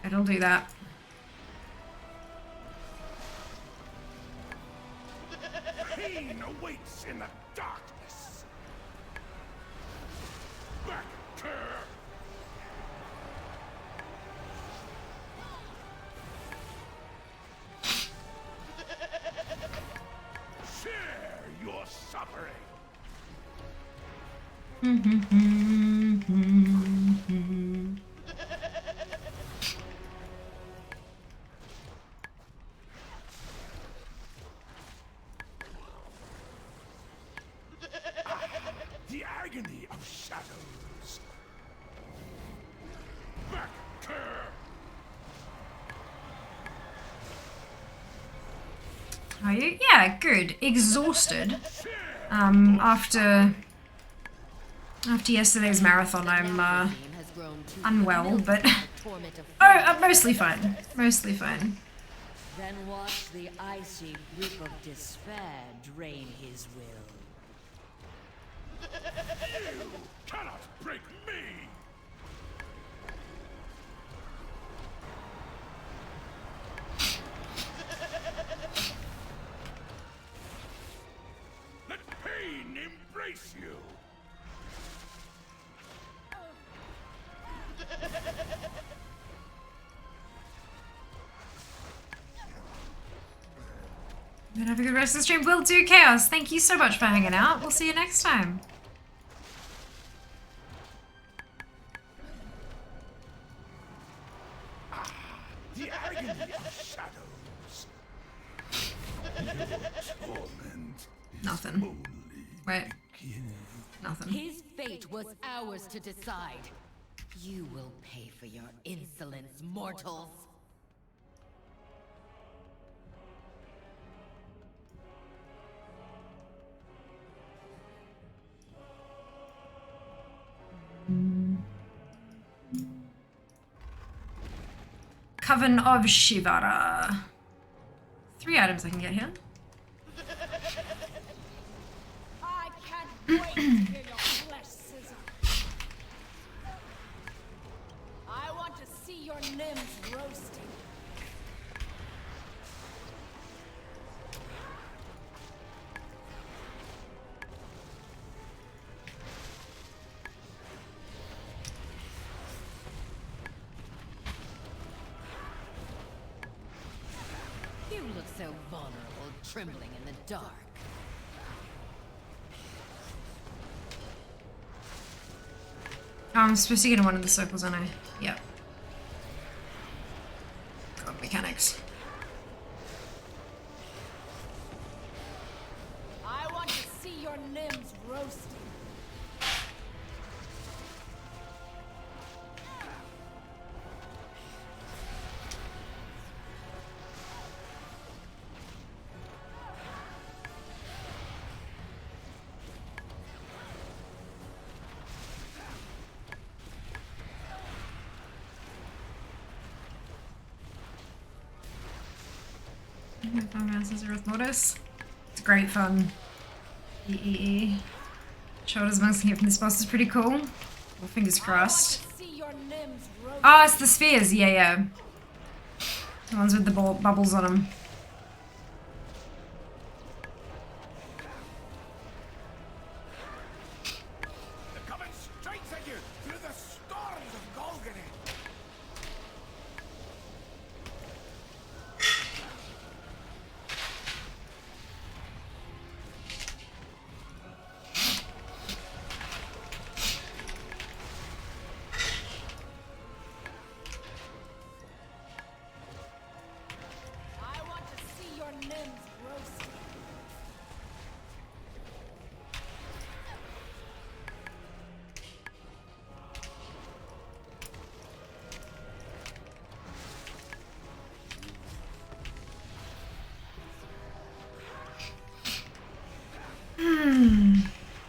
It'll do that. Pain awaits in the darkness. Back, cur. Share your suffering. The agony of shadows. Back, cur. Are you? Yeah, good. Exhausted. After yesterday's marathon, I'm unwell, but oh, mostly fine. Mostly fine. Then watch the icy grip of despair drain his will. You cannot break me! Let pain embrace you! Then have a good rest of the stream. Will do, Chaos. Thank you so much for hanging out. We'll see you next time. The agony of shadows. Your torment Nothing. only Wait. Nothing. His fate was ours to decide. You will pay for your insolence, mortals. Coven of Shivara. 3 items I can get here. I can't wait to hear your flesh sizzle. I want to see your limbs roasting. You look so vulnerable, trembling in the dark. Oh, I'm supposed to get in one of the circles, aren't I? Yep. God, mechanics. I want to see your limbs roasting. Mortis. It's great fun. Shoulders amongst here from this boss is pretty cool. Well, fingers crossed. Oh, it's the spheres. Yeah. The ones with the bubbles on them. They're coming straight at you through the storms of Golgari.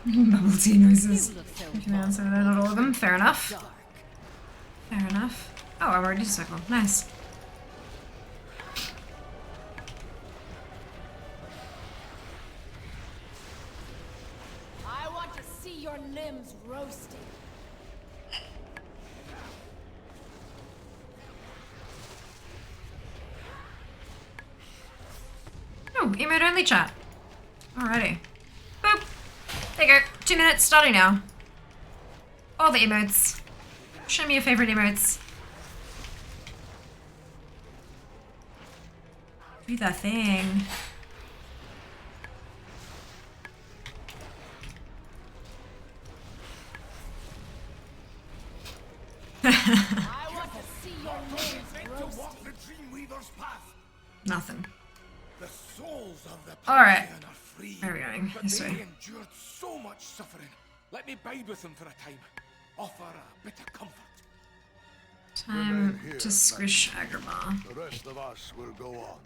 Bubble tea noises. You look so You can answer that, not all of them. Fair enough. dark. Fair enough. Oh, I'm already circle. Nice. I want to see your limbs roasted. Oh, emote only chat. Alrighty. Boop. There you go. 2 minutes starting now. All the emotes. Show me your favorite emotes. Do that thing. I want to see your limbs Meant to walk roasted. the Dreamweaver's path. Nothing. The souls of the Alright. Pantheon are free. Where are we going? But This they way. endured so much suffering. Let me bide with them for a time. Offer a bit of comfort. Time to squish Agrabah. The rest of us will go on.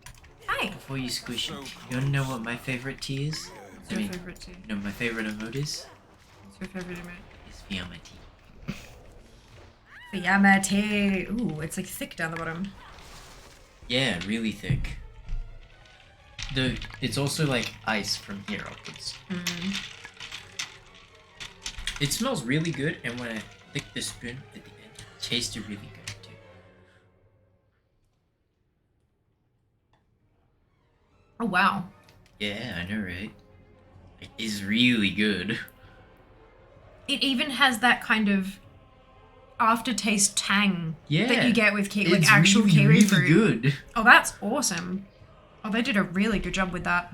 Hi. Before you squish it, you wanna know what my favorite tea is? What's your favorite tea? You know what my favorite emote is? What's your favorite emote? It's Fiamma tea. Fiamma tea. Ooh, it's like thick down the bottom. Yeah, really thick. It's also like ice from here upwards. It smells really good, and when I lick the spoon at the end, it tasted really good too. Oh wow. Yeah, I know, right? It is really good. It even has that kind of aftertaste tang Yeah, that you get with it's like actual really, kiwi really fruit. good. Oh, that's awesome. Oh, they did a really good job with that.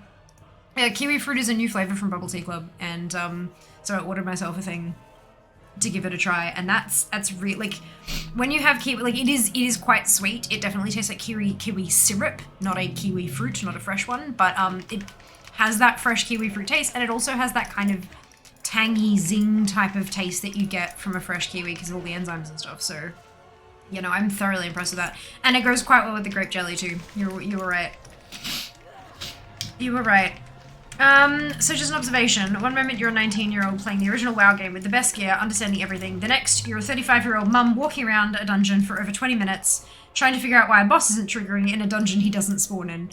Yeah, kiwi fruit is a new flavor from Bubble Tea Club, and so I ordered myself a thing to give it a try, and that's really like when you have kiwi, like it is quite sweet. It definitely tastes like kiwi syrup, not a kiwi fruit, not a fresh one, but it has that fresh kiwi fruit taste, and it also has that kind of tangy zing type of taste that you get from a fresh kiwi because of all the enzymes and stuff. So, you know, I'm thoroughly impressed with that, and it goes quite well with the grape jelly too. You were right. You were right. So just an observation. One moment you're a 19-year-old playing the original WoW game with the best gear, understanding everything. The next, you're a 35-year-old mum walking around a dungeon for over 20 minutes, trying to figure out why a boss isn't triggering in a dungeon he doesn't spawn in.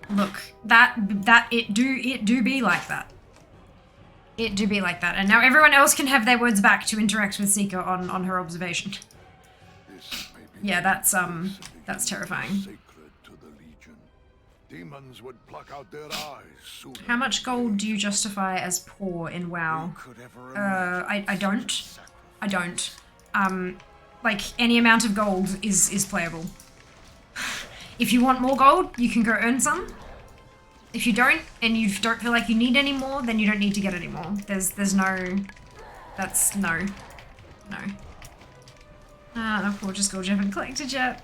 Look, it do be like that. It do be like that. And now everyone else can have their words back to interact with Seeker on her observation. Yeah, that's terrifying. Sacred to the Legion. Demons would pluck out their eyes soon. How much gold do you justify as poor in WoW? I don't. Like any amount of gold is playable. If you want more gold, you can go earn some. If you don't, and you don't feel like you need any more, then you don't need to get any more. There's no, that's no. Ah, gorgeous gold you haven't collected yet.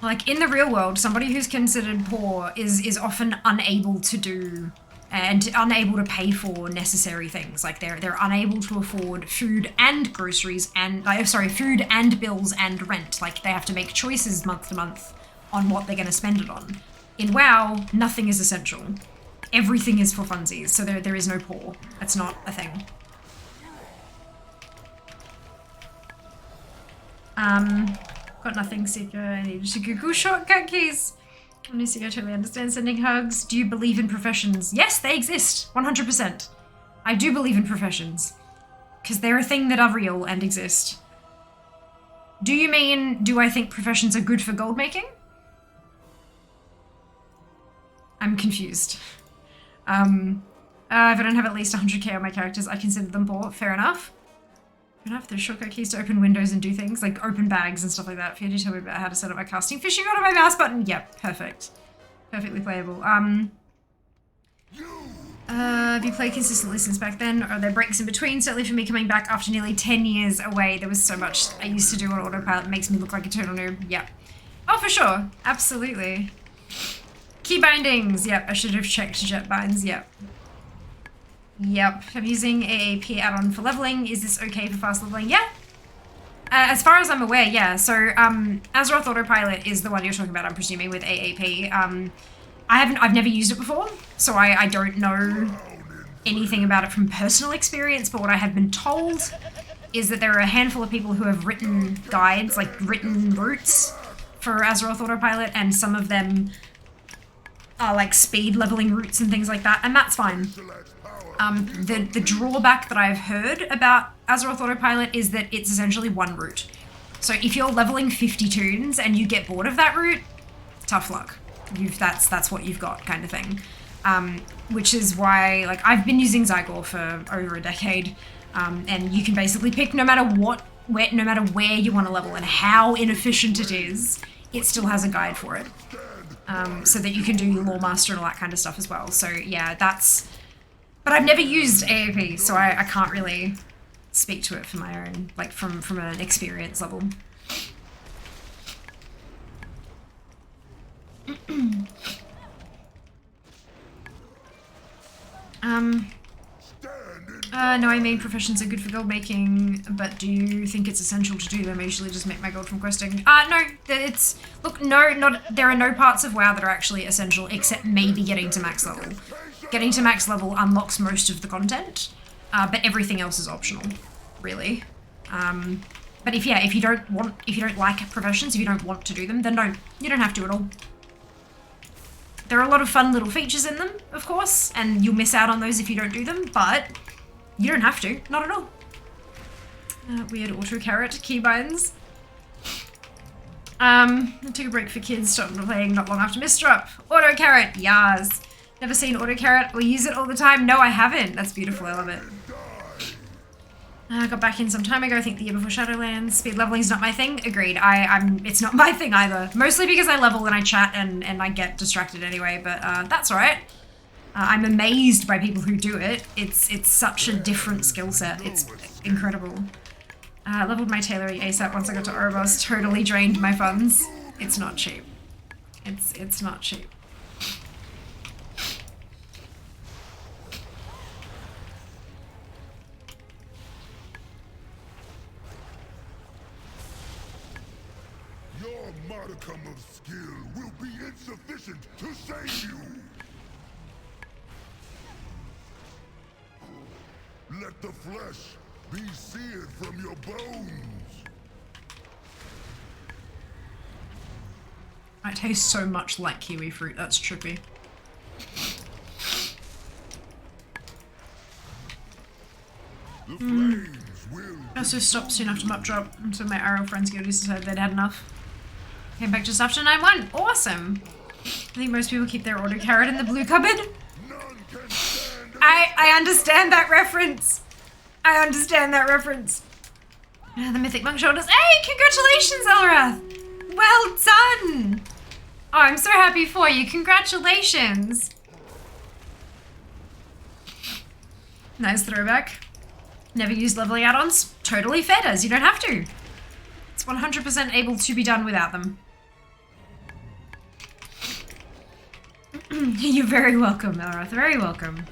Like, in the real world, somebody who's considered poor is often unable to do and unable to pay for necessary things. Like, they're unable to afford food and groceries and, food and bills and rent. Like, they have to make choices month to month on what they're going to spend it on. In WoW, nothing is essential. Everything is for funsies, so there is no poor. That's not a thing. Got nothing, Seeker. I needed to Google shortcut keys. Seeker, I totally understand sending hugs. Do you believe in professions? Yes, they exist. 100%. I do believe in professions. Because they're a thing that are real and exist. Do you mean, do I think professions are good for gold making? I'm confused. If I don't have at least 100k on my characters, I consider them poor. Fair enough. There's shortcut keys to open windows and do things, like open bags and stuff like that. Fia, tell me about how to set up my casting fishing rod on my mouse button. Yep, perfect. Perfectly playable. Have you played consistently since back then? Or are there breaks in between? Certainly for me, coming back after nearly 10 years away, there was so much I used to do on autopilot. It makes me look like a total noob. Yep. Oh, for sure. Absolutely. Key bindings. Yep, I should have checked jet binds. Yep. Yep. I'm using AAP add-on for leveling. Is this okay for fast leveling? Yeah. As far as I'm aware, yeah. So Azeroth Autopilot is the one you're talking about, I'm presuming, with AAP. I've never used it before, so I don't know anything about it from personal experience, but what I have been told is that there are a handful of people who have written guides, like written routes for Azeroth Autopilot, and some of them are like speed leveling routes and things like that, and that's fine. The drawback that I've heard about Azeroth Autopilot is that it's essentially one route. So if you're leveling 50 toons and you get bored of that route, tough luck. That's what you've got, kind of thing. Which is why, like, I've been using Zygor for over a decade, and you can basically pick no matter where you want to level and how inefficient it is, it still has a guide for it. So that you can do your lore master and all that kind of stuff as well. So yeah, that's... But I've never used AAP, so I can't really speak to it from my own, like from an experience level. No, I mean professions are good for gold making, but do you think it's essential to do them? I usually just make my gold from questing. No, it's... Look, there are no parts of WoW that are actually essential, except maybe getting to max level. Getting to max level unlocks most of the content, but everything else is optional, really. But if you don't like professions, if you don't want to do them, then you don't have to at all. There are a lot of fun little features in them, of course, and you'll miss out on those if you don't do them, but you don't have to, not at all. Weird auto carrot keybinds. I took a break for kids, stopped playing not long after Misdrop. Auto carrot, yas. Never seen auto carrot or use it all the time. No, I haven't. That's beautiful, I love it. I got back in some time ago, I think the year before Shadowlands. Speed leveling's not my thing. Agreed. It's not my thing either. Mostly because I level and I chat and I get distracted anyway, but that's alright. I'm amazed by people who do it. It's such a different skill set. It's incredible. Leveled my tailoring ASAP once I got to Oribos. Totally drained my funds. It's not cheap. It's not cheap. Your modicum of skill will be insufficient to save you! Let the flesh be seared from your bones! It tastes so much like kiwi fruit, that's trippy. I also stopped soon after map drop, so my arrow friends decided they'd had enough. Came back just after 9-1. Awesome! I think most people keep their auto carrot in the blue cupboard. I understand that reference. I understand that reference. The Mythic Monk shoulders. Hey, congratulations, Elrath! Well done! Oh, I'm so happy for you. Congratulations. Nice throwback. Never used leveling add-ons? Totally fair, does. You don't have to. It's 100% able to be done without them. You're very welcome, Elrath. Very welcome.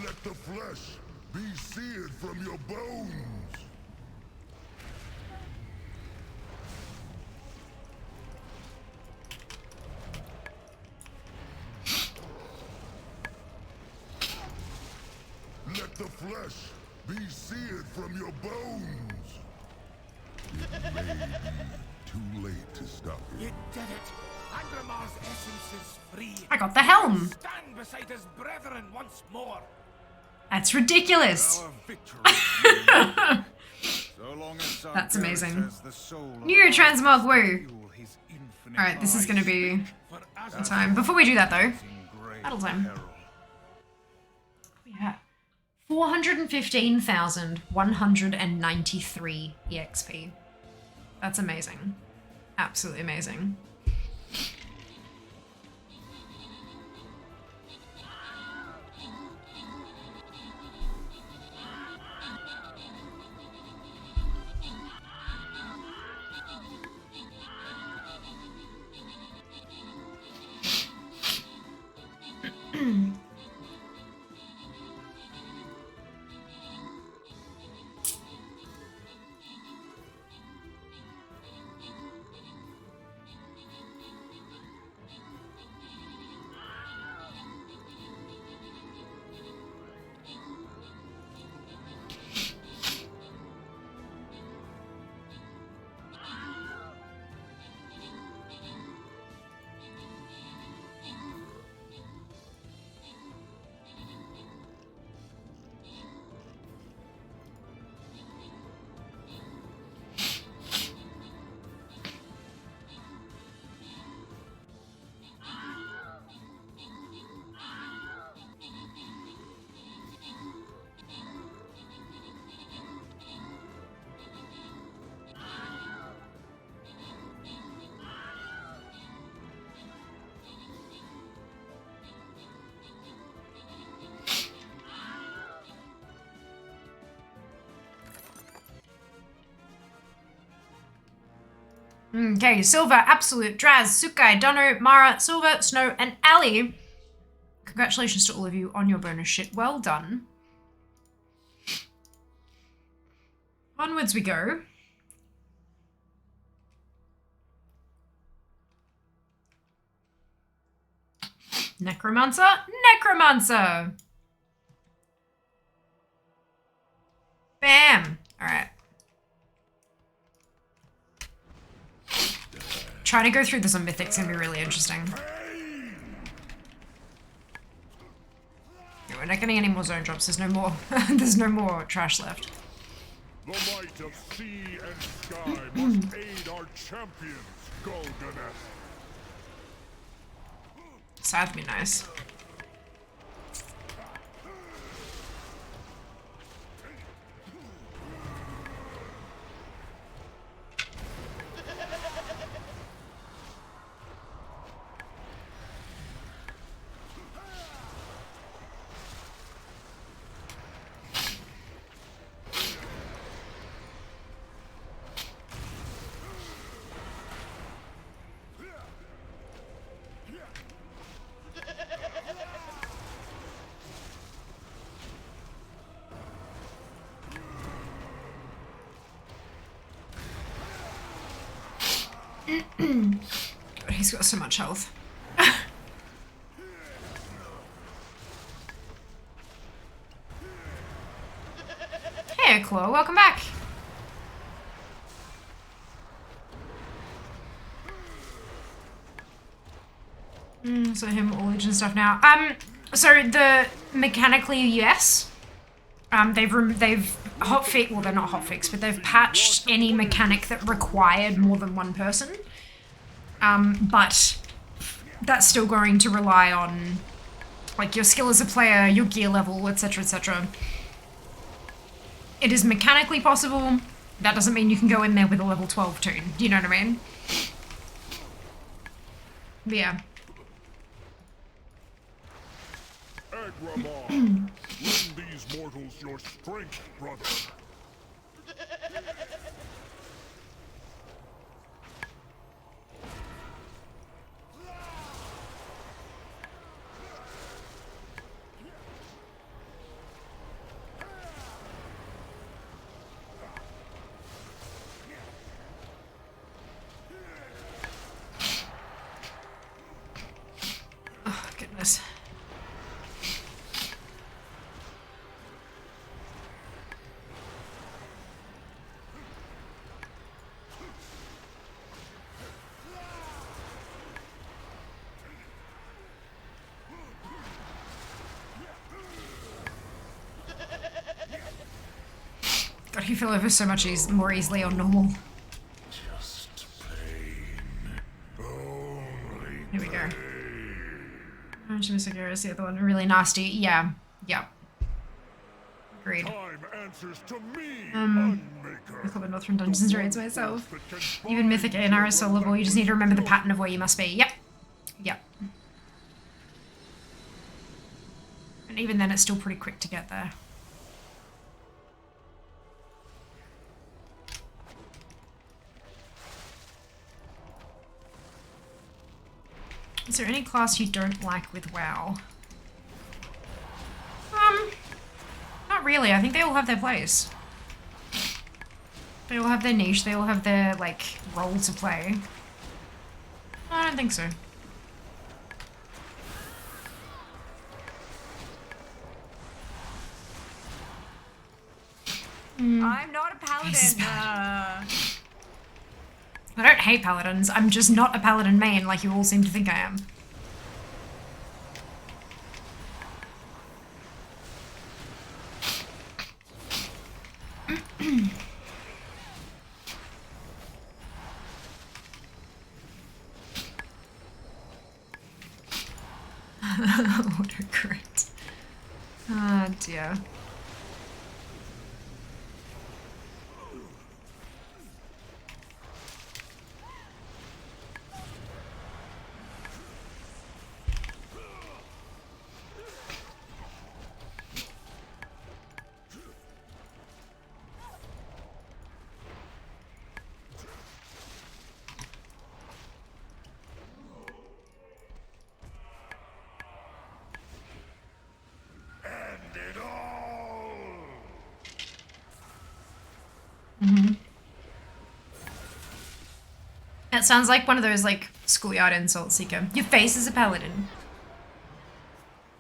Let the flesh be seared from your bones! Let the flesh be seared from your bones! It may be too late to stop you. You did it! Agramar's essence is free. I got the helm. Stand beside his brethren once more. That's ridiculous. That's amazing. New transmog woo. Alright, this is gonna be a time. Before we do that though, battle time. Yeah. 415,193 EXP. That's amazing. Absolutely amazing. Okay, Silver, Absolute, Draz, Sukai, Dunno, Mara, Silver, Snow, and Ali. Congratulations to all of you on your bonus shit. Well done. Onwards we go. Necromancer, Necromancer! Bam! Alright. Trying to go through this on Mythic's gonna be really interesting. We're not getting any more zone drops, there's no more there's no more trash left. The might of sea and sky must aid our champions, Golganeth. So that'd be nice. God, he's got so much health. Hey, Claw, welcome back. So him all Legion stuff now. So the mechanically, yes. They've hotfix, well, they're not hotfix, but they've patched any mechanic that required more than one person. But that's still going to rely on, like, your skill as a player, your gear level, etc., etc. It is mechanically possible. That doesn't mean you can go in there with a level 12 toon. Do you know what I mean? But yeah. Agramar, lend these mortals your strength, brother. Oh, goodness. God, you feel over so much more easily on normal. Just pain. Only Here we go. Shimisagira is the other one. Really nasty. Yeah. Yeah. Agreed. time answers to me, I Unmaker. call the Northern Dungeons raids myself. Even Mythic and are solvable. You just need to remember the pattern of where you must be. Yep. Yep. And even then, it's still pretty quick to get there. Is there any class you don't like with WoW? Not really. I think they all have their place. They all have their niche. They all have their, like, role to play. I don't think so. I'm not a paladin. I don't hate paladins. I'm just not a paladin main like you all seem to think I am. Autocorrect. Ah, dear. That sounds like one of those, like, schoolyard insults, Seeker. Your face is a paladin.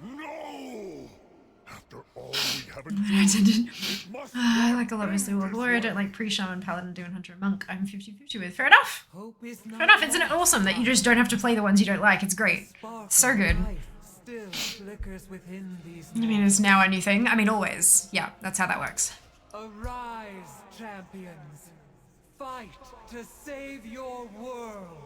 No! After all we haven't I like a obviously warlord. I don't like pre-shaman, paladin, demon hunter, and monk. I'm 50-50 with. Fair enough. Fair enough. Isn't it awesome that you just don't have to play the ones you don't like? It's great. It's so good. I mean, it's now a new thing. I mean, always. Yeah, that's how that works. Arise, champions. Fight to save your world.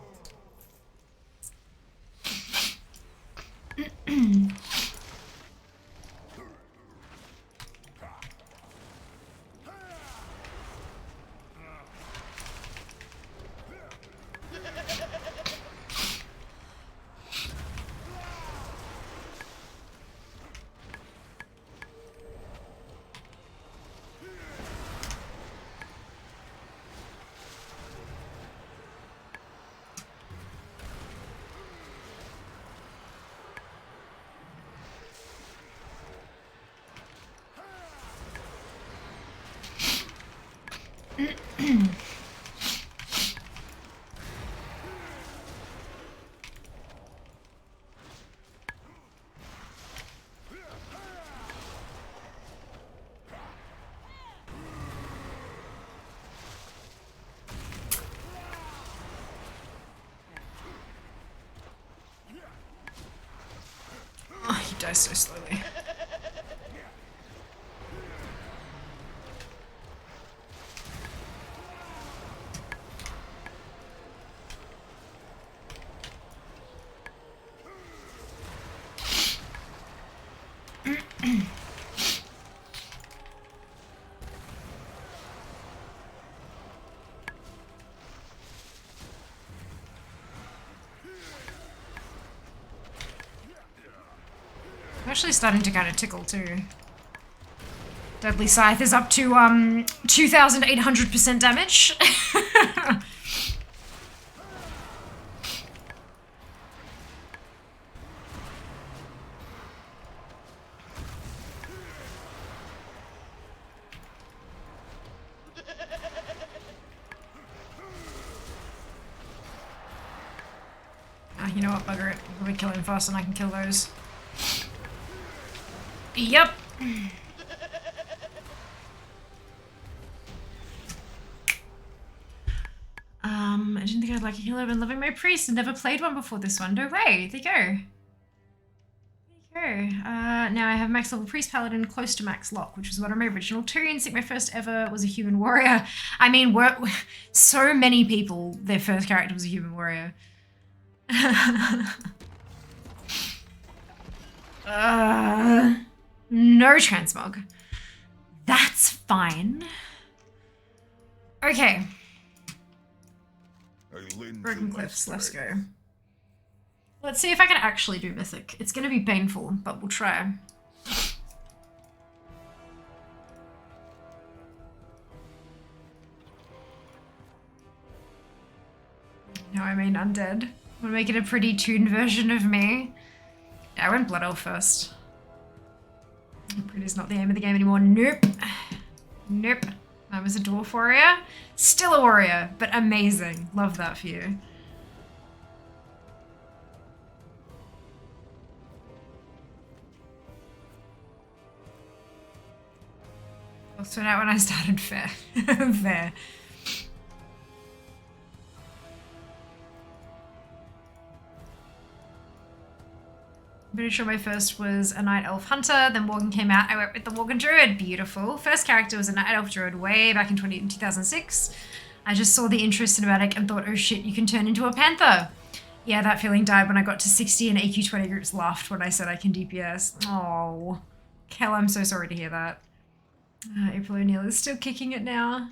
Oh, he dies so slowly. I'm actually starting to kind of tickle too. Deadly Scythe is up to 2,800% damage. You know what, bugger it. Let me kill him fast and I can kill those. Yep. I didn't think I'd like a healer. I've been loving my priest and never played one before this one. No way. There you go. There you go. Now I have max level priest paladin close to max lock, which is what I'm original tune. My first ever was a human warrior. I mean, so many people, their first character was a human warrior. No transmog. That's fine. Okay. Broken Cliffs, let's go. Let's see if I can actually do Mythic. It's gonna be painful, but we'll try. No, I mean undead. We'll make it a pretty tuned version of me. Yeah, I went Blood Elf first. Pretty's not the aim of the game anymore. Nope. Nope. I was a dwarf warrior. Still a warrior, but amazing. Love that for you. I'll sort out when I started fair. Fair. I'm pretty sure my first was a Night Elf Hunter, then Worgen came out, I went with the Worgen Druid, beautiful. First character was a Night Elf Druid way back in 2006. I just saw the interest cinematic and thought, oh shit, you can turn into a Panther. Yeah, that feeling died when I got to 60 and AQ20 groups laughed when I said I can DPS. Oh, Kel, I'm so sorry to hear that. April O'Neil is still kicking it now.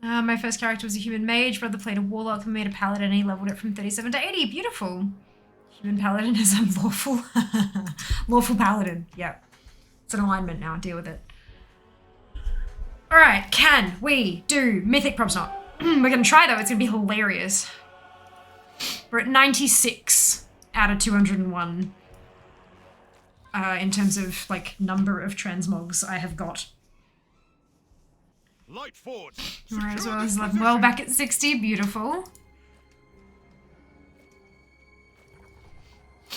My first character was a human mage, brother played a warlock and made a paladin and he leveled it from 37 to 80, beautiful. Human paladin is unlawful. Lawful paladin. Yep. It's an alignment now. Deal with it. Alright, can we do Mythic? Probs not. We're gonna try though. It's gonna be hilarious. We're at 96 out of 201. In terms of, like, number of transmogs I have got. Light forge. Alright, as well as well back at 60. Beautiful.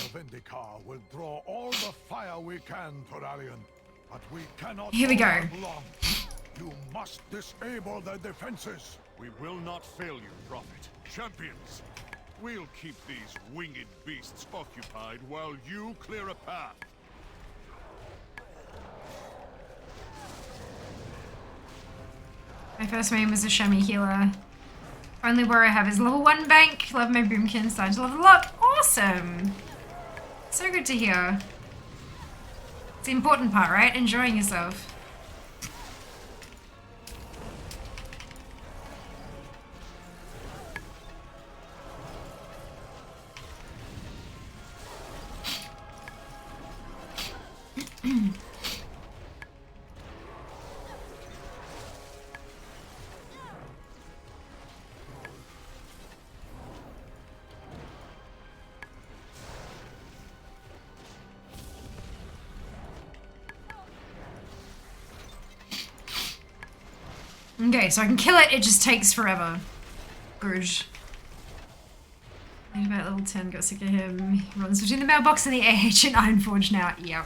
The Vindicar will draw all the fire we can, Toralion. But we cannot Here we hold go. out long. You must disable the defenses. We will not fail you, Prophet. Champions, we'll keep these winged beasts occupied while you clear a path. My first main was a Shami healer. Only where I have is level 1 bank. Love my boomkin, starting to love it a lot. Awesome. So good to hear. It's the important part, right? Enjoying yourself. Okay, so I can kill it, it just takes forever. Good. At about level 10, got sick of him. He runs between the mailbox and the AH and Ironforge now. Yep.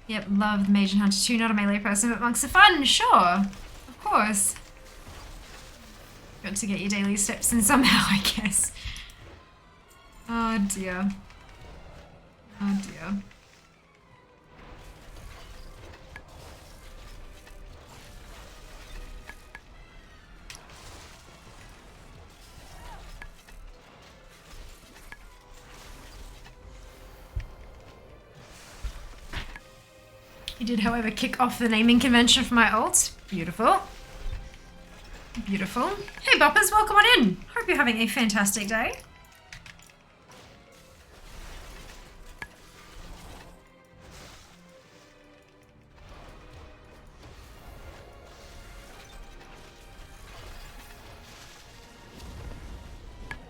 Yep, love the Mage and Hunter 2, not a melee person, but monks are fun, sure. Of course. Got to get your daily steps in somehow, I guess. Oh dear. Oh dear. He did, however, kick off the naming convention for my ult. Beautiful. Beautiful. Hey, Boppers, welcome on in. Hope you're having a fantastic day.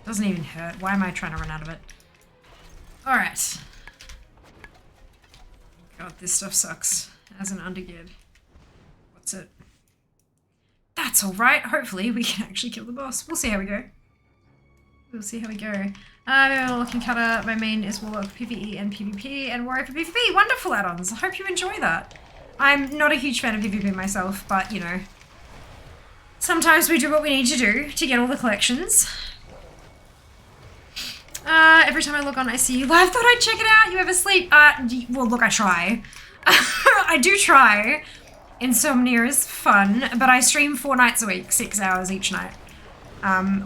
Doesn't even hurt. Why am I trying to run out of it? Alright. God, this stuff sucks. As an undergeared. What's it? That's alright. Hopefully we can actually kill the boss. We'll see how we go. We'll see how we go. Looking cutter. My main is Warlock PvE and PvP and Warrior for PvP. Wonderful add-ons. I hope you enjoy that. I'm not a huge fan of PvP myself, but you know. Sometimes we do what we need to do to get all the collections. Every time I log on, I see you live. Thought I'd check it out. You ever sleep? Well, look, I try. I do try. Insomnia is fun, but I stream 4 nights a week, 6 hours each night.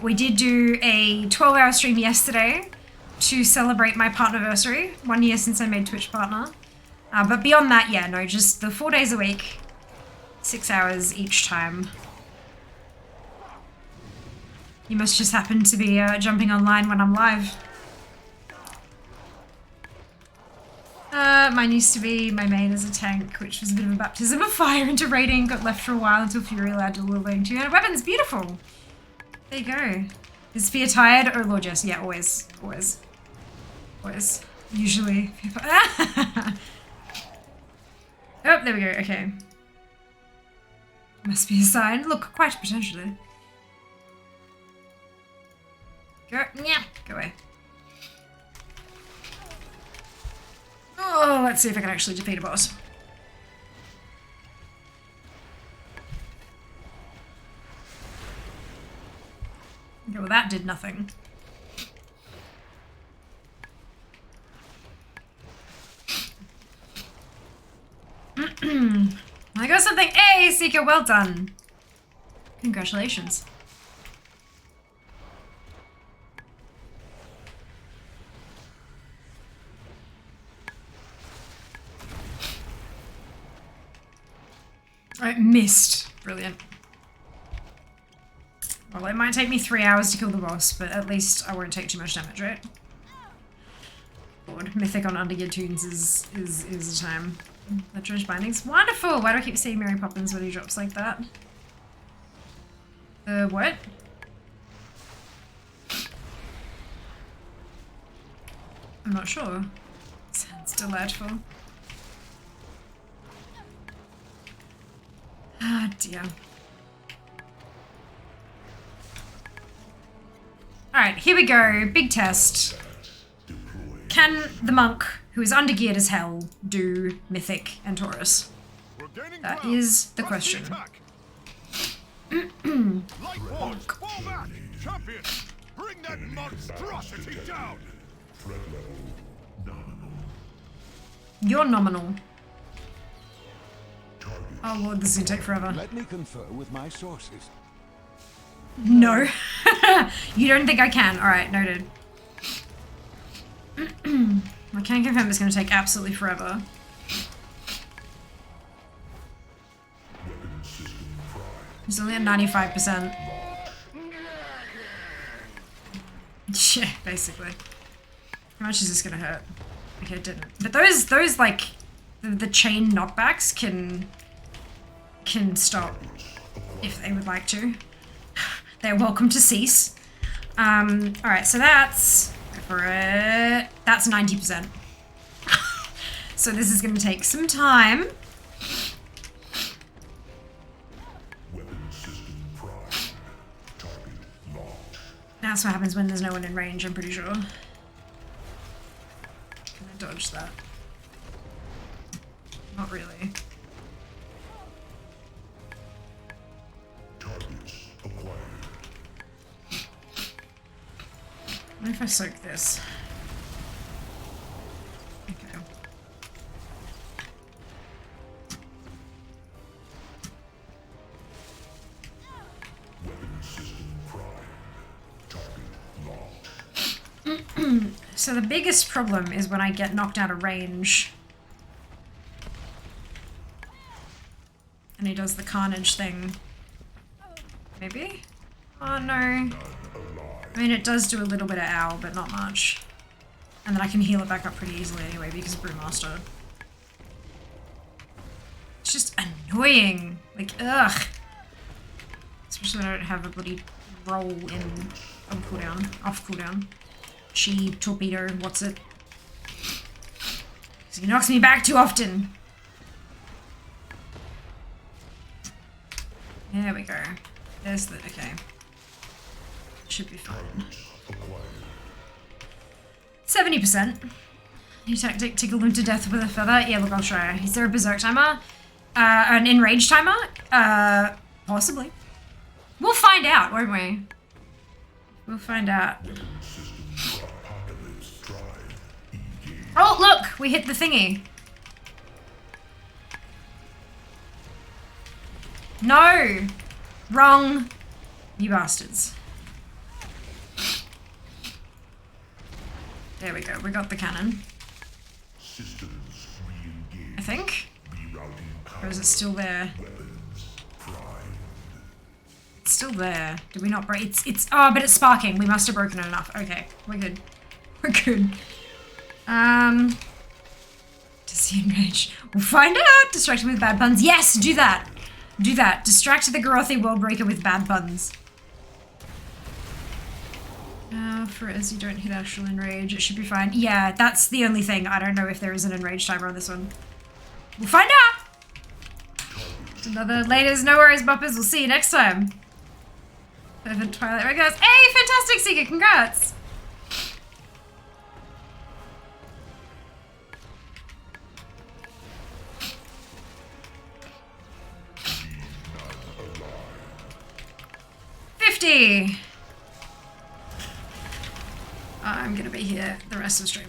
We did do a 12-hour stream yesterday to celebrate my partnerversary. 1 year since I made Twitch partner. But beyond that, yeah, no, just the 4 days a week, 6 hours each time. You must just happen to be jumping online when I'm live. Mine used to be my main as a tank, which was a bit of a baptism of fire into raiding. Got left for a while until Fury allowed to loading 200 weapons. Beautiful. There you go. Is Fear tired? Oh Lord, yes. Yeah, always. Always. Always. Usually. Oh, there we go. Okay. Must be a sign. Look, quite potentially. Go. Yeah. Go away. Oh, let's see if I can actually defeat a boss. Okay, well that did nothing. I got something. Hey, Seeker, well done. Congratulations. I missed. Brilliant. Well, it might take me 3 hours to kill the boss, but at least I won't take too much damage, right? Lord, Mythic on Undergear Tunes is the time. Legendary Bindings. Wonderful! Why do I keep seeing Mary Poppins when he drops like that? What? I'm not sure. Sounds delightful. Ah, dear. Alright, here we go. Big test. can the monk, who is undergeared as hell, do Mythic and Taurus? That is the question. Champion, bring that monstrosity down. Threat level nominal. You're nominal. Oh lord, this is gonna take forever. Let me confer with my sources. No. You don't think I can? Alright, noted. I can confirm it's gonna take absolutely forever. It's only at 95%. Yeah, basically. How much is this gonna hurt? Okay, it didn't. But those like the chain knockbacks can stop if they would like to. They're welcome to cease. Alright, so that's go for it. That's 90%. So this is gonna take some time. That's what happens when there's no one in range, I'm pretty sure. Can I dodge that? Not really. What if I soak this? Okay. So the biggest problem is when I get knocked out of range. And he does the carnage thing. Maybe? Oh no. I mean, it does do a little bit of owl, but not much. And then I can heal it back up pretty easily anyway because of Brewmaster. It's just annoying. Like, ugh. Especially when I don't have a bloody roll in on cooldown, off cooldown. Chi, torpedo, what's it? He knocks me back too often. There we go. There's the, okay. Should be fine. 70%. New tactic, tickle him to death with a feather. Yeah, look, I'll try. Is there a berserk timer? An enrage timer? Possibly. We'll find out, won't we? We'll find out. Oh, look! We hit the thingy. No! Wrong. You bastards. There we go. We got the cannon. I think? Or is it still there? It's still there. Did we not break? It's oh, but it's sparking. We must have broken it enough. Okay, we're good. We're good. Does he enrage? We'll find out. Distract him with bad puns. Yes, do that. Do that. Distract the Garrothi Worldbreaker with bad puns. For as you don't hit actual enrage, it should be fine. Yeah, that's the only thing. I don't know if there is an enrage timer on this one. We'll find out. Another laters, no worries, boppers. We'll see you next time. Perfect Twilight Regulars. Hey, fantastic Seeker, congrats. I'm gonna be here the rest of the stream.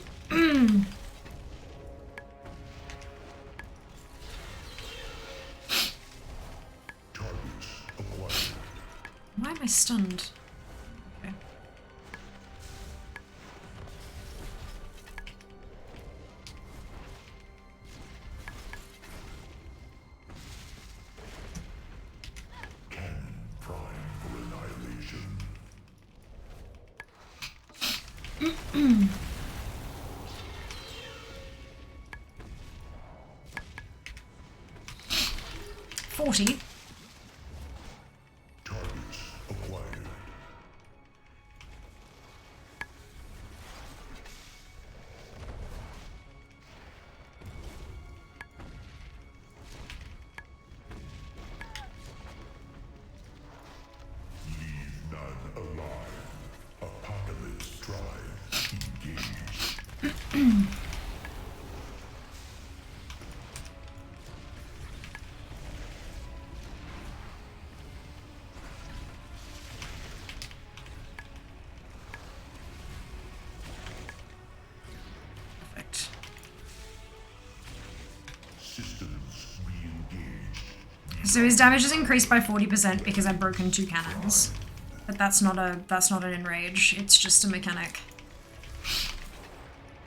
Why am I stunned? Okay. Mm. 40. Perfect. Systems re-engaged. So his damage is increased by 40% because I've broken 2 cannons. But that's not an enrage, it's just a mechanic.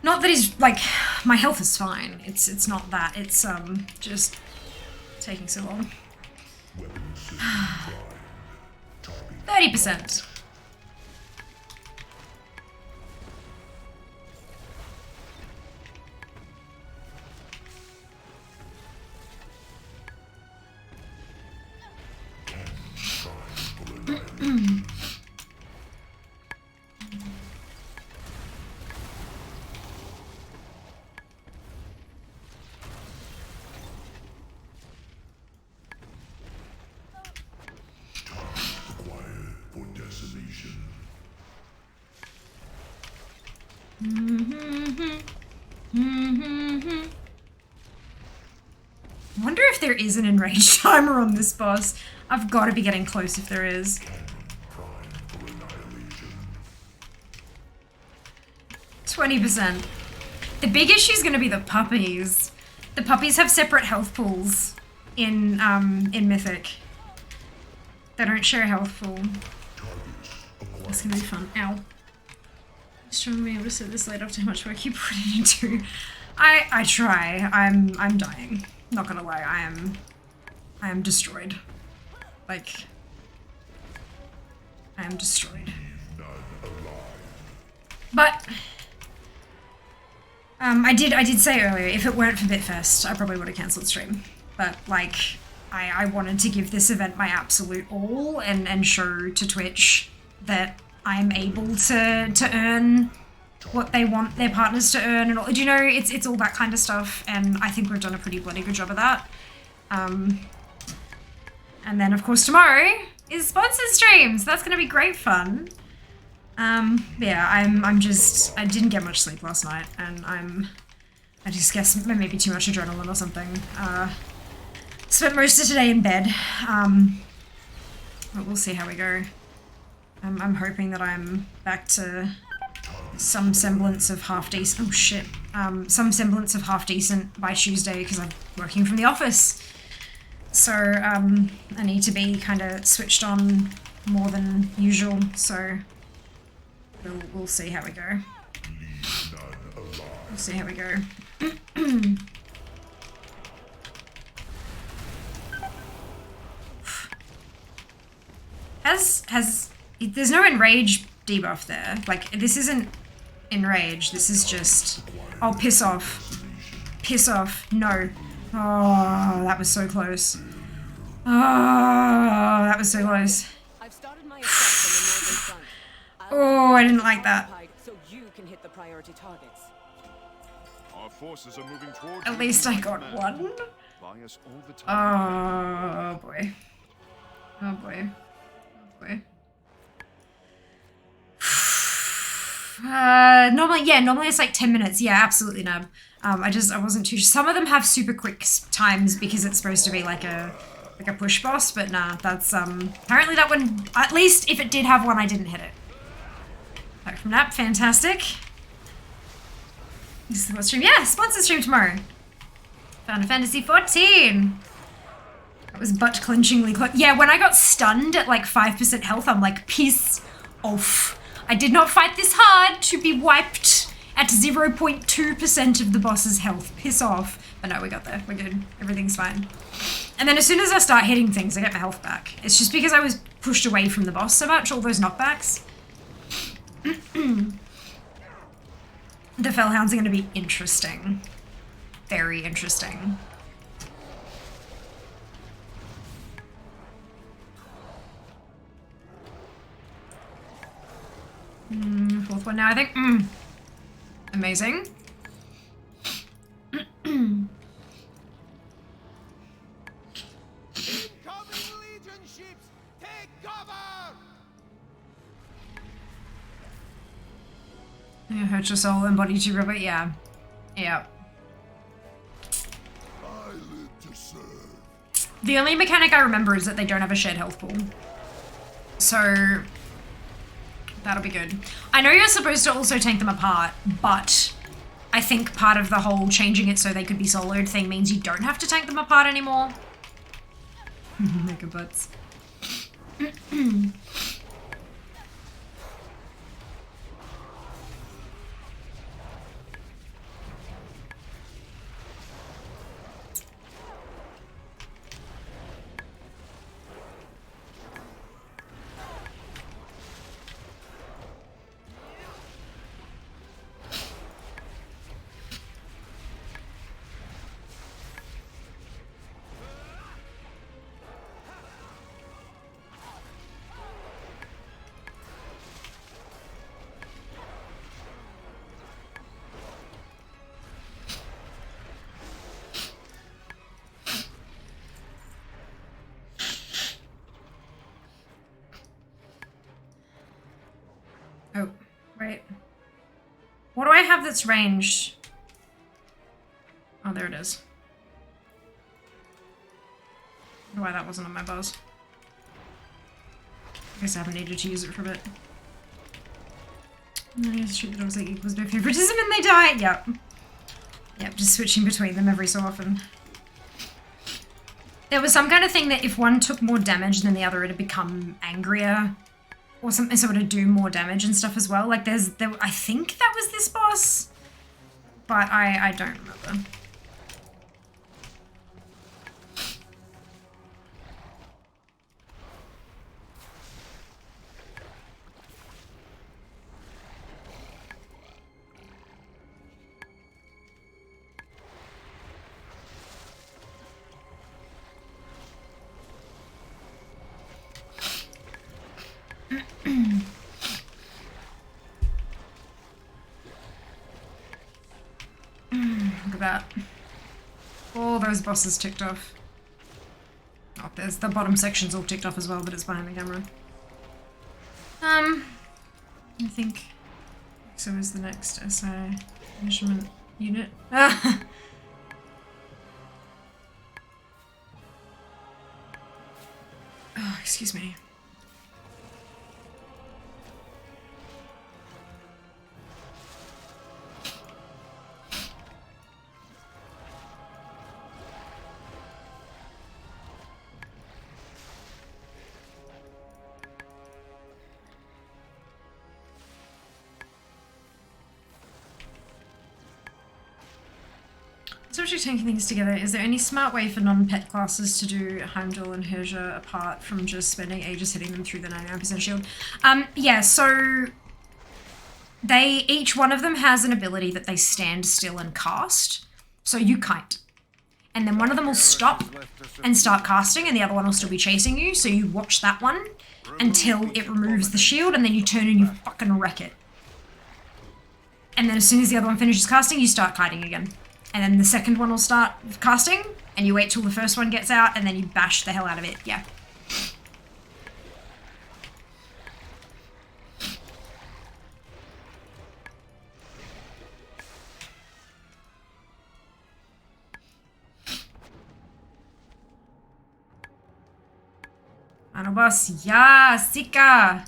Not that he's like, my health is fine. It's not that. It's just taking so long. 30%. I wonder if there is an enraged timer on this boss. I've got to be getting close if there is. 20%. The big issue is going to be the puppies. The puppies have separate health pools in Mythic. They don't share a health pool. That's going to be fun. Ow. Just trying to be able to set this light after how much work you put it into. I try. I'm dying. Not gonna lie, I am destroyed. Like, I am destroyed. But I did say earlier, if it weren't for Bitfest, I probably would have cancelled stream. But like, I wanted to give this event my absolute all and show to Twitch that I'm able to earn what they want their partners to earn and all. Do you know, it's all that kind of stuff, and I think we've done a pretty bloody good job of that. And then of course tomorrow is sponsored streams. That's gonna be great fun. Yeah, I didn't get much sleep last night, and I just guess maybe too much adrenaline or something. Spent most of today in bed. But we'll see how we go. I'm hoping that I'm back to some semblance of half decent. Oh shit. Some semblance of half decent by Tuesday because I'm working from the office. So I need to be kind of switched on more than usual. So we'll see how we go. We'll see how we go. There's no enrage debuff there. Like, this isn't enrage, this is just, oh, piss off. Piss off. No. Oh, that was so close. Oh, that was so close. Oh, I didn't like that. So you can hit the priority targets. Our forces are moving towards At least I got one. Oh boy. Oh boy. Oh boy. Normally it's like 10 minutes. Yeah, absolutely, Nub. I wasn't too. Some of them have super quick times because it's supposed to be like a push boss, but nah, that's apparently that one. At least if it did have one, I didn't hit it. Back from nap, fantastic. This is what stream. Yeah, sponsor stream tomorrow. Final Fantasy 14. That was butt clenchingly close. Yeah, when I got stunned at like 5% health, I'm like, piss off. I did not fight this hard to be wiped at 0.2% of the boss's health. Piss off. But no, we got there. We're good. Everything's fine. And then as soon as I start hitting things, I get my health back. It's just because I was pushed away from the boss so much, all those knockbacks. The Fellhounds are going to be interesting. Very interesting. Fourth one now, I think. Amazing. Incoming Legion ships! Take cover! You hurt your soul and body to rubber, yeah. Yeah. I live to serve. The only mechanic I remember is that they don't have a shared health pool. So that'll be good. I know you're supposed to also take them apart, but I think part of the whole changing it so they could be soloed thing means you don't have to take them apart anymore. Mega butts. Oh, right. What do I have that's ranged? Oh, there it is. I don't know why that wasn't on my buzz. I guess I haven't needed to use it for a bit. Nice, shoot the dogs like equals no favoritism and they die. Yep. Yep, just switching between them every so often. There was some kind of thing that if one took more damage than the other, it'd become angrier. Or something, so it'd do more damage and stuff as well. Like there, I think that was this boss, but I don't remember. Look at that. All those bosses ticked off. Oh, there's the bottom section's all ticked off as well, but it's behind the camera. I think so is the next SI measurement unit. Oh, excuse me. Especially taking things together, is there any smart way for non-pet classes to do Heimdall and Herja apart from just spending ages hitting them through the 99% shield? Yeah, so each one of them has an ability that they stand still and cast. So you kite. And then one of them will stop and start casting and the other one will still be chasing you. So you watch that one until it removes the shield and then you turn and you fucking wreck it. And then as soon as the other one finishes casting, you start kiting again. And then the second one will start casting, and you wait till the first one gets out, and then you bash the hell out of it. Yeah. Final boss. Yeah, Sika.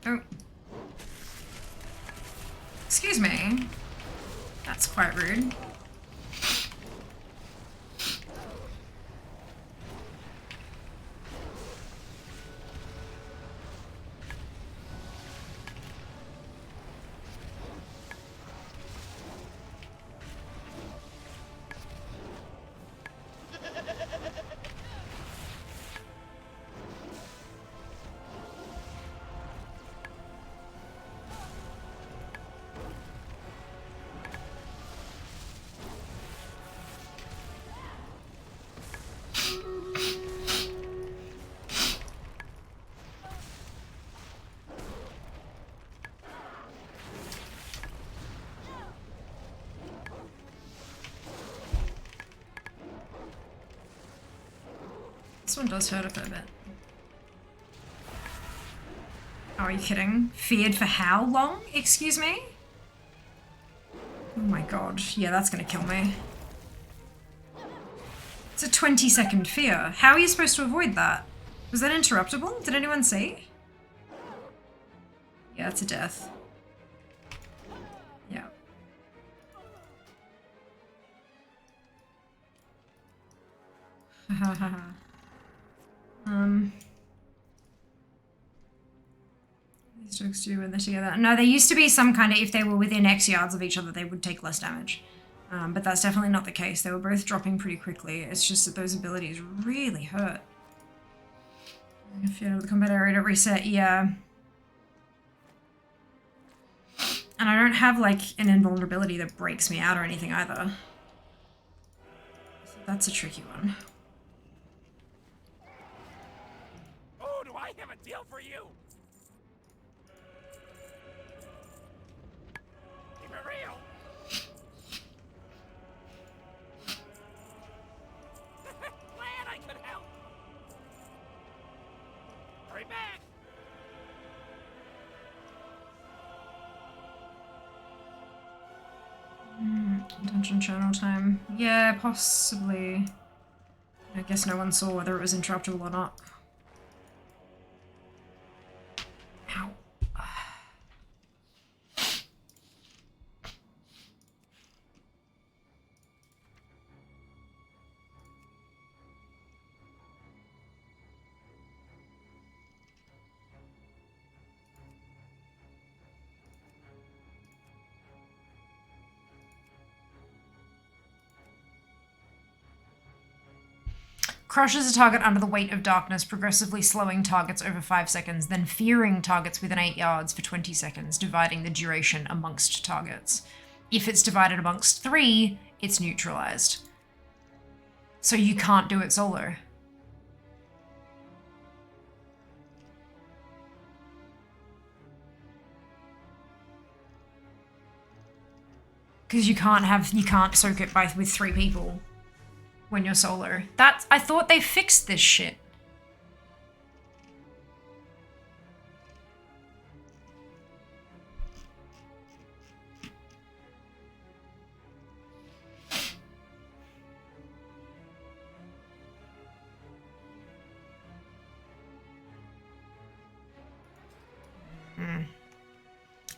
Oh. Excuse me. That's quite rude. This one does hurt a fair bit. Oh, are you kidding? Feared for how long? Excuse me? Oh my god. Yeah, that's gonna kill me. It's a 20-second fear. How are you supposed to avoid that? Was that interruptible? Did anyone see? Yeah, it's a death. Yeah. These dogs do when they're together. No, there used to be some kind of, if they were within X yards of each other, they would take less damage. But that's definitely not the case. They were both dropping pretty quickly. It's just that those abilities really hurt. If you're out of the combat area to reset, yeah. And I don't have, like, an invulnerability that breaks me out or anything either. So that's a tricky one. Oh, do I have a deal for you? Keep it real. Glad I could help. Hurry back. Dungeon channel time. Yeah, possibly. I guess no one saw whether it was interruptible or not. Ow. Crushes a target under the weight of darkness, progressively slowing targets over 5 seconds, then fearing targets within 8 yards for 20 seconds, dividing the duration amongst targets. If it's divided amongst 3, it's neutralized. So you can't do it solo. Because you can't soak it with 3 people. When you're solo. I thought they fixed this shit.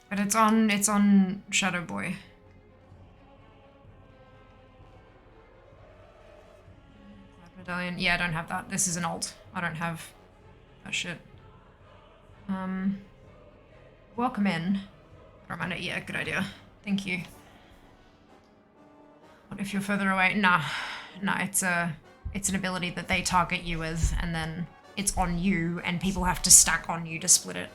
But it's on Shadow Boy. Medallion. Yeah, I don't have that. This is an alt. I don't have that shit. Welcome in. Don't mind it. Yeah, good idea. Thank you. What if you're further away? Nah, it's an ability that they target you with, and then it's on you, and people have to stack on you to split it.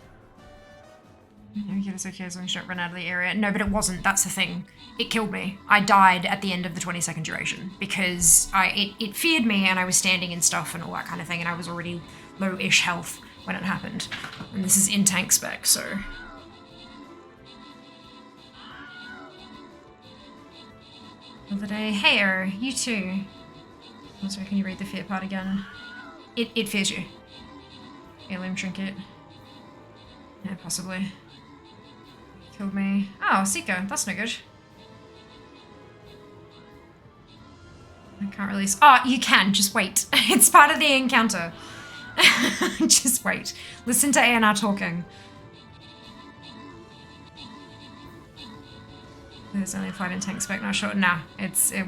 Yeah, it's okay as long as you don't run out of the area. No, but it wasn't. That's the thing. It killed me. I died at the end of the 20-second duration because it feared me and I was standing and stuff and all that kind of thing, and I was already low-ish health when it happened. And this is in tank spec, so... Another day. Hey, you too. I'm sorry, can you read the fear part again? It fears you. Alien trinket. Yeah, possibly. Killed me. Oh, Seeker. That's no good. I can't release. Oh, you can. Just wait. It's part of the encounter. Just wait. Listen to ANR talking. There's only a fight in tank spec. Not sure. Nah.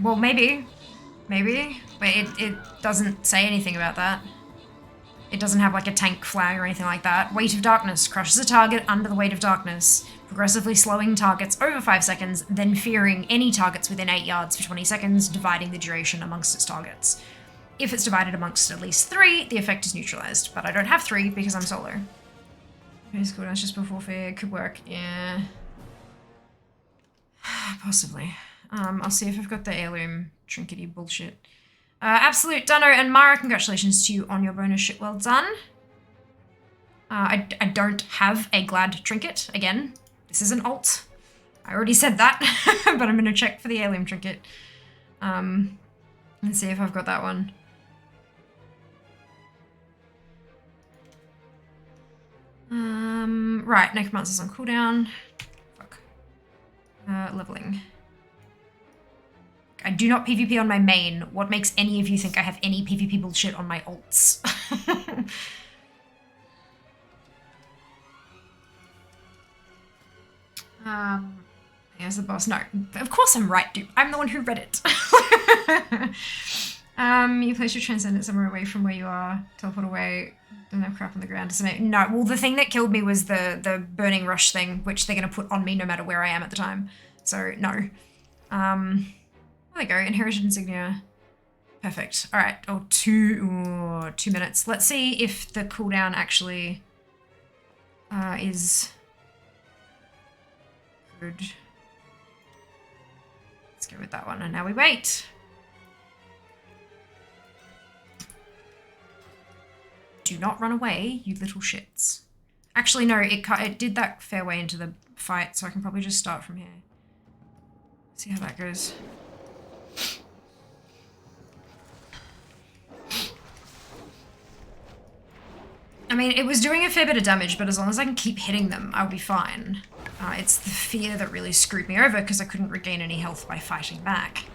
Well, maybe. Maybe. But it doesn't say anything about that. It doesn't have like a tank flag or anything like that. Weight of darkness. Crushes a target under the weight of darkness. Progressively slowing targets over 5 seconds, then fearing any targets within 8 yards for 20 seconds, dividing the duration amongst its targets. If it's divided amongst at least 3, the effect is neutralized. But I don't have 3 because I'm solo. It's cool, that's just before fear. It could work. Yeah. Possibly. I'll see if I've got the heirloom trinkety bullshit. Absolute Dunno and Mara, congratulations to you on your bonus shit. Well done. I don't have a glad trinket. Again, this is an alt. I already said that, but I'm going to check for the heirloom trinket. And see if I've got that one. Right, Necromancer's on cooldown. Fuck. Leveling. I do not PvP on my main. What makes any of you think I have any PvP bullshit on my alts? Here's the boss. No, of course I'm right, dude. I'm the one who read it. You place your transcendent somewhere away from where you are. Teleport away. Don't have crap on the ground. No, well, the thing that killed me was the burning rush thing, which they're going to put on me no matter where I am at the time. So, no. There we go. Inherited insignia. Perfect. All right. Oh, 2 minutes. Let's see if the cooldown actually is good. Let's go with that one. And now we wait. Do not run away, you little shits. Actually, no, it did that fair way into the fight, so I can probably just start from here. See how that goes. I mean, it was doing a fair bit of damage, but as long as I can keep hitting them, I'll be fine. It's the fear that really screwed me over because I couldn't regain any health by fighting back.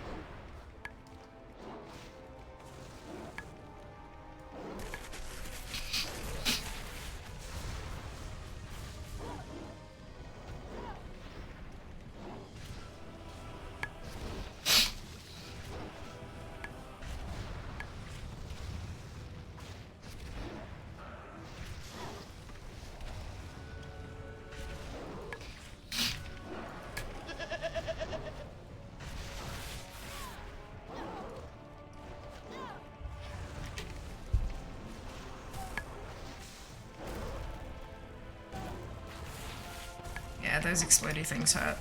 Yeah, those explodey things hurt.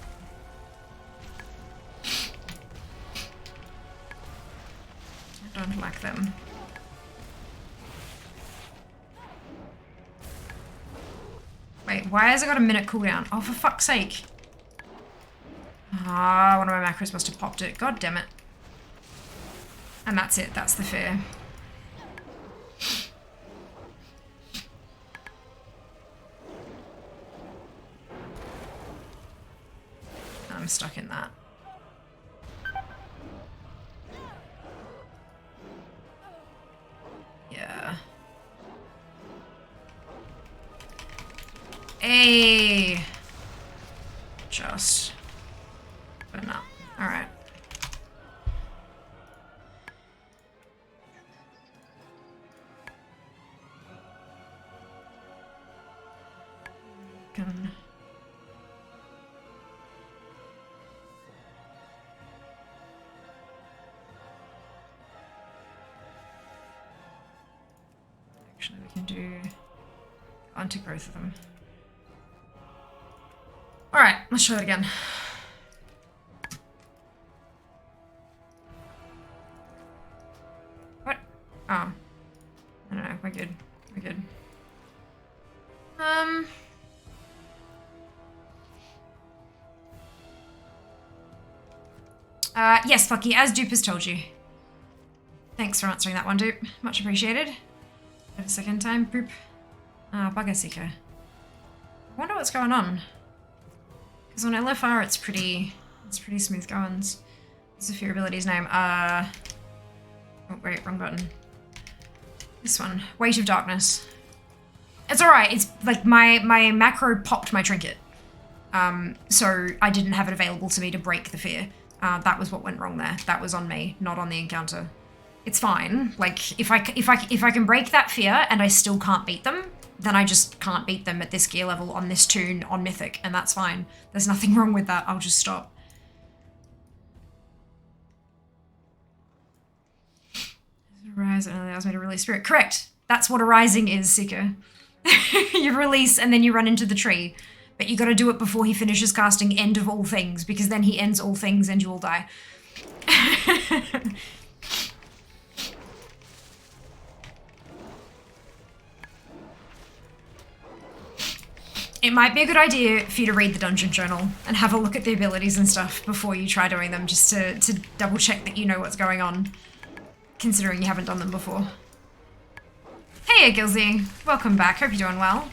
I don't like them. Wait, why has it got a minute cooldown? Oh, for fuck's sake. Ah, one of my macros must have popped it. God damn it. And that's it. That's the fear. I'm stuck in that. Yeah. Hey. Just. But no. Alright. Can. Actually, we can do onto both of them. Alright, let's try it again. What? Oh. I don't know, we're good. We're good. Yes, Fucky, as Dupe has told you. Thanks for answering that one, Dupe. Much appreciated. For the second time, poop. Bugger Seeker. I wonder what's going on. Because on LFR it's pretty smooth goings. What's the fear ability's name? Oh wait, wrong button. This one. Weight of Darkness. It's alright, it's like my macro popped my trinket. So I didn't have it available to me to break the fear. That was what went wrong there. That was on me, not on the encounter. It's fine. Like, if I can break that fear and I still can't beat them, then I just can't beat them at this gear level on this tune on Mythic, and that's fine. There's nothing wrong with that. I'll just stop. Arise only allows me to release spirit. Correct. That's what arising is, Seeker. You release and then you run into the tree. But you gotta do it before he finishes casting End of All Things, because then he ends all things and you all die. It might be a good idea for you to read the dungeon journal and have a look at the abilities and stuff before you try doing them, just to double check that you know what's going on, considering you haven't done them before. Hey, Gilsey. Welcome back. Hope you're doing well.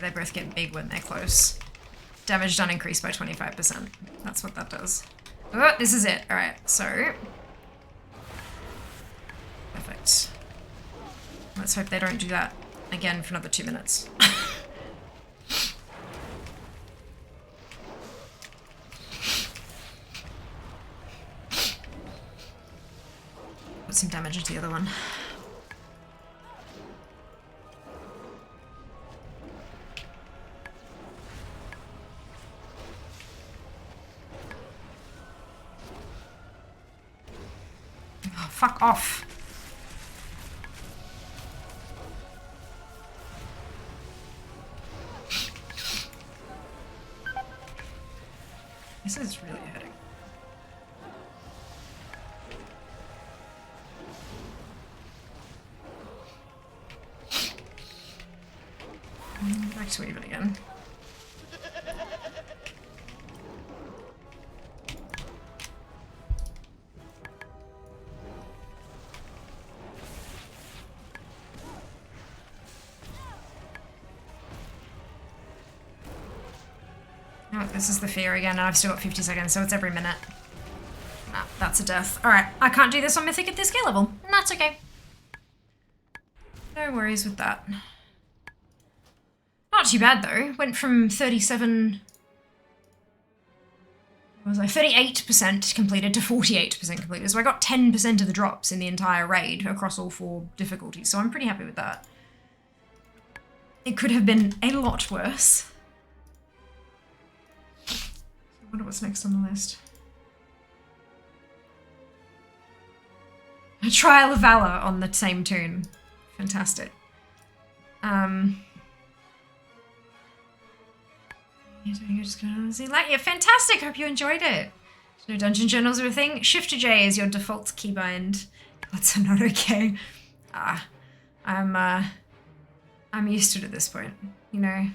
they both get big when they're close. Damage done increased by 25%. That's what that does. Oh, this is it. Alright, so... Perfect. Let's hope they don't do that again for another 2 minutes. Put some damage into the other one. Oh, fuck off. This is really hurting. Back to even again. Oh, this is the fear again, and I've still got 50 seconds, so it's every minute. Nah, that's a death. Alright, I can't do this on Mythic at this skill level, and that's okay. No worries with that. Not too bad though. Went from 37... What was I? 38% completed to 48% completed. So I got 10% of the drops in the entire raid across all 4 difficulties. So I'm pretty happy with that. It could have been a lot worse. I wonder what's next on the list. A Trial of Valor on the same tune. Fantastic. You're doing it, just gonna see like, yeah, fantastic. Hope you enjoyed it. No dungeon journals or a thing. Shift to J is your default keybind. That's not okay. I'm used to it at this point. You know,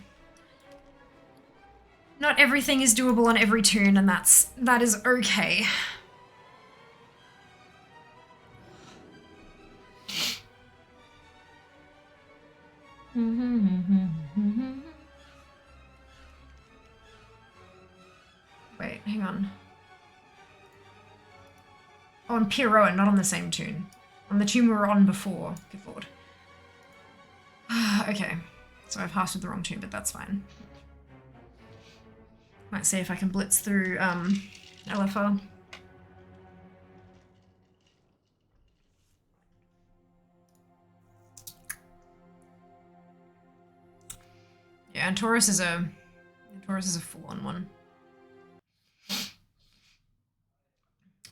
not everything is doable on every tune, and that is okay. Wait, hang on. Oh, on Pierrot, not on the same tune. On the tune we were on before. Good lord. Okay, so I've halved with the wrong tune, but that's fine. Might see if I can blitz through LFR. Yeah, and Taurus is a full-on one. I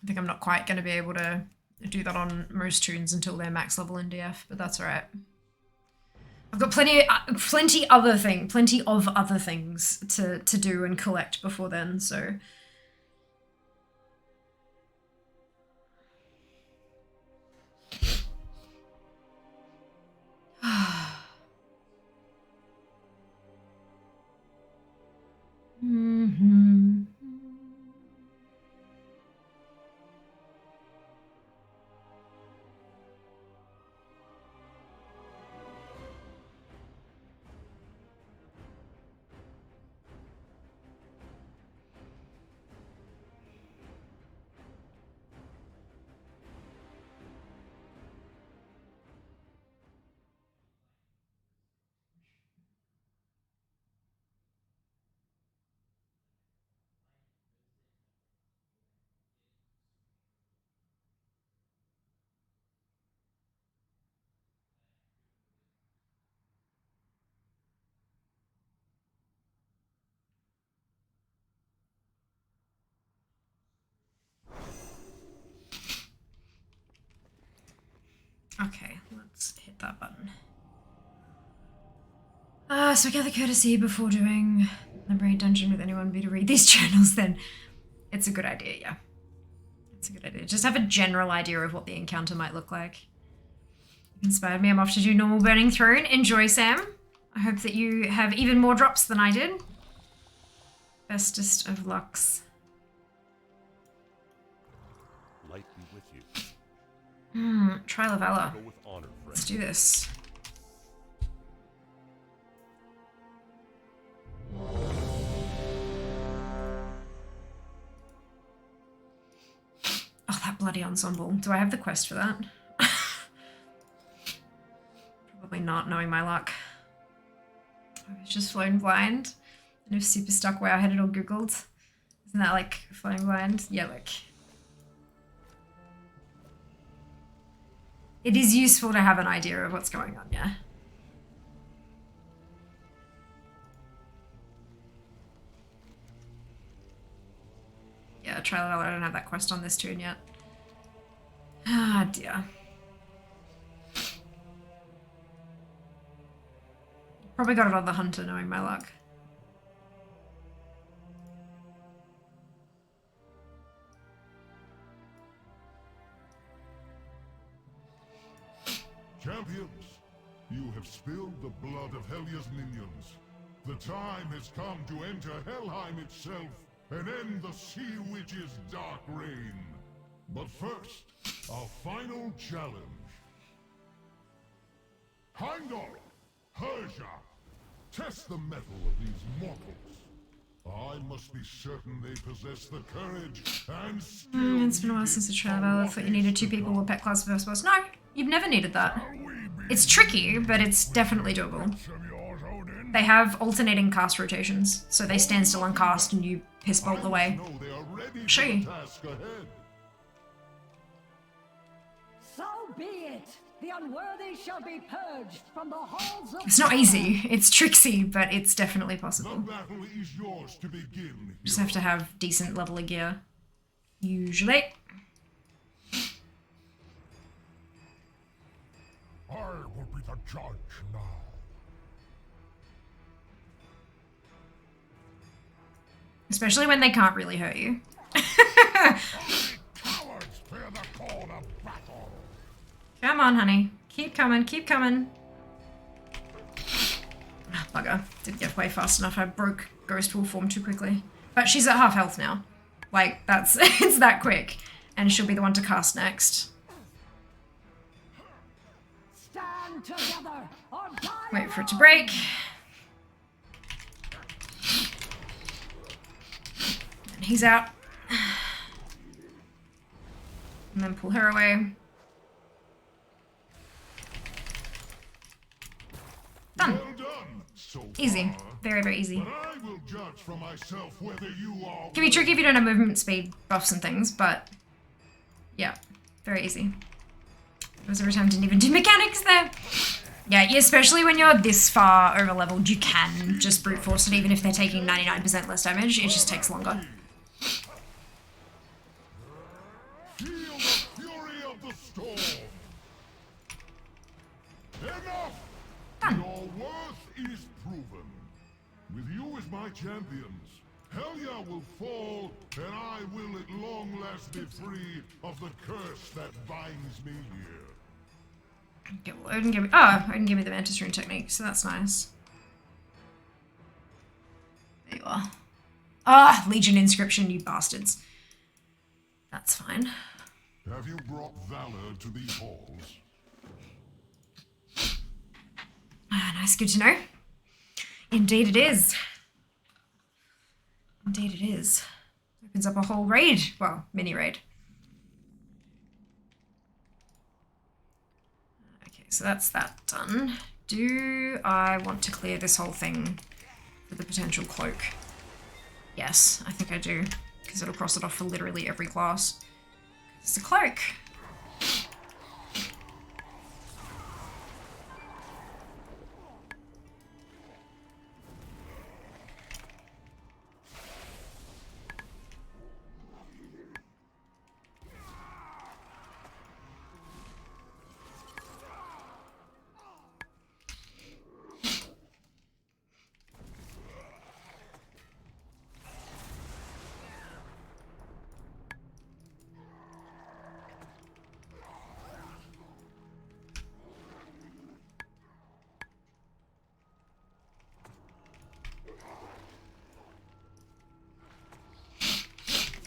think I'm not quite going to be able to do that on most tunes until they're max level in DF, but that's alright. I've got plenty of other things to do and collect before then, so... Okay, let's hit that button. So I gather courtesy before doing the raid dungeon with anyone be to read these journals, then it's a good idea, yeah. It's a good idea. Just have a general idea of what the encounter might look like. Inspired me. I'm off to do normal Burning Throne. Enjoy, Sam. I hope that you have even more drops than I did. Bestest of lucks. Light be with you. Trial of Valor. Go with honor, friend. Let's do this. bloody ensemble. Do I have the quest for that? Probably not, knowing my luck. I was just flown blind. And if super stuck where I had it all googled. Isn't that like flying blind? Yeah, like. It is useful to have an idea of what's going on, yeah. Yeah, Trial I don't have that quest on this tune yet. Ah, dear. Probably got it on the Hunter, knowing my luck. Champions, you have spilled the blood of Helya's minions. The time has come to enter Helheim itself and end the Sea Witch's dark reign. But first, our final challenge. Heimdall, Herja, test the mettle of these mortals. I must be certain they possess the courage and skill. It's been a while since the trial. I thought you needed 2 people with pet class first boss. No, you've never needed that. It's tricky, but it's definitely doable. They have alternating cast rotations, so they stand still on cast and you piss bolt away. Show you. So be it. The unworthy shall be purged from the halls of. It's not easy. It's tricksy, but it's definitely possible. The battle is yours to begin. Just have to have decent level of gear. Usually. I will be the judge now. Especially when they can't really hurt you. Come on, honey. Keep coming, keep coming. Oh, bugger. Didn't get away fast enough. I broke Ghost Wolf form too quickly. But she's at half health now. Like, that's it's that quick. And she'll be the one to cast next. Stand together or die. Wait for it to break. And he's out. And then pull her away. Done. Well done so Easy. far. Very, very easy. But I will judge for myself whether you are. Can be tricky if you don't have movement speed buffs and things, but yeah, very easy. Because every time I didn't even do mechanics there. Yeah, especially when you're this far over leveled, you can just brute force it even if they're taking 99% less damage. It just takes longer. Feel the fury of the storm. Enough! Done. Your worth is proven. With you as my champions, Helya will fall, and I will at long last be free of the curse that binds me here. Okay, well, Odin gave me, oh, Odin gave me the Mantis Rune technique, so that's nice. There you are. Ah, Legion Inscription, you bastards. That's fine. Have you brought valor to these halls? Ah, nice, good to know. Indeed it is. Indeed it is. Opens up a whole raid. Well, mini raid. Okay, so that's that done. Do I want to clear this whole thing for the potential cloak? Yes, I think I do. Because it'll cross it off for literally every class. It's a cloak.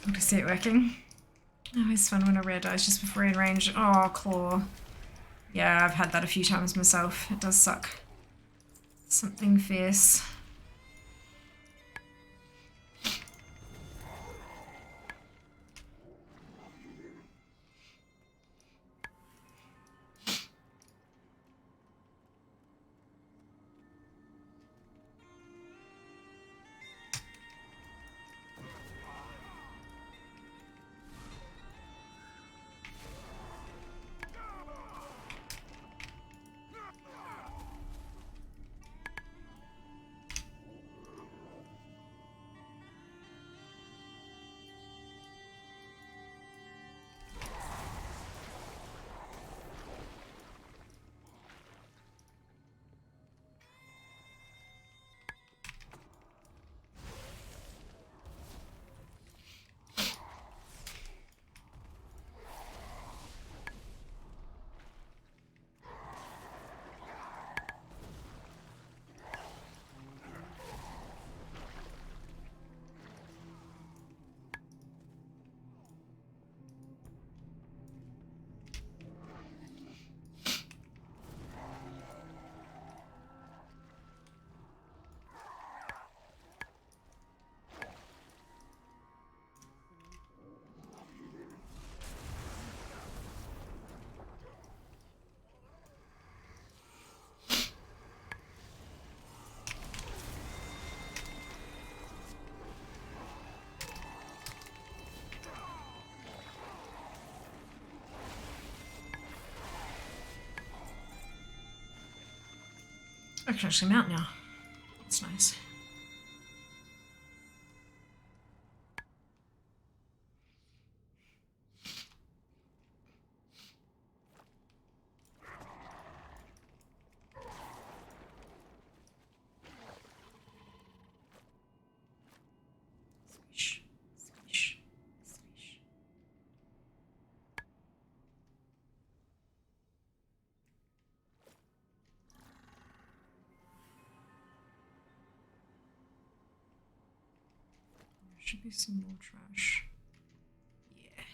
I see it working. Always fun when a rare dies just before in range. Oh, claw. Yeah, I've had that a few times myself. It does suck. Something fierce. I can actually mount now. That's nice. Swish, swish, swish. There should be some more trash. Yeah.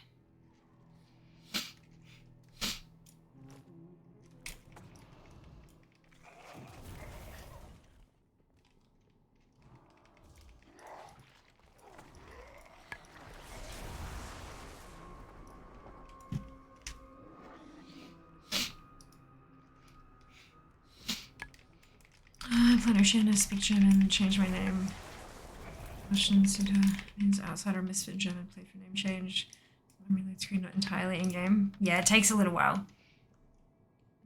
I plan to speak German, change my name. Questions to means outsider misfit German play for name change. I'm really screen not entirely in game. Yeah, it takes a little while.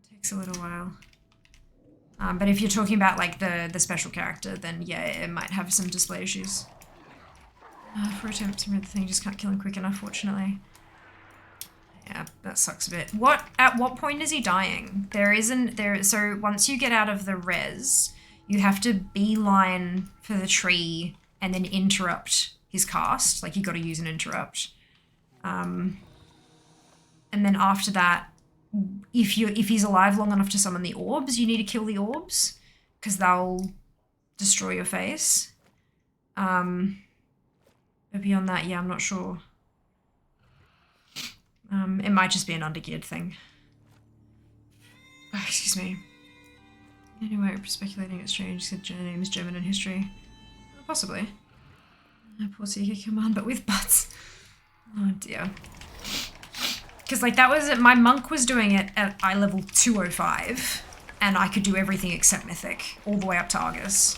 It takes a little while. But if you're talking about like the special character, then yeah, it might have some display issues. For attempts to read the thing, just can't kill him quick enough, fortunately. Yeah, that sucks a bit. At what point is he dying? So once you get out of the res, you have to beeline for the tree and then interrupt his cast. Like, you gotta use an interrupt. And then after that, if he's alive long enough to summon the orbs, you need to kill the orbs, because they'll destroy your face. But beyond that, yeah, I'm not sure. It might just be an undergeared thing. Oh, excuse me. Anyway, speculating it's strange, said name is German in history. Possibly. Poor Seeker command, but with butts. Oh dear. Because like that was it, my monk was doing it at eye level 205, and I could do everything except mythic, all the way up to Argus.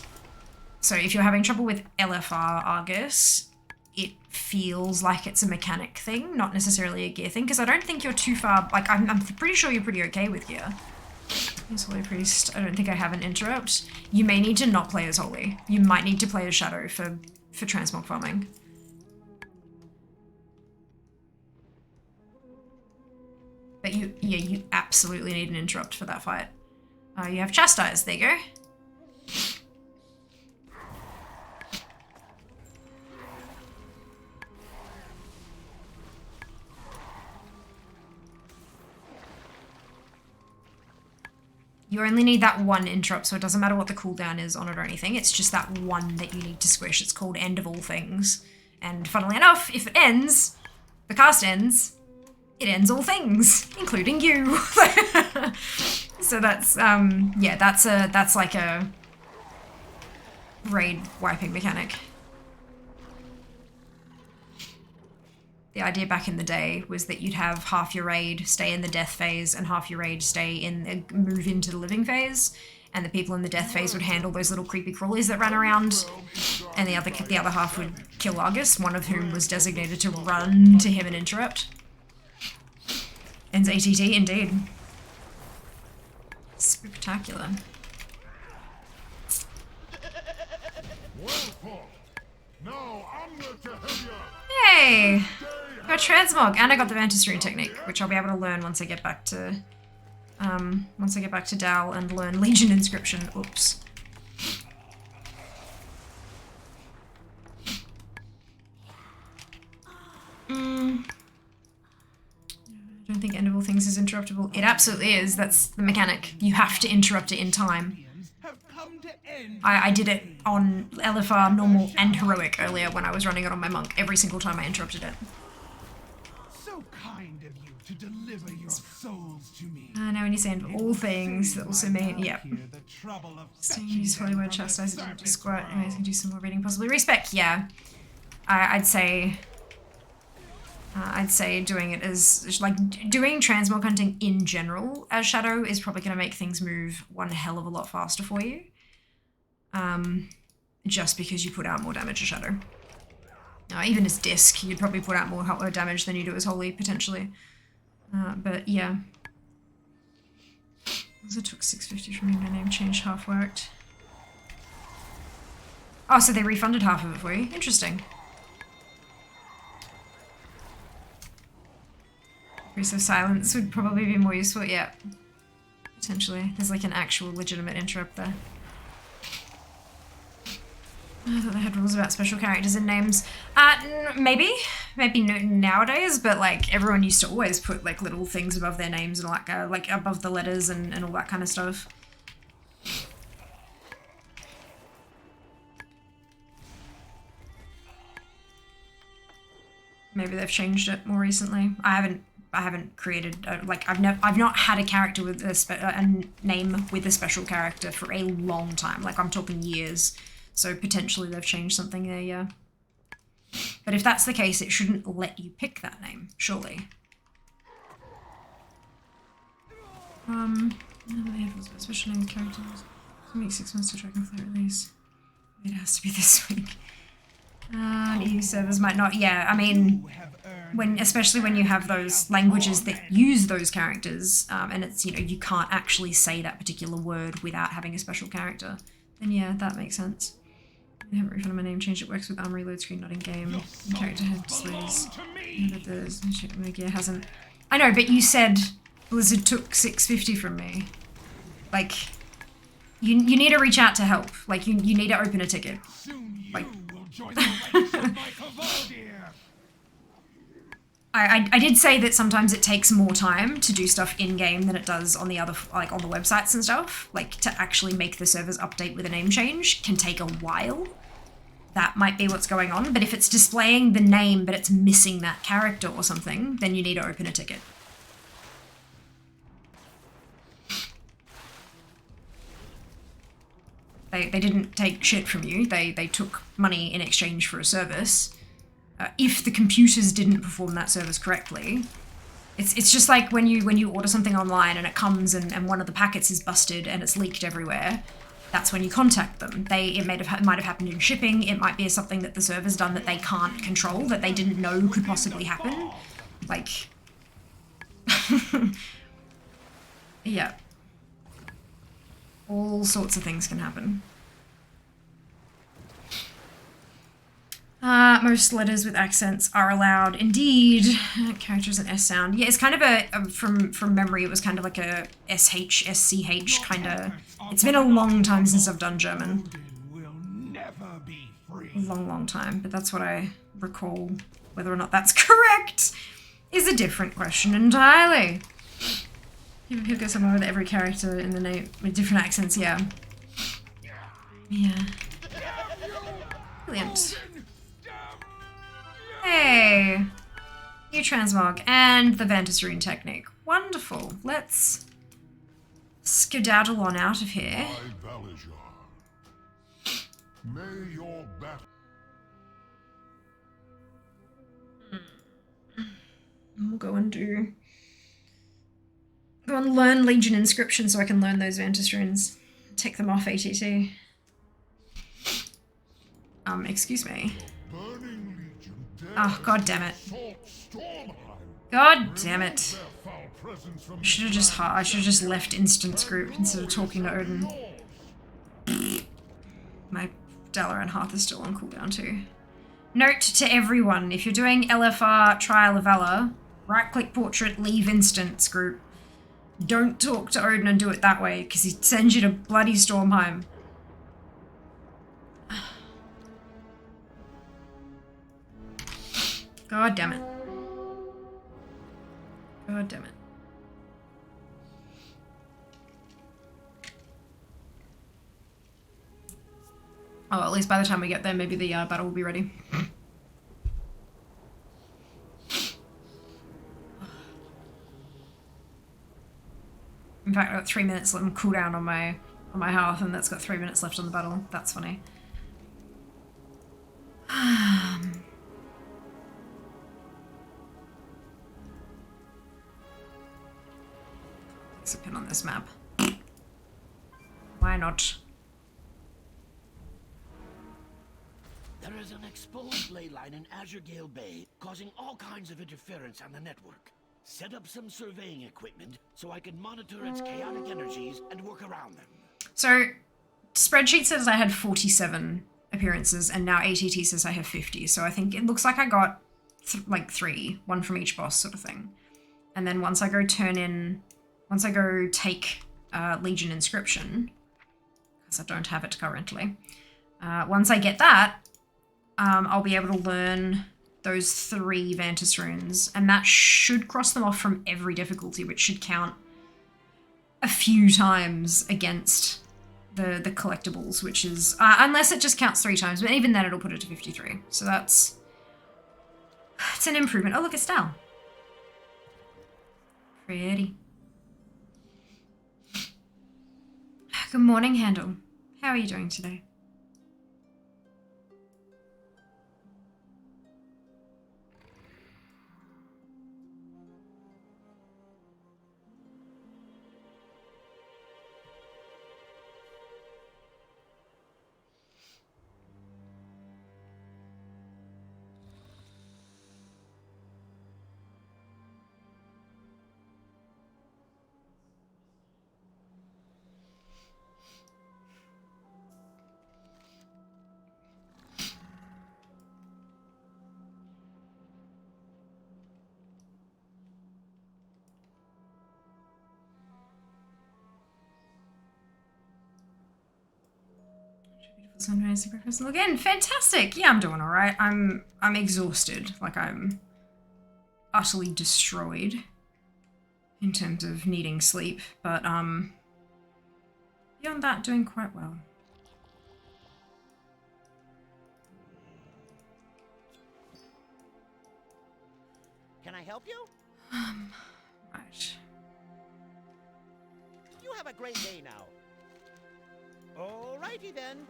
So if you're having trouble with LFR Argus, it feels like it's a mechanic thing, not necessarily a gear thing, because I don't think you're too far, like I'm pretty sure you're pretty okay with gear. As Holy Priest, I don't think I have an interrupt. You may need to not play as Holy. You might need to play as Shadow for transmog farming. But you absolutely need an interrupt for that fight. You have Chastise, there you go. You only need that one interrupt, so it doesn't matter what the cooldown is on it or anything. It's just that one that you need to squish. It's called End of All Things. And funnily enough, if it ends, the cast ends, it ends all things, including you. So that's, yeah, that's like a raid wiping mechanic. The idea back in the day was that you'd have half your raid stay in the death phase and half your raid stay in move into the living phase, and the people in the death phase would handle those little creepy crawlies that ran around, and the other half would kill Argus, one of whom was designated to run to him and interrupt. Ends ATT, indeed. Spectacular. Hey! Got transmog, and I got the Mantis Rune technique, which I'll be able to learn once I get back to Dal and learn Legion Inscription. Oops. I don't think End of All Things is interruptible. It absolutely is. That's the mechanic. You have to interrupt it in time. I did it on LFR, normal, and heroic earlier when I was running it on my monk. Every single time I interrupted it. So kind of you to deliver your souls to me. Now when you say End of All Things, that also mean, yep. Use Holy Word, Chastise, it, squat. Anyways, can do some more reading, possibly respec. Yeah, I'd say doing it as like doing transmog hunting in general as Shadow is probably going to make things move one hell of a lot faster for you. Just because you put out more damage as Shadow. Even as Disc, you'd probably put out more damage than you do as Holy, potentially. But yeah. Also took 650 from me, my name changed, half worked. Oh, so they refunded half of it for you? Interesting. Priest of Silence would probably be more useful, yeah. Potentially. There's like an actual legitimate interrupt there. I thought they had rules about special characters and names. Maybe. Maybe nowadays, but like everyone used to always put like little things above their names and like above the letters and all that kind of stuff. Maybe they've changed it more recently. I haven't created I've not had a character with a name with a special character for a long time. Like I'm talking years. So potentially they've changed something there, yeah. But if that's the case, it shouldn't let you pick that name, surely. Special name characters. It makes 6 months to track and play release. It has to be this week. EU servers might not. Yeah, I mean, especially when you have those languages that use those characters, and it's, you know, you can't actually say that particular word without having a special character, then yeah, that makes sense. I haven't refunded my name change. It works with armory load screen, not in game. Character head displays. Yeah, hasn't. I know, but you said Blizzard took 650 from me. Like, you need to reach out to help. Like, you need to open a ticket. Like, I did say that sometimes it takes more time to do stuff in game than it does on the other, like on the websites and stuff. Like to actually make the servers update with a name change can take a while. That might be what's going on. But if it's displaying the name but it's missing that character or something, then you need to open a ticket. They didn't take shit from you. They took money in exchange for a service. If the computers didn't perform that service correctly, it's just like when you order something online and it comes and one of the packets is busted and it's leaked everywhere. That's when you contact them. It might have happened in shipping. It might be something that the server's done that they can't control, that they didn't know could possibly happen. Like, yeah. All sorts of things can happen. Most letters with accents are allowed. Indeed. Characters an S sound. Yeah, it's kind of from memory, it was kind of like a SH, SCH kind of. It's been a long time since I've done German. A long time, but that's what I recall. Whether or not that's correct is a different question entirely. He'll go somewhere with every character in the name with different accents, yeah. Yeah. Brilliant. Hey! New transmog and the Ventus Rune technique. Wonderful. Let's skedaddle on out of here. May your battle. We'll go and learn Legion Inscription so I can learn those Ventus Runes. Take them off ATT. Excuse me. Oh, god damn it. God damn it. I should have just left Instance Group instead of talking to Odin. My Dalaran Hearth is still on cooldown too. Note to everyone, if you're doing LFR Trial of Valor, right-click portrait, leave Instance Group. Don't talk to Odin and do it that way, because he sends you to bloody Stormheim. God damn it. God damn it. Oh, at least by the time we get there, maybe the battle will be ready. In fact, I've got 3 minutes on cooldown on my hearth, and that's got 3 minutes left on the battle. That's funny. There's a pin on this map. Why not? There is an exposed ley line in Azure Gale Bay, causing all kinds of interference on the network. Set up some surveying equipment so I can monitor its chaotic energies and work around them. So, spreadsheet says I had 47 appearances, and now ATT says I have 50. So I think it looks like I got like 3, 1 from each boss sort of thing. And then once I go take Legion Inscription, because I don't have it currently, once I get that, I'll be able to learn those 3 Vantis runes, and that should cross them off from every difficulty, which should count a few times against the collectibles, which is, unless it just counts 3 times, but even then it'll put it to 53. So it's an improvement. Oh, look, it's Snail. Pretty. Good morning, Handel. How are you doing today? Sunrise breakfast again. Fantastic. Yeah, I'm doing all right. I'm exhausted. Like, I'm utterly destroyed in terms of needing sleep, but beyond that, doing quite well. Can I help you? Right. You have a great day now. Alrighty then.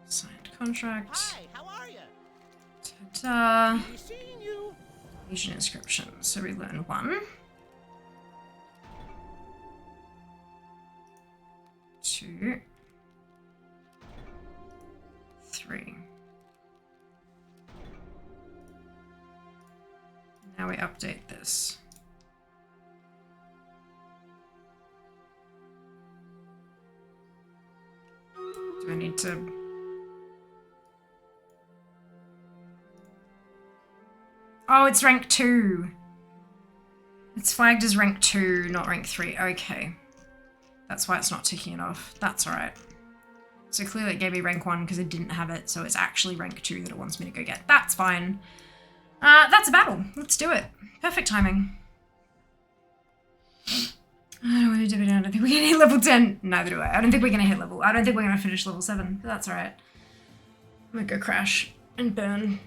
Signed contract. Hi, how are you? Ta-da. Seeing you. Legion Inscription. So we learn 1. 2. 3. Now we update this. Do I need to... Oh, it's rank 2. It's flagged as rank 2, not rank 3. Okay. That's why it's not ticking it off. That's alright. So clearly it gave me rank 1 because it didn't have it, so it's actually rank 2 that it wants me to go get. That's fine. That's a battle. Let's do it. Perfect timing. I don't want to do it. I don't think we're going to hit level 10. Neither do I. I don't think we're going to hit level... I don't think we're going to finish level 7, but that's alright. I'm going to go crash and burn.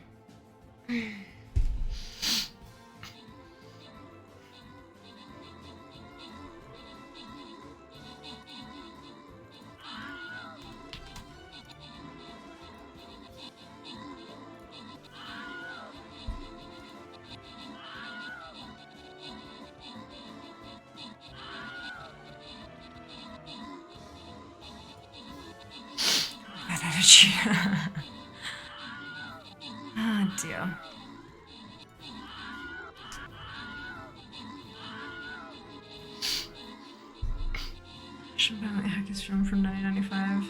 Oh dear. Should buy my hackers from 1995.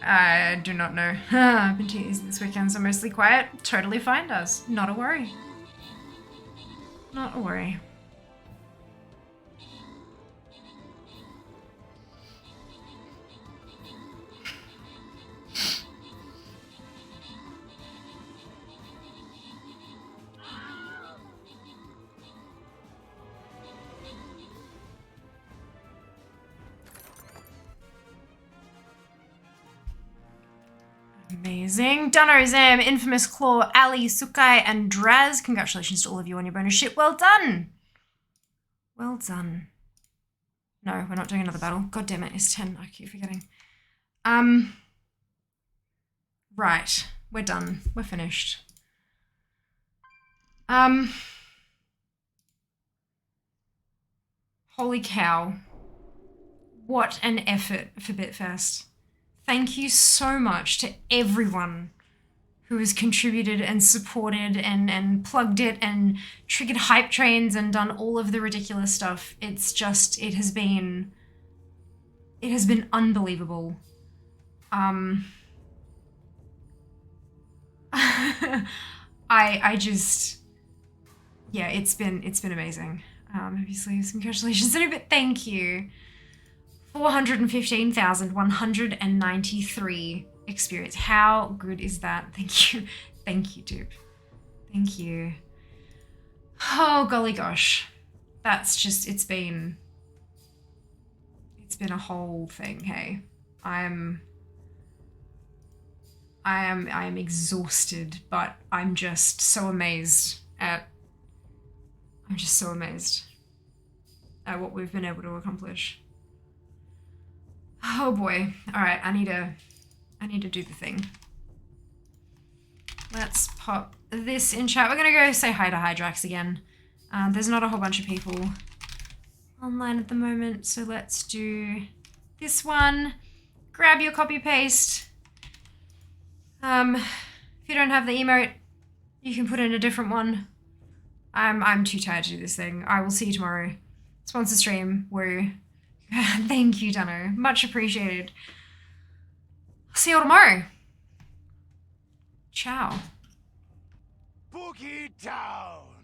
I do not know. I've been too easy this weekend, so mostly quiet. Totally fine, does. Not a worry. Not a worry. Amazing. Dunno, Zam, Infamous Claw, Ali, Sukai, and Draz. Congratulations to all of you on your bonus ship. Well done. Well done. No, we're not doing another battle. God damn it, it's 10. I keep forgetting. Right. We're done. We're finished. Holy cow. What an effort for Bitfest. Thank you so much to everyone who has contributed and supported and plugged it and triggered hype trains and done all of the ridiculous stuff. It's just, it has been unbelievable. I just, yeah, it's been amazing. Obviously, congratulations, but thank you. 415,193 experience. How good is that? Thank you. Thank you, dude. Thank you. Oh, golly gosh. That's just, it's been a whole thing, hey. I am exhausted, but I'm just so amazed at what we've been able to accomplish. Oh boy. All right, I need to do the thing. Let's pop this in chat. We're gonna go say hi to Hydrax again. There's not a whole bunch of people online at the moment, so let's do this one. Grab your copy paste. If you don't have the emote, you can put in a different one. I'm too tired to do this thing. I will see you tomorrow. Sponsor stream. Woo. Thank you, Dano. Much appreciated. I'll see you all tomorrow. Ciao. Boogie down!